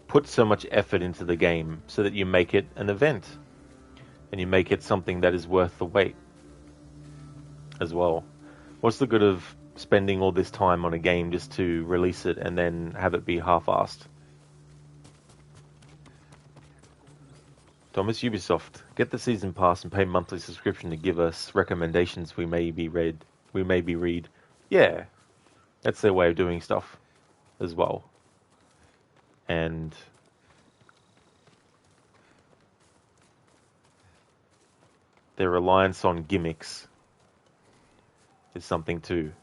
Put so much effort into the game so that you make it an event, and you make it something that is worth the wait as well. What's the good of spending all this time on a game just to release it and then have it be half-assed? Thomas, Ubisoft, get the season pass and pay monthly subscription to give us recommendations we may be read. Yeah, that's their way of doing stuff as well. And their reliance on gimmicks is something too.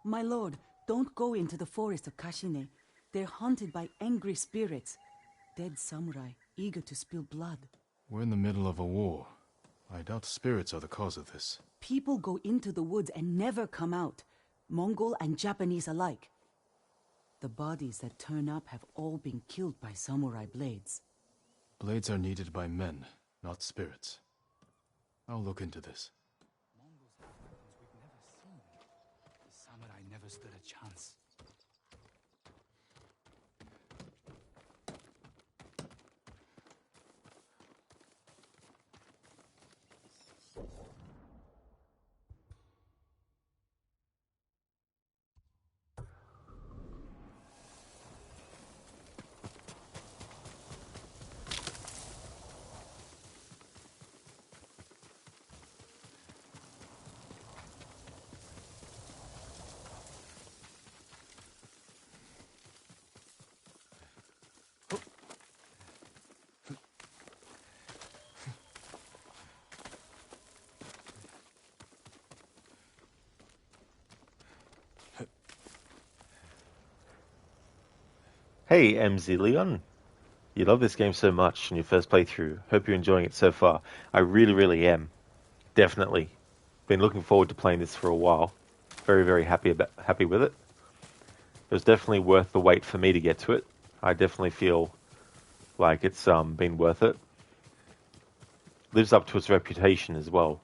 My lord, don't go into the forest of Kashine. They're haunted by angry spirits. Dead samurai, eager to spill blood. We're in the middle of a war. I doubt spirits are the cause of this. People go into the woods and never come out. Mongol and Japanese alike. The bodies that turn up have all been killed by samurai blades. Blades are needed by men, not spirits. I'll look into this. Mongols have weapons we've never seen. The samurai never stood a chance. Hey, MZ Leon. You love this game so much in your first playthrough. Hope you're enjoying it so far. I really, really am. Definitely. Been looking forward to playing this for a while. Very, very happy with it. It was definitely worth the wait for me to get to it. I definitely feel like it's been worth it. Lives up to its reputation as well.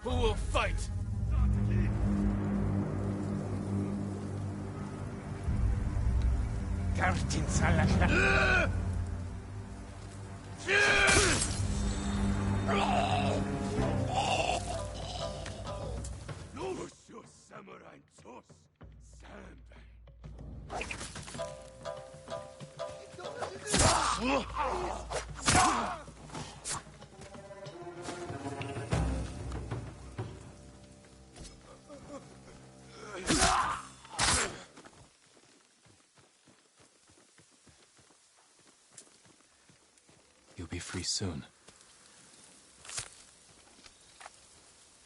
Who will fight? Gartin Salaka. Lucio Samurai Tos You'll be free soon.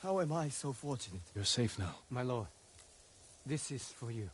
How am I so fortunate? You're safe now. My lord, this is for you.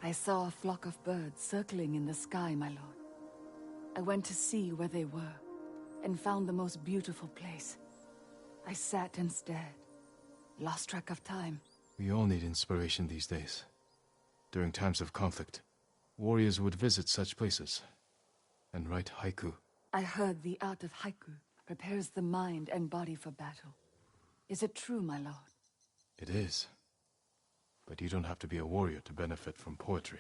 I saw a flock of birds circling in the sky, my lord. I went to see where they were, and found the most beautiful place. I sat and stared, lost track of time. We all need inspiration these days. During times of conflict, warriors would visit such places and write haiku. I heard the art of haiku prepares the mind and body for battle. Is it true, my lord? It is. But you don't have to be a warrior to benefit from poetry.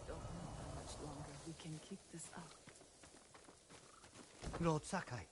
Don't know how much longer we can keep this up. Lord Sakai.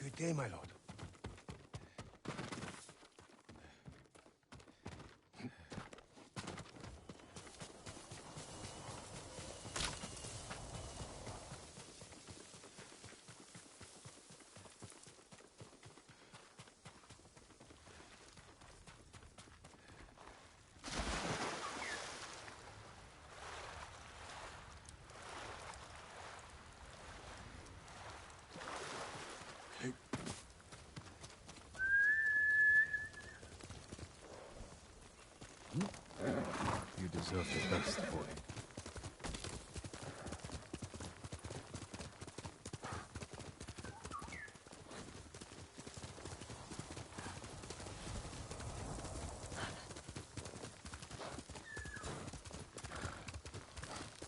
Good day, my lord. You deserve the best, boy.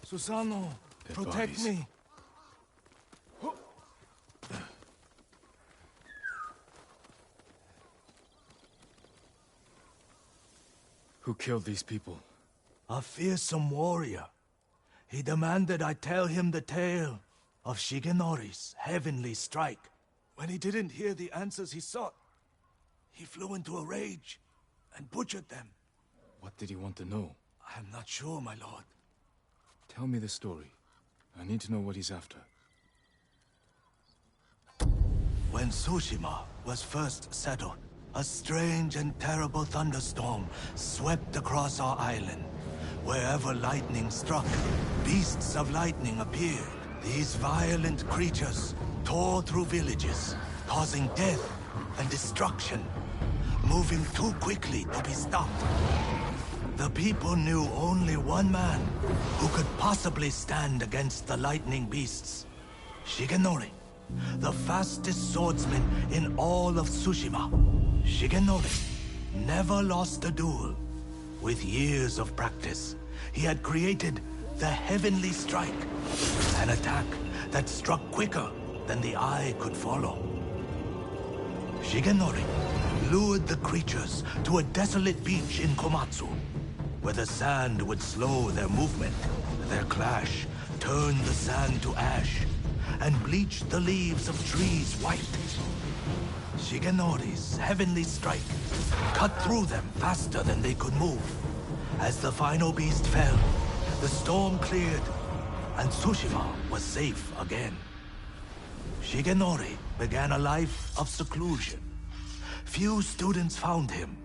Susano, Dead protect bodies. me. Who killed these people? A fearsome warrior. He demanded I tell him the tale of Shigenori's heavenly strike. When he didn't hear the answers he sought, he flew into a rage and butchered them. What did he want to know? I am not sure, my lord. Tell me the story. I need to know what he's after. When Tsushima was first settled, a strange and terrible thunderstorm swept across our island. Wherever lightning struck, beasts of lightning appeared. These violent creatures tore through villages, causing death and destruction, moving too quickly to be stopped. The people knew only one man who could possibly stand against the lightning beasts. Shigenori. the fastest swordsman in all of Tsushima. Shigenori never lost a duel. With years of practice, he had created the Heavenly Strike, an attack that struck quicker than the eye could follow. Shigenori lured the creatures to a desolate beach in Komatsu, where the sand would slow their movement. Their clash turned the sand to ash and bleached the leaves of trees white. Shigenori's Heavenly Strike cut through them faster than they could move. As the final beast fell, the storm cleared, and Tsushima was safe again. Shigenori began a life of seclusion. Few students found him,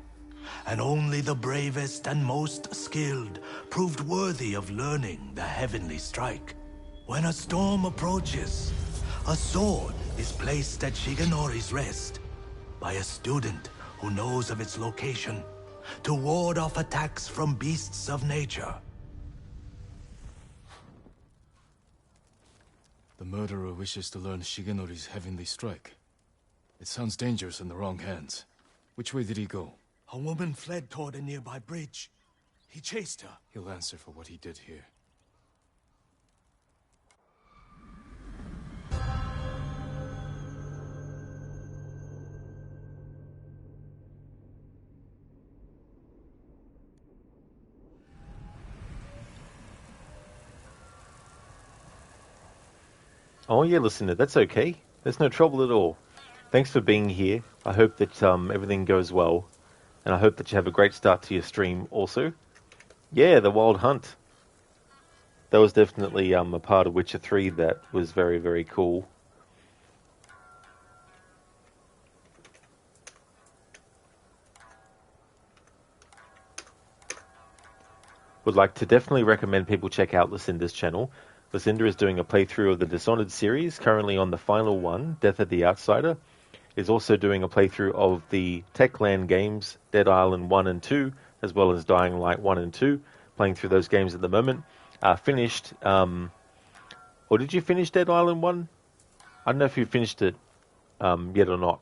and only the bravest and most skilled proved worthy of learning the Heavenly Strike. When a storm approaches, a sword is placed at Shigenori's rest by a student who knows of its location to ward off attacks from beasts of nature. The murderer wishes to learn Shigenori's Heavenly Strike. It sounds dangerous in the wrong hands. Which way did he go? A woman fled toward a nearby bridge. He chased her. He'll answer for what he did here. Oh yeah, listener, that's okay. There's no trouble at all. Thanks for being here. I hope that everything goes well. And I hope that you have a great start to your stream also. Yeah, the Wild Hunt. That was definitely a part of Witcher 3 that was very, very cool. Would like to definitely recommend people check out Lucinda's channel. Lucinda is doing a playthrough of the Dishonored series, currently on the final one, Death of the Outsider. Is also doing a playthrough of the Techland games, Dead Island 1 and 2, as well as Dying Light 1 and 2, playing through those games at the moment. Finished, or did you finish Dead Island 1? I don't know if you finished it yet or not.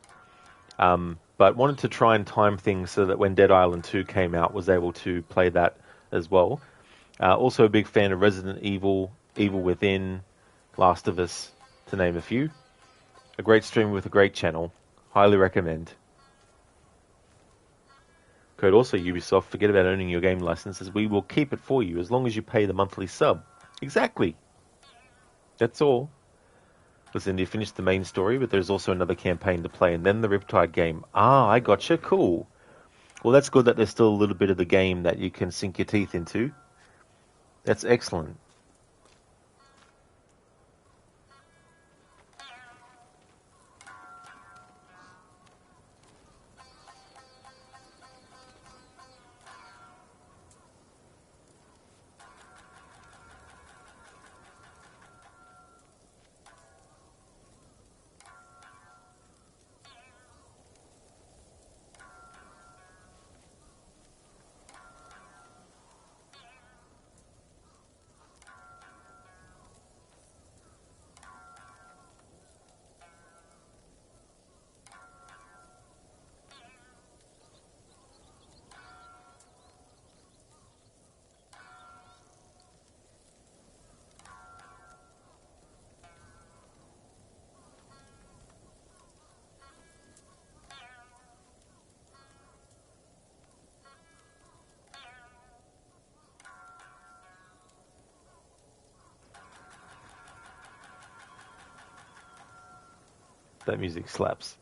But wanted to try and time things so that when Dead Island 2 came out, was able to play that as well. Also a big fan of Resident Evil, Evil Within, Last of Us, to name a few. A great streamer with a great channel. Highly recommend. Code also Ubisoft, forget about owning your game licenses. We will keep it for you as long as you pay the monthly sub. Exactly. That's all. Listen, you finished the main story, but there's also another campaign to play, and then the Riptide game. Ah, I gotcha. Cool. Well, that's good that there's still a little bit of the game that you can sink your teeth into. That's excellent. That music slaps.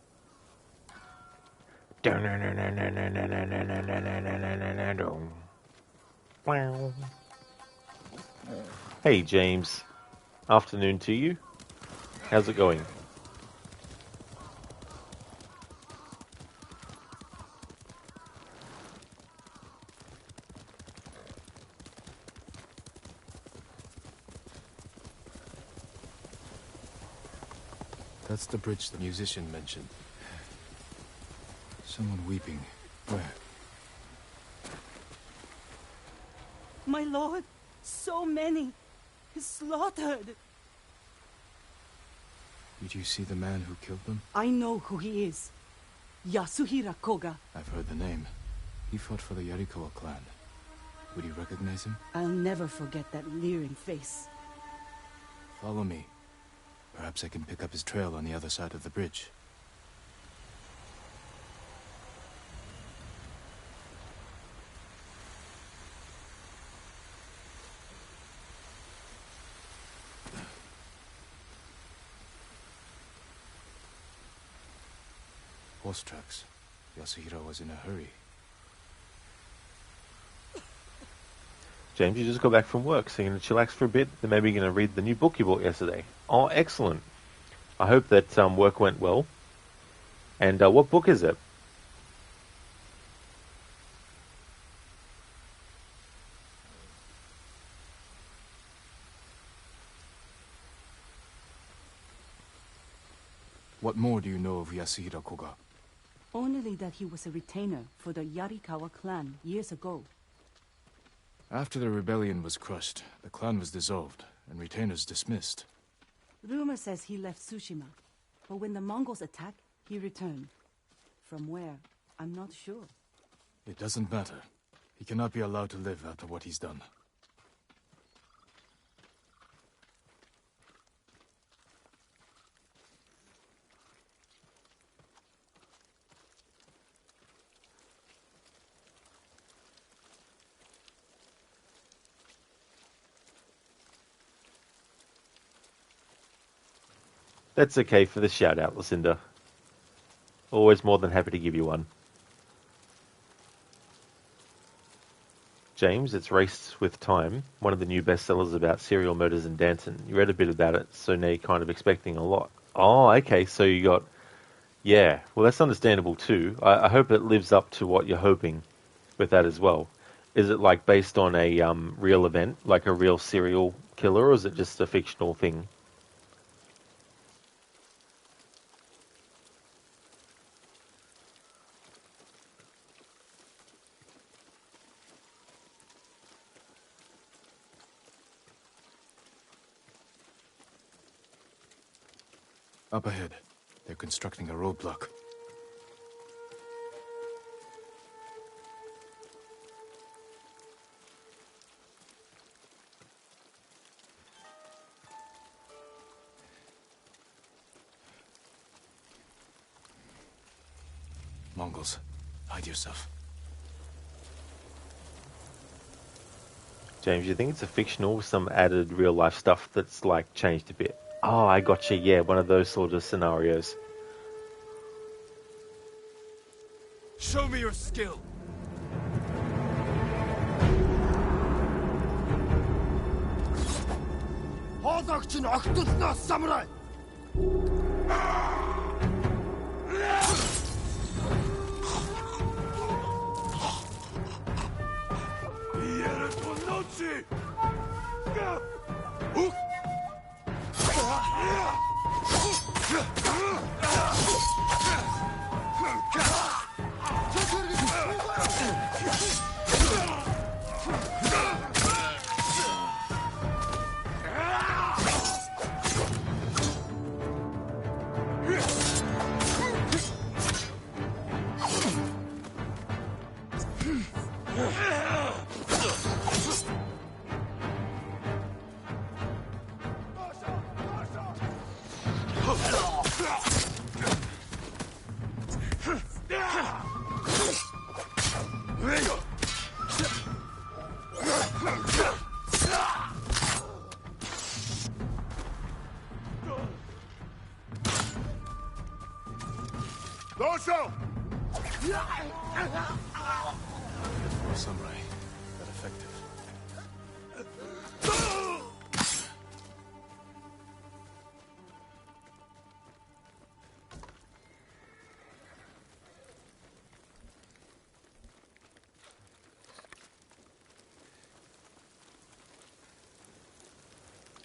Hey James, afternoon to you. How's it going? That's the bridge the musician mentioned. Someone weeping. Where? My lord, so many. Slaughtered. Did you see the man who killed them? I know who he is. Yasuhira Koga. I've heard the name. He fought for the Yarikawa clan. Would you recognize him? I'll never forget that leering face. Follow me. Perhaps I can pick up his trail on the other side of the bridge. Horse tracks. Yasuhira was in a hurry. James, you just got back from work, so you're going to chillax for a bit, then maybe you're going to read the new book you bought yesterday. Oh, excellent. I hope that work went well. And what book is it? What more do you know of Yasuhira Koga? Only that he was a retainer for the Yarikawa clan years ago. After the rebellion was crushed, the clan was dissolved, and retainers dismissed. Rumor says he left Tsushima, but when the Mongols attacked, he returned. From where, I'm not sure. It doesn't matter. He cannot be allowed to live after what he's done. That's okay for the shout out, Lucinda. Always more than happy to give you one. James, it's Raced with Time, one of the new bestsellers about serial murders in Danton. You read a bit about it, so now you're kind of expecting a lot. Oh, okay, so you got... Yeah, well, that's understandable too. I hope it lives up to what you're hoping with that as well. Is it like based on a real event, like a real serial killer, or is it just a fictional thing? Up ahead. They're constructing a roadblock. Mongols, hide yourself. James, you think it's a fictional with some added real life stuff that's like changed a bit? Oh, I gotcha, yeah, one of those sort of scenarios. Show me your skill! Samurai! Samurai, that effective.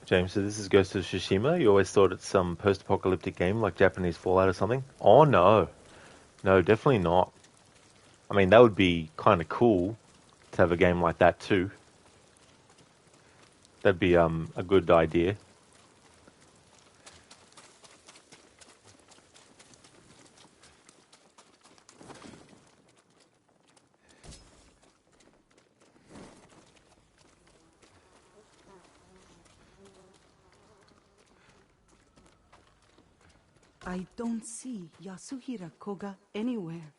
James, so this is Ghost of Tsushima. You always thought it's some post-apocalyptic game like Japanese Fallout or something? Oh, no. No, definitely not. I mean, that would be kind of cool to have a game like that too. That'd be a good idea. I don't see Yasuhira Koga anywhere.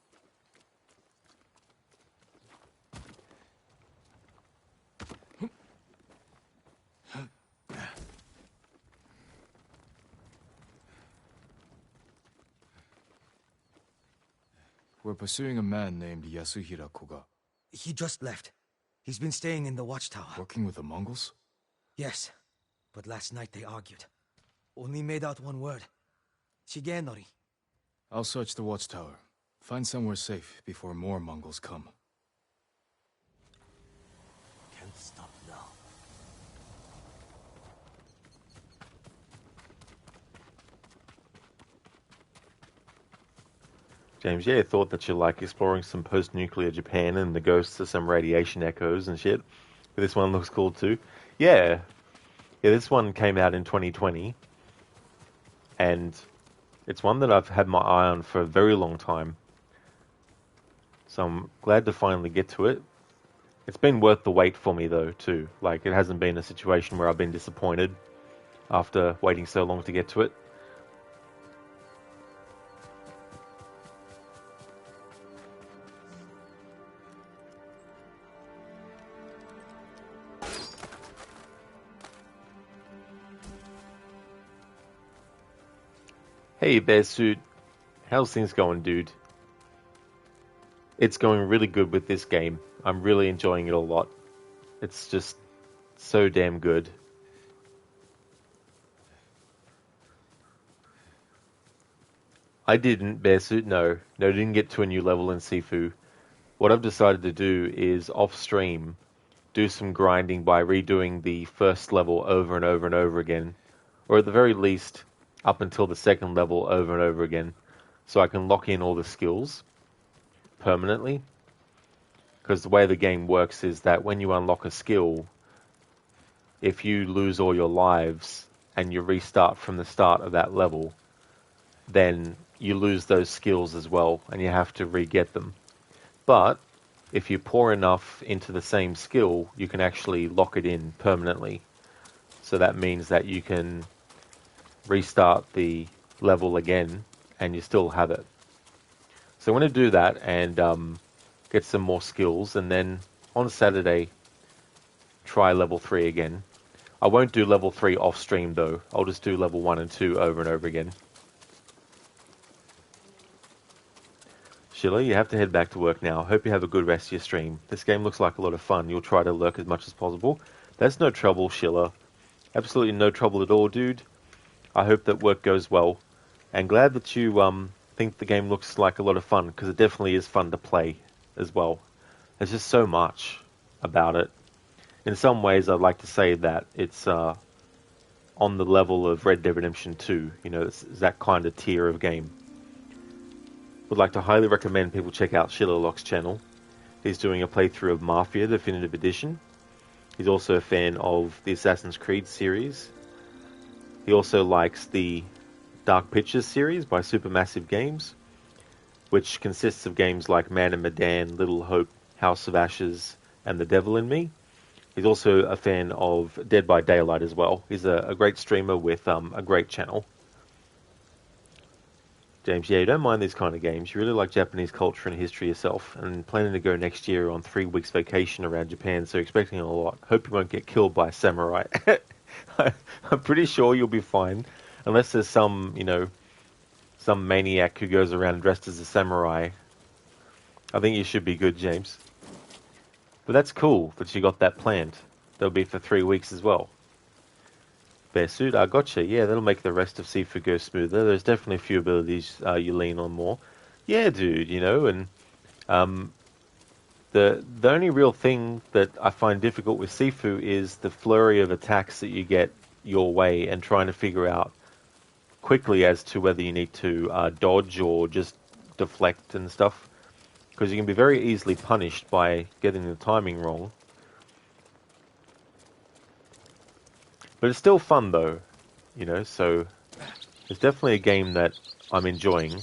We're pursuing a man named Yasuhira Koga. He just left. He's been staying in the watchtower. Working with the Mongols? Yes, but last night they argued. Only made out one word. Shigenori. I'll search the watchtower. Find somewhere safe before more Mongols come. Can't stop now. James, yeah, thought that you like exploring some post-nuclear Japan and the ghosts of some radiation echoes and shit. But this one looks cool too. Yeah, this one came out in 2020. And it's one that I've had my eye on for a very long time. So I'm glad to finally get to it. It's been worth the wait for me though, too. Like, it hasn't been a situation where I've been disappointed after waiting so long to get to it. Hey, Bearsuit. How's things going, dude? It's going really good with this game. I'm really enjoying it a lot. It's just so damn good. I didn't, Bearsuit, no. No, didn't get to a new level in Sifu. What I've decided to do is, off-stream, do some grinding by redoing the first level over and over and over again. Or at the very least, up until the second level over and over again. So I can lock in all the skills permanently. Because the way the game works is that when you unlock a skill, if you lose all your lives and you restart from the start of that level, then you lose those skills as well and you have to re-get them. But if you pour enough into the same skill, you can actually lock it in permanently. So that means that you can restart the level again and you still have it. So I'm going to do that and get some more skills, and then on Saturday try level 3 again. I won't do level 3 off stream though. I'll just do level 1 and 2 over and over again. Sheila, you have to head back to work now. Hope you have a good rest of your stream. This game looks like a lot of fun. You'll try to lurk as much as possible. That's no trouble, Sheila. Absolutely no trouble at all, dude. I hope that work goes well. And glad that you think the game looks like a lot of fun, because it definitely is fun to play as well. There's just so much about it. In some ways, I'd like to say that it's on the level of Red Dead Redemption 2. You know, it's that kind of tier of game. Would like to highly recommend people check out Shillerlock's channel. He's doing a playthrough of Mafia Definitive Edition. He's also a fan of the Assassin's Creed series. He also likes the Dark Pictures series by Supermassive Games, which consists of games like Man and Medan, Little Hope, House of Ashes, and The Devil in Me. He's also a fan of Dead by Daylight as well. He's a great streamer with a great channel. James, yeah, you don't mind these kind of games. You really like Japanese culture and history yourself, and planning to go next year on 3 weeks vacation around Japan, so expecting a lot. Hope you won't get killed by a samurai. I'm pretty sure you'll be fine, unless there's some, you know, some maniac who goes around dressed as a samurai. I think you should be good, James. But that's cool that you got that planned. That'll be for 3 weeks as well. Bearsuit, I gotcha. Yeah, that'll make the rest of Sifu go smoother. There's definitely a few abilities you lean on more. Yeah, dude, you know, and the only real thing that I find difficult with Sifu is the flurry of attacks that you get your way and trying to figure out quickly as to whether you need to dodge or just deflect and stuff. Because you can be very easily punished by getting the timing wrong. But it's still fun though, you know, so it's definitely a game that I'm enjoying.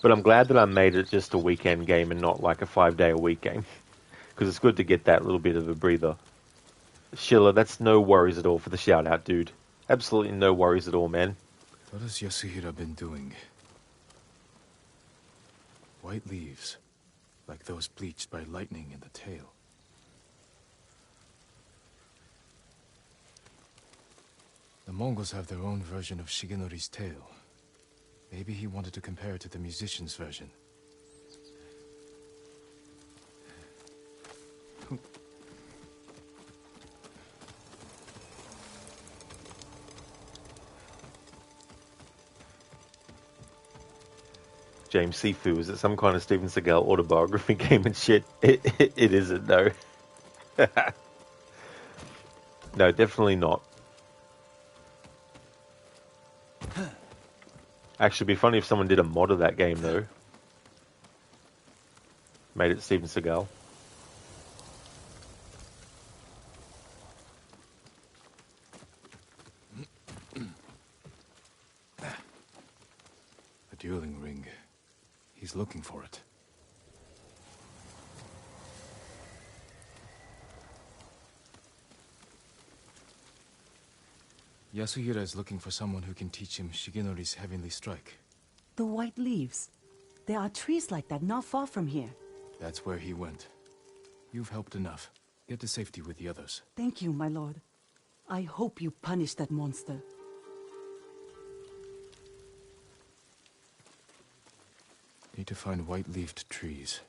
But I'm glad that I made it just a weekend game and not like a 5-day-a-week game. Because it's good to get that little bit of a breather. Sheila, that's no worries at all for the shout out, dude. Absolutely no worries at all, man. What has Yasuhira been doing? White leaves, like those bleached by lightning in the tail. The Mongols have their own version of Shigenori's tale. Maybe he wanted to compare it to the musician's version. James Sifu, is it some kind of Steven Seagal autobiography game and shit? It isn't, no. No, definitely not. Actually, it'd be funny if someone did a mod of that game, though. Made it Steven Seagal. The dueling ring. He's looking for it. Yasuhira is looking for someone who can teach him Shigenori's heavenly strike. The white leaves. There are trees like that not far from here. That's where he went. You've helped enough. Get to safety with the others. Thank you, my lord. I hope you punish that monster. Need to find white-leafed trees.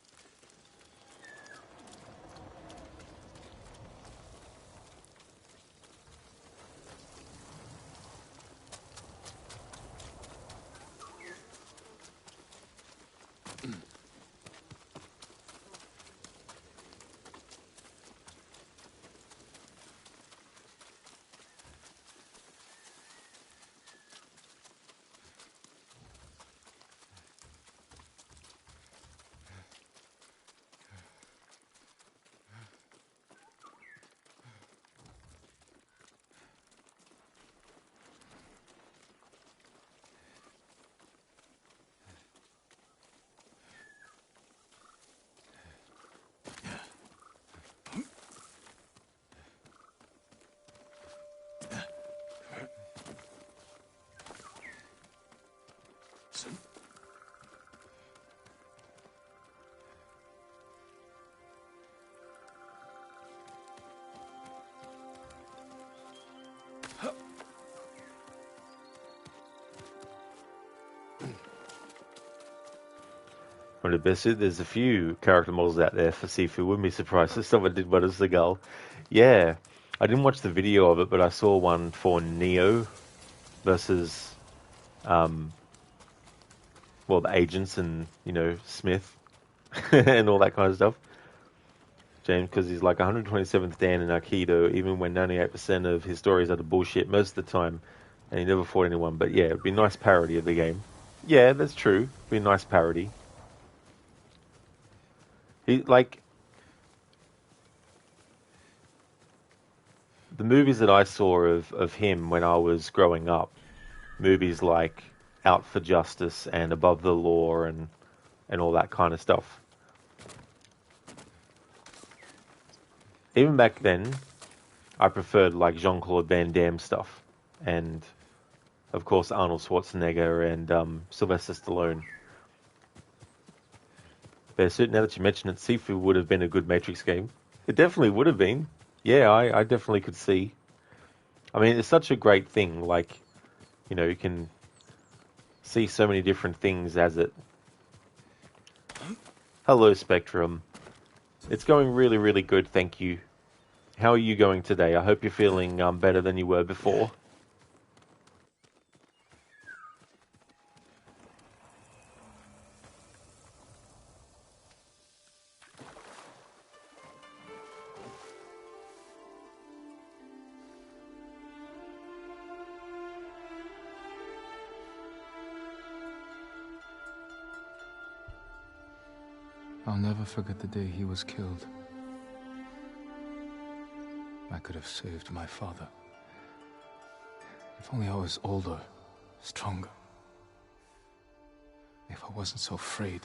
One of the best. There's a few character models out there for Sifu. Wouldn't be surprised if someone did one as the Gull. Yeah, I didn't watch the video of it, but I saw one for Neo versus, well, the agents and, you know, Smith and all that kind of stuff. James, because he's like 127th Dan in Aikido, even when 98% of his stories are the bullshit most of the time, and he never fought anyone. But yeah, it'd be a nice parody of the game. Yeah, that's true. It'd be a nice parody. He, like, the movies that I saw of him when I was growing up, movies like Out for Justice and Above the Law and all that kind of stuff. Even back then, I preferred like Jean-Claude Van Damme stuff, and of course Arnold Schwarzenegger and Sylvester Stallone. But now that you mention it, Sifu would have been a good Matrix game. It definitely would have been. Yeah, I definitely could see. I mean, it's such a great thing. Like, you know, you can see so many different things as it. Hello, Spectrum. It's going really, really good, thank you. How are you going today? I hope you're feeling better than you were before. I'll never forget the day he was killed. I could have saved my father. If only I was older, stronger. If I wasn't so afraid.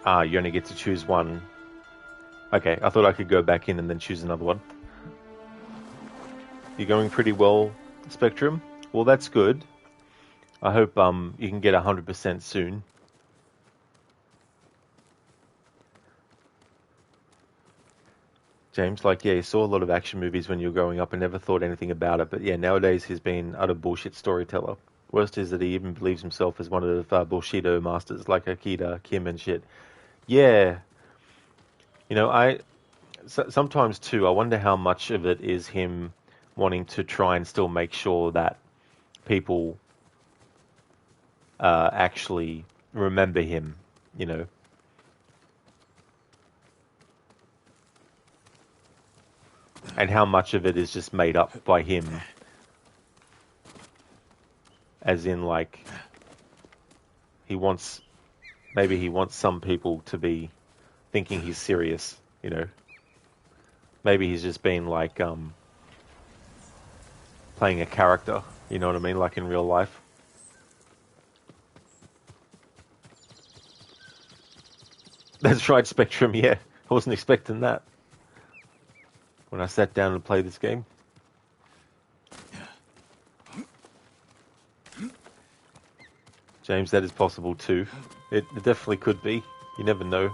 Ah, you only get to choose one. Okay, I thought I could go back in and then choose another one. You're going pretty well, Spectrum. Well, that's good. I hope you can get 100% soon. James, like, yeah, he saw a lot of action movies when you were growing up and never thought anything about it. But yeah, nowadays he's been utter bullshit storyteller. Worst is that he even believes himself as one of Bushido masters like Akita, Kim and shit. Yeah. You know, sometimes too, I wonder how much of it is him wanting to try and still make sure that people actually remember him, you know. And how much of it is just made up by him. As in, like, maybe he wants some people to be thinking he's serious, you know. Maybe he's just been, like, playing a character, you know what I mean, like in real life. That's right, Spectrum, yeah. I wasn't expecting that when I sat down and played this game. James, that is possible too. It definitely could be. You never know.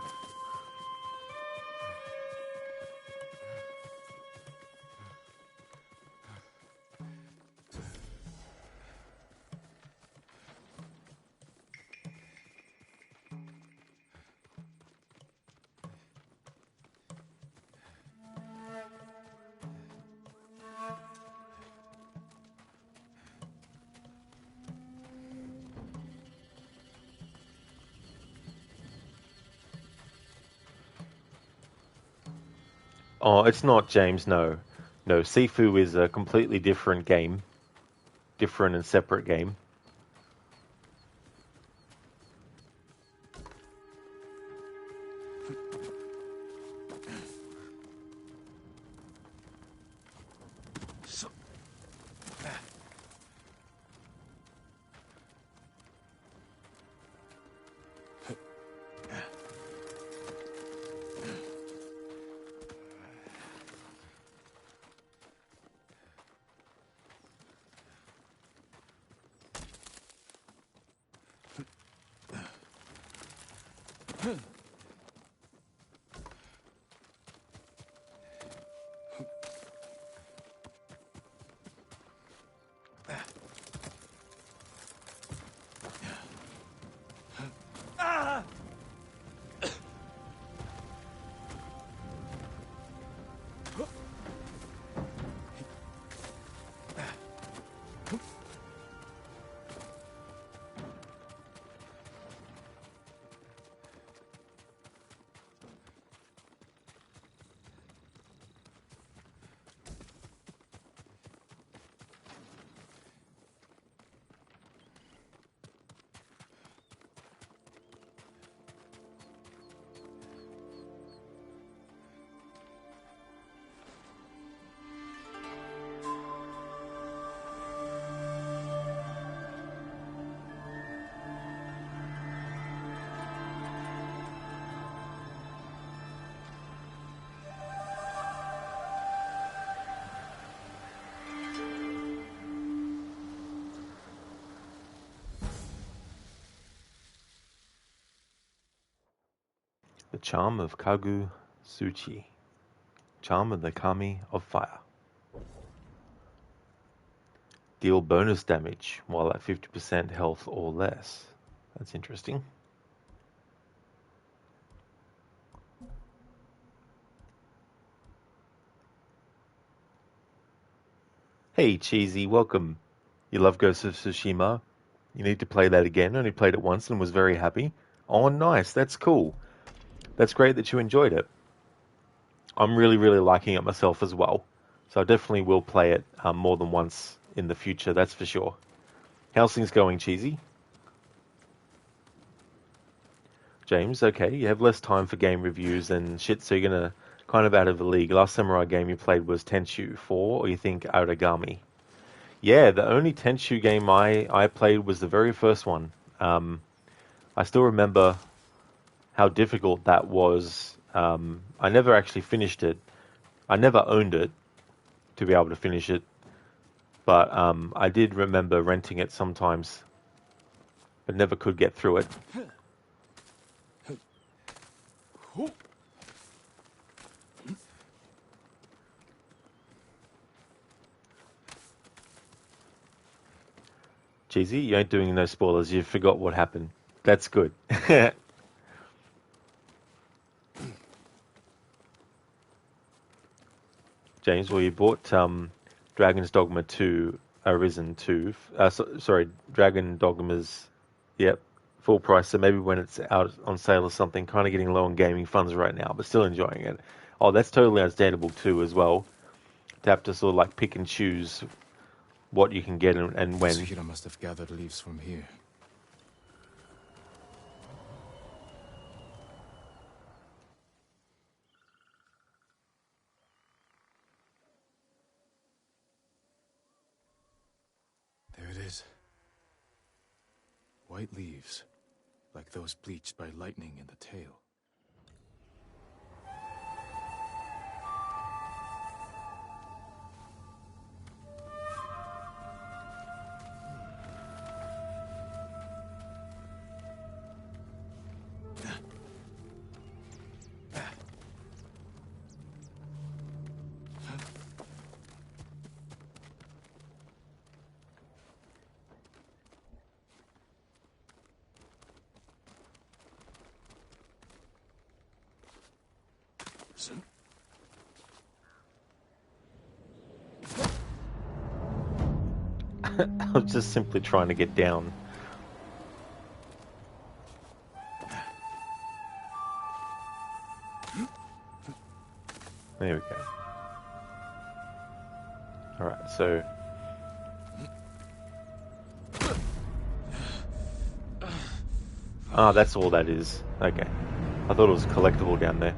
Oh, it's not, James, no. No, Sifu is a completely different game. Different and separate game. The charm of Kagu Tsuchi. Charm of the Kami of Fire. Deal bonus damage while at 50% health or less. That's interesting. Hey Cheesy, welcome. You love Ghost of Tsushima? You need to play that again. I only played it once and was very happy. Oh, nice. That's cool. That's great that you enjoyed it. I'm really, really liking it myself as well. So I definitely will play it more than once in the future, that's for sure. How's things going, Cheesy? James, okay, you have less time for game reviews and shit, so you're gonna kind of out of the league. Last samurai game you played was Tenchu 4, or you think Origami? Yeah, the only Tenchu game I played was the very first one. I still remember how difficult that was. I never actually finished it. I never owned it to be able to finish it, but I did remember renting it sometimes, but never could get through it. Cheesy, you ain't doing no spoilers. You forgot what happened. That's good. James, well, you bought Dragon's Dogma 2, Arisen 2. Sorry, Dragon Dogma's, yep, full price. So maybe when it's out on sale or something, kind of getting low on gaming funds right now, but still enjoying it. Oh, that's totally understandable too, as well. To have to sort of like pick and choose what you can get and when. Tsuhira must have gathered leaves from here. There it is. White leaves, like those bleached by lightning in the tail. I was just simply trying to get down. There we go. Alright, so... Ah, that's all that is. Okay. I thought it was collectible down there.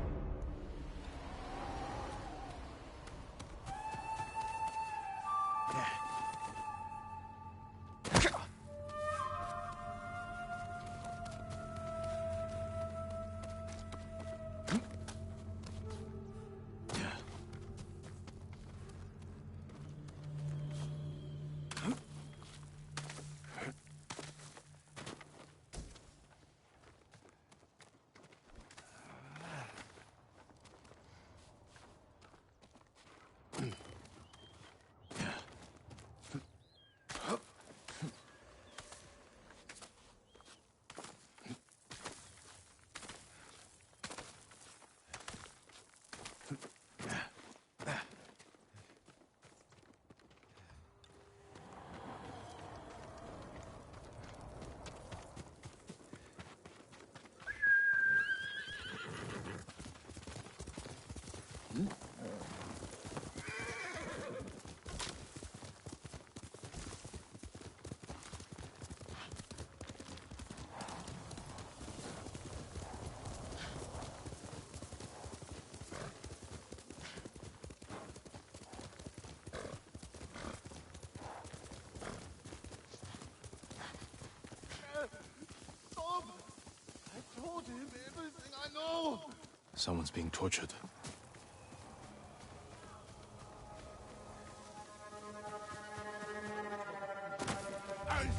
Someone's being tortured.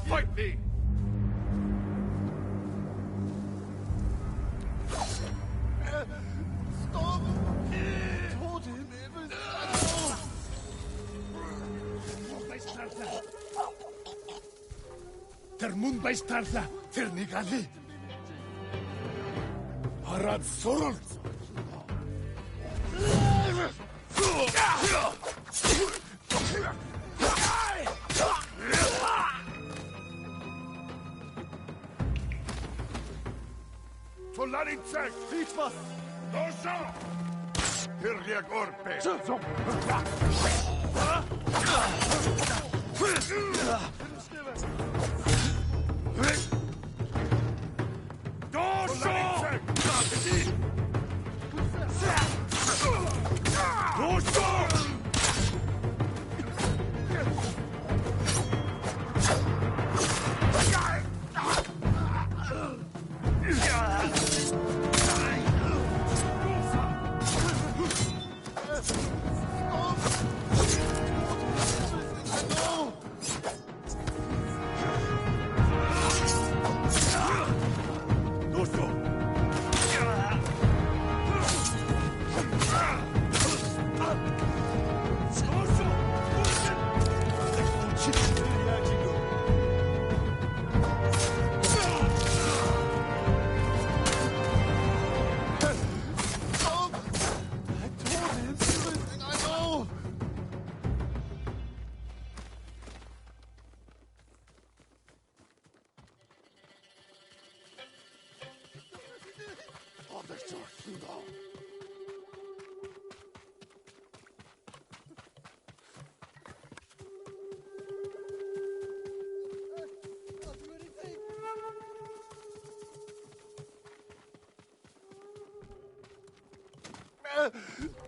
Fight me! Stop! I told him everything I know! Termun Baistarla, Ternigali! Harad Sorol! Tolanicek! Hitmas! Dosa! Hirgia Gorpe! Dosa!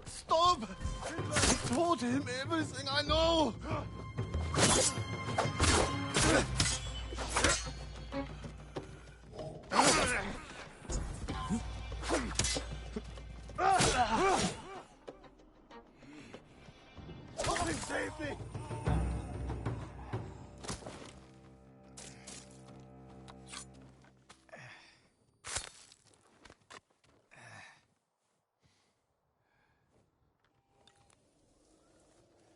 Stop! I told him everything I know! Please save me!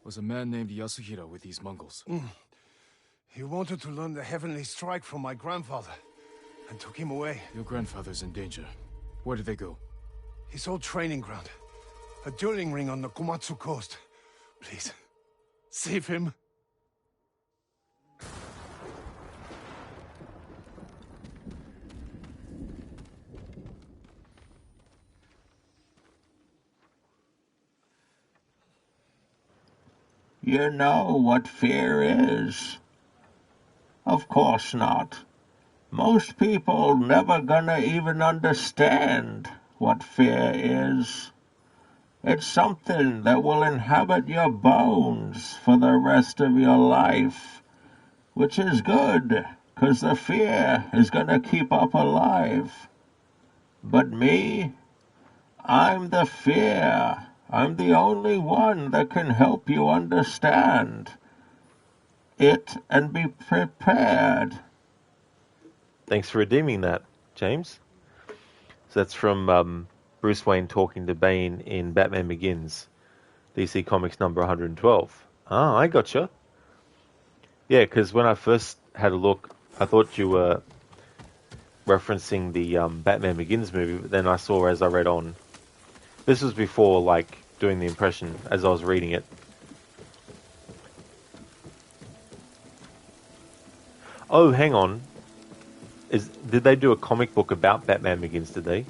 Was a man named Yasuhira with these Mongols. He wanted to learn the heavenly strike from my grandfather, and took him away. Your grandfather's in danger. Where did they go? His old training ground. A dueling ring on the Komatsu coast. Please, save him. You know what fear is? Of course not. Most people never gonna even understand what fear is. It's something that will inhabit your bones for the rest of your life, which is good, 'cause the fear is gonna keep up alive. But me, I'm the fear. I'm the only one that can help you understand it and be prepared. Thanks for redeeming that, James. So that's from Bruce Wayne talking to Bane in Batman Begins, DC Comics number 112. Ah, I gotcha. Yeah, because when I first had a look, I thought you were referencing the Batman Begins movie, but then I saw as I read on. This was before, like, doing the impression as I was reading it. Oh, hang on. Did they do a comic book about Batman Begins, did they?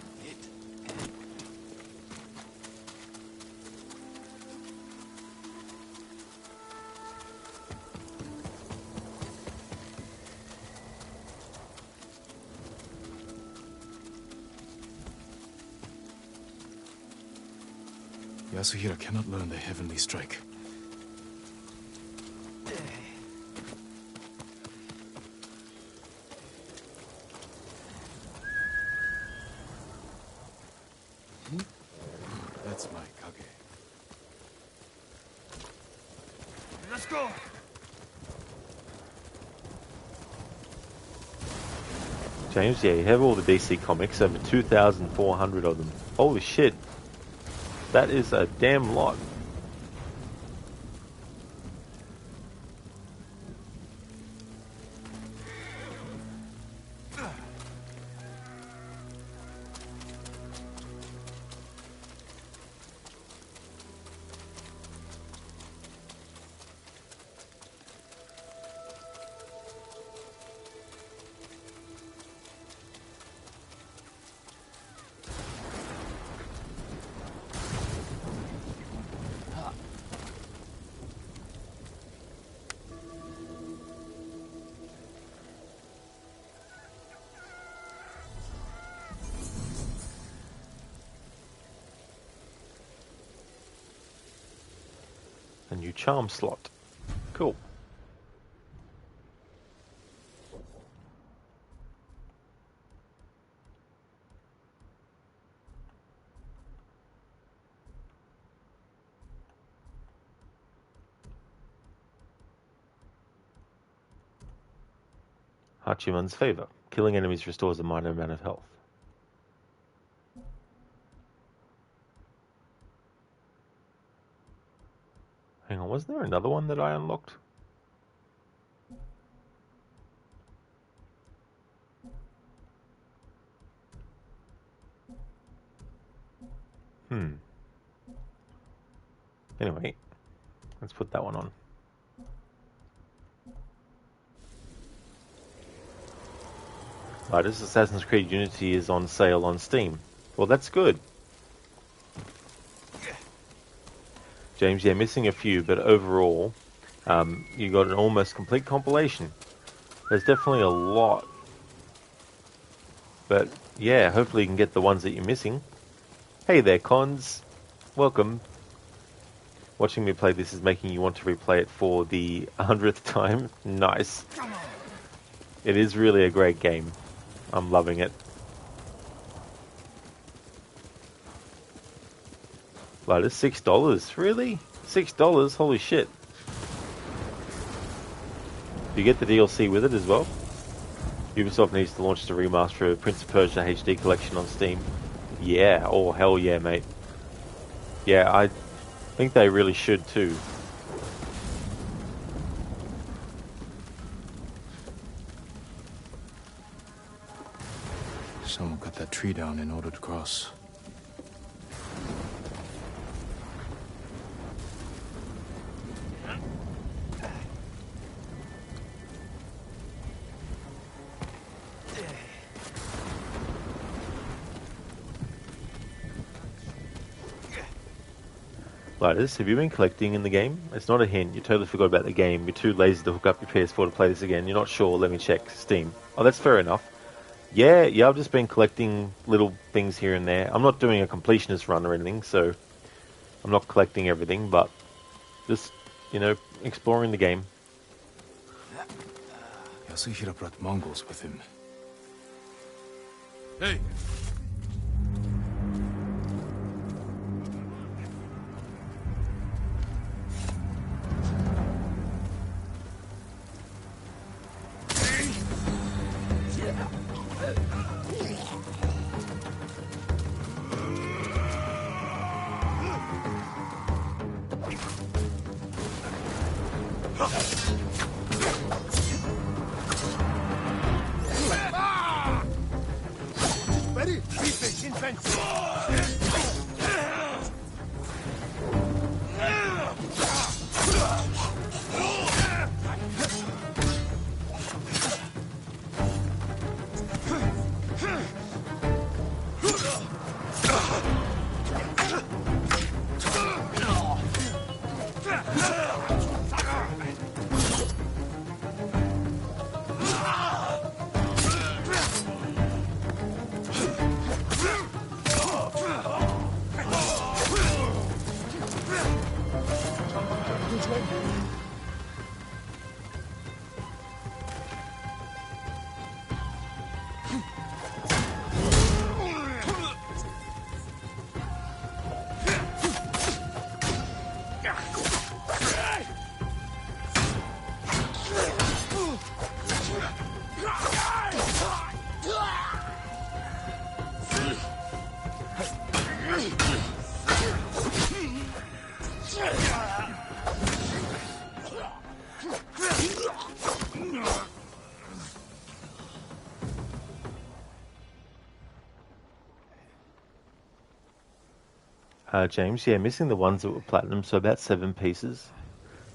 Yasuhira cannot learn the heavenly strike. That's my Kage. Let's go! James, yeah, you have all the DC comics, over 2,400 of them. Holy shit. That is a damn lot. A new charm slot. Cool. Hachiman's favor. Killing enemies restores a minor amount of health. Hang on, wasn't there another one that I unlocked? Anyway, let's put that one on. This Assassin's Creed Unity is on sale on Steam. Well, that's good. James, yeah, missing a few, but overall, you got an almost complete compilation. There's definitely a lot. But yeah, hopefully you can get the ones that you're missing. Hey there, cons. Welcome. Watching me play this is making you want to replay it for the 100th time. Nice. It is really a great game. I'm loving it. Like, it's $6. Really? $6? Holy shit. Do you get the DLC with it as well? Ubisoft needs to launch the remaster of Prince of Persia HD Collection on Steam. Yeah, oh hell yeah, mate. Yeah, I think they really should too. Someone cut that tree down in order to cross. Lighters, have you been collecting in the game? It's not a hint, you totally forgot about the game. You're too lazy to hook up your PS4 to play this again. You're not sure, let me check. Steam. Oh, that's fair enough. Yeah, I've just been collecting little things here and there. I'm not doing a completionist run or anything, so I'm not collecting everything, but just, you know, exploring the game. Yasuhiro brought Mongols with him. Hey! James, yeah, missing the ones that were platinum, so about 7 pieces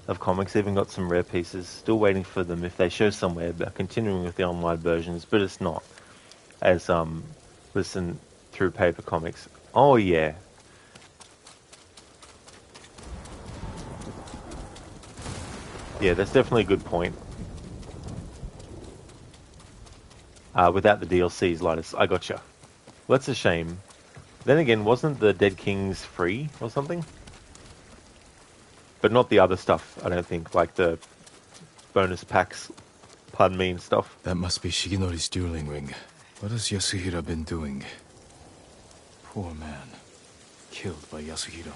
of comics. Even got some rare pieces. Still waiting for them if they show somewhere about continuing with the online versions, but it's not as listen through paper comics. Oh yeah. Yeah, that's definitely a good point. Without the DLCs, Linus, I gotcha. Well, that's a shame. Then again, wasn't the Dead Kings free or something? But not the other stuff, I don't think, like the bonus packs, pardon me, and stuff. That must be Shigenori's dueling ring. What has Yasuhiro been doing? Poor man. Killed by Yasuhiro.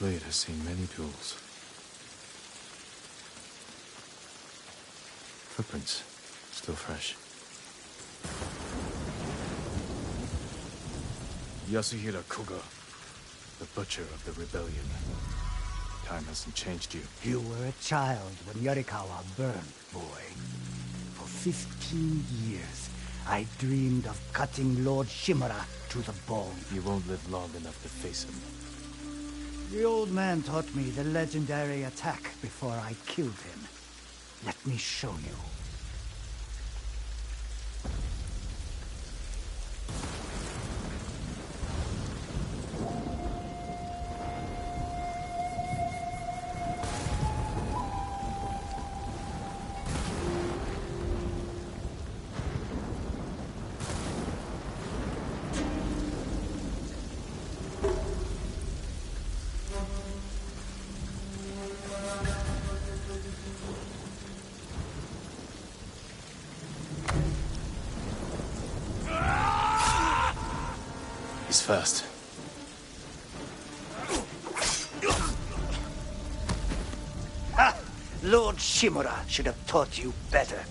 Blade has seen many duels. Footprints, still fresh. Yasuhiro Koga, the butcher of the rebellion. Time hasn't changed you. You were a child when Yarikawa burned, boy. For 15 years, I dreamed of cutting Lord Shimura to the bone. You won't live long enough to face him. The old man taught me the legendary attack before I killed him. Let me show you. He's fast. Ha! Lord Shimura should have taught you better.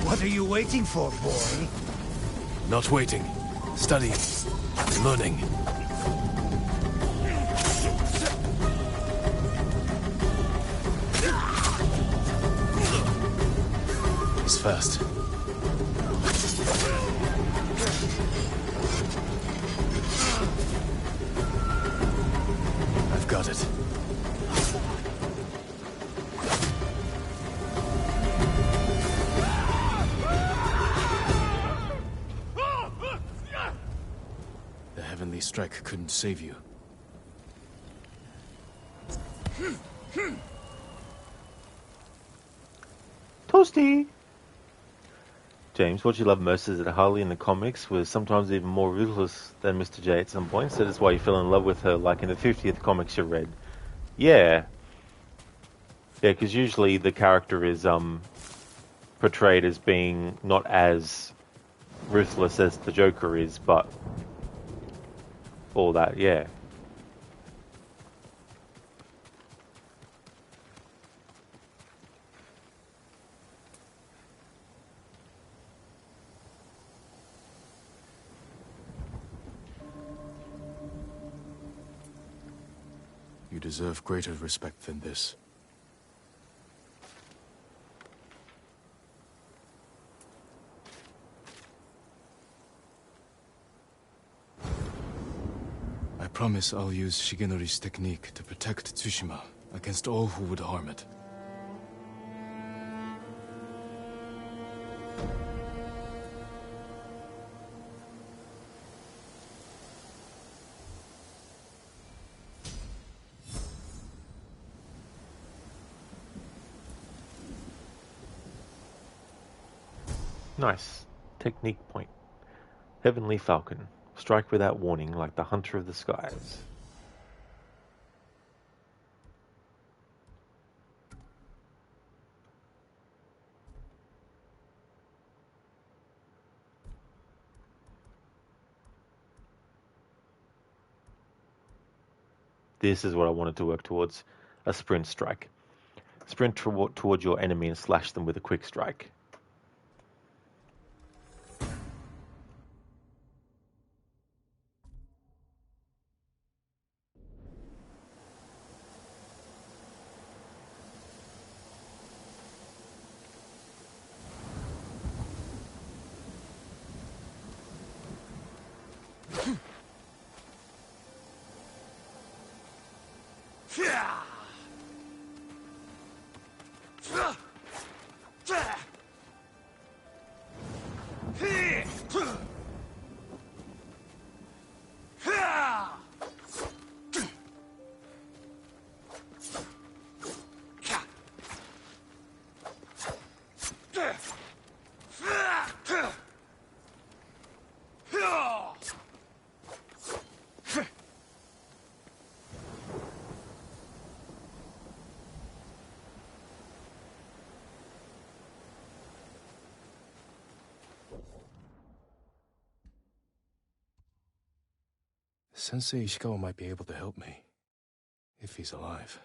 What are you waiting for, boy? Not waiting. Studying. Learning. He's fast. I've got it. The heavenly strike couldn't save you. Toasty! James, what you love most is that Harley in the comics was sometimes even more ruthless than Mr. J at some points. That is why you fell in love with her, like in the 50th comics you read. Yeah. Yeah, because usually the character is portrayed as being not as ruthless as the Joker is, but all that, yeah. You deserve greater respect than this. I promise I'll use Shigenori's technique to protect Tsushima against all who would harm it. Nice. Technique point. Heavenly Falcon. Strike without warning like the hunter of the skies. This is what I wanted to work towards. A sprint strike. Sprint towards your enemy and slash them with a quick strike. Sensei Ishikawa might be able to help me, if he's alive.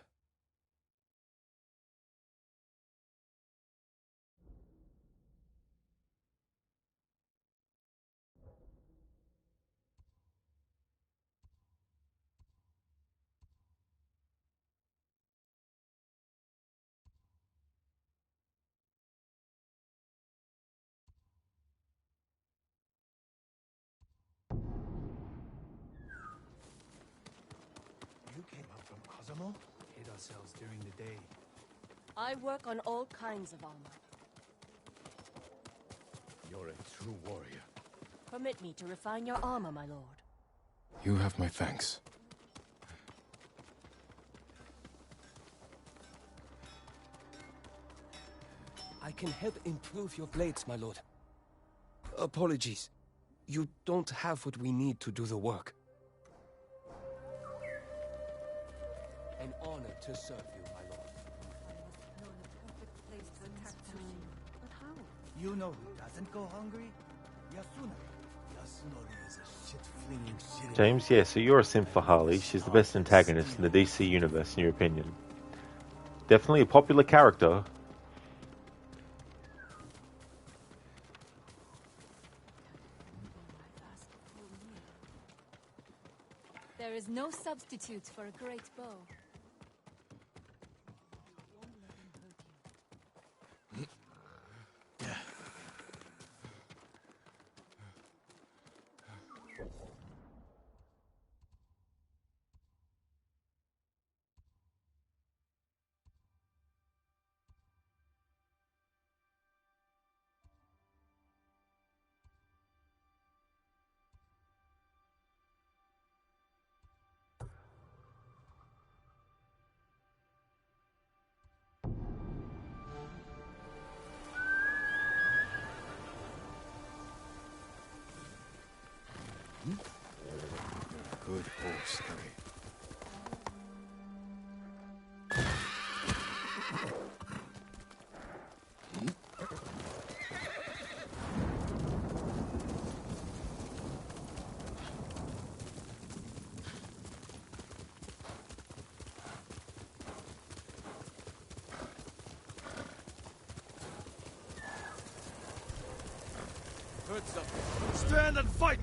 Hid ourselves during the day. I work on all kinds of armor. You're a true warrior. Permit me to refine your armor, my lord. You have my thanks. I can help improve your blades, my lord. Apologies. You don't have what we need to do the work. An honor to serve you, my lord. But how? You know who doesn't go hungry? Yasunari. Yasunari is a shit-flinging shit. James, yeah, so you're a simp for Harley. She's the best antagonist in the DC universe, in your opinion. Definitely a popular character. There is no substitute for a great bow. Good horse, Harry. Heads up. Stand and fight!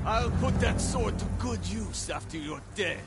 I'll put that sword to good use after you're dead.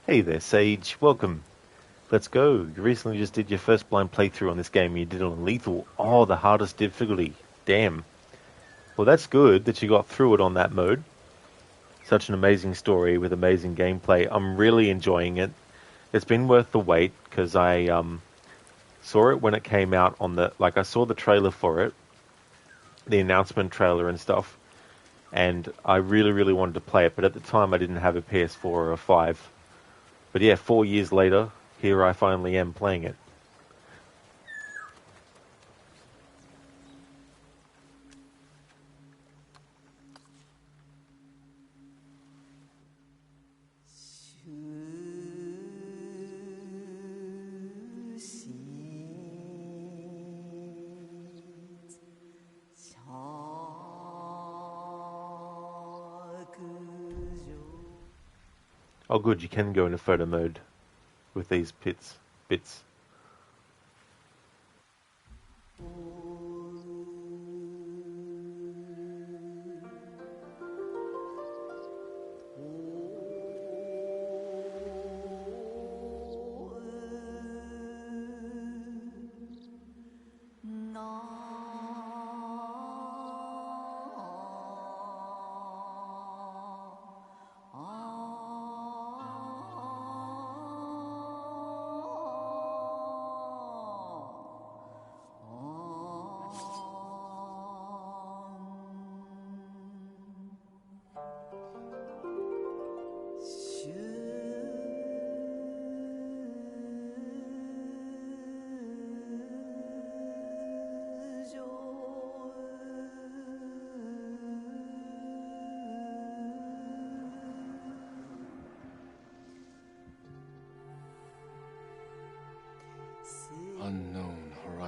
Hey there, Sage. Welcome. Let's go. You recently just did your first blind playthrough on this game. You did it on Lethal. Oh, the hardest difficulty. Damn. Well, that's good that you got through it on that mode. Such an amazing story with amazing gameplay. I'm really enjoying it. It's been worth the wait because I saw it when it came out on the... Like, I saw the trailer for it. The announcement trailer and stuff. And I really, really wanted to play it. But at the time, I didn't have a PS4 or a 5. But yeah, 4 years later, here I finally am playing it. Oh good, you can go into photo mode with these bits.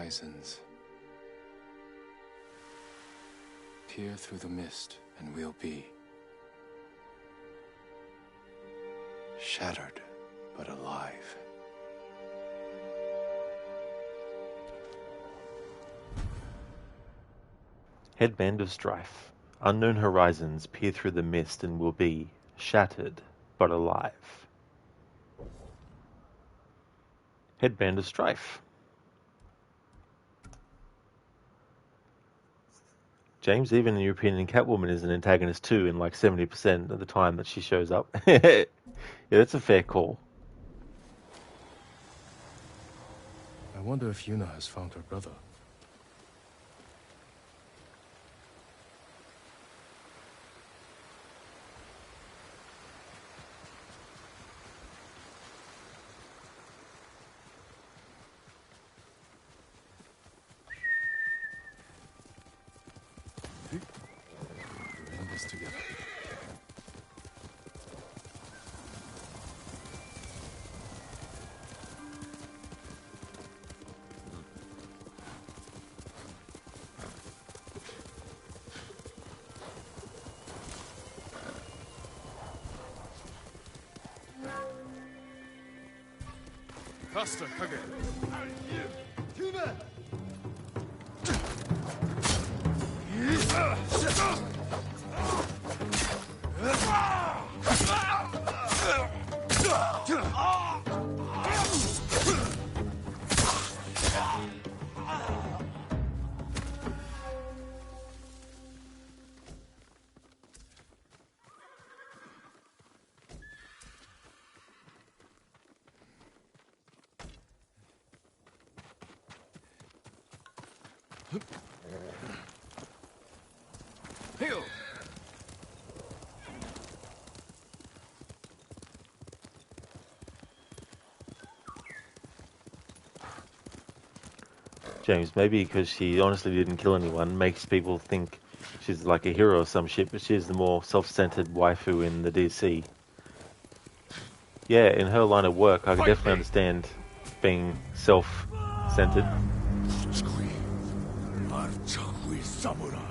horizons. Peer through the mist, and we'll be shattered, but alive. Headband of strife. Unknown horizons peer through the mist and will be shattered, but alive. Headband of strife. James, even in your opinion, Catwoman is an antagonist too in like 70% of the time that she shows up. Yeah, that's a fair call. I wonder if Yuna has found her brother. We're in this together. Faster, Kage. Yuna! Heal! James, maybe because she honestly didn't kill anyone, makes people think she's like a hero or some shit, but she's the more self-centered waifu in the DC. Yeah, in her line of work, I can definitely understand being self-centered. Samurai.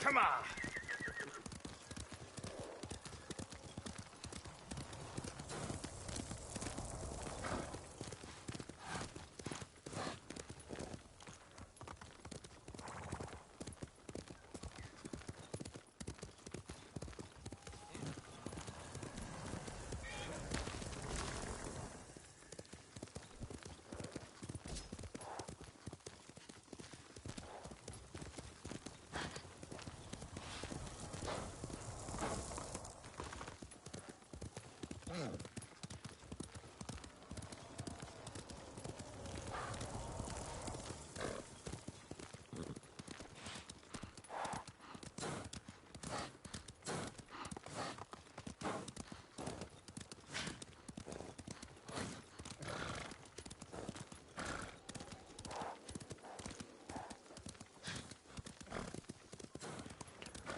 Come on!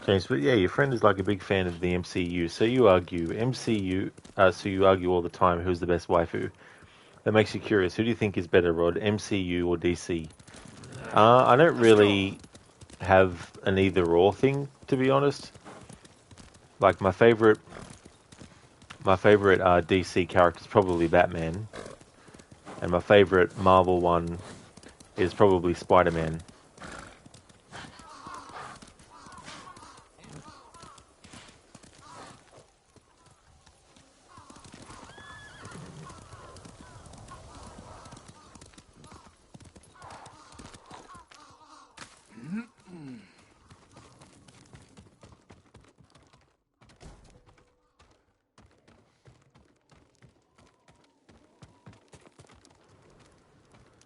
James, but yeah, your friend is like a big fan of the MCU, so you argue all the time who's the best waifu. That makes you curious. Who do you think is better, Rod, MCU or DC? I don't really have an either or thing, to be honest. Like my favorite my favorite DC character is probably Batman, and my favorite Marvel one is probably Spider-Man.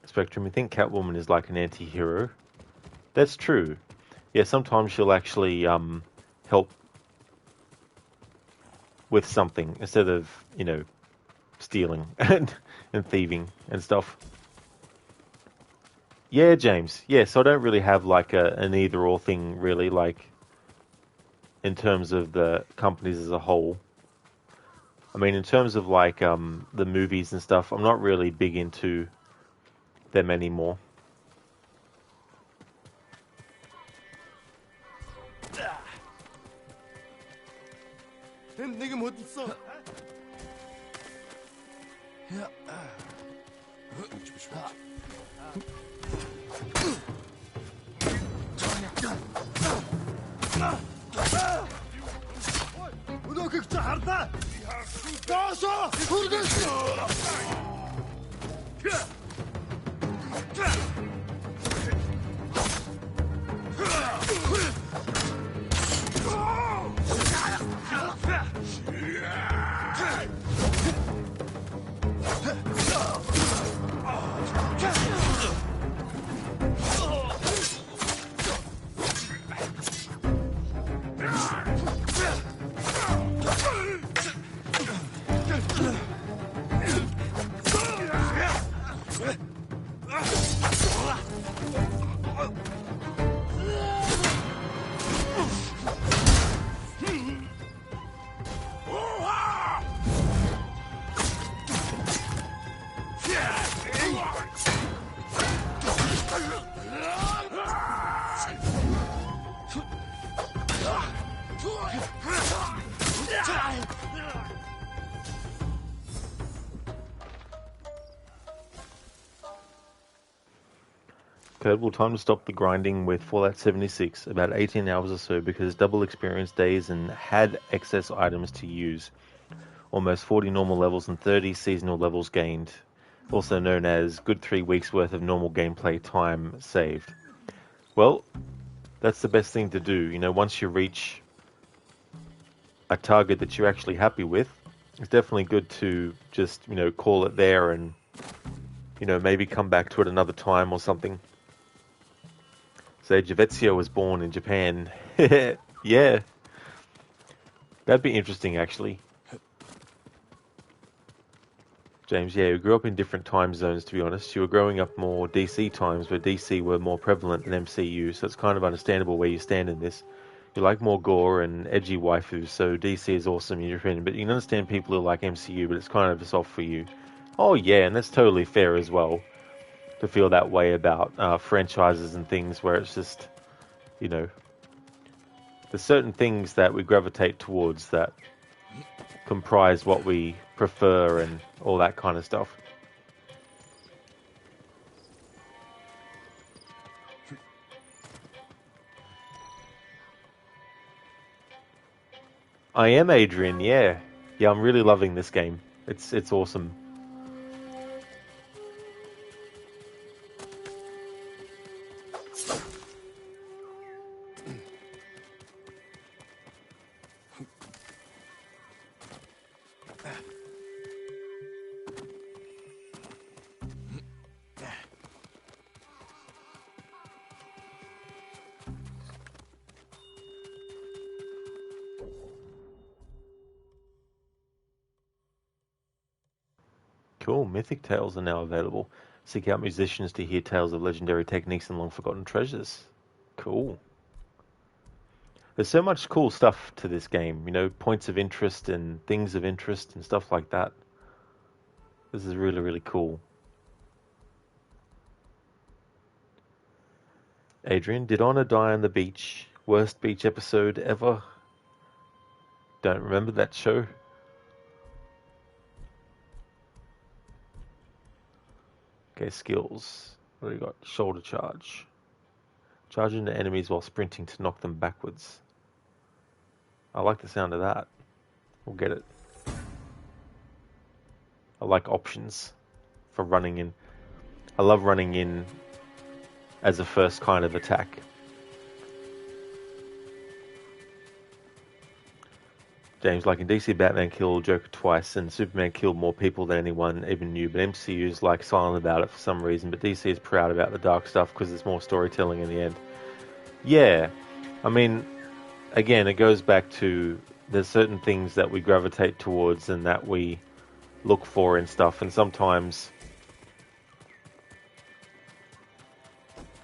Spectrum, you think Catwoman is like an anti-hero? That's true. Yeah, sometimes she'll actually help with something instead of, stealing and thieving and stuff. Yeah, James. Yeah, so I don't really have like an either-or thing, really, like in terms of the companies as a whole. I mean, in terms of like the movies and stuff, I'm not really big into them anymore. 내게 못 있어. Incredible time to stop the grinding with Fallout 76, about 18 hours or so, because double experience days and had excess items to use. Almost 40 normal levels and 30 seasonal levels gained, also known as good 3 weeks worth of normal gameplay time saved. Well, that's the best thing to do. Once you reach a target that you're actually happy with, it's definitely good to just, call it there and, maybe come back to it another time or something. So Javezio was born in Japan. Yeah. That'd be interesting, actually. James, yeah, you grew up in different time zones, to be honest. You were growing up more DC times, where DC were more prevalent than MCU, so it's kind of understandable where you stand in this. You like more gore and edgy waifus, so DC is awesome in your opinion, but you can understand people who like MCU, but it's kind of soft for you. Oh yeah, and that's totally fair as well, to feel that way about franchises and things where it's just, there's certain things that we gravitate towards that comprise what we prefer and all that kind of stuff. I am Adrian, yeah. Yeah, I'm really loving this game. It's awesome. Cool, mythic tales are now available. Seek out musicians to hear tales of legendary techniques and long-forgotten treasures. Cool. There's so much cool stuff to this game, points of interest and things of interest and stuff like that. This is really, really cool. Adrian, did Honor die on the beach? Worst beach episode ever? Don't remember that show. Okay, skills. What do we got? Shoulder charge. Charge into enemies while sprinting to knock them backwards. I like the sound of that. We'll get it. I like options for running in. I love running in as a first kind of attack. James, like in DC, Batman killed Joker twice, and Superman killed more people than anyone even knew. But MCU's like silent about it for some reason. But DC is proud about the dark stuff because there's more storytelling in the end. Yeah, I mean, again, it goes back to there's certain things that we gravitate towards and that we look for and stuff, and sometimes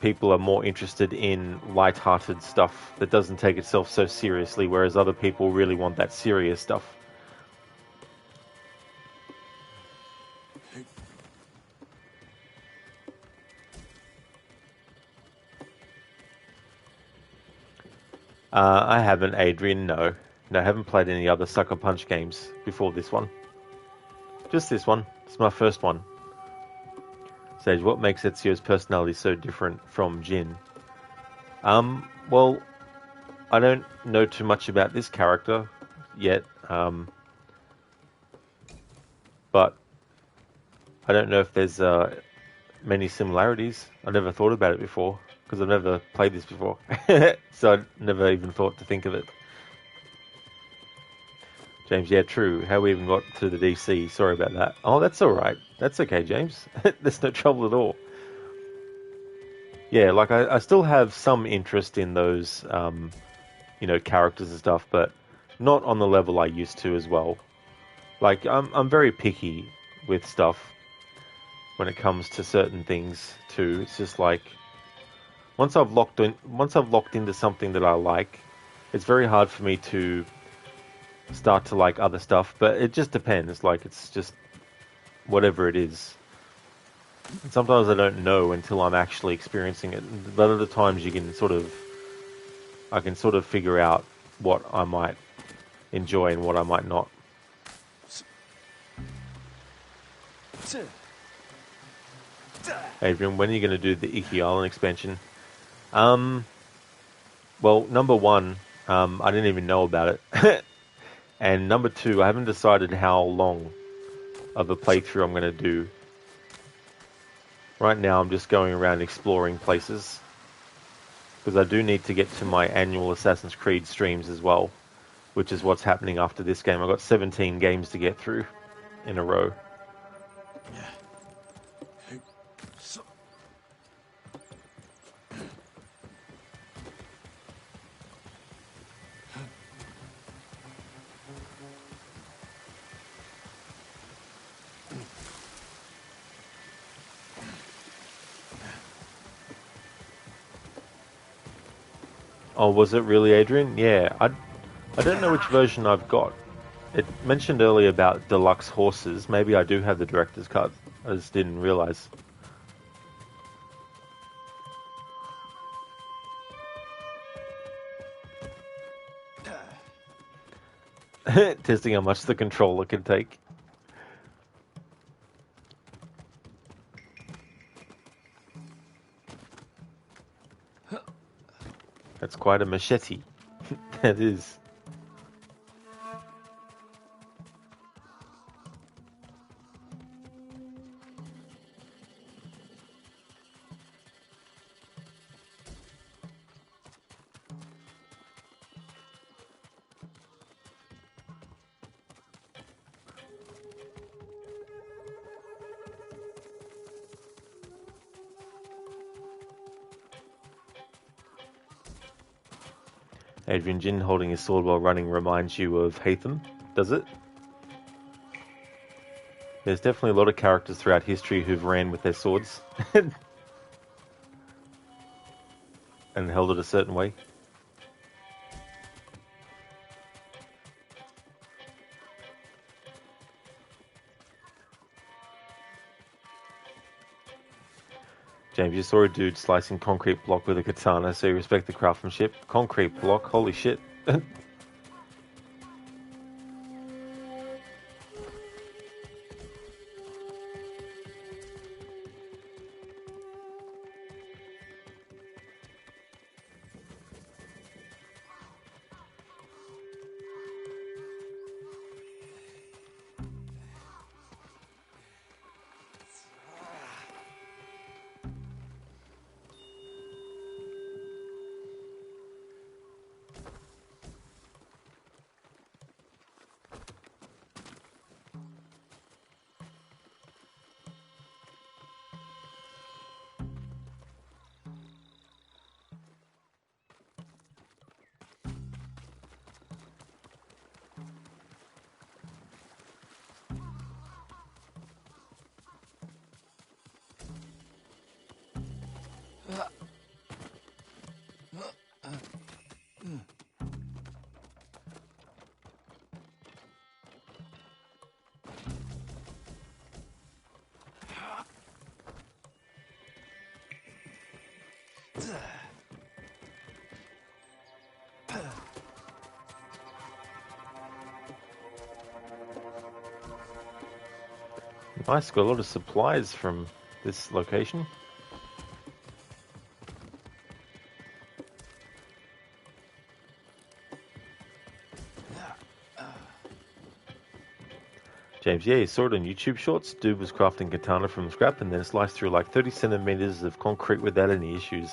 people are more interested in light-hearted stuff that doesn't take itself so seriously, whereas other people really want that serious stuff. I haven't, Adrian, no. No, I haven't played any other Sucker Punch games before this one. Just this one. It's my first one. Sage, what makes Ezio's personality so different from Jin? Well, I don't know too much about this character yet, but I don't know if there's many similarities. I never thought about it before, because I've never played this before, so I never even thought to think of it. James, yeah, true. How we even got to the DC, sorry about that. Oh, that's alright. That's okay, James. There's no trouble at all. Yeah, like I still have some interest in those, characters and stuff, but not on the level I used to as well. Like, I'm very picky with stuff when it comes to certain things too. It's just like once I've locked into something that I like, it's very hard for me to start to like other stuff, but it just depends. Like, it's just whatever it is. And sometimes I don't know until I'm actually experiencing it. But other times I can sort of figure out what I might enjoy and what I might not. Adrian, when are you going to do the Iki Island expansion? Well, number one, I didn't even know about it. And number two, I haven't decided how long of a playthrough I'm going to do. Right now, I'm just going around exploring places. Because I do need to get to my annual Assassin's Creed streams as well. Which is what's happening after this game. I've got 17 games to get through in a row. Oh, was it really, Adrian? Yeah, I don't know which version I've got. It mentioned earlier about deluxe horses. Maybe I do have the director's cut. I just didn't realize. Testing how much the controller can take. That's quite a machete. That is. Adrian, Jin holding his sword while running reminds you of Hatham, does it? There's definitely a lot of characters throughout history who've ran with their swords. And held it a certain way. James, you saw a dude slicing concrete block with a katana, so you respect the craftsmanship. Concrete block? Holy shit. Nice, got a lot of supplies from this location. James, yeah, you saw it on YouTube Shorts. Dude was crafting katana from scrap and then sliced through like 30 centimeters of concrete without any issues.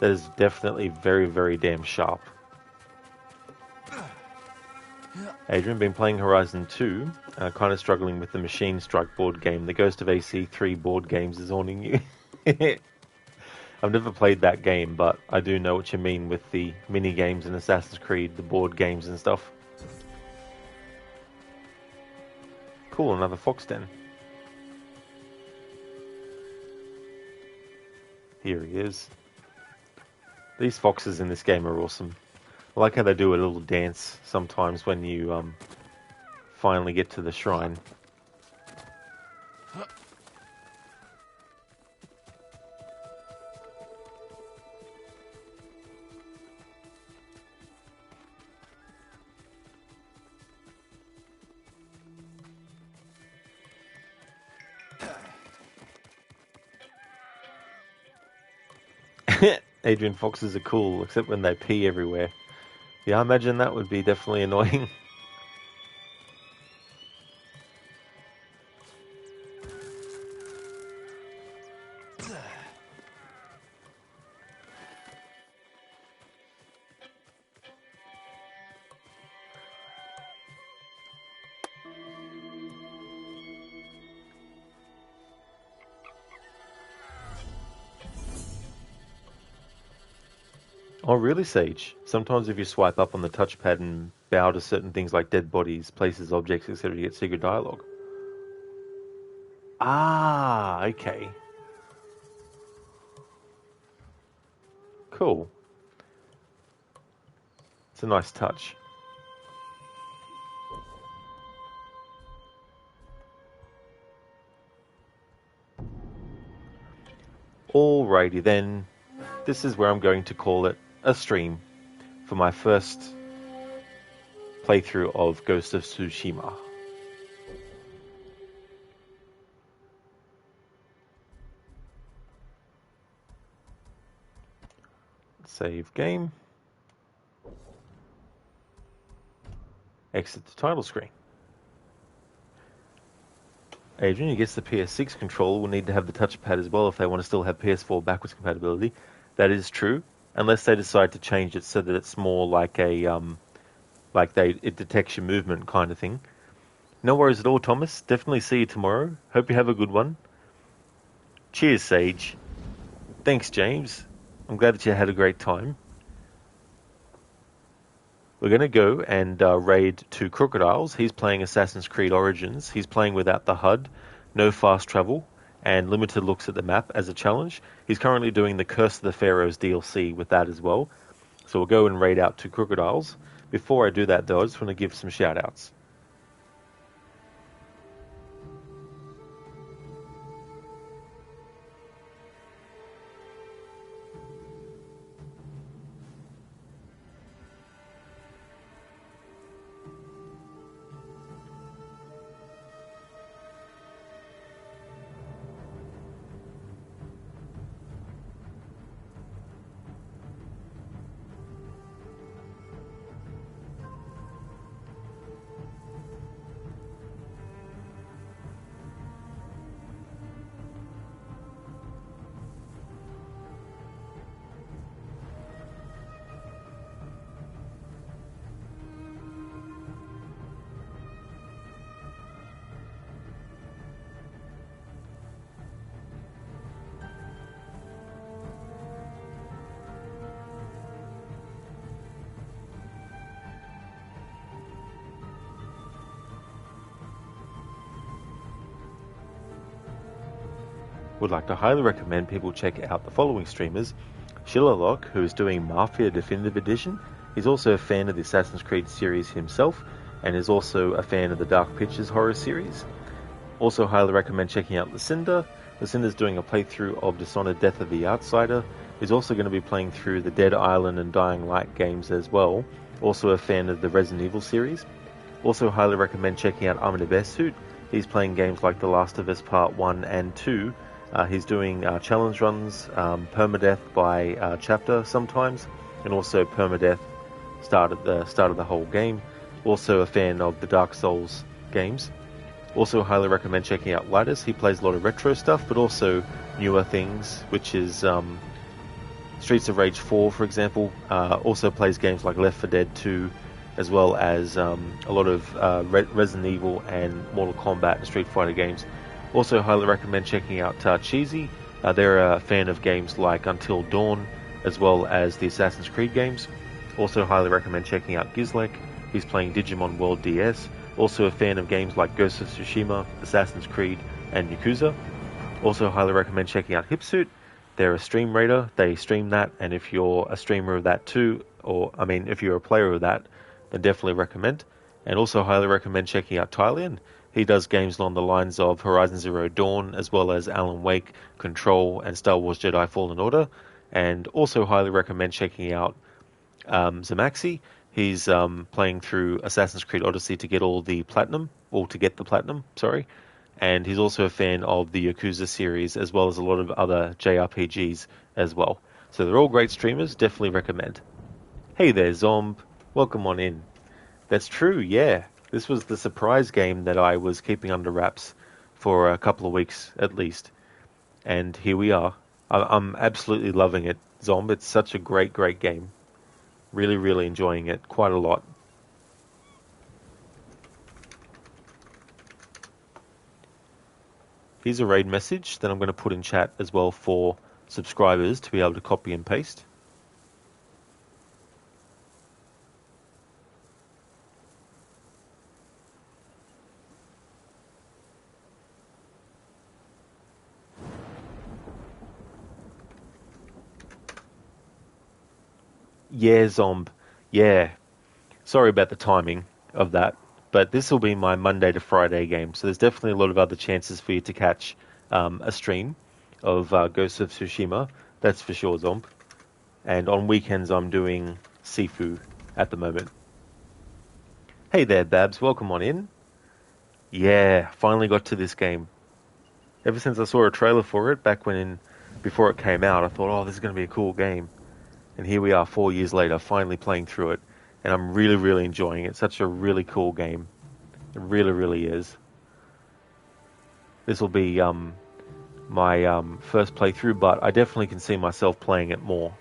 That is definitely very, very damn sharp. Adrian, been playing Horizon 2, kind of struggling with the Machine Strike board game. The Ghost of AC3 board games is haunting you. I've never played that game, but I do know what you mean with the mini games in Assassin's Creed, the board games and stuff. Cool, another fox den. Here he is. These foxes in this game are awesome. I like how they do a little dance sometimes when you finally get to the shrine. Adrian foxes are cool, except when they pee everywhere. Yeah, I imagine that would be definitely annoying. Oh, really, Sage? Sometimes if you swipe up on the touchpad and bow to certain things like dead bodies, places, objects, etc., you get secret dialogue. Ah, okay. Cool. It's a nice touch. Alrighty then. This is where I'm going to call it a stream for my first playthrough of Ghost of Tsushima. Save game. Exit the title screen. Adrian, who gets the PS6 controller, will need to have the touchpad as well if they want to still have PS4 backwards compatibility. That is true, unless they decide to change it so that it's more like a it detects your movement kind of thing. No worries at all, Thomas. Definitely see you tomorrow. Hope you have a good one. Cheers, Sage. Thanks, James. I'm glad that you had a great time. We're going to go and raid 2 crocodiles. He's playing Assassin's Creed Origins. He's playing without the HUD, no fast travel, and limited looks at the map as a challenge. He's currently doing the Curse of the Pharaohs DLC with that as well. So we'll go and raid out 2 crocodiles. Before I do that, though, I just want to give some shout-outs. Would like to highly recommend people check out the following streamers. Shillerlock, who is doing Mafia Definitive Edition. He's also a fan of the Assassin's Creed series himself, and is also a fan of the Dark Pictures horror series. Also highly recommend checking out Lucinda. Lucinda's doing a playthrough of Dishonored Death of the Outsider. He's also going to be playing through the Dead Island and Dying Light games as well. Also a fan of the Resident Evil series. Also highly recommend checking out Amitabestsuit. He's playing games like The Last of Us Part 1 and 2. He's doing challenge runs, permadeath by chapter sometimes, and also permadeath start at the start of the whole game. Also a fan of the Dark Souls games. Also highly recommend checking out Lightus. He plays a lot of retro stuff, but also newer things, which is Streets of Rage 4, for example. Also plays games like Left 4 Dead 2, as well as a lot of Resident Evil and Mortal Kombat and Street Fighter games. Also highly recommend checking out Cheesy. They're a fan of games like Until Dawn, as well as the Assassin's Creed games. Also highly recommend checking out Gizlek. He's playing Digimon World DS. Also a fan of games like Ghost of Tsushima, Assassin's Creed, and Yakuza. Also highly recommend checking out Hipsuit. They're a stream raider. They stream that, and if you're a streamer of that too, if you're a player of that, then definitely recommend. And also highly recommend checking out Tylian. He does games along the lines of Horizon Zero Dawn, as well as Alan Wake, Control, and Star Wars Jedi Fallen Order. And also highly recommend checking out Zamaxi. He's playing through Assassin's Creed Odyssey to get the platinum, sorry. And he's also a fan of the Yakuza series, as well as a lot of other JRPGs as well. So they're all great streamers, definitely recommend. Hey there, Zomb. Welcome on in. That's true, yeah. This was the surprise game that I was keeping under wraps for a couple of weeks at least. And here we are. I'm absolutely loving it, Zomb. It's such a great, great game. Really, really enjoying it quite a lot. Here's a raid message that I'm going to put in chat as well for subscribers to be able to copy and paste. Yeah, Zomb. Yeah. Sorry about the timing of that. But this will be my Monday to Friday game, so there's definitely a lot of other chances for you to catch a stream of Ghost of Tsushima. That's for sure, Zomb. And on weekends, I'm doing Sifu at the moment. Hey there, Babs. Welcome on in. Yeah, finally got to this game. Ever since I saw a trailer for it before it came out, I thought, oh, this is going to be a cool game. And here we are 4 years later, finally playing through it. And I'm really, really enjoying it. Such a really cool game. It really, really is. This will be my first playthrough, but I definitely can see myself playing it more.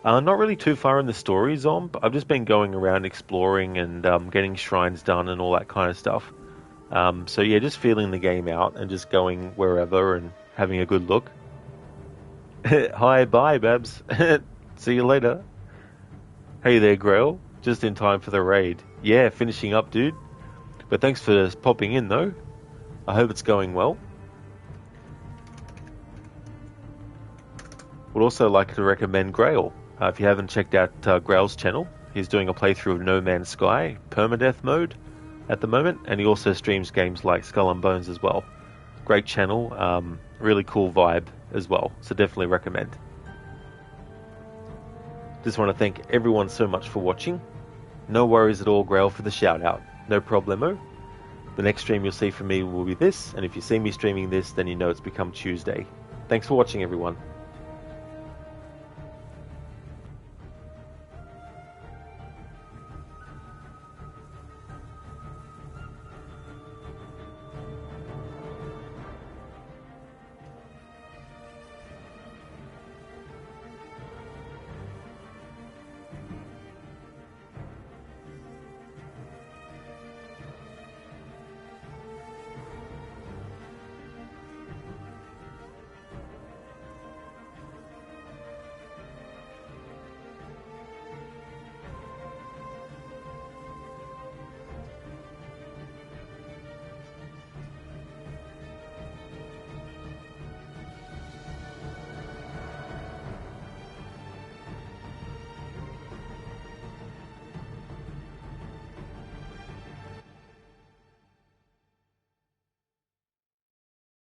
Not really too far in the story, Zomb. I've just been going around exploring and getting shrines done and all that kind of stuff. So yeah, just feeling the game out and just going wherever and having a good look. Hi, bye, Babs. See you later. Hey there, Grail. Just in time for the raid. Yeah, finishing up, dude. But thanks for popping in, though. I hope it's going well. Would also like to recommend Grail. If you haven't checked out Grail's channel, he's doing a playthrough of No Man's Sky, permadeath mode, at the moment, and he also streams games like Skull and Bones as well. Great channel, really cool vibe as well, so definitely recommend. Just want to thank everyone so much for watching. No worries at all, Grail, for the shout out. No problemo. The next stream you'll see from me will be this, and if you see me streaming this, then you know it's become Tuesday. Thanks for watching, everyone.